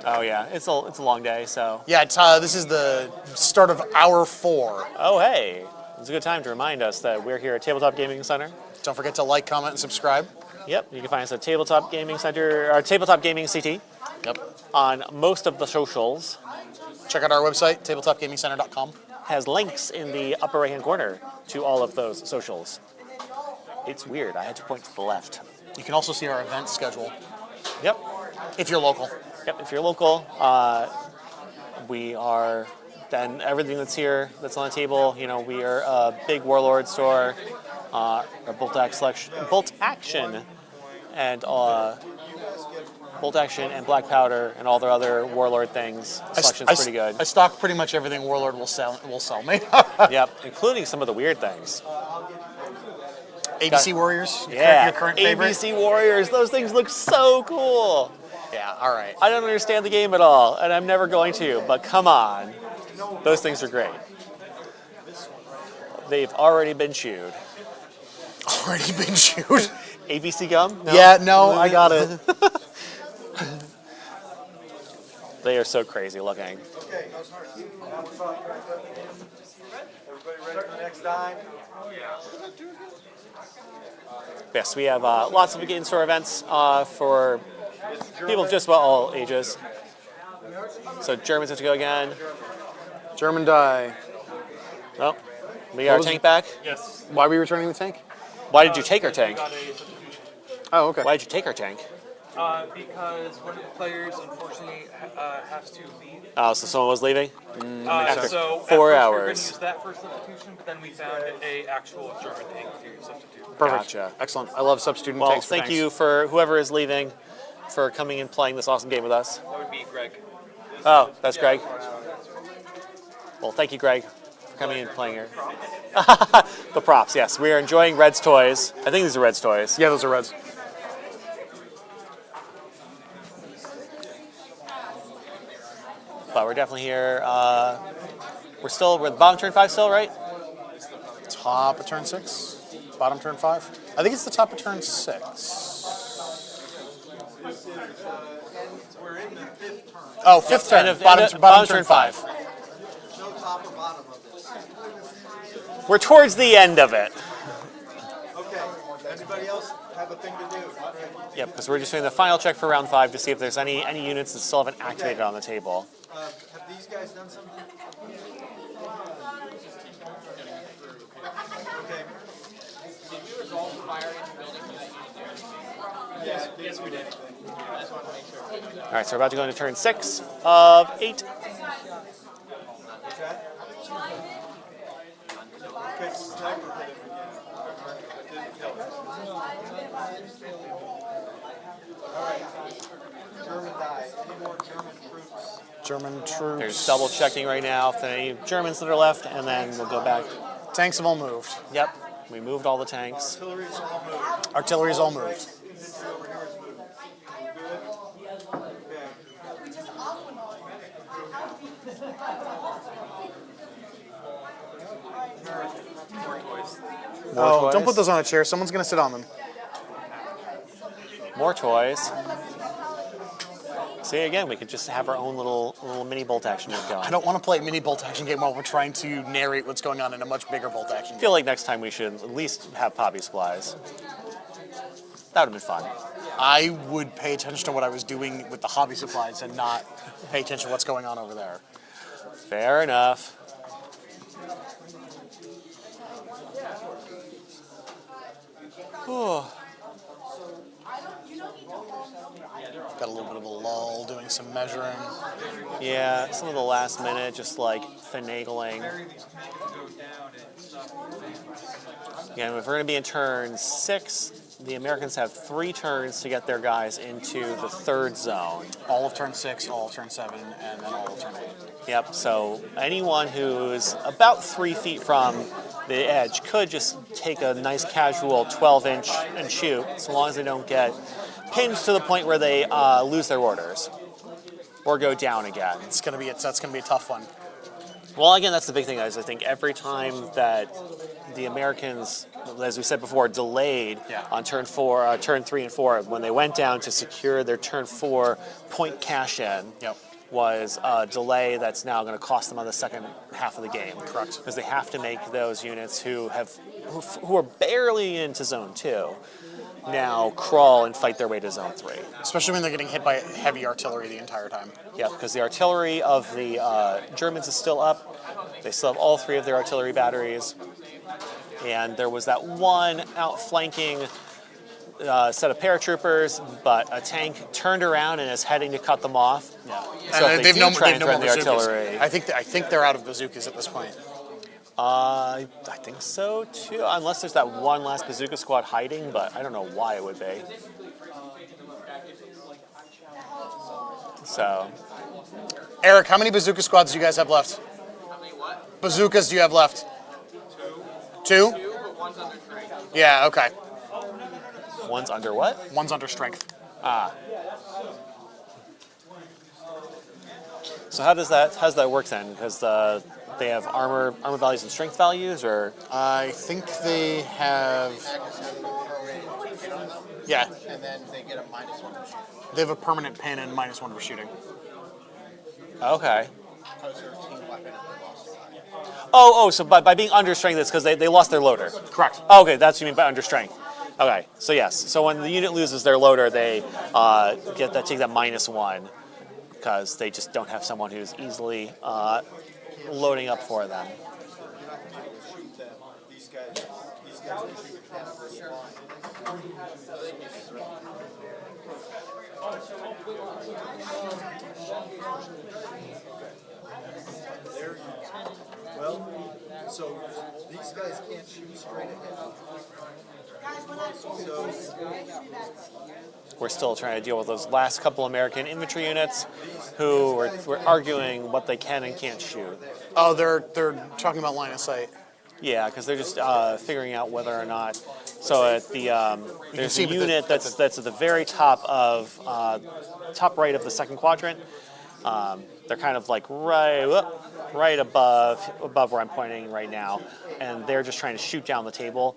Oh yeah, it's a long day, so. Yeah, this is the start of hour 4. Oh hey, it's a good time to remind us that we're here at Tabletop Gaming Center. Don't forget to like, comment, and subscribe. Yep, you can find us at Tabletop Gaming Center, or Tabletop Gaming CT. Yep. On most of the socials. Check out our website, tabletopgamingcenter.com. Has links in the upper right-hand corner to all of those socials. It's weird, I had to point to the left. You can also see our event schedule Yep. if you're local. Yep, if you're local, we are, then everything that's here, that's on the table, we are a big Warlord store, our bolt action and black powder and all their other Warlord things. Selection's pretty good. I stock pretty much everything Warlord will sell me. Yep, including some of the weird things. ABC Warriors, Yeah, your current favorite? ABC Warriors, those things look so cool. Yeah, all right. I don't understand the game at all, and I'm never going to, but come on. Those things are great. They've already been chewed. Already been chewed? ABC gum? No? Yeah, no, I got it. They are so crazy looking. Okay. Everybody ready for the next time? Yes, we have lots of in-store events for people of just about all ages. So Germans have to go again. German die. Well, we got our tank back. Yes. Why are we returning the tank? Why did you take our tank? Oh, okay. Why did you take our tank? Because one of the players unfortunately has to leave. Oh, so someone was leaving? After So 4 at first we were hours. going to use that for substitution, but then we found a actual German tank to substitute. Perfect. Gotcha. Excellent. I love substituting Well, tanks for thank tanks. you for whoever is leaving for coming and playing this awesome game with us. That would be Greg. Oh, that's Greg. Well, thank you, Greg, for coming and playing here. The props, yes. We are enjoying Red's toys. I think these are Red's toys. Yeah, those are Reds. But we're definitely here. We're at the bottom turn 5 still, right? Top of turn 6. Bottom turn 5. I think it's the top of turn 6. We're in the 5th turn. Oh, 5th turn. Bottom turn 5. No top or bottom of this. We're towards the end of it. Okay. Anybody else have a thing to do? Yep, because we're just doing the final check for round 5 to see if there's any units that still haven't activated on the table. Have these guys done something? Okay. Did we resolve the fire in the building for that unit there? Yes, we did. I just want to make sure. All right, so we're about to go into turn 6 of 8. What's that? Okay, sniper hit him again. Didn't kill him. All right. German died. Any more German troops? German troops. There's double checking right now if there are any Germans that are left, and then we'll go back. Tanks have all moved. Yep, we moved all the tanks. Artillery's all moved. Artillery's all moved. Over here is moving. Good? Okay. Oh, toys. don't put those on a chair. Someone's going to sit on them. More toys. See, again, we could just have our own little mini bolt action game going. I don't want to play a mini bolt action game while we're trying to narrate what's going on in a much bigger bolt action I game. feel like next time we should at least have poppy supplies. That would have been fun. I would pay attention to what I was doing with the hobby supplies and not pay attention to what's going on over there. Fair enough. Whew. Got a little bit of a lull, doing some measuring. Yeah, some of the last minute, just like finagling. Again, if we're going to be in turn 6, the Americans have 3 turns to get their guys into the 3rd zone. All of turn 6, all of turn 7, and then all of turn 8. Yep, so anyone who's about 3 feet from the edge could just take a nice casual 12-inch and shoot, so long as they don't get pinned to the point where they lose their orders or go down again. That's gonna be a tough one. Well, again, that's the big thing, guys. I think every time that the Americans, as we said before, delayed on turn 3 and 4, when they went down to secure their turn 4 point cash-in, was a delay that's now going to cost them on the second half of the game. Correct. Because they have to make those units who are barely into zone 2 now crawl and fight their way to zone 3. Especially when they're getting hit by heavy artillery the entire time. Yeah, because the artillery of the Germans is still up. They still have all 3 of their artillery batteries. And there was that one outflanking set of paratroopers, but a tank turned around and is heading to cut them off. Yeah. So And if they've they no do try and more threaten the bazookas. artillery, I think they're out of bazookas at this point. I think so too, unless there's that one last bazooka squad hiding, but I don't know why it would be. So, Eric, how many bazooka squads do you guys have left? How many what? Bazookas do you have left? 2? 2, but one's under strength. Yeah, okay. one's under what? One's under strength. Ah. So how does that work then? Because they have armor values and strength values, or I think they have. Yeah. And then they get a -1 for shooting. They have a permanent pin and -1 for shooting. okay. Because they're a team weapon and they lost a lot. Oh, so by being under strength, it's because they lost their loader. Correct. Oh, okay, that's what you mean by under strength. Okay, so yes, so when the unit loses their loader, they take that -1 because they just don't have someone who's easily loading up for them. These guys are shoot 10 versus line. There you go. Well, so these guys can't shoot straight ahead. So We're still trying to deal with those last couple American infantry units who were arguing what they can and can't shoot. Oh, they're talking about line of sight. Yeah, because they're just figuring out whether or not. So at the there's see a with unit that's at the very top of top right of the second quadrant. They're kind of like right above where I'm pointing right now, and they're just trying to shoot down the table.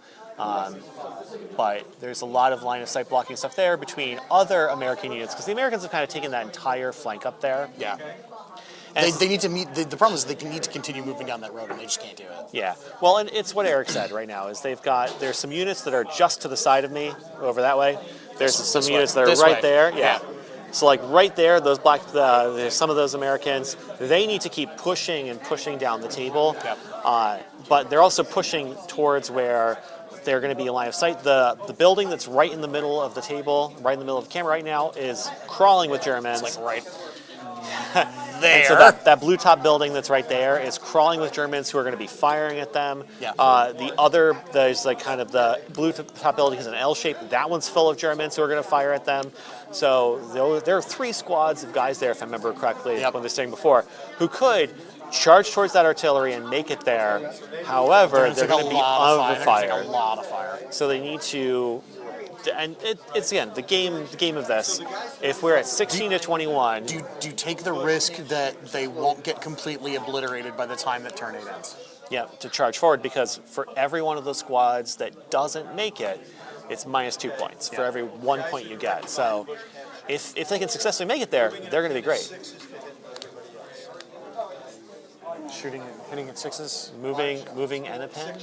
But there's a lot of line of sight blocking stuff there between other American units, because the Americans have kind of taken that entire flank up there. Yeah. And They need to meet. The problem is they need to continue moving down that road, and they just can't do it. Yeah, well, and it's what Eric said right now, is there's some units that are just to the side of me, over that way. There's some units that are right there. Yeah. So like right there, those there's some of those Americans, they need to keep pushing and pushing down the table. Yep. But they're also pushing towards where they're going to be in line of sight. The building that's right in the middle of the table, right in the middle of the camera right now, is crawling with Germans. It's like right there. And so that blue top building that's right there is crawling with Germans who are going to be firing at them. Yeah. There's like kind of the blue top building is an L shape. That one's full of Germans who are going to fire at them. So there are 3 squads of guys there, if I remember correctly, when they were saying before, who could charge towards that artillery and make it there. However, they're going to be under fire. A lot of fire. So they need to. And it's again the game of this. If we're at 16 to 21, Do you take the risk that they won't get completely obliterated by the time that turn 8 ends? yeah, to charge forward, because for every one of those squads that doesn't make it, it's -2 points for every 1 point you get. So if they can successfully make it there, they're going to be great. Shooting, hitting at sixes. Moving and a pen.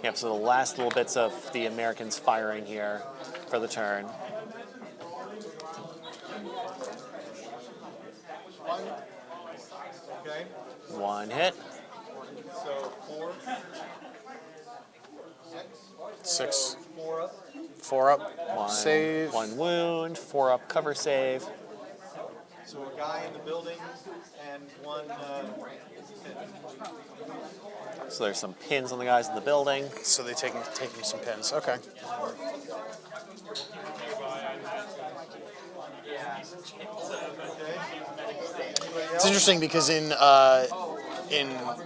Yep, so the last little bits of the Americans firing here for the turn. Okay. One hit. So 4, Six. 4 up. 4 up. One, Save. 1 wound, 4 up cover save. So a guy in the building and 1 So there's some pins on the guys in the building. So they taking some pins. Okay. It's interesting because in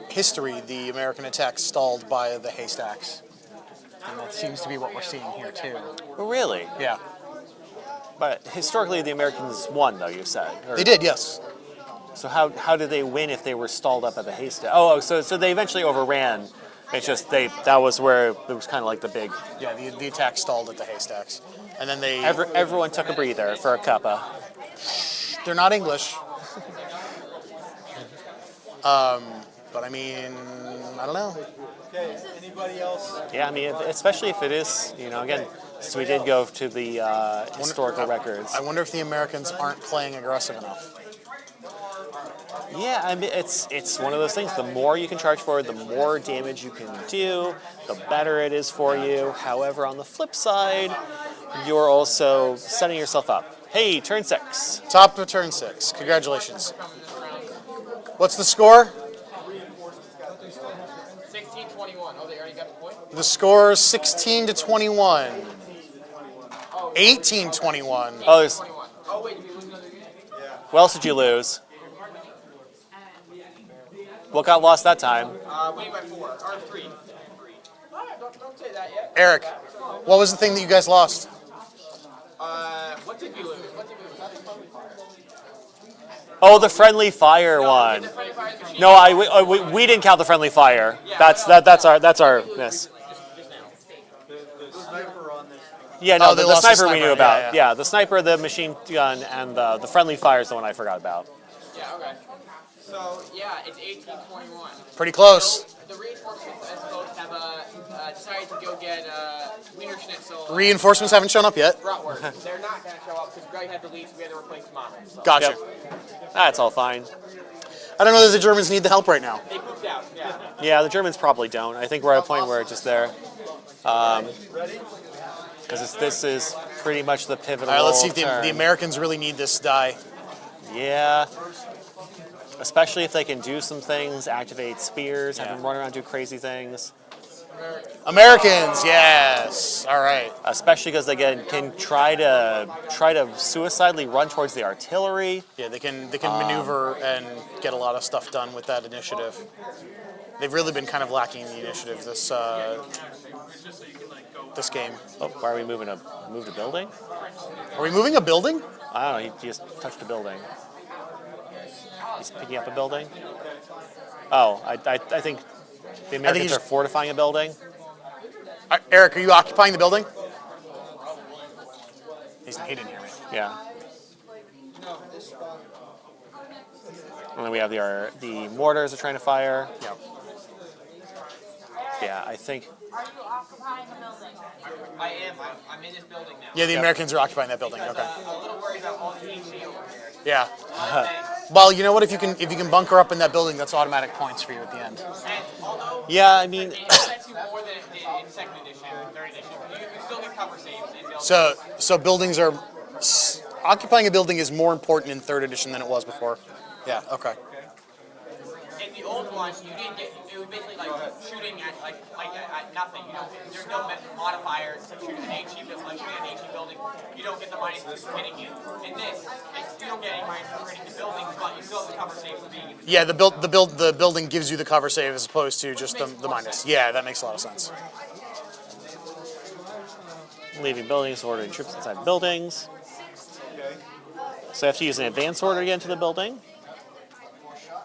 history, the American attack stalled by the haystacks, and that seems to be what we're seeing here too. Oh, really? Yeah, But historically, the Americans won, though, you said. Or- they did. Yes. So how did they win if they were stalled up at the haystack? Oh, so they eventually overran. It's just that was where it was kind of like the big. Yeah, the attack stalled at the haystacks, and then they. Everyone took a breather for a cuppa. They're not English. But I mean, I don't know. Okay, anybody else? Yeah, I mean, especially if it is, again, since we did go to the historical records. I wonder if the Americans aren't playing aggressive enough. Yeah, I mean, it's one of those things. The more you can charge forward, the more damage you can do, the better it is for you. However, on the flip side, you're also setting yourself up. Hey, turn 6. Top of turn 6. Congratulations. What's the score? 16-21. Oh, they already got the point? The score is 16 to 21. 18-21. Oh, there's. Oh, wait, did we lose another game? What else did you lose? What got lost that time? Winning by 4, or 3. Don't say that yet. Eric, what was the thing that you guys lost? What did we lose? Oh, the friendly fire one. No, we didn't count the friendly fire. That's our miss. The sniper on this. Yeah, no, Oh, they the lost the sniper we sniper, knew about. yeah, Yeah, yeah. the sniper, the machine gun, and the friendly fire is the one I forgot about. Yeah, okay. So, yeah, it's 18-21. Pretty close. The reinforcements, I suppose, have decided to go get Wiener Schnitzel. Reinforcements haven't shown up yet. Bratwurst. They're not going to show up because Greg had the lead, so we had to replace him on it. So. Gotcha. That's all fine. I don't know that the Germans need the help right now. They pooped out, yeah. Yeah, the Germans probably don't. I think we're at a point where it's just there. Ready? Because this is pretty much the pivotal All right, let's see if turn. the Americans really need this die. Yeah. Especially if they can do some things, activate spears, have them run around, do crazy things. Americans, yes. All right. Especially because they can try to suicidally run towards the artillery. Yeah, they can maneuver and get a lot of stuff done with that initiative. They've really been kind of lacking the initiative this game. Oh, why are we moving a building? Are we moving a building? I don't know. He just touched a building. He's picking up a building. Oh, I think the Americans he's- are fortifying a building. Eric, are you occupying the building? He didn't hear me. Yeah. And then we have the mortars are trying to fire. Yep. Yeah, I think. Are you occupying the building? I am. I'm in this building now. Yeah, the Americans are occupying that building. Okay. I'm a little worried about all the HC over here. Yeah. Well, you know what? If you can bunker up in that building, that's automatic points for you at the end. And although Yeah, I mean, it affects you more than it did in second edition, third edition, you still get cover saves in buildings. So buildings are occupying a building is more important in third edition than it was before. Yeah. Okay. In the old one, you didn't get. It was basically like shooting at at nothing. You know, there's no modifiers to shoot an HE building. Like shooting an HE building, you don't get the minus for hitting it. In this, you don't get any minus for hitting the building, but you still have the cover save for being in the Yeah, the building gives you the cover save as opposed to just the minus. Yeah, that makes a lot of sense. leaving buildings, ordering troops inside buildings. Okay. So you have to use an advance order to get into the building,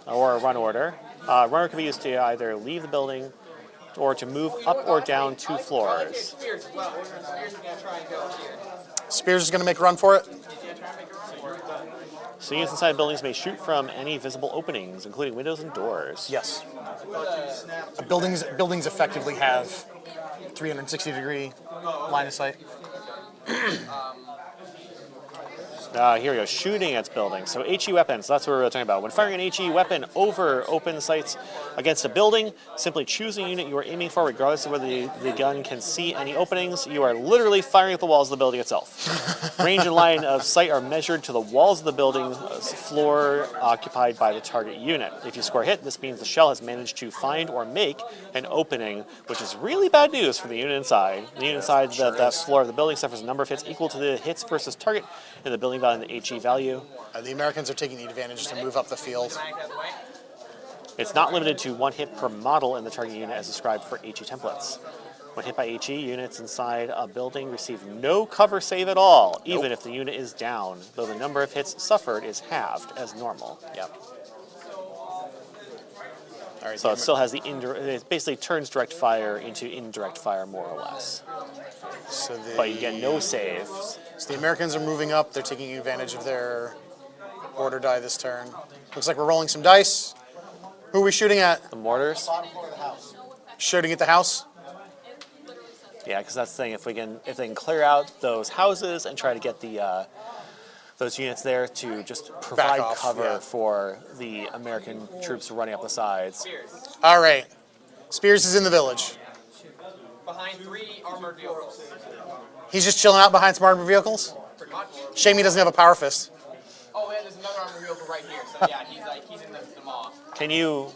or a run order. Runner can be used to either leave the building or to move up or down 2 floors. Spears as well. Spears are going to try and go here. Spears is going to make a run for it. So units inside buildings may shoot from any visible openings, including windows and doors. Yes. Buildings effectively have 360-degree line of sight. Here we go, shooting at buildings. So HE weapons, that's what we're talking about. When firing an HE weapon over open sights against a building, simply choose a unit you are aiming for regardless of whether the gun can see any openings. You are literally firing at the walls of the building itself. Range and line of sight are measured to the walls of the building floor occupied by the target unit. If you score a hit, this means the shell has managed to find or make an opening, which is really bad news for the unit inside. The unit inside that floor of the building suffers a number of hits equal to the hits versus target in the building value and the HE value. The Americans are taking the advantage to move up the field. It's not limited to one hit per model in the target unit as described for HE templates. When hit by HE, units inside a building receive no cover save at all, even if the unit is down, though the number of hits suffered is halved as normal. Yep. All right, So it still has the indirect, it basically turns direct fire into indirect fire more or less. But you get no saves. So the Americans are moving up. They're taking advantage of their order die this turn. Looks like we're rolling some dice. Who are we shooting at? The mortars? Shooting at the house? Yeah, because that's the thing. If they can clear out those houses and try to get the those units there to just provide off, cover yeah. for the American troops running up the sides. All right. Spears is in the village. Behind 3 armored vehicles. He's just chilling out behind some armored vehicles? Pretty much. Shame he doesn't have a power fist. Oh, and there's another armored vehicle right here. So yeah, he's in the mall. Can you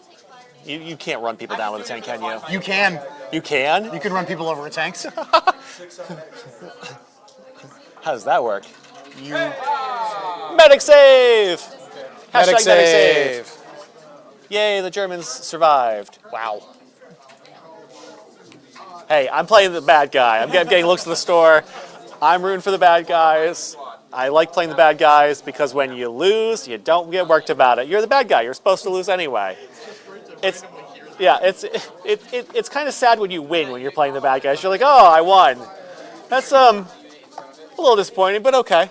can't run people down with a tank, can you? You can. You can? You can run people over with tanks. How does that work? You Medic save! medic Hashtag medic save! save. Yay, the Germans survived. Wow. Hey, I'm playing the bad guy. I'm getting looks at the store. I'm rooting for the bad guys. I like playing the bad guys because when you lose, you don't get worked about it. You're the bad guy. You're supposed to lose anyway. It's kind of sad when you win when you're playing the bad guys. You're like, oh, I won. That's a little disappointing, but okay.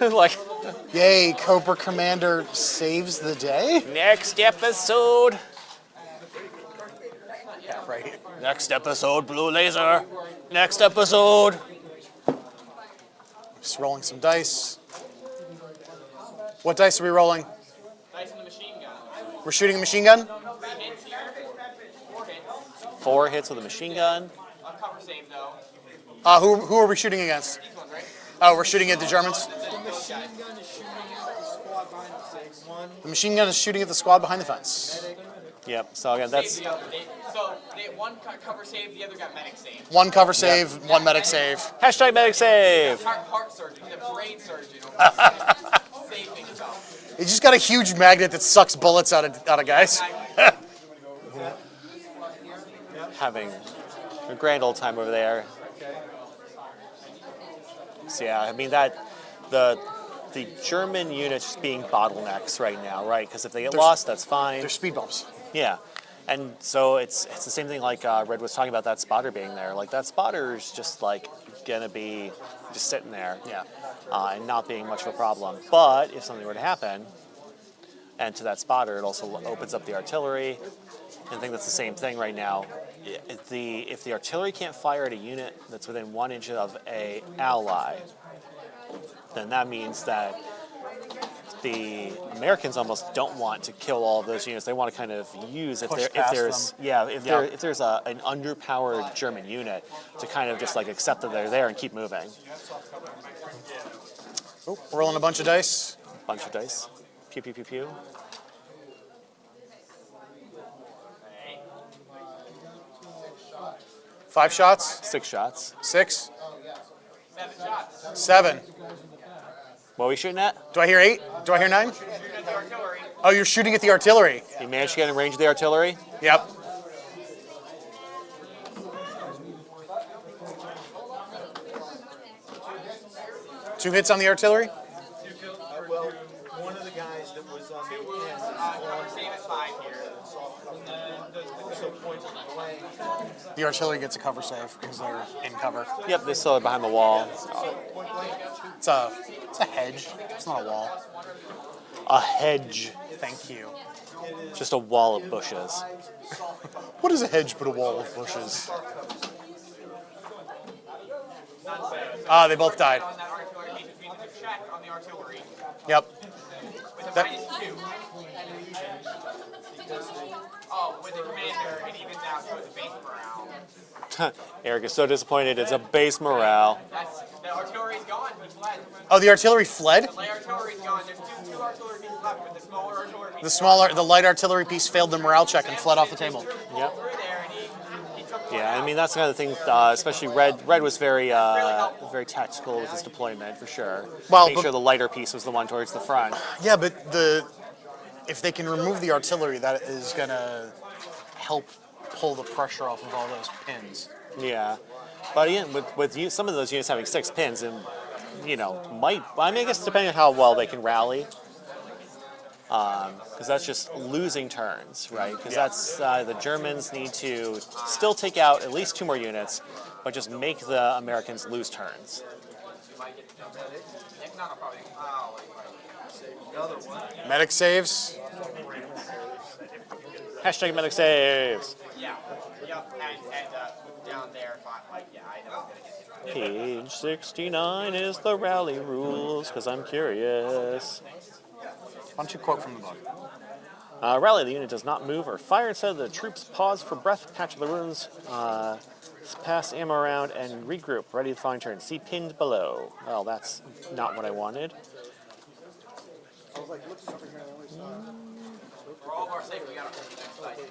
Like, Yay, Cobra Commander saves the day? next episode. Yeah, right. Next episode, blue laser. Next episode. Just rolling some dice. What dice are we rolling? Dice in the machine gun. We're shooting a machine gun? 3 hits here. 4 hits. 4 hits with a machine gun. Cover save though. Who are we shooting against? These ones, right? Oh, we're shooting at the Germans? The machine gun is shooting at the squad behind the fence. The machine gun is shooting at the squad behind the fence. Yep, so again, that's... One cover save, the other got medic save. One cover save, one medic save. Hashtag medic save. Heart surgeon, the brain surgeon. Saving himself. He just got a huge magnet that sucks bullets out of guys. Having a grand old time over there. So yeah, I mean that the German units just being bottlenecks right now, right? Because if they get lost, that's fine. They're speed bumps. Yeah, and so it's the same thing like Red was talking about that spotter being there. Like that spotter's just like gonna be just sitting there, and not being much of a problem. But if something were to happen, and to that spotter, it also opens up the artillery. And I think that's the same thing right now. If the artillery can't fire at a unit that's within 1 inch of a ally, then that means that the Americans almost don't want to kill all of those units. They want to kind of use if there's an underpowered German unit to kind of just like accept that they're there and keep moving. Oh, we're rolling a bunch of dice. Bunch of dice. Pew pew pew pew. Five shots. 6 shots. 6. 7 shots. 7. What are we shooting at? Do I hear 8? Do I hear 9? Shooting at the artillery. Oh, you're shooting at the artillery. You managed to get in range of the artillery? Yep. Two hits on the artillery? Well, one of the guys that was on the end is Cover save at 5 here. on. The artillery gets a cover save because they're in cover. Yep, they're still behind the wall. It's a hedge. It's not a wall. A hedge. Thank you. Just a wall of bushes. What is a hedge but a wall of bushes? Ah, they both died. On that artillery piece, which means it's a check on the artillery Yep. with a That- -2. Oh, with the commander, it evens out to its base morale. Eric is so disappointed. It's a base morale. That's the artillery's gone. He fled. Oh, the artillery fled? The light artillery's gone. There's two artillery pieces left, but the smaller artillery piece. The light artillery piece failed the morale check and fled off the table. Yep. Through there, and he took one Yeah, I out. mean that's the kind of thing. Especially Red. Red was very tactical with his deployment for sure. Well, Make but- sure the lighter piece was the one towards the front. Yeah, but if they can remove the artillery, that is gonna help pull the pressure off of all those pins. Yeah, but again, with some of those units having 6 pins, and might. I mean, I guess depending on how well they can rally. Because that's just losing turns, right? Because that's the Germans need to still take out at least 2 more units, but just make the Americans lose turns. Medic saves. Hashtag medic saves. Yeah. Yep. And down there, I know I'm gonna get hit. Page 69 is the rally rules, because I'm curious. Why don't you quote from the book? Rally, the unit does not move or fire. Instead, the troops pause for breath, patch the wounds, pass ammo around, and regroup. Ready to find turn. See pinned below. Well, that's not what I wanted. For all of our sake, we gotta hold the next site.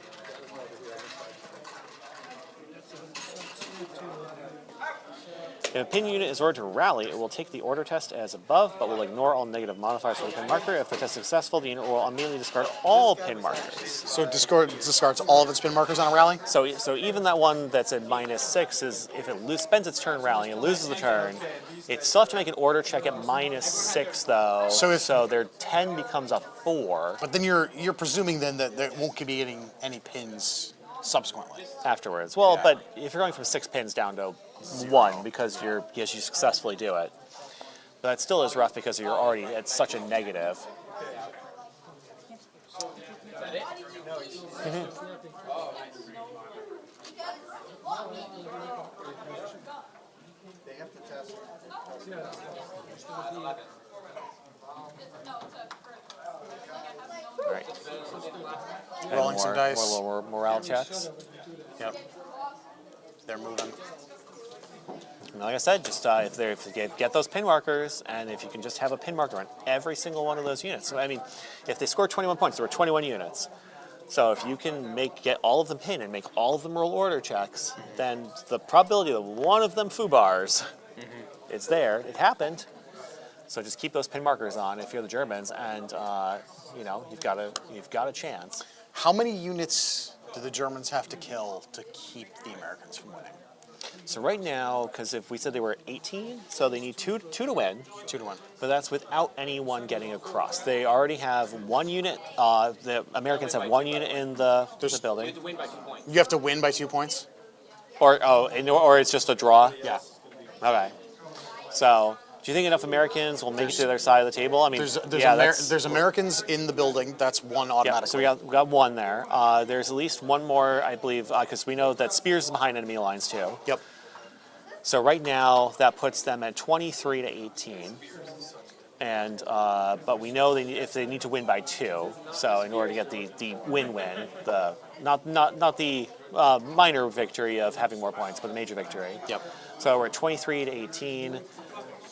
If a pin unit is ordered to rally, it will take the order test as above, but will ignore all negative modifiers for the pin marker. If the test is successful, the unit will immediately discard all pin markers. So discards all of its pin markers on a rally? So even that one that's at -6 is, if it spends its turn rallying and loses the turn, it still have to make an order check at -6 though. So their 10 becomes a 4 But then you're presuming then that they won't be getting any pins subsequently. afterwards. Well, Yeah. but if you're going from 6 pins down to 1 because you successfully do it, but that still is rough because you're already at such a negative. They have to test. All right. Rolling some dice. More morale checks. Yep. They're moving. And like I said, just if you get those pin markers, and if you can just have a pin marker on every single one of those units. So I mean, if they score 21 points, there were 21 units. So if you can get all of them pin and make all of them roll order checks, then the probability that one of them foobars, it's there. It happened. So just keep those pin markers on if you're the Germans, and you've got a chance. How many units do the Germans have to kill to keep the Americans from winning? So right now, because if we said they were 18, so they need two to win. 2-1. But that's without anyone getting across. They already have 1 unit. The Americans have 1 unit in the building. Win by 2 points. You have to win by 2 points? Or it's just a draw? Yeah. Okay. So, do you think enough Americans will make it to their side of the table? I mean, There's Americans in the building. That's one yeah, automatically. so we got 1 there. There's at least 1 more, I believe, because we know that Spears is behind enemy lines too. Yep. So right now, that puts them at 23 to 18. And but we know if they need to win by 2, so in order to get the win-win, not the minor victory of having more points, but the major victory. Yep. So we're at 23 to 18.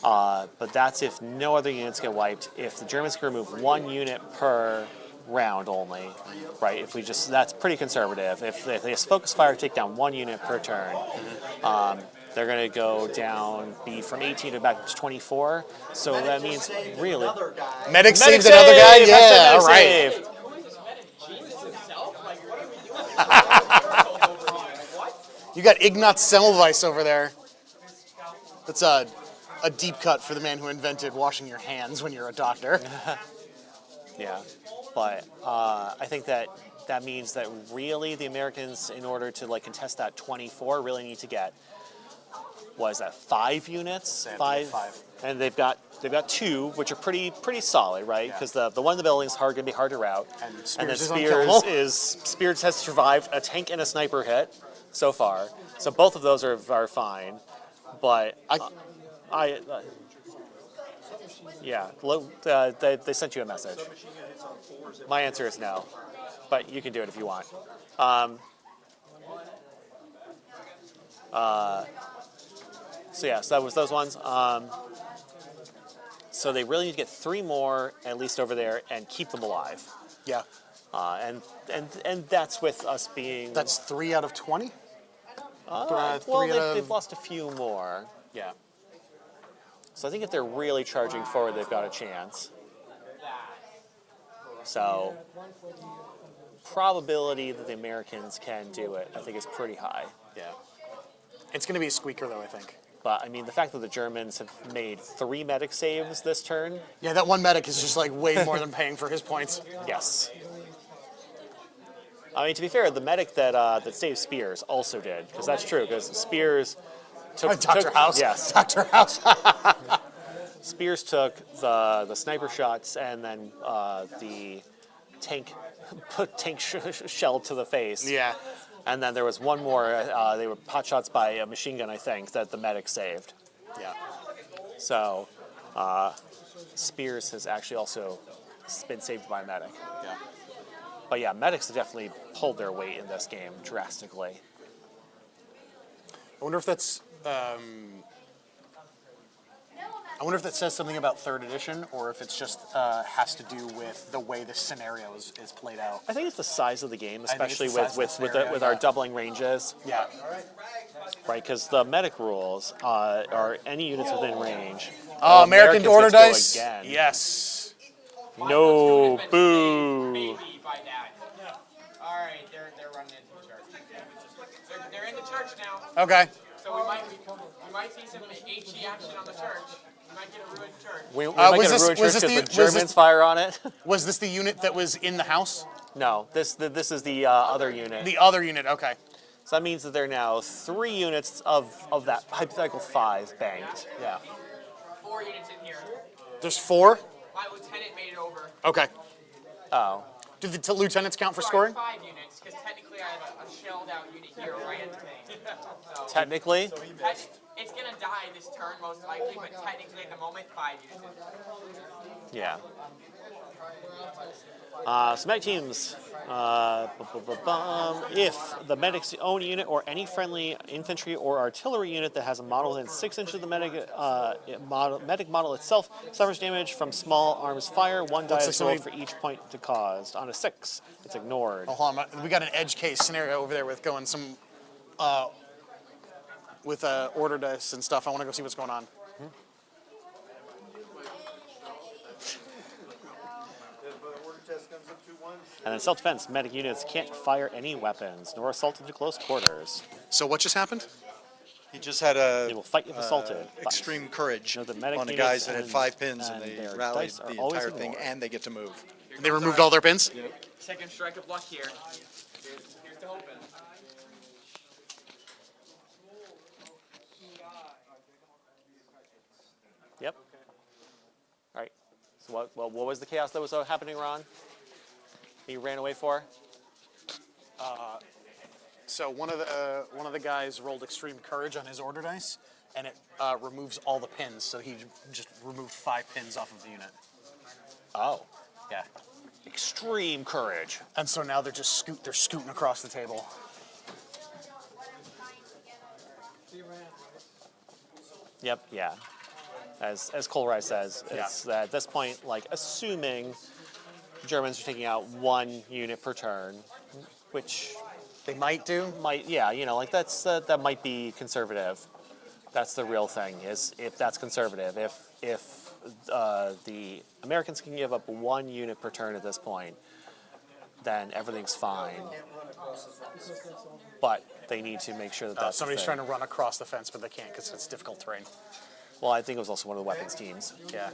But that's if no other units get wiped. If the Germans can remove 1 unit per round only, right? If we that's pretty conservative. If they just focus fire, take down 1 unit per turn. They're going to go down, be from 18 to back to 24. So that means really. Medic saved another guy? Yeah, all right. Save. You got Ignaz Semmelweis over there. That's a deep cut for the man who invented washing your hands when you're a doctor. Yeah, but I think that that means that really the Americans, in order to like contest that 24, really need to get, what is that, 5 units? They have to get 5. And they've got 2, which are pretty one right? Yeah. Because the one in the building is going to be hard to route. And then Spears is unkillable. Spears has survived a tank and a sniper hit so far. So both of those are fine. But they sent you a message. My answer is no, but you can do it if you want. So that was those ones. So they really need to get 3 more at least over there and keep them alive. Yeah. And that's with us being. That's 3 out of 20? They've lost a few more. Yeah. So I think if they're really charging forward, they've got a chance. So probability that the Americans can do it, I think, is pretty high. Yeah. It's going to be a squeaker, though, I think. But, I mean, the fact that the Germans have made 3 medic saves this turn. Yeah, that one medic is just, like, way more than paying for his points. Yes. I mean, to be fair, the medic that saved Spears also did, because that's true, because Spears took... Dr. House. Yes. Dr. House. Spears took the sniper shots and then the tank shell to the face. Yeah. And then there was one more, they were pot shots by a machine gun, I think, that the medic saved. Yeah. So, Spears has actually also been saved by a medic. Yeah. But yeah, medics have definitely pulled their weight in this game drastically. I wonder if that's... I wonder if that says something about 3rd edition, or if it's just has to do with the way the scenario is played out. I think it's the size of the game, I think it's especially the size of the scenario, with our doubling ranges. Yeah. Right, because the medic rules are any units within range. Oh, American order gets to go dice? again. Yes. No, boo. Maybe by that. All right, they're running into the church. They're in the church now. Okay. So we might see some HE action on the church. We might get a ruined church. We might get a ruined church because the Germans fire on it. Was this the unit that was in the house? No, this is the other unit. The other unit, okay. So that means that there are now 3 units of that hypothetical 5 banked. Yeah. 4 units in here. There's 4? My lieutenant made it over. Okay. Oh. Do the lieutenants count for scoring? 5 units, because technically I have a shelled out unit here right at the thing. So Technically? it's going to die this turn most likely, but technically at the moment, 5 units. Yeah. So medic teams, if the medic's own unit or any friendly infantry or artillery unit that has a model within 6 inches of the medic model itself suffers damage from small arms fire, 1 die is rolled for each point to caused. On a 6, it's ignored. Oh, hold on. We got an edge case scenario over there with going some, with order dice and stuff. I want to go see what's going on. And in self-defense, medic units can't fire any weapons, nor assault into close quarters. So what just happened? He just had a They will fight if assaulted. extreme courage No, the medic on the units guys that had and- 5 pins, and and they their rallied dice are the always entire thing, ignored. and they get to move. They removed all their pins? Second strike of luck here. Here's to hoping. Yep. All right. So what was the chaos that was happening, Ron? That you ran away for? So one of the guys rolled extreme courage on his order dice, and it removes all the pins. So he just removed 5 pins off of the unit. Oh. Yeah. Extreme courage. And so now they're just scooting across the table. Yep. Yeah. As Colruyt says, it's at this point, like, assuming Germans are taking out 1 unit per turn, which they might do. Like that might be conservative. That's the real thing. Is if that's conservative. If the Americans can give up 1 unit per turn at this point, then everything's fine. But they need to make sure that that's somebody's trying to run across the fence, but they can't because it's difficult terrain. Well, I think it was also one of the weapons teams. Yeah.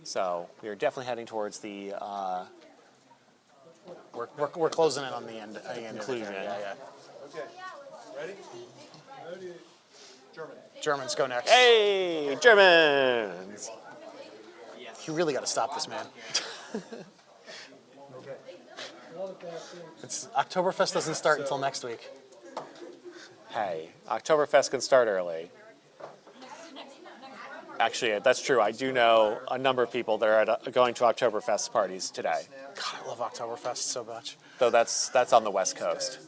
So we are definitely heading towards the We're closing in on the end. inclusion. Yeah. Okay, ready? German. Germans go next. Hey, Germans! You really got to stop this, man. It's Oktoberfest doesn't start until next week. Hey, Oktoberfest can start early. Actually, that's true. I do know a number of people that are going to Oktoberfest parties today. God, I love Oktoberfest so much. Though that's on the West Coast.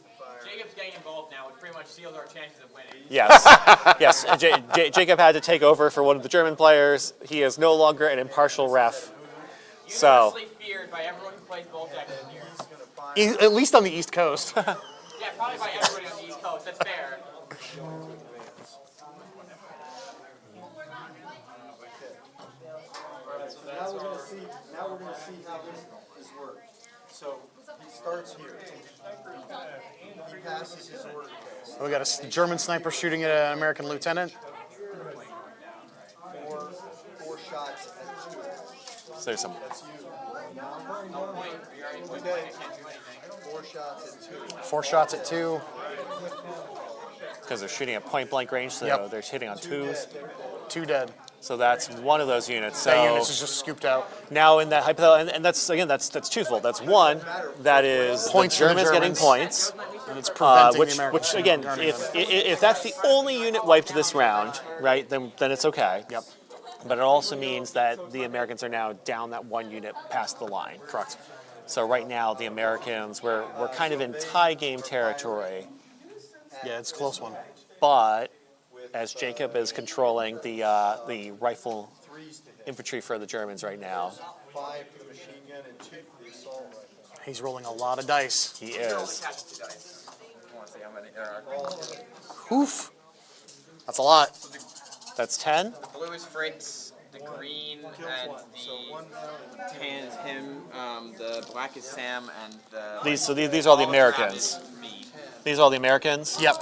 Jacob's getting involved now, which pretty much seals our chances of winning. Yes, yes. Jacob had to take over for one of the German players. He is no longer an impartial ref. So. Universally feared by everyone who plays Bulge here. At least on the East Coast. Yeah, probably by everybody on the East Coast. That's fair. Now we're gonna see how this works. So he starts here. He passes his order test. We got a German sniper shooting at an American lieutenant. Four shots at 2. So there's some. That's you. Okay. 4 shots at 2. 4 shots at 2. Because they're shooting at point blank range, so Yep. they're hitting on 2s. 2 dead. So that's one of those units. So That unit is just scooped out. now in that hypothetical, and that's again that's truthful. That's one that is Points the for the Germans getting Germans. points. And it's preventing Which the Americans from again, garnering them. if that's the only unit wiped this round, right, then it's okay. Yep. But it also means that the Americans are now down that one unit past the line. Correct. So right now the Americans we're kind of in tie game territory, Yeah, it's a close one. but as Jacob is controlling the rifle infantry for the Germans right now, 5 for the machine gun and 2 for the assault rifle. He's rolling a lot of dice. he is. Oof. That's a lot. That's 10. The blue is Fritz, the green and the tan is him, the black is Sam, and the These are all the Americans. me. These are all the Americans. Yep.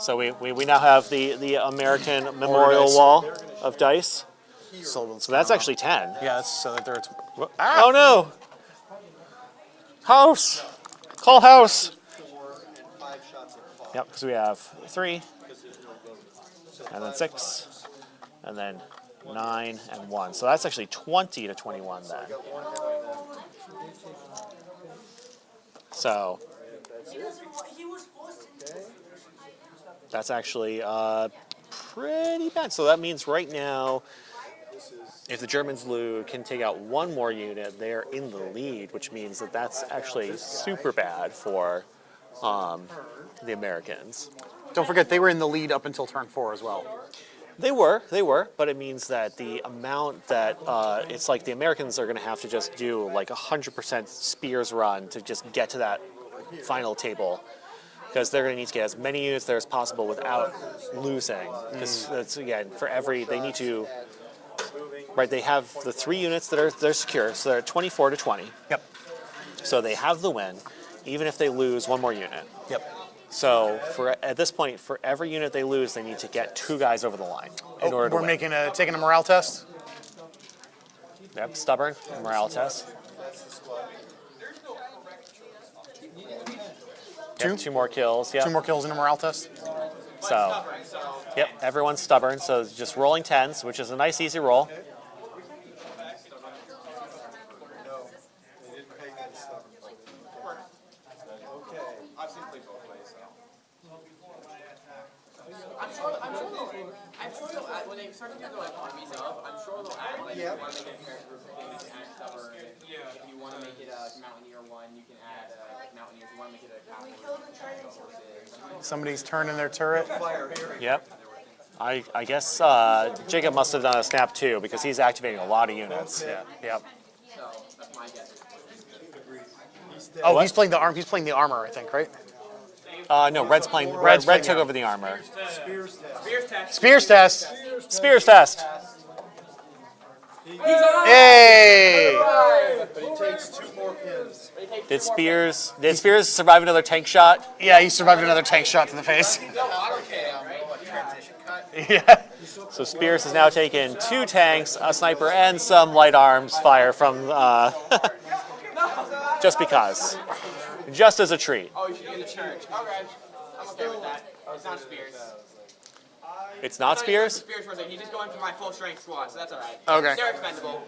So we now have the American memorial wall of dice. So So that's actually 10. Yeah, that's so that they're. Oh no! House! Call house! 4 and 5 shots at 5. Yep, because we have 3, and then 6, and then 9 and 1. So that's actually 20 to 21 then. So that's actually pretty bad. So that means right now, if the Germans can take out one more unit, they're in the lead, which means that that's actually super bad for the Americans. Don't forget, they were in the lead up until turn 4 as well. They were, but it means that the amount that it's like the Americans are going to have to just do like 100% spears run to just get to that final table, because they're going to need to get as many units there as possible without losing. Because that's again for every they need to. Right, they have the 3 units that they're secure, so they're 24 to 20. Yep. So they have the win, even if they lose one more unit. Yep. So at this point, for every unit they lose, they need to get 2 guys over the line in order to We're win. taking a morale test. Yep, stubborn morale test. Yep, 2 more kills. Yep. 2 more kills in a morale test. So, yep, everyone's stubborn. So it's just rolling 10s, which is a nice, easy roll. I'm sure they'll add, when they start to do the like armies up, I'm sure they'll add like, if you want to make it character things, add stubborn. If you want to make it a Mountaineer one, you can add Mountaineer. If you want to make it a cavalry. Somebody's turning their turret. Yep. I guess Jacob must have done a snap too, because he's activating a lot of units. Yeah. Yep. So that's my guess. Oh, he's playing the arm. He's playing the armor, I think, right? No, Red's playing. Red's Red playing took the over the armor. Spears test. Spears test. Spears test. Hey! But he takes 2 more pins. Did Spears survive another tank shot? Yeah, he survived another tank shot to the face. No auto cannon, right? Transition cut. Yeah. So Spears has now taken 2 tanks, a sniper, and some light arms fire from just because. Just as a treat. Oh, you should do the church. Okay. I'm okay with that. It's not Spears. It's not Spears? Spears for a second. He's just going for my full strength squad, so that's alright. Okay. They're expendable.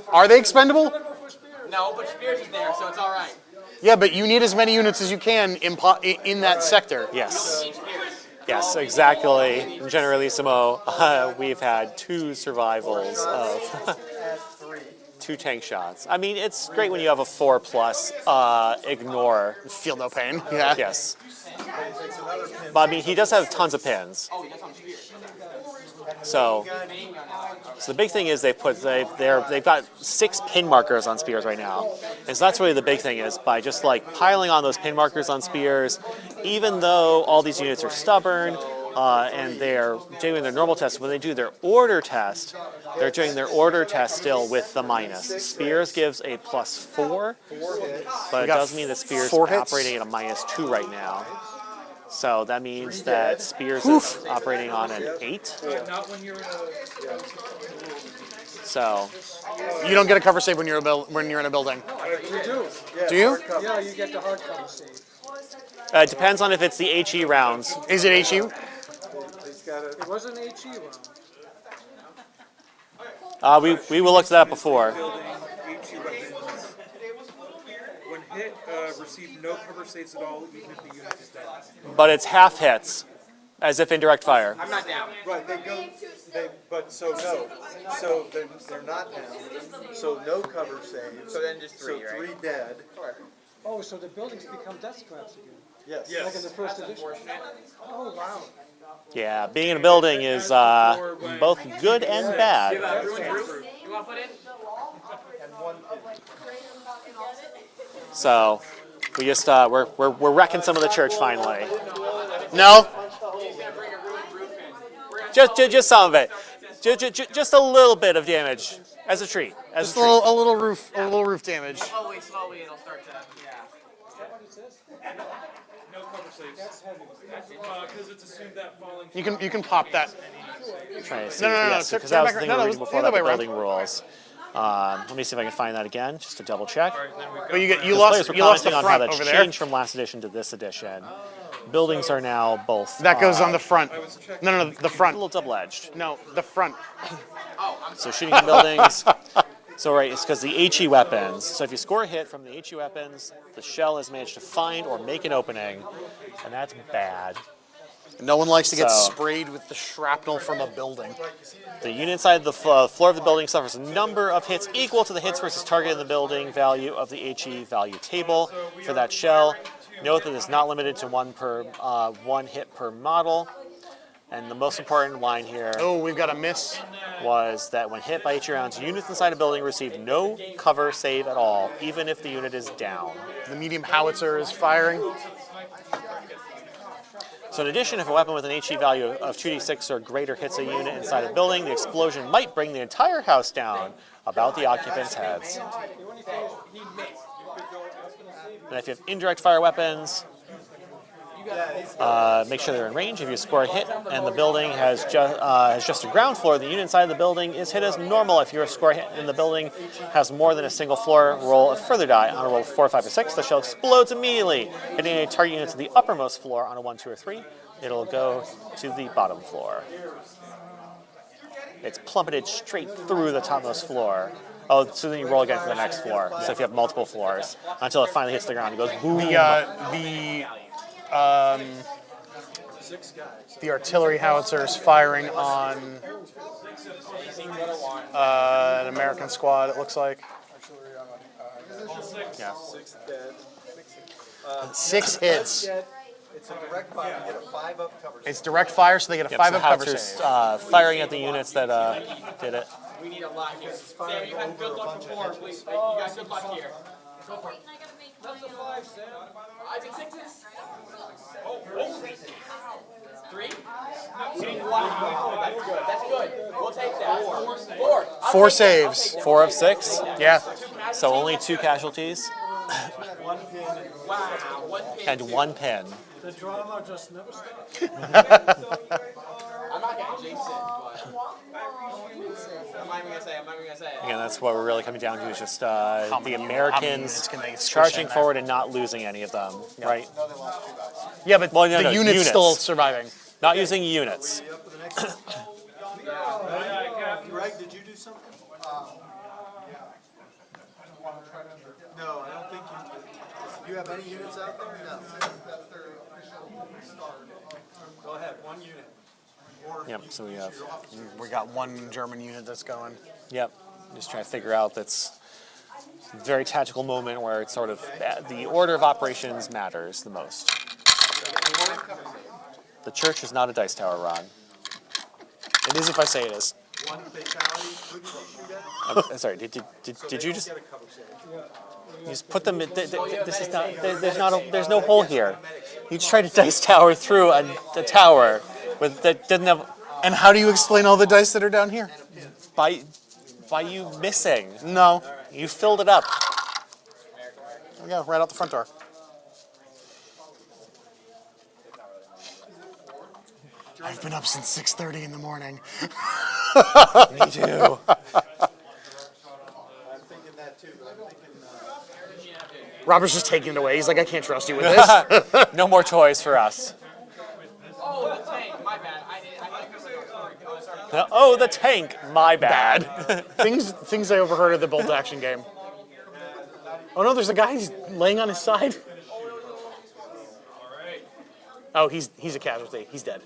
Are they expendable? No, but Spears is there, so it's alright. Yeah, but you need as many units as you can in that sector. Yes. Yes, exactly. Generalissimo, we've had 2 survivals of 2 tank shots. I mean, it's great when you have a 4+, ignore. Feel no pain. Yeah. Yes. But I mean, he does have tons of pins. Oh, he does on Spears. So the big thing is they've got 6 pin markers on Spears right now, and so that's really the big thing is by just like piling on those pin markers on Spears, even though all these units are stubborn and they're doing their normal test, when they do their order test, they're doing their order test still with the minus. Spears gives a +4, but it does mean that Spears is operating at a -2 right now. So that means that Spears is operating on an 8. So you don't get a cover save when you're in a building. You do. Yeah, Do you? Yeah, you get the hard cover save. it depends on if it's the HE rounds. Is it HU? It was an HE round. We will look at that before. When hit, receive no cover saves at all, even if the unit is dead. But it's half hits, as if indirect fire. I'm not down. Right, so they're not down, so no cover saves. So then just 3, So right? 3 dead. Oh, so the buildings become death traps again? Yes. Like in the first edition? Oh, wow. Yeah, being in a building is both good and bad. You want to put in? So we just we're wrecking some of the church finally. No. Just some of it. Just a little bit of damage as a treat. Just a little roof damage. Slowly, it'll start to, No cover saves. Because it's assumed that falling. You can pop that. Trying to see. No. Yes, Turn because that was back the thing around. we were No, reading it was before the other about the way around. building rules. Let me see if I can find that again, just to double check. But you Players lost were the commenting on how front that's over there. changed from last edition to this edition. Buildings are now both. That goes on the front. No, the A front. little double-edged. No, the front. So shooting at buildings. So right, it's because the HE weapons. So if you score a hit from the HE weapons, the shell has managed to find or make an opening, and that's bad. No one likes to get So- sprayed with the shrapnel from a building. The unit inside the floor of the building suffers a number of hits equal to the hits versus target in the building value of the HE value table for that shell. Note that it's not limited to one hit per model. And the most important line here Oh, we've got a miss. was that when hit by HE rounds, units inside a building receive no cover save at all, even if the unit is down. The medium howitzer is firing. So in addition, if a weapon with an HE value of 2d6 or greater hits a unit inside a building, the explosion might bring the entire house down, about the occupants' heads. And if you have indirect fire weapons, make sure they're in range. If you score a hit and the building has just a ground floor, the unit inside the building is hit as normal. If your score hit and the building has more than a single floor, roll a further die. On a roll of 4, 5, or 6, the shell explodes immediately, hitting a target unit to the uppermost floor. On a 1, 2, or 3, it'll go to the bottom floor. It's plummeted straight through the topmost floor. Oh, so then you roll again for the next floor. So if you have multiple floors, until it finally hits the ground, it goes boom. The artillery howitzer is firing on an American squad, it looks like. Yeah. 6 hits. It's a direct fire, you get a 5 up cover save. It's direct fire, so they get a 5 up cover Howitzers, save. firing at the units that did it. we need a lot here. Sam, you had good luck before, please. You got good luck here. Go for it. I did 6s. Oh. 3? Wow. That's good. We'll take that. 4. 4 saves. 4 of 6, Yeah. so only 2 casualties Wow. 1 pin. and 1 pin. The drama just never stops. I'm not getting Again, that's what we're really coming down to is just many- the how many Americans units can they squish charging in there? forward and not losing any of them, right? Yeah, but Well, no, the no, unit's units. still surviving. Not using units. You up for the next one? Greg, did you do something? No, I don't think you did. Do you have any units out there? No. Go ahead, one unit. Or Yep, so we have, We got one German unit that's going. yep, just trying to figure out that's a very tactical moment where it's sort of, the order of operations matters the most. The church is not a dice tower, Ron. It is if I say it is. one fatality. Who did you shoot at? Sorry, did you just... You just put them. This is not. There's no hole here. You just tried to dice tower through a tower that doesn't have. And how do you explain all the dice that are down here? By you missing. No. You filled it up. There we go, right out the front door. I've been up since 6:30 in the morning. Me too. I'm thinking that too, but I'm thinking. Robert's just taking it away. He's like, I can't trust you with this. No more toys for us. Oh, the tank. My bad. I didn't. Oh, sorry. Oh, the tank. My bad. things I overheard at the bolt action game. Oh no, there's a guy who's laying on his side. Oh, he's a casualty. He's dead.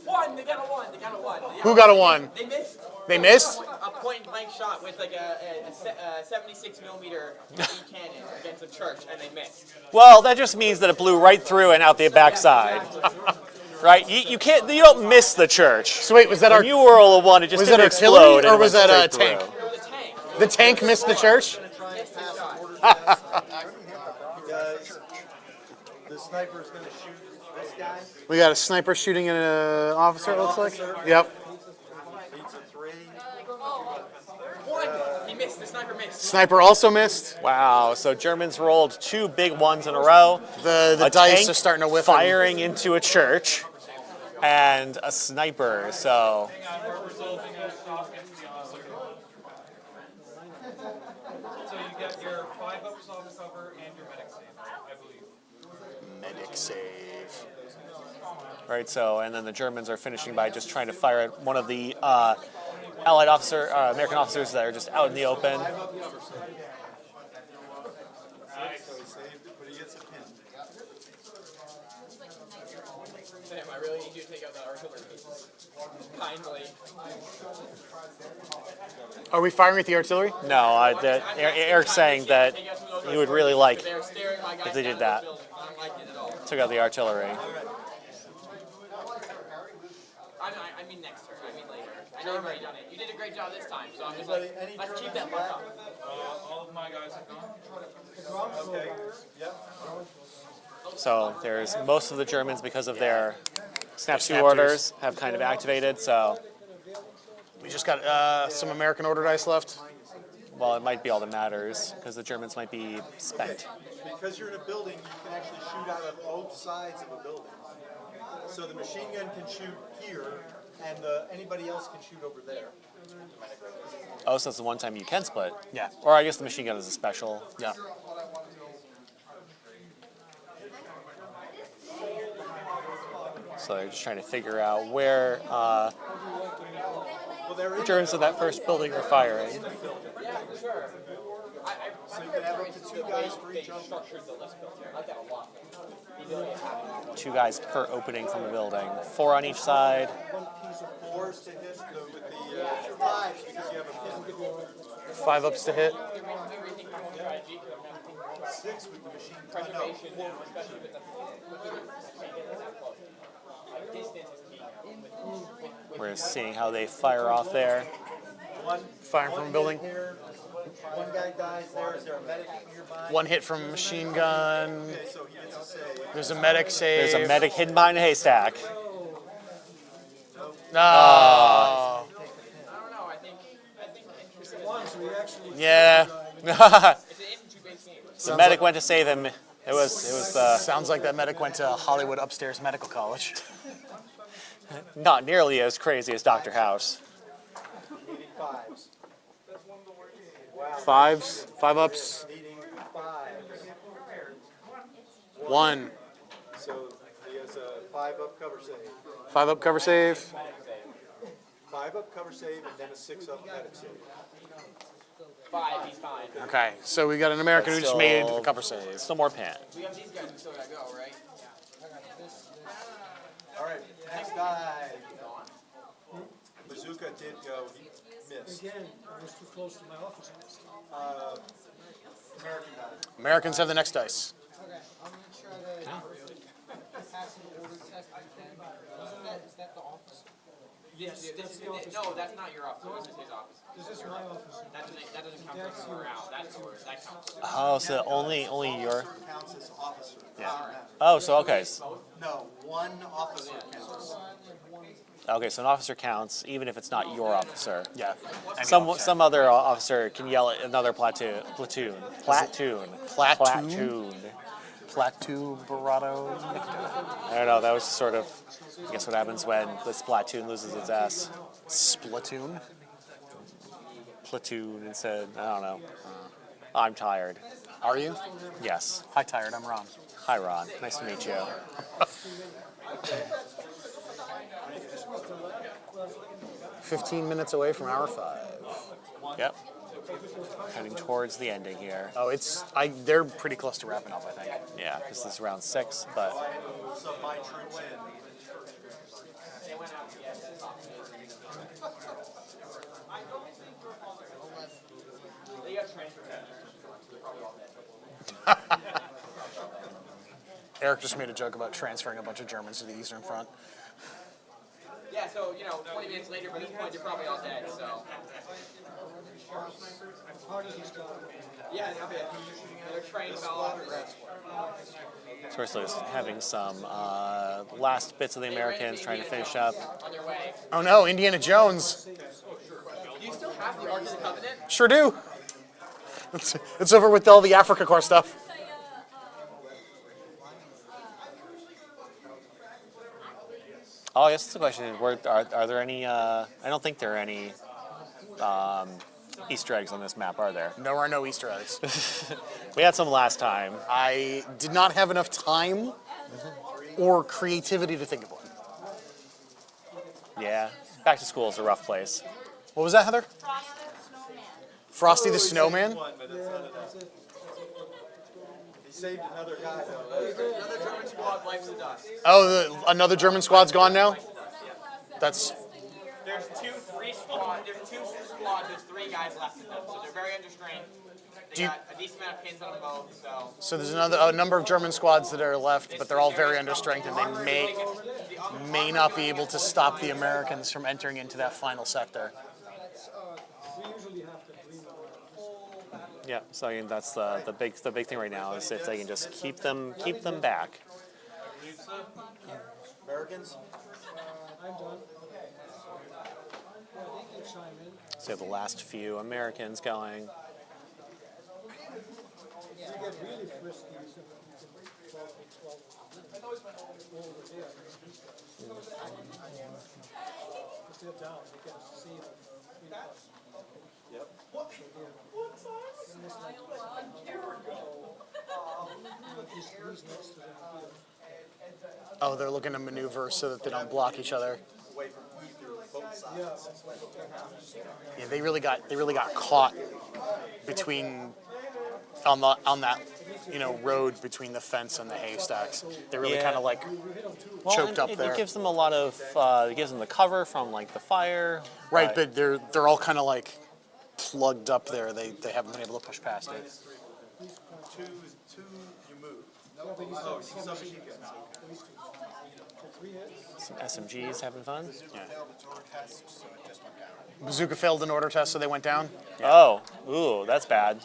One. They got a one. They got a one. Who got a one? They missed. They missed? A point blank shot with like a 76 millimeter cannon against a church, and they missed. Well, that just means that it blew right through and out the backside. Right? You can't. You don't miss the church. So wait, was that When our you whirl a one, it just was didn't that explode. artillery and or it was went that a straight tank? through. The tank. The tank missed the church? Missed the shot. Guys, the sniper's gonna shoot this guy. We got a sniper shooting at an officer, it looks like. Yep. Beats a 3. One. He missed. The sniper missed. Sniper also missed. Wow. So Germans rolled 2 big ones in a row. The A dice tank are starting to whiff. firing into a church, and a sniper. So So you get your 5 ups off cover and your medic save, I believe. Medic save. right. So and then the Germans are finishing by just trying to fire at one of the Allied American officers that are just out in the open. So he saved it, but he gets a pin. Damn, I really need you to take out that artillery pieces. Kindly. Are we firing at the artillery? No, Eric's saying that he would really like They're staring my guys if they down did that. the building. I don't like it at all. Took out the artillery. I mean next turn. I mean later. I know you've already done it. You did a great job this time, so I'm just like, let's keep that luck up. All of my guys have gone. Okay. Yep. So there's most of the Germans, because of their snap to Snap orders, have kind of activated. So, We just got some American order dice left. well, it might be all that matters because the Germans might be spent. Because you're in a building, you can actually shoot out of both sides of a building. So the machine gun can shoot here, and anybody else can shoot over there. Oh, so that's the one time you can split. Yeah. Or I guess the machine gun is a special. Yeah. So they're just trying to figure out where Well, they're the in. Germans of that first building are firing. Yeah, for sure. So you can have up to 2 guys for each other. Structured the list built here. I like that a lot. 2 guys per opening from the building. 4 on each side. 4s to hit with the 5s because you have a pin. 5 ups to hit. 6 with the machine gun. Preservation now, especially with the distance is key now. We're seeing how they fire off there. One Firing from a building. here. One guy dies there. Is there a medic nearby? One hit from a machine gun. Okay, so he gets a save. There's a medic save. There's a medic hidden behind a haystack. No. I don't know. I think interesting. One, so we actually. Yeah. It's an infantry based game. The medic went to save him It was Sounds like that medic went to Hollywood Upstairs Medical College. not nearly as crazy as Dr. House. Needing fives. Fives, 5-ups, Needing fives. 1. So he has a 5-up cover save. 5-up cover save. 5-up cover save and then a 6-up medic save. 5, he's fine. Okay, so we got an American who just made a cover save. Still more pan. We have these guys who still gotta go, right? All right, next guy. Bazooka did go. He missed. Again, I was too close to my office. American guy. Americans have the next dice. Okay, I'm gonna try to pass an order test again. Is that the office? Yes, that's the office. No, that's not your office. This is his office. This is my office. That doesn't count for morale. That's yours. That counts. Oh, so only your. Counts as officer. Oh, so okay. No, one officer counts. Okay, so an officer counts even if it's not your officer. Yeah. Some other officer can yell at another platoon. Platoon. Barato. I don't know. That was sort of, I guess, what happens when this platoon loses its ass. Splatoon. Platoon instead. I don't know. I'm tired. Are you? Yes. Hi, tired. I'm Ron. Hi, Ron. Nice to meet you. 15 minutes away from hour 5. Yep. Heading towards the ending here. Oh, they're pretty close to wrapping up, I think. Yeah, because this is round 6, but So my troops in. They got transferred. Eric just made a joke about transferring a bunch of Germans to the Eastern Front. Yeah, so, 20 minutes later, by this point, they're probably all dead, so. Yeah, they're trained fell off. Source is having some last bits of the Americans trying to finish up. On their way. Oh no, Indiana Jones. Do you still have the Ark of the Covenant? Sure do. It's over with all the Africa Corps stuff. Oh, I guess that's the question. Are there any, I don't think there are any Easter eggs on this map, are there? There are no Easter eggs. We had some last time. I did not have enough time or creativity to think of one. Yeah, back to school is a rough place. What was that, Heather? Frosty the Snowman? He saved another guy, though. Another German squad wipes the dust. Oh, another German squad's gone now? That's... There's two squads, there's 3 guys left in them, so they're very under strain. They got a decent amount of pins on them both, so. So there's a number of German squads that are left, but they're all very understrength, and they may not be able to stop the Americans from entering into that final sector. We usually have to dream about this. Yeah, so I mean, that's the big thing right now is if they can just keep them back. Americans? I'm done. Yeah, they can chime in. So you have the last few Americans going. You get really frisky. You can 12 over there. If they're down, you can see them. Yep. If you squeeze next to them here. Oh, they're looking to maneuver so that they don't block each other. Away from either both sides. Yeah, they really got caught between on that road between the fence and the haystacks. They really kind of choked up there. It gives them a lot of it gives them the cover from like the fire. Right, but they're all kind of plugged up there. They haven't been able to push past it. Two, you move. Oh, submachine guns. Some SMGs having fun. Yeah. Bazooka failed an order test, so they went down. Yeah. Oh, ooh, that's bad.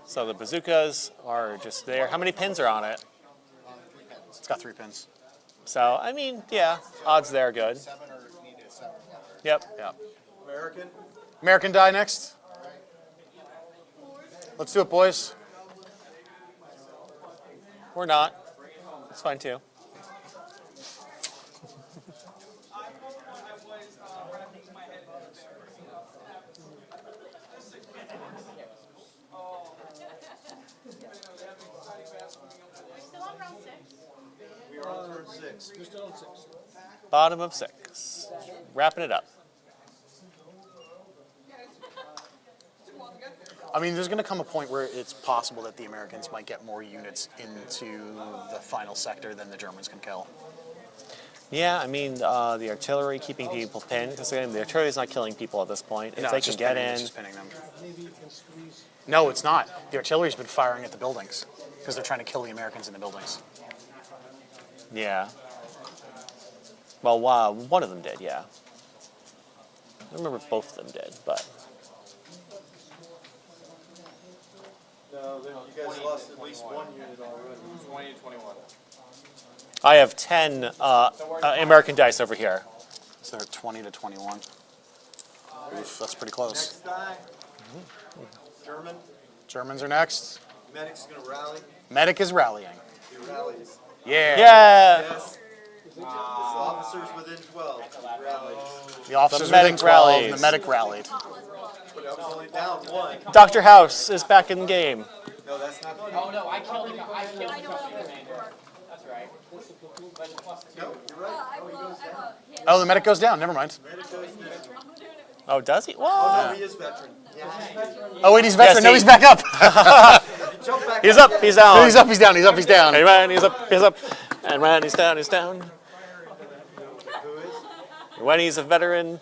So the bazookas are just there. How many pins are on it? It's got 3 pins. So, I mean, yeah, odds there are good. Yep. American die next. Let's do it, boys. Or not. It's fine too. Still on round 6. We are on turn 6. We're still on 6. Bottom of 6. Wrapping it up. I mean, there's going to come a point where it's possible that the Americans might get more units into the final sector than the Germans can kill. Yeah, I mean, the artillery keeping people pinned, because the artillery is not killing people at this point. If No, they it's can just get pinning, in. it's just pinning them. Maybe you can squeeze. No, it's not. The artillery's been firing at the buildings because they're trying to kill the Americans in the buildings. Yeah. Well, one of them did, yeah. I don't remember if both of them did, but. No, you guys lost at least one unit already. 20 to 21. I have 10 American dice over here. So they're 20 to 21. Oof, that's pretty close. Next die. German. Germans are next. Medic's gonna rally. Medic is rallying. He rallies. Yeah. Yeah! Yes. His officers within 12. He rallied. The officers The medic within 12, rallies. the medic rallied. But I was only down 1. Dr. House is back in the game. No, that's not the Oh no, I killed the company commander. That's right. No, you're right. Oh, the medic goes down. Never mind. Medic goes down. Oh, does he? What? Oh, no, he is veteran. Oh, wait, he's veteran. Yes, No, he- he's back up. He jumped back He's up, he's down. No, he's up, he's down, he's up, he's down. And when he's up, he's up. And when he's down, he's down. Who is? When he's a veteran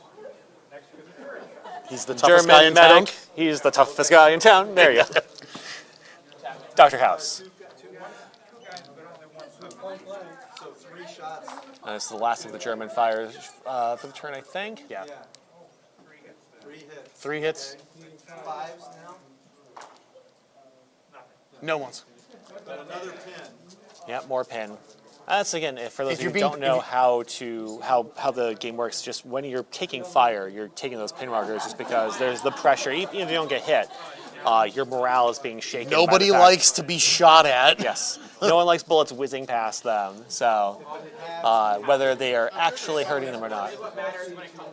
He's the toughest guy German in town. medic, he's the toughest guy in town. There you go. Dr. House. So 3 shots. It's the last of the German fires for the turn, I think. Yeah. 3 hits. 3 hits. 5s now. No ones. Got another pin. Yeah, more pin. That's again, for those If of you you're who being- don't know how the game works, just when you're taking fire, you're taking those pin markers just because there's the pressure. Even if you don't get hit, your morale is being shaken. by the Nobody fact- likes to be shot at. Yes. No one likes bullets whizzing past them. So whether they are actually hurting them or not.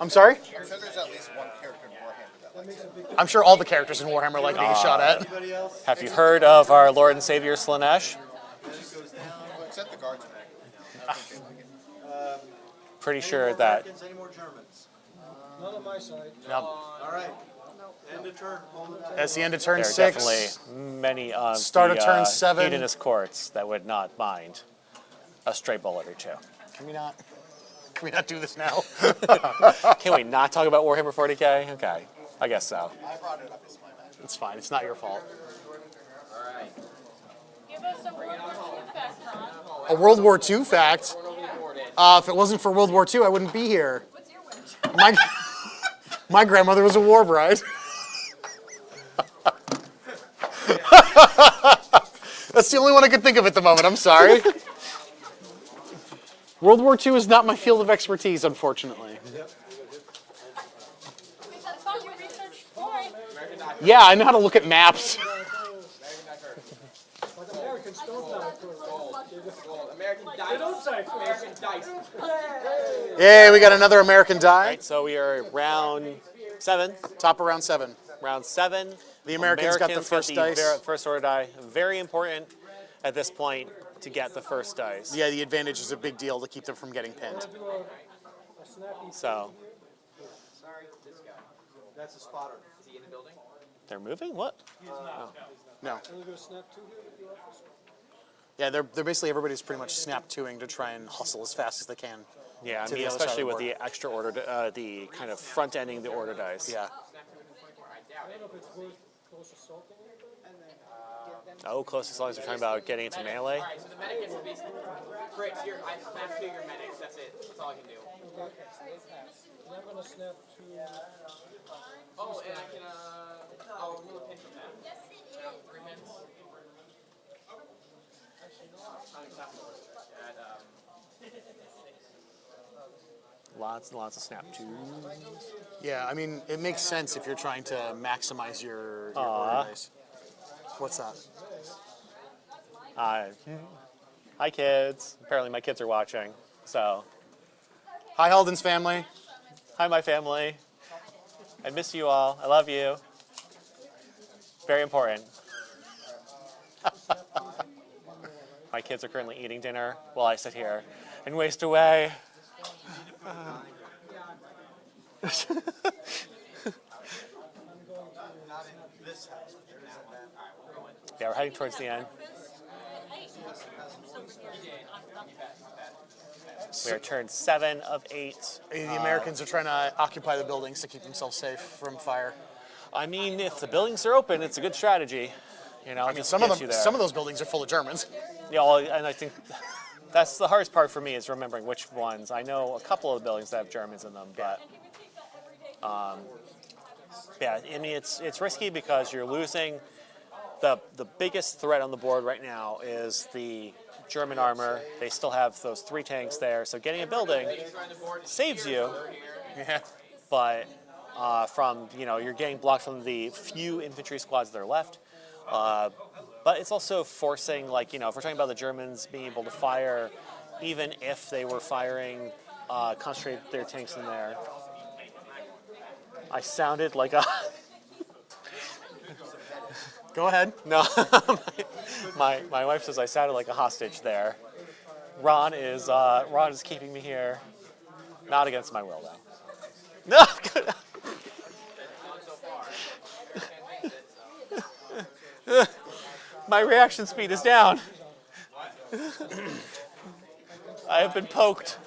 I'm sorry? I'm sure there's at least one character in Warhammer that likes it. I'm sure all the characters in Warhammer like being shot at. Anybody else? Have you heard of our Lord and Savior Slanesh? Well, except the guardsmen. I don't think they like it. Pretty Any sure more that Americans, any more Germans? None on my side. No. All right. End of turn. Hold it out. That's the end of turn there are 6. definitely many of Start the of turn 7. hedonist courts that would not mind a stray bullet or two. Can we not do this now? Can we not talk about Warhammer 40K? Okay, I guess so. I brought it up as my match. It's fine. It's not your fault. Give us a World War II fact, Ron. A World War II fact. If it wasn't for World War II, I wouldn't be here. What's your wish? My grandmother was a war bride. That's the only one I could think of at the moment. I'm sorry. World War II is not my field of expertise, unfortunately. I thought you researched Troy. Yeah, I know how to look at maps. But Americans don't know it. American dice. They don't say American dice. Yay, we got another American die. Right, so we are round 7. Top of round 7. Round 7. The Americans got the first dice. First order die. Very important at this point to get the first dice. Yeah, the advantage is a big deal to keep them from getting pinned. Do a snappy. So That's a spotter. Is he in the building? they're moving? What? No. Are you going to snap 2 here with the officer? Yeah, they're basically everybody's pretty much snap 2ing to try and hustle as fast as they can. Yeah, I To mean, the other side especially of the with the extra order, the kind of front ending the order dice. Yeah. I don't know if it's worth close assaulting anybody. Oh, close as long as we're talking about getting into melee. All right, so the medic gets basically. Great, so I snap 2 your medics. That's it. That's all I can do. And I'm going to snap 2. Oh, and I can I'll remove a pin from that. Yes, it is. 3 pins. Unacceptable. Lots and lots of snap twos. Yeah, I mean, it makes sense if you're trying to maximize your order dice. What's that? Hi, kids. Apparently my kids are watching. So, Hi, Holden's family. hi, my family. I miss you all. I love you. Very important. My kids are currently eating dinner while I sit here and waste away. Yeah, we're heading towards the end. We are turned 7 of 8. The Americans are trying to occupy the buildings to keep themselves safe from fire. I mean, if the buildings are open, it's a good strategy. You know, I mean, just some of gets them, you there. some of those buildings are full of Germans. Yeah, well, and I think that's the hardest part for me is remembering which ones. I know a couple of the buildings that have Germans in them, but yeah, I mean it's risky because you're losing the biggest threat on the board right now is the German armor. They still have those 3 tanks there, so getting a building saves you. Yeah. But from you're getting blocked from the few infantry squads that are left. But it's also forcing, if we're talking about the Germans being able to fire, even if they were firing, concentrate their tanks in there. I sounded like a... Go ahead. No, my wife says I sounded like a hostage there. Ron is keeping me here, not against my will though. No. My reaction speed is down. I have been poked.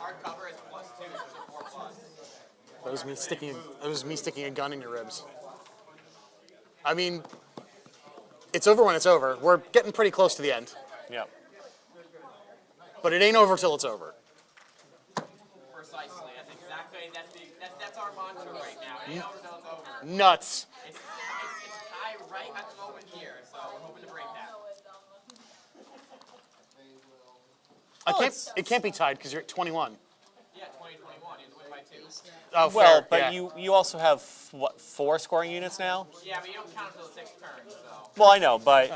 That was me sticking a gun in your ribs. I mean, it's over when it's over. We're getting pretty close to the end. Yep. But it ain't over till it's over. Precisely. That's exactly, that's our mantra right now. It ain't over till it's over. Nuts. It's tied right at the moment here, so we're hoping to break that. It can't be tied because you're at 21. Yeah, 2021. You have to win by 2. Oh, Well, fair, but yeah. you also have, 4 scoring units now? Yeah, but you don't count until the 6th turn, so. Well, I know, but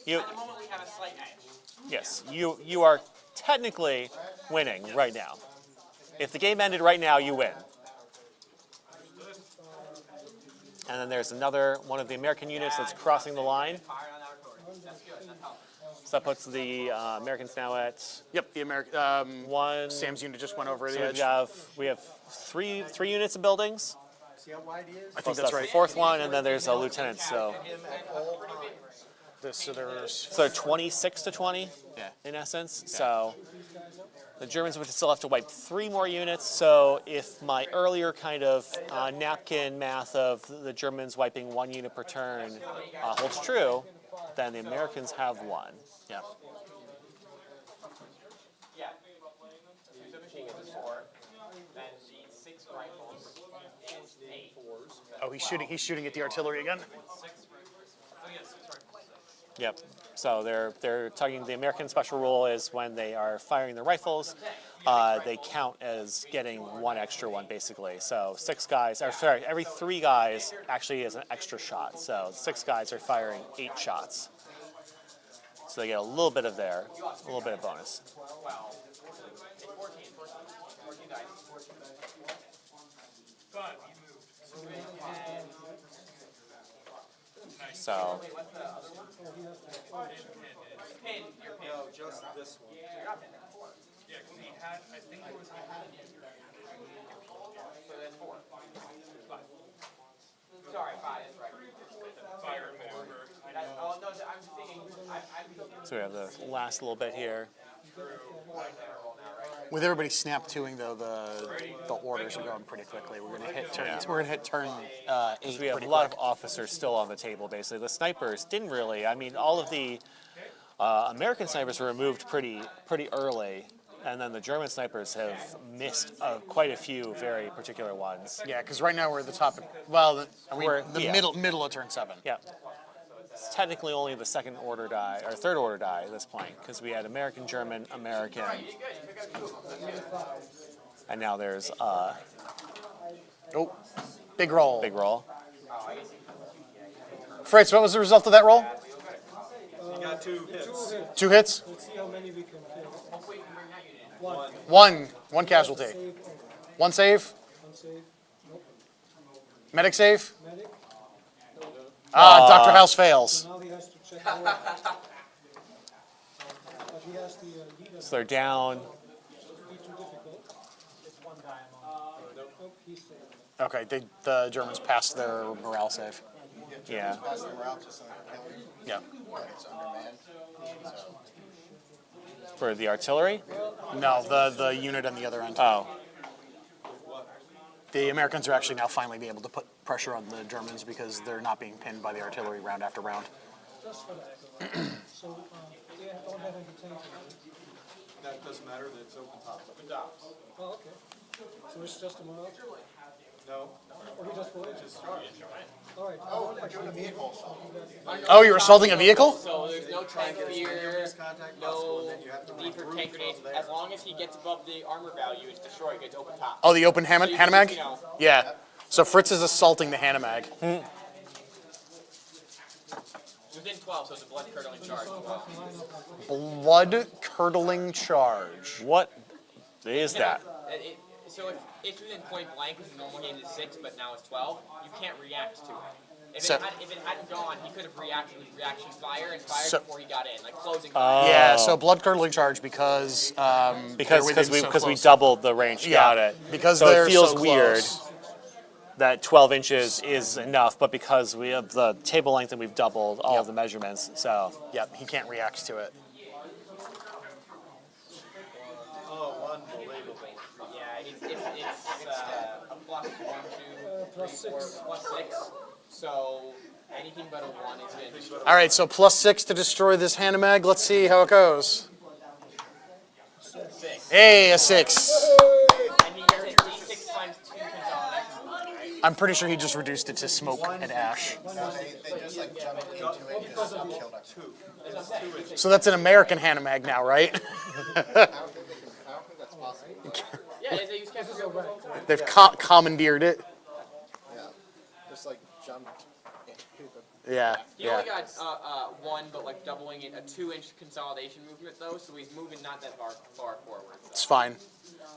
you, At the moment, we have a slight edge. yes, you are technically winning right now. If the game ended right now, you win. And then there's another one of the American units that's crossing the line. Fire on our torch. That's good. That helps. So that puts the Americans now at Yep, the American 1. Sam's unit just went over the So edge. we have three units of buildings. See how wide he is? I think that's right. The 4th one, and then there's a lieutenant. So Him at all times. So there's 26 to 20, Yeah. in essence. So the Germans would still have to wipe 3 more units. So if my earlier kind of napkin math of the Germans wiping 1 unit per turn holds true, then the Americans have 1. yeah. Yeah. So the machine guns is 4. Then the 6 rifles is 8. Oh, he's shooting at the artillery again. 6 rifles. Oh, yeah, 6 rifles. Yep. So they're talking. The American special rule is when they are firing their rifles, they count as getting 1 extra one basically. So 6 guys, or sorry, every 3 guys actually is an extra shot. So 6 guys are firing 8 shots. So they get a little bit of there, a little bit of bonus. Well, it's 14 dice. So Pin, you're pinned. No, just this one. You're not pinned. Yeah, because he had, I think it was, So that's 4. Sorry, 5 is right. fire maneuver. Oh, no, I'm just thinking, I'm we have the last little bit here. With everybody snap toing though, the orders are going pretty quickly. We're gonna hit turn. We're gonna hit turn 8. We have a lot of officers still on the table, basically. The snipers didn't really. I mean, all of the American snipers were removed pretty early, and then the German snipers have missed quite a few very particular ones. Yeah, because right now we're at the top. We're the yeah. middle of turn 7. Yeah. It's technically only the 2nd order die, or 3rd order die at this point, because we had American, German, American, and now there's Oh, big roll. big roll. Fritz, what was the result of that roll? You got 2 hits. 2 hits. Let's see how many we can kill. One casualty. One save. One save. Nope. Medic save. Medic. Dr. House fails. Now he has to check the weapon. But he has the leader. So they're down. Be too difficult. Nope, he's saved. Okay, the Germans passed their morale save. Yeah. Yeah. For the artillery? No, the unit on the other end. Oh. The Americans are actually now finally be able to put pressure on the Germans because they're not being pinned by the artillery round after round. Just for that. So they don't have any tanks. That doesn't matter, that it's open top. Open top. Oh, okay. So it's just a morale? No. Or we just voted? All right. Oh, we're doing a vehicle assault. Oh, you're assaulting a vehicle? So there's no tank fear, no need for tank grenades. As long as he gets above the armor value, it's destroyed, gets open top. Oh, the open So you can Hanomag? just, you know, Yeah. So Fritz is assaulting the Hanomag. within 12, so it's a blood curdling charge. Blood curdling charge. What is that? So if it's within point blank, because the normal game is 6, but now it's 12, you can't react to it. If it hadn't gone, he could have reacted with reaction fire and fired before he got in, like closing fire. Yeah, so blood curdling charge because we doubled the range. Yeah, Got it. because so they're it feels so weird close. that 12 inches is enough, but because we have the table length and we've doubled all of the measurements, so Yep, he can't react to it. Oh, unbelievable. Yeah, it's a plus 1, 2, 3, 4, plus 6. So anything but a 1 is going to All right, so +6 to destroy this Hanomag. Let's see how it goes. 6. Hey, a 6. And he gets it D6 times 2 consolidation, right? I'm pretty sure he just reduced it to smoke and ash. They just like jumped into it and just killed us. So that's an American Hanomag now, right? I don't think that's possible. Yeah, they use chemical weapons. They've commandeered it. Yeah. Just like jumped into the Yeah, He yeah. only got 1, but like doubling it, a 2-inch consolidation movement though, so he's moving not that far forward. It's fine.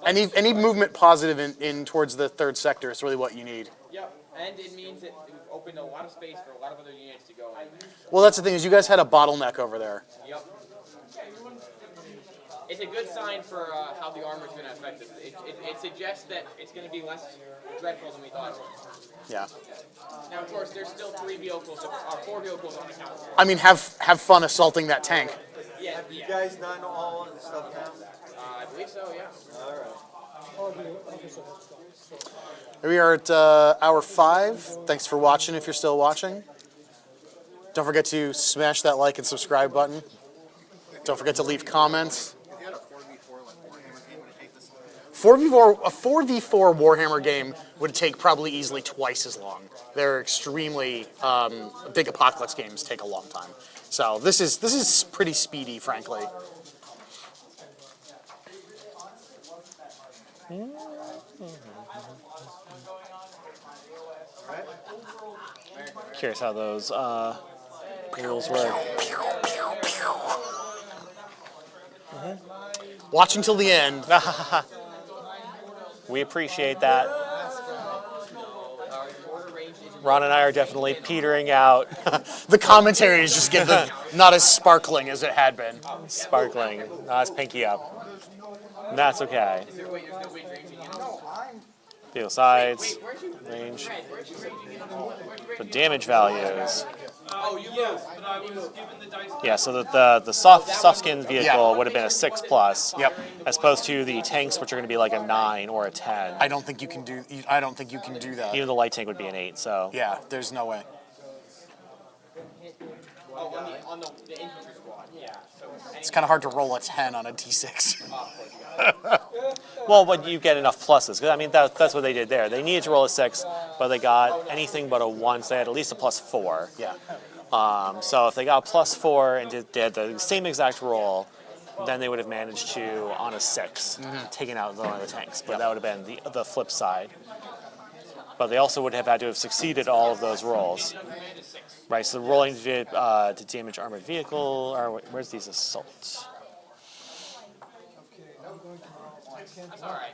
Any movement positive in towards the third sector is really what you need. Yep, and it means that we've opened a lot of space for a lot of other units to go in. Well, that's the thing is you guys had a bottleneck over there. Yep. It's a good sign for how the armor is going to affect us. It suggests that it's going to be less dreadful than we thought it was. Yeah. Now, of course, there's still 4 vehicles on the count. I mean, have fun assaulting that tank. Yeah, Have you guys done all of the stuff now? I believe so, yeah. All right. Or the officer has gone. So Here we are at hour 5. Thanks for watching if you're still watching. Don't forget to smash that like and subscribe button. Don't forget to leave comments. If you had a 4v4 like Warhammer game, would it take this long? A 4v4 Warhammer game would take probably easily twice as long. They're extremely big apocalypse games take a long time. So this is pretty speedy, frankly. curious how those rules work. Watch until the end. We appreciate that. Ron and I are definitely petering out. The commentary is just not as sparkling as it had been. Sparkling. Not as pinky up. And that's okay. Deal sides. Range. The damage values. Oh, you moved, but I was given the dice. Yeah, so that the soft skin vehicle would have been a 6+. Yep. As opposed to the tanks, which are going to be like a 9 or a 10. I don't think you can do that. Even the light tank would be an 8. So Yeah, there's no way. Oh, on the infantry squad, yeah. So It's kind of hard to roll a 10 on a D6. well, but you get enough pluses. 'Cause, I mean, that's what they did there. They needed to roll a 6, but they got anything but a 1, so they had at least a +4. Yeah. So if they got a +4 and did the same exact roll, then they would have managed to, on a 6, taken out one of the tanks. But that would have been the flip side. But they also would have had to have succeeded all of those rolls. Right, so the rolling to damage armored vehicle, or where's these assaults? okay, now we're going to That's all right.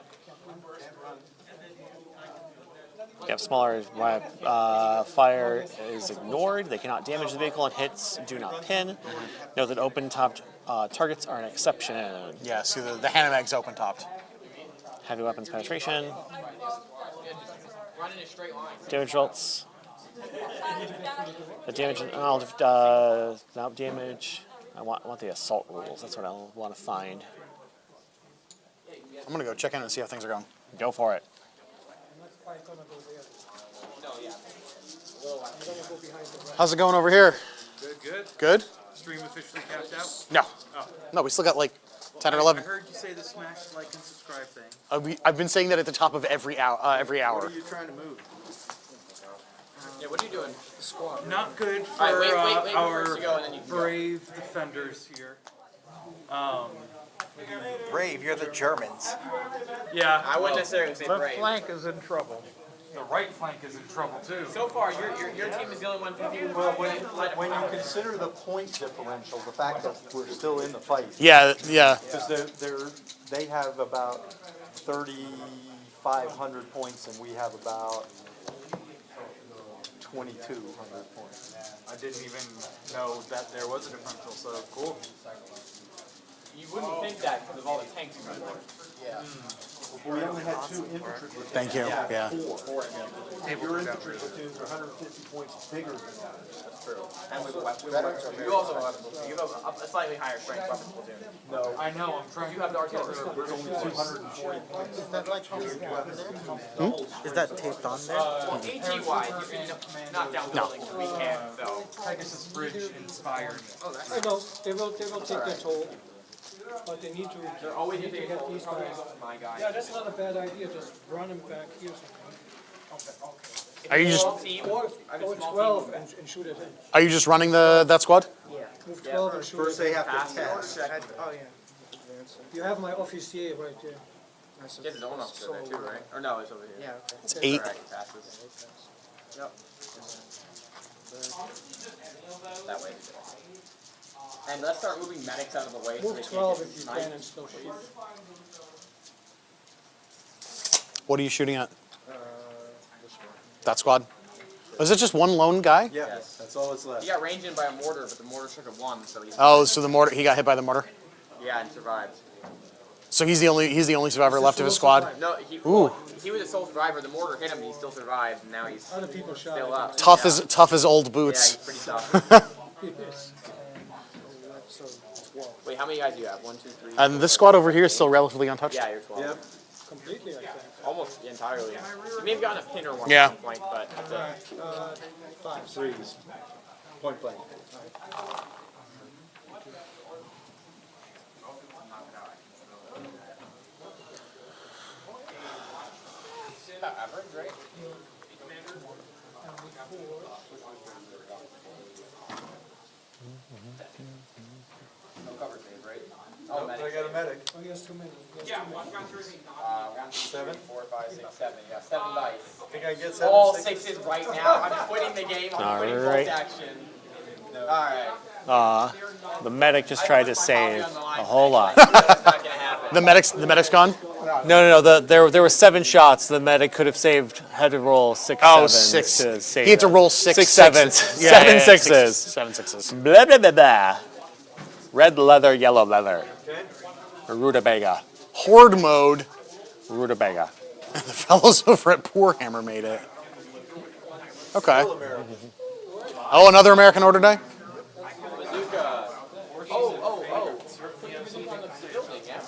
Yep, smaller fire is ignored. They cannot damage the vehicle and hits do not pin. Note that open-topped targets are an exception. Yeah, see the handbag's open-topped. Heavy weapons penetration. Run in a straight line. Damage results. The damage not damage. I want the assault rules. That's what I want to find. I'm gonna go check in and see how things are going. Go for it. How's it going over here? Good, good. Good? Stream officially capped out? No. Oh. No, we still got like 10 or 11. I heard you say the smash, like, and subscribe thing. I've been saying that at the top of every hour. What are you trying to move? Yeah, what are you doing? Not good for All right, wait our for us to go, and then you can go. brave defenders here. Brave, you're the Germans. Yeah. I wouldn't necessarily say Left brave. flank is in trouble. The right flank is in trouble too. So far, your team is the only one who Well, when you consider the point differential, the fact that we're still in the fight. Yeah, yeah. Because they have about 3,500 points and we have about 2,200 points. I didn't even know that there was a differential, so cool. You wouldn't think that because of all the tanks you run. Yeah. We only had 2 infantry. Thank you. Yeah. 4. Your infantry platoons are 150 points bigger than that. That's true. And you also have weapons platoon. You have a slightly higher strength weapons platoon. No. I know, I'm trying. You have the artillery. There's only 240 points. Is that like weapons? Is that taped on there? AT-wise, you can knock down buildings. We can, so. Pegasus Bridge inspired. I know, they will take their toll, but they need to. They're always need to getting get these guys. my guy. Yeah, that's not a bad idea, just run them back here. Are you just Or go 12 and shoot it in. Are you just running that squad? Move 12 and shoot First it they in. have to test. Oh, yeah. You have my officier right there. Get his own officer there too, right? Or no, it's over here. Yeah, okay. It's 8. Alright, passes. Yep. That way. And let's start moving medics out of the way so they Move can't 12 get if you sniped. can and still shoot. What are you shooting at? That squad? Was it just one lone guy? Yeah, Yes. that's all that's left. He got ranged in by a mortar, but the mortar took a 1, so he's Oh, so the mortar. He got hit by the mortar. yeah, and survived. So he's the only survivor left of his squad. No, he was a sole survivor. The mortar hit him, and he still survived. And now he's Other people shot still at up. Tough Yeah. as tough as old Yeah, boots. he's pretty tough. Yes. Wait, how many guys do you have? 1, 2, 3. And this squad over here is still relatively untouched. Yeah, you're 12. Yep. Completely, I think. Almost entirely. You may have gotten a pin or one Yeah. at one point, but that's it. 5 threes. Point blank. Average, right? No cover save, right? Oh, Nope, I medic. got a medic. Oh, he has too many. He has Yeah, too many. 1, 2, 7. 3, 4, 5, 6, 7. Yeah, 7 dice. Think I can get 7 All sixes? 6s right now. I'm quitting the game. I'm quitting Alright. bolt action. Alright. The medic just tried to save a whole lot. That's not gonna happen. The medic's gone. No. There were 7 shots. The medic could have saved. Had to roll 6 Oh, sevens 6. to save He had to it. roll 6 6 sevens. sevens. Yeah, 7 yeah, sixes. 7 sixes. Blah blah blah blah. Red leather, yellow leather. Okay. Rutabaga. Horde mode. Rutabaga. The fellows over at Poor Hammer made it. Okay. Oh, another American Order Day? Bazooka. Oh. Put your bazooka on the building, yeah?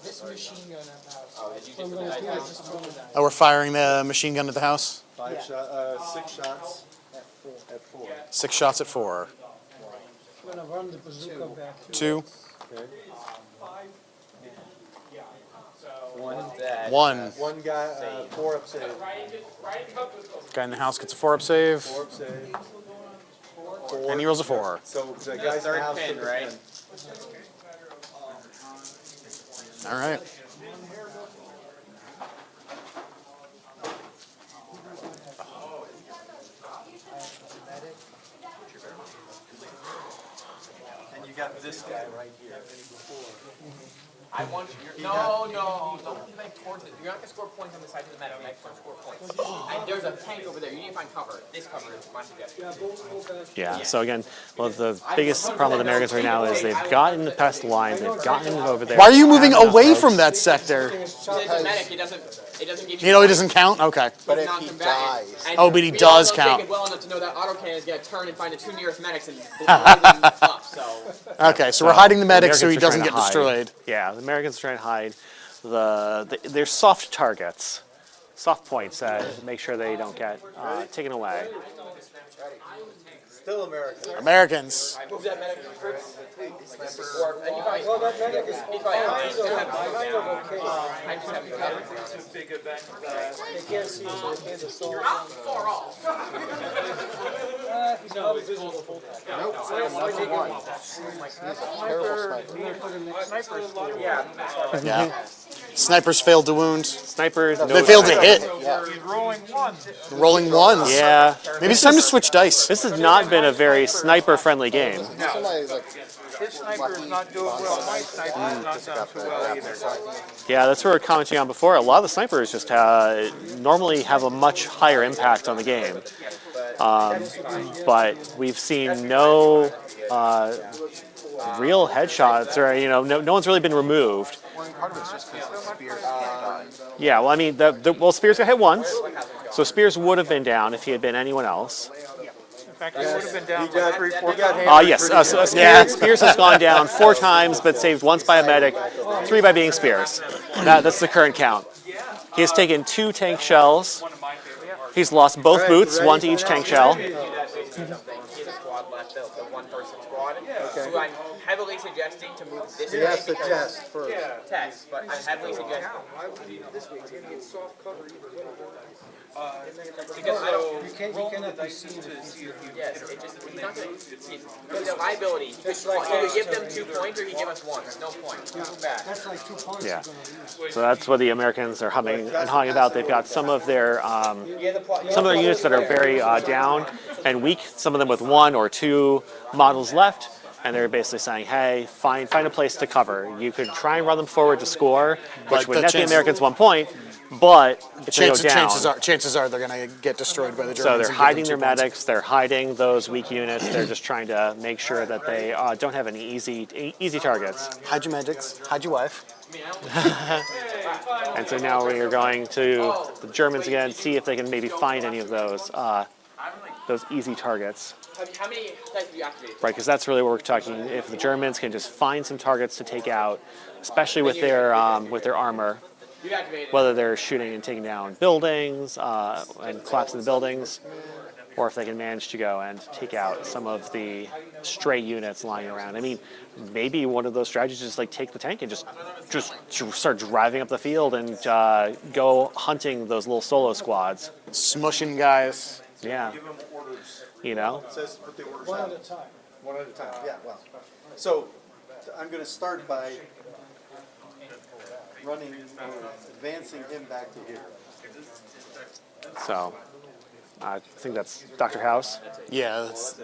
This machine gun at the house. Oh, did you I'm just gonna put do the it, dice just down? throw it down. Oh, we're firing the machine gun at the house. 6 shots at 4. 6 shots at 4. I'm gonna run the bazooka back. 2. Okay. 1 dead. 1. One guy, 4 up save. Guy in the house gets a 4 up save. 4 up save. And he rolls a 4. So the The guy's in the third house pin, took the right? pin. All right. You got this guy right here. I want you. No, don't be like towards it. You're not gonna score points on the side of the meta. You're not gonna score points. And there's a tank over there. You need to find cover. This cover is my suggestion. Yeah, so again, well, the biggest problem with Americans right now is they've gotten past the line, they've gotten over there. Why are you moving away from that sector? It's a medic. It doesn't give you. You know he doesn't count? Okay. But if he dies. Oh, but he does count. It well enough to know that autocannon is gonna turn and find the 2 nearest medics and blow them up. So. Okay, so we're hiding the medic so he Americans are doesn't trying get to hide. destroyed. Yeah, the Americans are trying to hide. They're soft targets, soft points that make sure they don't get taken away. Still American. Americans. Move that medic first. Well, that medic is kind of okay. It's a big event that They can't see him, so they can't assault him. Not far off. He's not visible full time. Yeah. Snipers failed to wound. Snipers. They failed to hit. he's rolling one. Rolling ones. Yeah. Maybe it's time to switch dice. This has not been a very sniper-friendly game. Somebody's like, His sniper is not doing well. My sniper is not done too well either. Yeah, that's what we were commenting on before. A lot of the snipers just normally have a much higher impact on the game. But we've seen no real headshots, or no one's really been removed. part of it's just because Spears can't die. Yeah, well, I mean, well, Spears got hit once, so Spears would have been down if he had been anyone else. In fact, he would have been down like 3-4 times. Yes. Spears has gone down 4 times, but saved once by a medic, 3 by being Spears. That's the current count. He has taken 2 tank shells. He's lost both boots, 1 to each tank shell. So I'm heavily suggesting to move this way. He has to test first. Test, but I'm heavily suggesting. This way, he's gonna get soft cover either way. Because I don't. You cannot be seen if Yes, it just, he's not gonna, it's a liability. He could give them 2 points or he give us 1. There's no point. Move back. that's like 2 points. Yeah. So that's what the Americans are humming and hawing about. They've got some of their units that are very down and weak. Some of them with 1 or 2 models left, and they're basically saying, "Hey, find a place to cover. You could try and run them forward to score, which would net the Americans 1 point." But if they go down, chances are they're going to get destroyed by the Germans. So they're hiding their medics, they're hiding those weak units, they're just trying to make sure that they don't have any easy targets. Hide your medics, hide your wife. And so now we are going to the Germans again, see if they can maybe find any of those easy targets. How many guys have you activated? Right, because that's really what we're talking. If the Germans can just find some targets to take out, especially with their armor, whether they're shooting and taking down buildings and collapsing the buildings, or if they can manage to go and take out some of the stray units lying around. I mean, maybe one of those strategies is like take the tank and just start driving up the field and go hunting those little solo squads. Smushing guys. Yeah. You know? It says put the orders One out. at a time. One at a time, yeah, well. So, I'm gonna start by advancing him back to here. So, I think that's Dr. House. Yeah, that's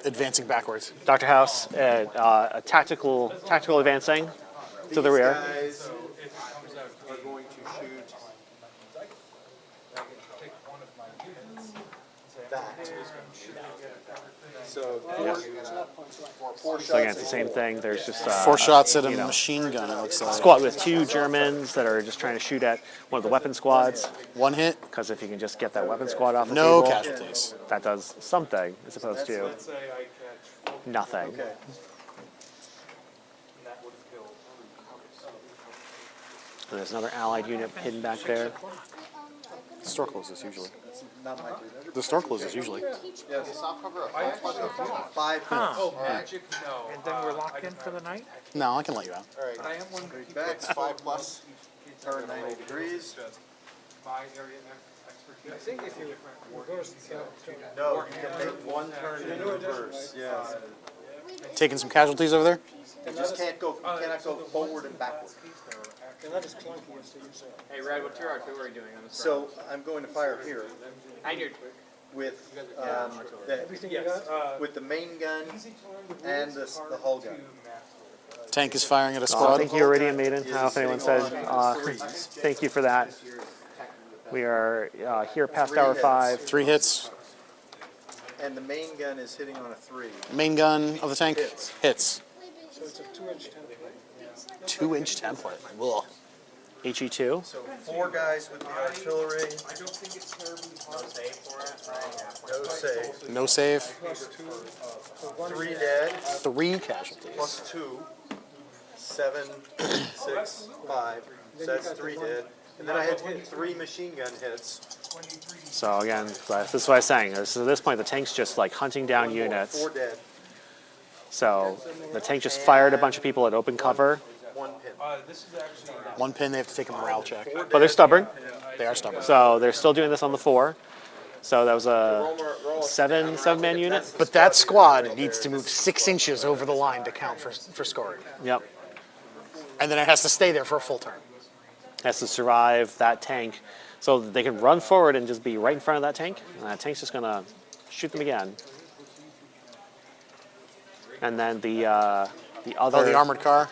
advancing backwards. Dr. House, a tactical advancing to the rear. These guys are going to shoot that. So, four shots. So again, it's the same thing. There's just 4 shots at a machine gun, it looks like. Squad with 2 Germans that are just trying to shoot at one of the weapon squads. 1 hit. Because if you can just get that weapon squad off the No table, casualties. that does something as opposed to nothing. Okay. And there's another allied unit hidden back there. The store closes usually. Not my group. The store closes usually. Yes. I'll cover up 5 Oh, magic, no. And then we're locked in for the night? No, I can let you out. All right. I am one. Back 5+. Turn 90 degrees. My area expertise. I think if you reverse the No, you can make 1 turn in reverse. Yeah. Taking some casualties over there? You just can't go. You cannot go forward and backward. they're not as clunky as they used to be. Hey, Red, what's your artillery doing on this? So I'm going to fire here. And your with Everything you got? with the main gun and the hull gun. Tank is firing at a Oh, squad. thank you, Iridium Maiden. I don't know if anyone said. Thank you for that. We are here past hour 5. 3 hits. And the main gun is hitting on a 3. Main gun of the tank hits. So it's a 2-inch template. 2-inch template. Ugh. HE2. So 4 guys with the artillery. I don't think it's terribly hard. No save for it, right? No save. No save. Plus 2. So 1 3 dead. 3 casualties. Plus 2. 7, 6, 5. So that's 3 dead. And then I had 3 machine gun hits. So again, this is what I was saying. So at this point, the tank's just like hunting down units. 4 dead. So the tank just fired a bunch of people at open cover. 1 pin. This is actually 1 pin, they have to take a morale check. But they're stubborn. They are stubborn. So they're still doing this on the 4. So that was a 7-man unit. But that squad needs to move 6 inches over the line to count for scoring. Yep. And then it has to stay there for a full turn. Has to survive that tank. So that they can run forward and just be right in front of that tank. And that tank's just going to shoot them again. And then the other... Oh, the armored car.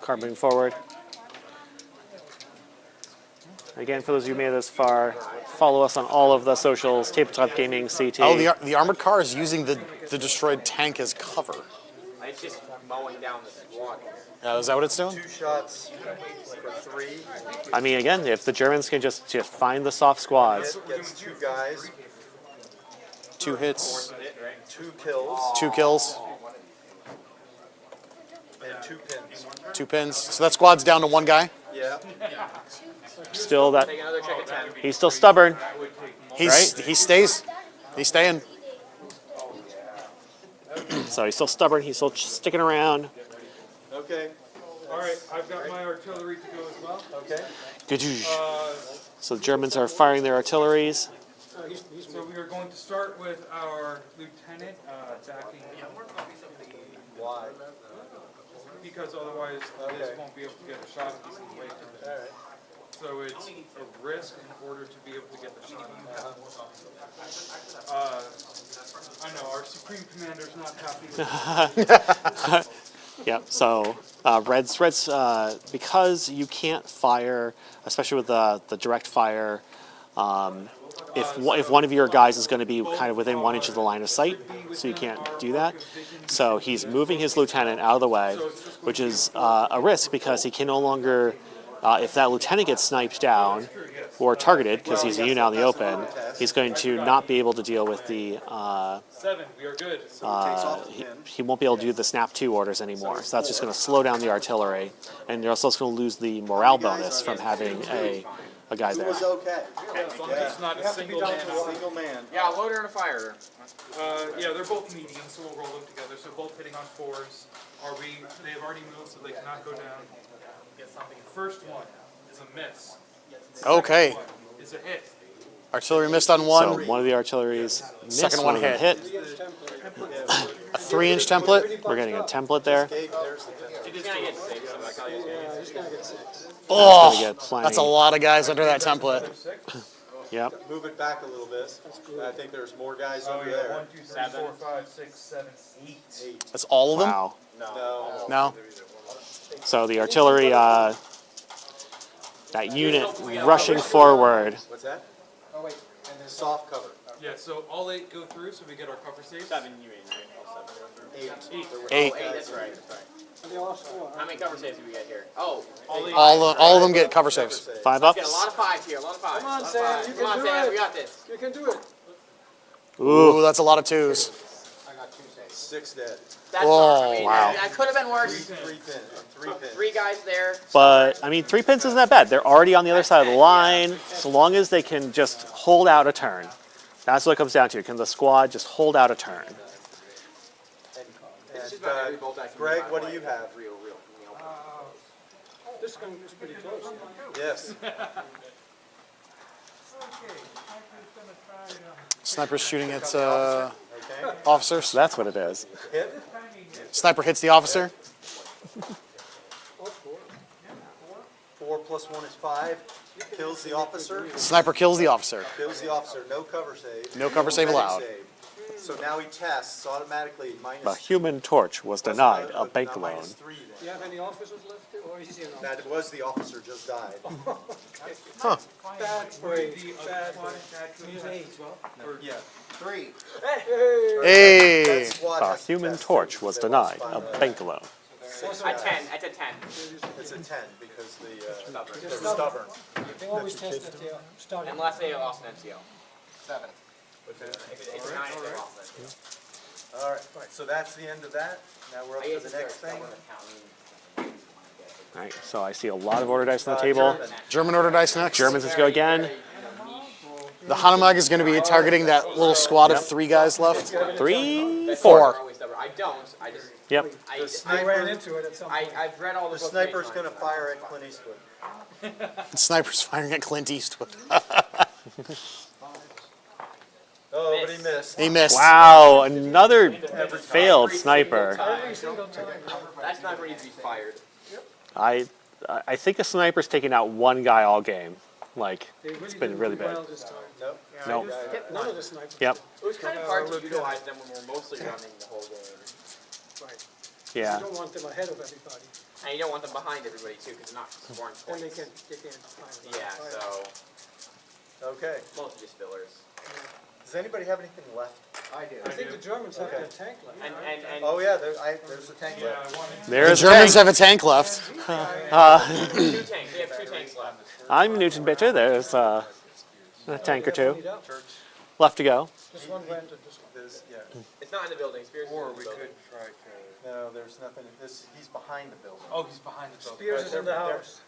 Car moving forward. Again, for those of you who made it this far, follow us on all of the socials, Tabletop Gaming, CT. Oh, the armored car is using the destroyed tank as cover. It's just mowing down the squad. Is that what it's doing? 2 shots for 3. I mean, again, if the Germans can just find the soft squads. Gets 2 guys. 2 hits. 2 kills. 2 kills. And 2 pins. 2 pins. So that squad's down to 1 guy. Yeah. Still that... Take another check at 10. He's still stubborn. He stays. He's staying. So he's still stubborn. He's still sticking around. Okay. All right, I've got my artillery to go as well. Okay. Good. So the Germans are firing their artilleries. So we are going to start with our lieutenant backing. Why? Because otherwise this won't be able to get a shot if he's in the way. All right. So it's a risk in order to be able to get the shot. I know our supreme commander's not happy with this. Yeah, so Reds, because you can't fire, especially with the direct fire, if one of your guys is going to be kind of within 1 inch of the line of sight, so you can't do that. So he's moving his lieutenant out of the way, which is a risk because he can no longer, if that lieutenant gets sniped down or targeted, because he's a unit out in the open, he's going to not be able to deal with the, 7, we are good. he won't be able to do the snap 2 orders anymore. So that's just going to slow down the artillery, and you're also going to lose the morale bonus from having a guy It there. was okay. As long as it's not a single man. Single man. Yeah, a loader and a fire. Yeah, they're both medium, so we'll roll them together. So both hitting on 4s. They have already moved, so they cannot go down. First one is a miss. Okay. Second one is a hit. Artillery missed on 1. So one of the artillery's missed, Second one of them hit. A 3-inch template. We're getting a template there. There's the template. It is gonna get 6, so like, Yeah, he's gonna get 6. Oh, get plenty. that's a lot of guys under that template. Yep. Move it back a little bit. I think there's more guys Oh over yeah, there. 1, 2, 3, 4, 5, 6, 7, 8. That's all of them? Wow. No. No? So the artillery, that unit rushing forward. What's that? Soft cover. Yeah, so all 8 go through, so we get our cover saves. 7, you mean, right? All 7 go through. 8. 8. Oh, 8, that's right, that's right. And they all score. How many cover saves do we get here? Oh, All of them get cover saves. 5 we get a ups. lot of 5s here, a lot of 5s. Come on, Sam, you Come on, can do Sam, it. we got this. You can do it. Ooh, that's a lot of 2s. I got 2 saves. 6 dead. That's Oh, all. I mean, wow. I could have been worse. 3 pins. 3 pins. 3 guys there. But, I mean, 3 pins isn't that bad. They're already on the other side of the line. So long as they can just hold out a turn. That's what it comes down to. Can the squad just hold out a turn? It's just about every bolt I can Greg, do, what by do the you way. have? Real. This gun is pretty close. Yes. Sniper's shooting at Okay. officers. That's what it is. Hit. Sniper hits the officer. 4 4 plus 1 is 5. Kills the officer. Sniper kills the officer. Kills the officer. No cover save. No cover save medic allowed. save. So now he tests automatically minus. The Human Torch was denied a bank loan. Minus 3 then. Do you have any officers left, or is he an officer? That was the officer just died. Huh. Bad brave, bad He's age. Yeah. 3. Hey. That squad The has to Human test Torch too, was because they denied lost a five. bank loan. A 10. It's a 10. It's a 10 because they're stubborn. They always test at the starting. Unless they lost an NCO. 7. If it's 9, if they lost an NCO. All right. So that's the end of that. Now we're up I to guess the next thing. All right, so I see a lot of order dice on the table. German. German order dice next. Germans, let's go again. The Hanomag is going to be targeting that little squad of 3 guys left. 3, 4. 4. I don't. I just. Yep. I ran into it at some point. I've read all the The books. sniper's going to fire at Clint Eastwood. The sniper's firing at Clint Eastwood. Oh, but he missed. He missed. Wow, another failed sniper. Every single time. That sniper needs to be fired. I think a sniper's taken out one guy all game. Like, it's been really bad. Well this time. Nope. Nope. None of the snipers. Yep. It was kind of hard to utilize them when we're mostly running the whole game. Right. Yeah. You don't want them ahead of everybody. And you don't want them behind everybody too, because they're not scoring Then points. they can't find. Yeah, so Okay. mostly just fillers. Does anybody have anything left? I think the Germans have their tank left. And Oh yeah, there's a tank left. The There's a Germans tank. have a tank left. 2 tanks. We have 2 tanks left. I'm Newton Bitcher. There's a tank or 2 left to go. This one went and this one. Yeah. It's not in the building. Spears is in the building. try to. No, there's nothing. He's behind the building. Oh, he's behind the building. Spears is in the house.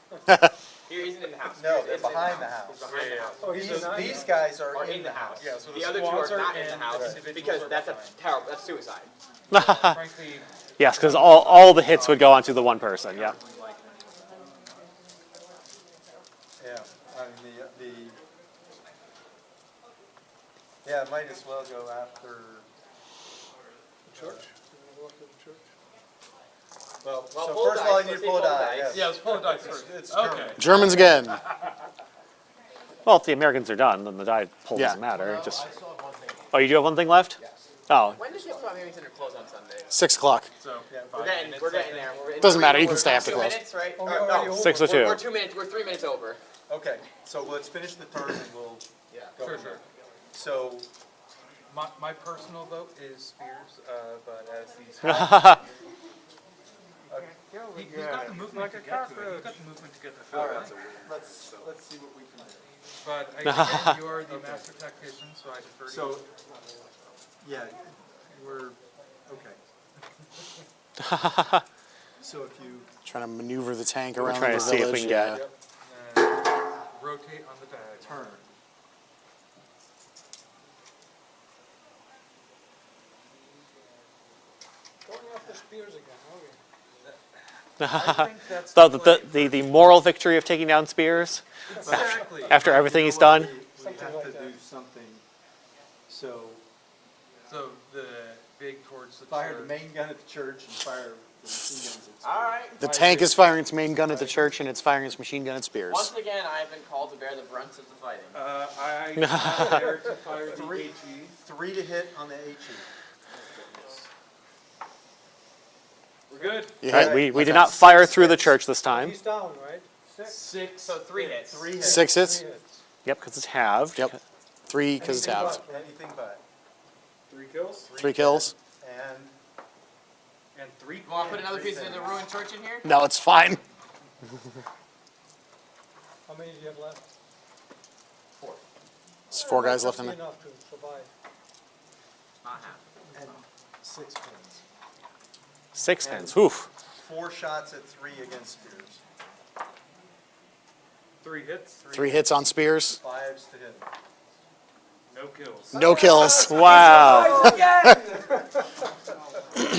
Here, he's in the house. No, Spears they're is in behind the He's house. behind the house. Oh, he's in These guys are Are in the house. Yeah, so The other 2 squads are not in the and house individuals because are that's a behind. terrible. That's suicide. Frankly, Yes, because all the hits would go onto the one person. Yeah. Yeah. I mean yeah, might as well go after. Church. Walk to the church. Well, Well, so pull first of all, dice. you need to Let's pull a see, pull die. dice. Yes. yeah, let's pull the dice first. It's Okay. German. Germans again. Well, if the Americans are done, then the die pull Yeah. doesn't matter. It just. Oh, you do have one thing left? Oh, When does the American Center close on Sunday? 6 o'clock. So, We're getting there. Doesn't matter, you can We're stay after 2 close. minutes, right? Oh, Or we're already no, over. 6 or 2. we're 2 minutes. We're 3 minutes over. Okay, so let's finish the turn and we'll go. Sure, from sure. there. So my personal vote is Spears, but as these. He's got the movement to get to it. He's got the movement to get to the all field. right, let's see what we can do. But again, you are the master tactician, so I defer to So you. yeah, we're okay. So if you Trying to maneuver the tank We're around trying the to see if village. we can yeah. get. Rotate on the diagonal. turn. Going after Spears again, are we? I think that's the play. The moral victory of taking down Spears Exactly. after everything he's done. We have to do something. So So the big towards the fire the church. main gun at the church and fire the machine guns at All right. The tank is firing its main gun at the church, and it's firing its machine gun at Spears. Once again, I have been called to bear the brunt of the fighting. I am there to fire the Three. HE. 3 to hit on the HE. We're good. Yeah. We did not fire through the church this time. He's down, right? 6. So 3 hits. 3 hits. 6 hits. 3 hits. Yep, because it's halved. Yep. 3 because it's halved. Anything but. 3 kills. 3 kills. And And 3. You want to put another piece of the ruined church in here? No, it's fine. How many do you have left? There's 4 guys left in That's there. enough to survive. Not half. and 6 pins. 6 pins. Oof. 4 shots at 3 against Spears. 3 hits. 3 hits on Spears. 5s to hit. No kills. No kills. Wow.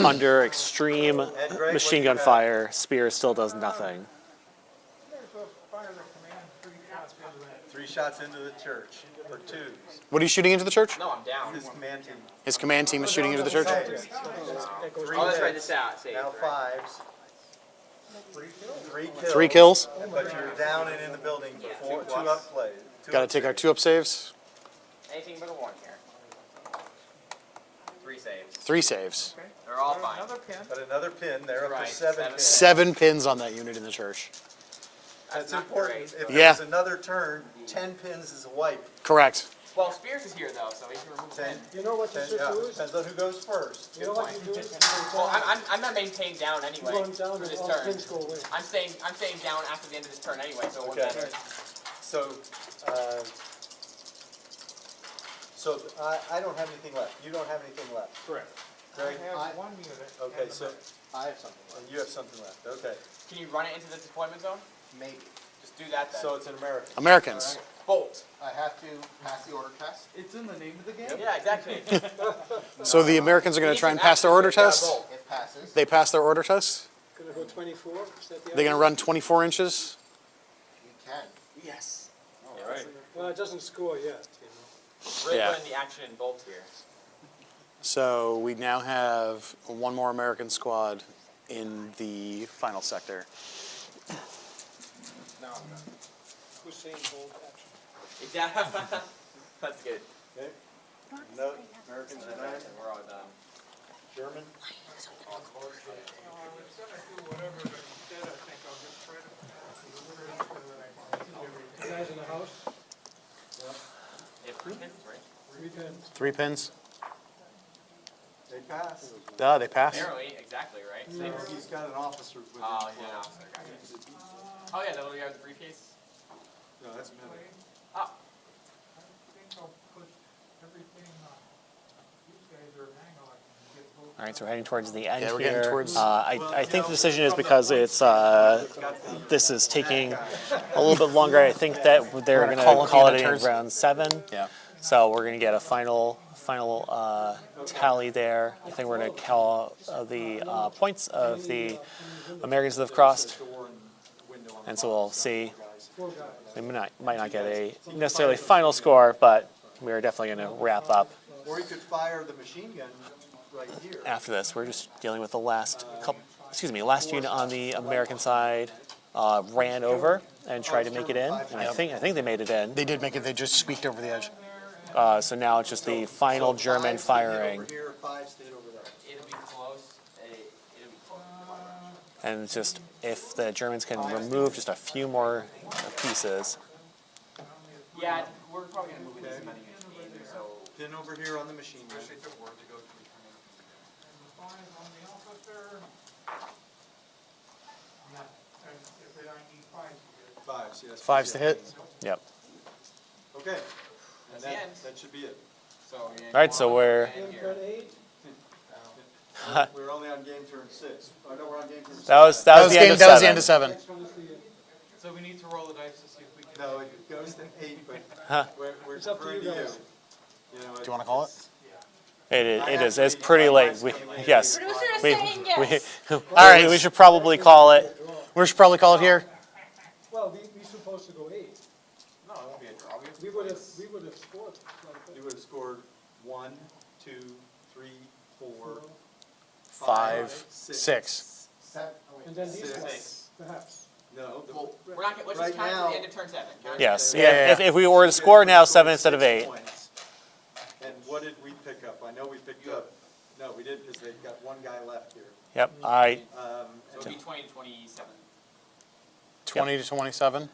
Under extreme Greg, machine what gun you got? fire, Spears still does nothing. 3 shots into the church for 2s. What are you shooting into the church? No, I'm down. His command team. His command team is shooting into the church. That goes Oh, let's write this out. Save, Now right? 5s. 3 kills. But you're down and in the building before 2 up play. Got to take our 2 up saves. Anything but a 1 here. 3 saves. 3 saves. They're all fine. But another pin, they're up Right, to 7 7. pins. 7 pins on that unit in the church. That's not important. great. If Yeah. there's another turn, 10 pins is a wipe. Correct. Well, Spears is here though, so he can remove 10. You know what you 10, should yeah, do is, depends on who goes first. you know what you do is, you Well, go down, I'm gonna maintain down anyway going down for and this all turn. pins go away. I'm staying down after the end of this turn anyway, so it won't Okay. matter. So, I don't have anything left. You don't have anything left. Correct. Greg? I have 1 unit. Okay, so, I have something left. and you have something left, okay. Can you run it into the deployment zone? Maybe. Just do that then. So it's an American. Americans. Bolt. I have to pass the order test. It's in the name of the game. Yeah, exactly. So the Americans are going to try and pass their order test. It passes. They pass their order test. Gonna go 24, is that the They're going to idea? run 24 inches. You can. Yes. All right. Well, it doesn't score yet, you know. We're Yeah. putting the action in Bolt here. So we now have 1 more American squad in the final sector. No, I'm not. Hussein Bolt action. Exactly. That's good. Okay. No, Americans are none. And we're all done. German? It's gonna do whatever, but instead I think I'll just try to. You guys in the house? They have 3 pins, right? 3 pins. 3 pins. They pass. They pass. Apparently, exactly, right? So He's got an officer with him. oh, yeah, officer, gotcha. Oh, yeah, the little guy with the briefcase? No, that's Millie. Oh, I think I'll put everything on. These guys are hang on. Get both. All right, so we're heading towards the end Yeah, we're here. getting towards- I think the decision is because it's this is taking a little bit longer. I think that they're We're going gonna to call it turns. in round 7. Yeah. So we're going to get a final tally there. I think we're going to call the points of the Americans that have crossed, and so we'll see. We might not get a necessarily final score, but we are definitely going to wrap up Or you could fire the machine gun right here. after this. We're just dealing with the last unit on the American side ran over and tried to make it in, and I think they made it in. They did make it. They just squeaked over the edge. So now it's just the final So German 5 stayed firing, over here, 5 stayed over there. it'll be close. It'll be close. and it's just if the Germans can remove just a few more pieces. Yeah, we're probably going to move in this amount of units either, so. Pin over here on the machine gun. And the 5 on the officer. Yeah, and if I need 5 to get. 5, see, that's. 5s to hit. Yep. Okay. That's And the end. that should be it. So All right, so we're Turn 8, We're only on game turn 6. Oh, no, we're on game turn 6. that was the end of That was the end 7. of 7. next one is the, So we need to roll the dice to see if we can. No, it goes to 8, Huh. but we're It's up to deferring you to you. guys. You know, Do you want to call it? It is. It's pretty late. Yes. Producer is We, saying yes. All right. we should probably call it. We should probably call it here. well, we supposed to go 8. No, it won't be a draw. We would have scored. you would have scored 1, 2, 3, 4, 5, 6. And then these Six. ones, perhaps. No, Well, we're not, let's Right just count to now- the end of turn 7. Count Yes. Yeah, yeah, If we were to score now 7 instead of 8. points. And what did we pick up? I know we picked up, no, we didn't, because they've got 1 guy left here. Yep. So And it'll be 20 to 27. 20 to 27.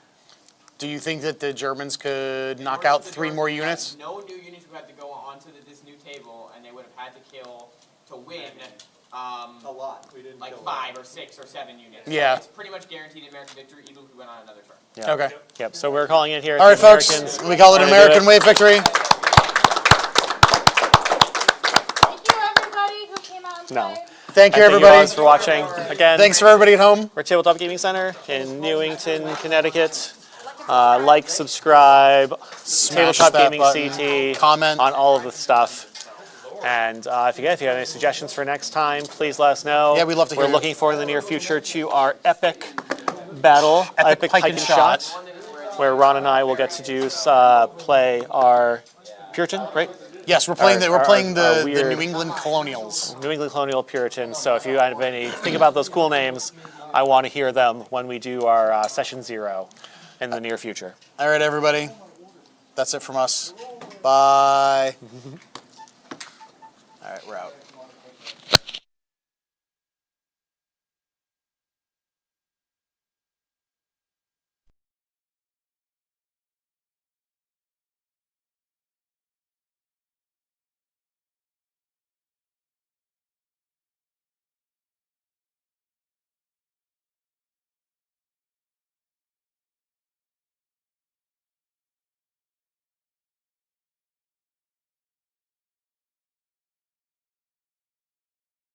Do you think that the Germans could knock out 3 more units? No new units would have to go onto this new table, and they would have had to kill to win a lot, we didn't like kill a lot. 5 or 6 or 7 units. Yeah. So it's pretty much guaranteed American victory, even if we went on another turn. Yeah. Okay. Yep. So we're calling it here. All right, the folks. Americans. We call it an Wanna do American wave victory. Thank you, everybody who came out and No. played. Thank you, Thank you everybody. guys for watching. Again, Thanks for everybody at home. we're Tabletop Gaming Center in Newington, Connecticut. Like, subscribe, Smash Tabletop that Gaming button. CT, Comment. on all of the stuff. And if you have any suggestions for next time, please let us know. Yeah, we'd love to hear We're it. looking forward in the near future to our epic battle, Epic Pike and Shot. where Ron and I will get to do play our Puritan, right? Yes, we're playing the weird New England Colonials. New England Colonial Puritans. So if you have any think about those cool names, I want to hear them when we do our session 0 in the near future. All right, everybody. That's it from us. Bye. All right, we're out.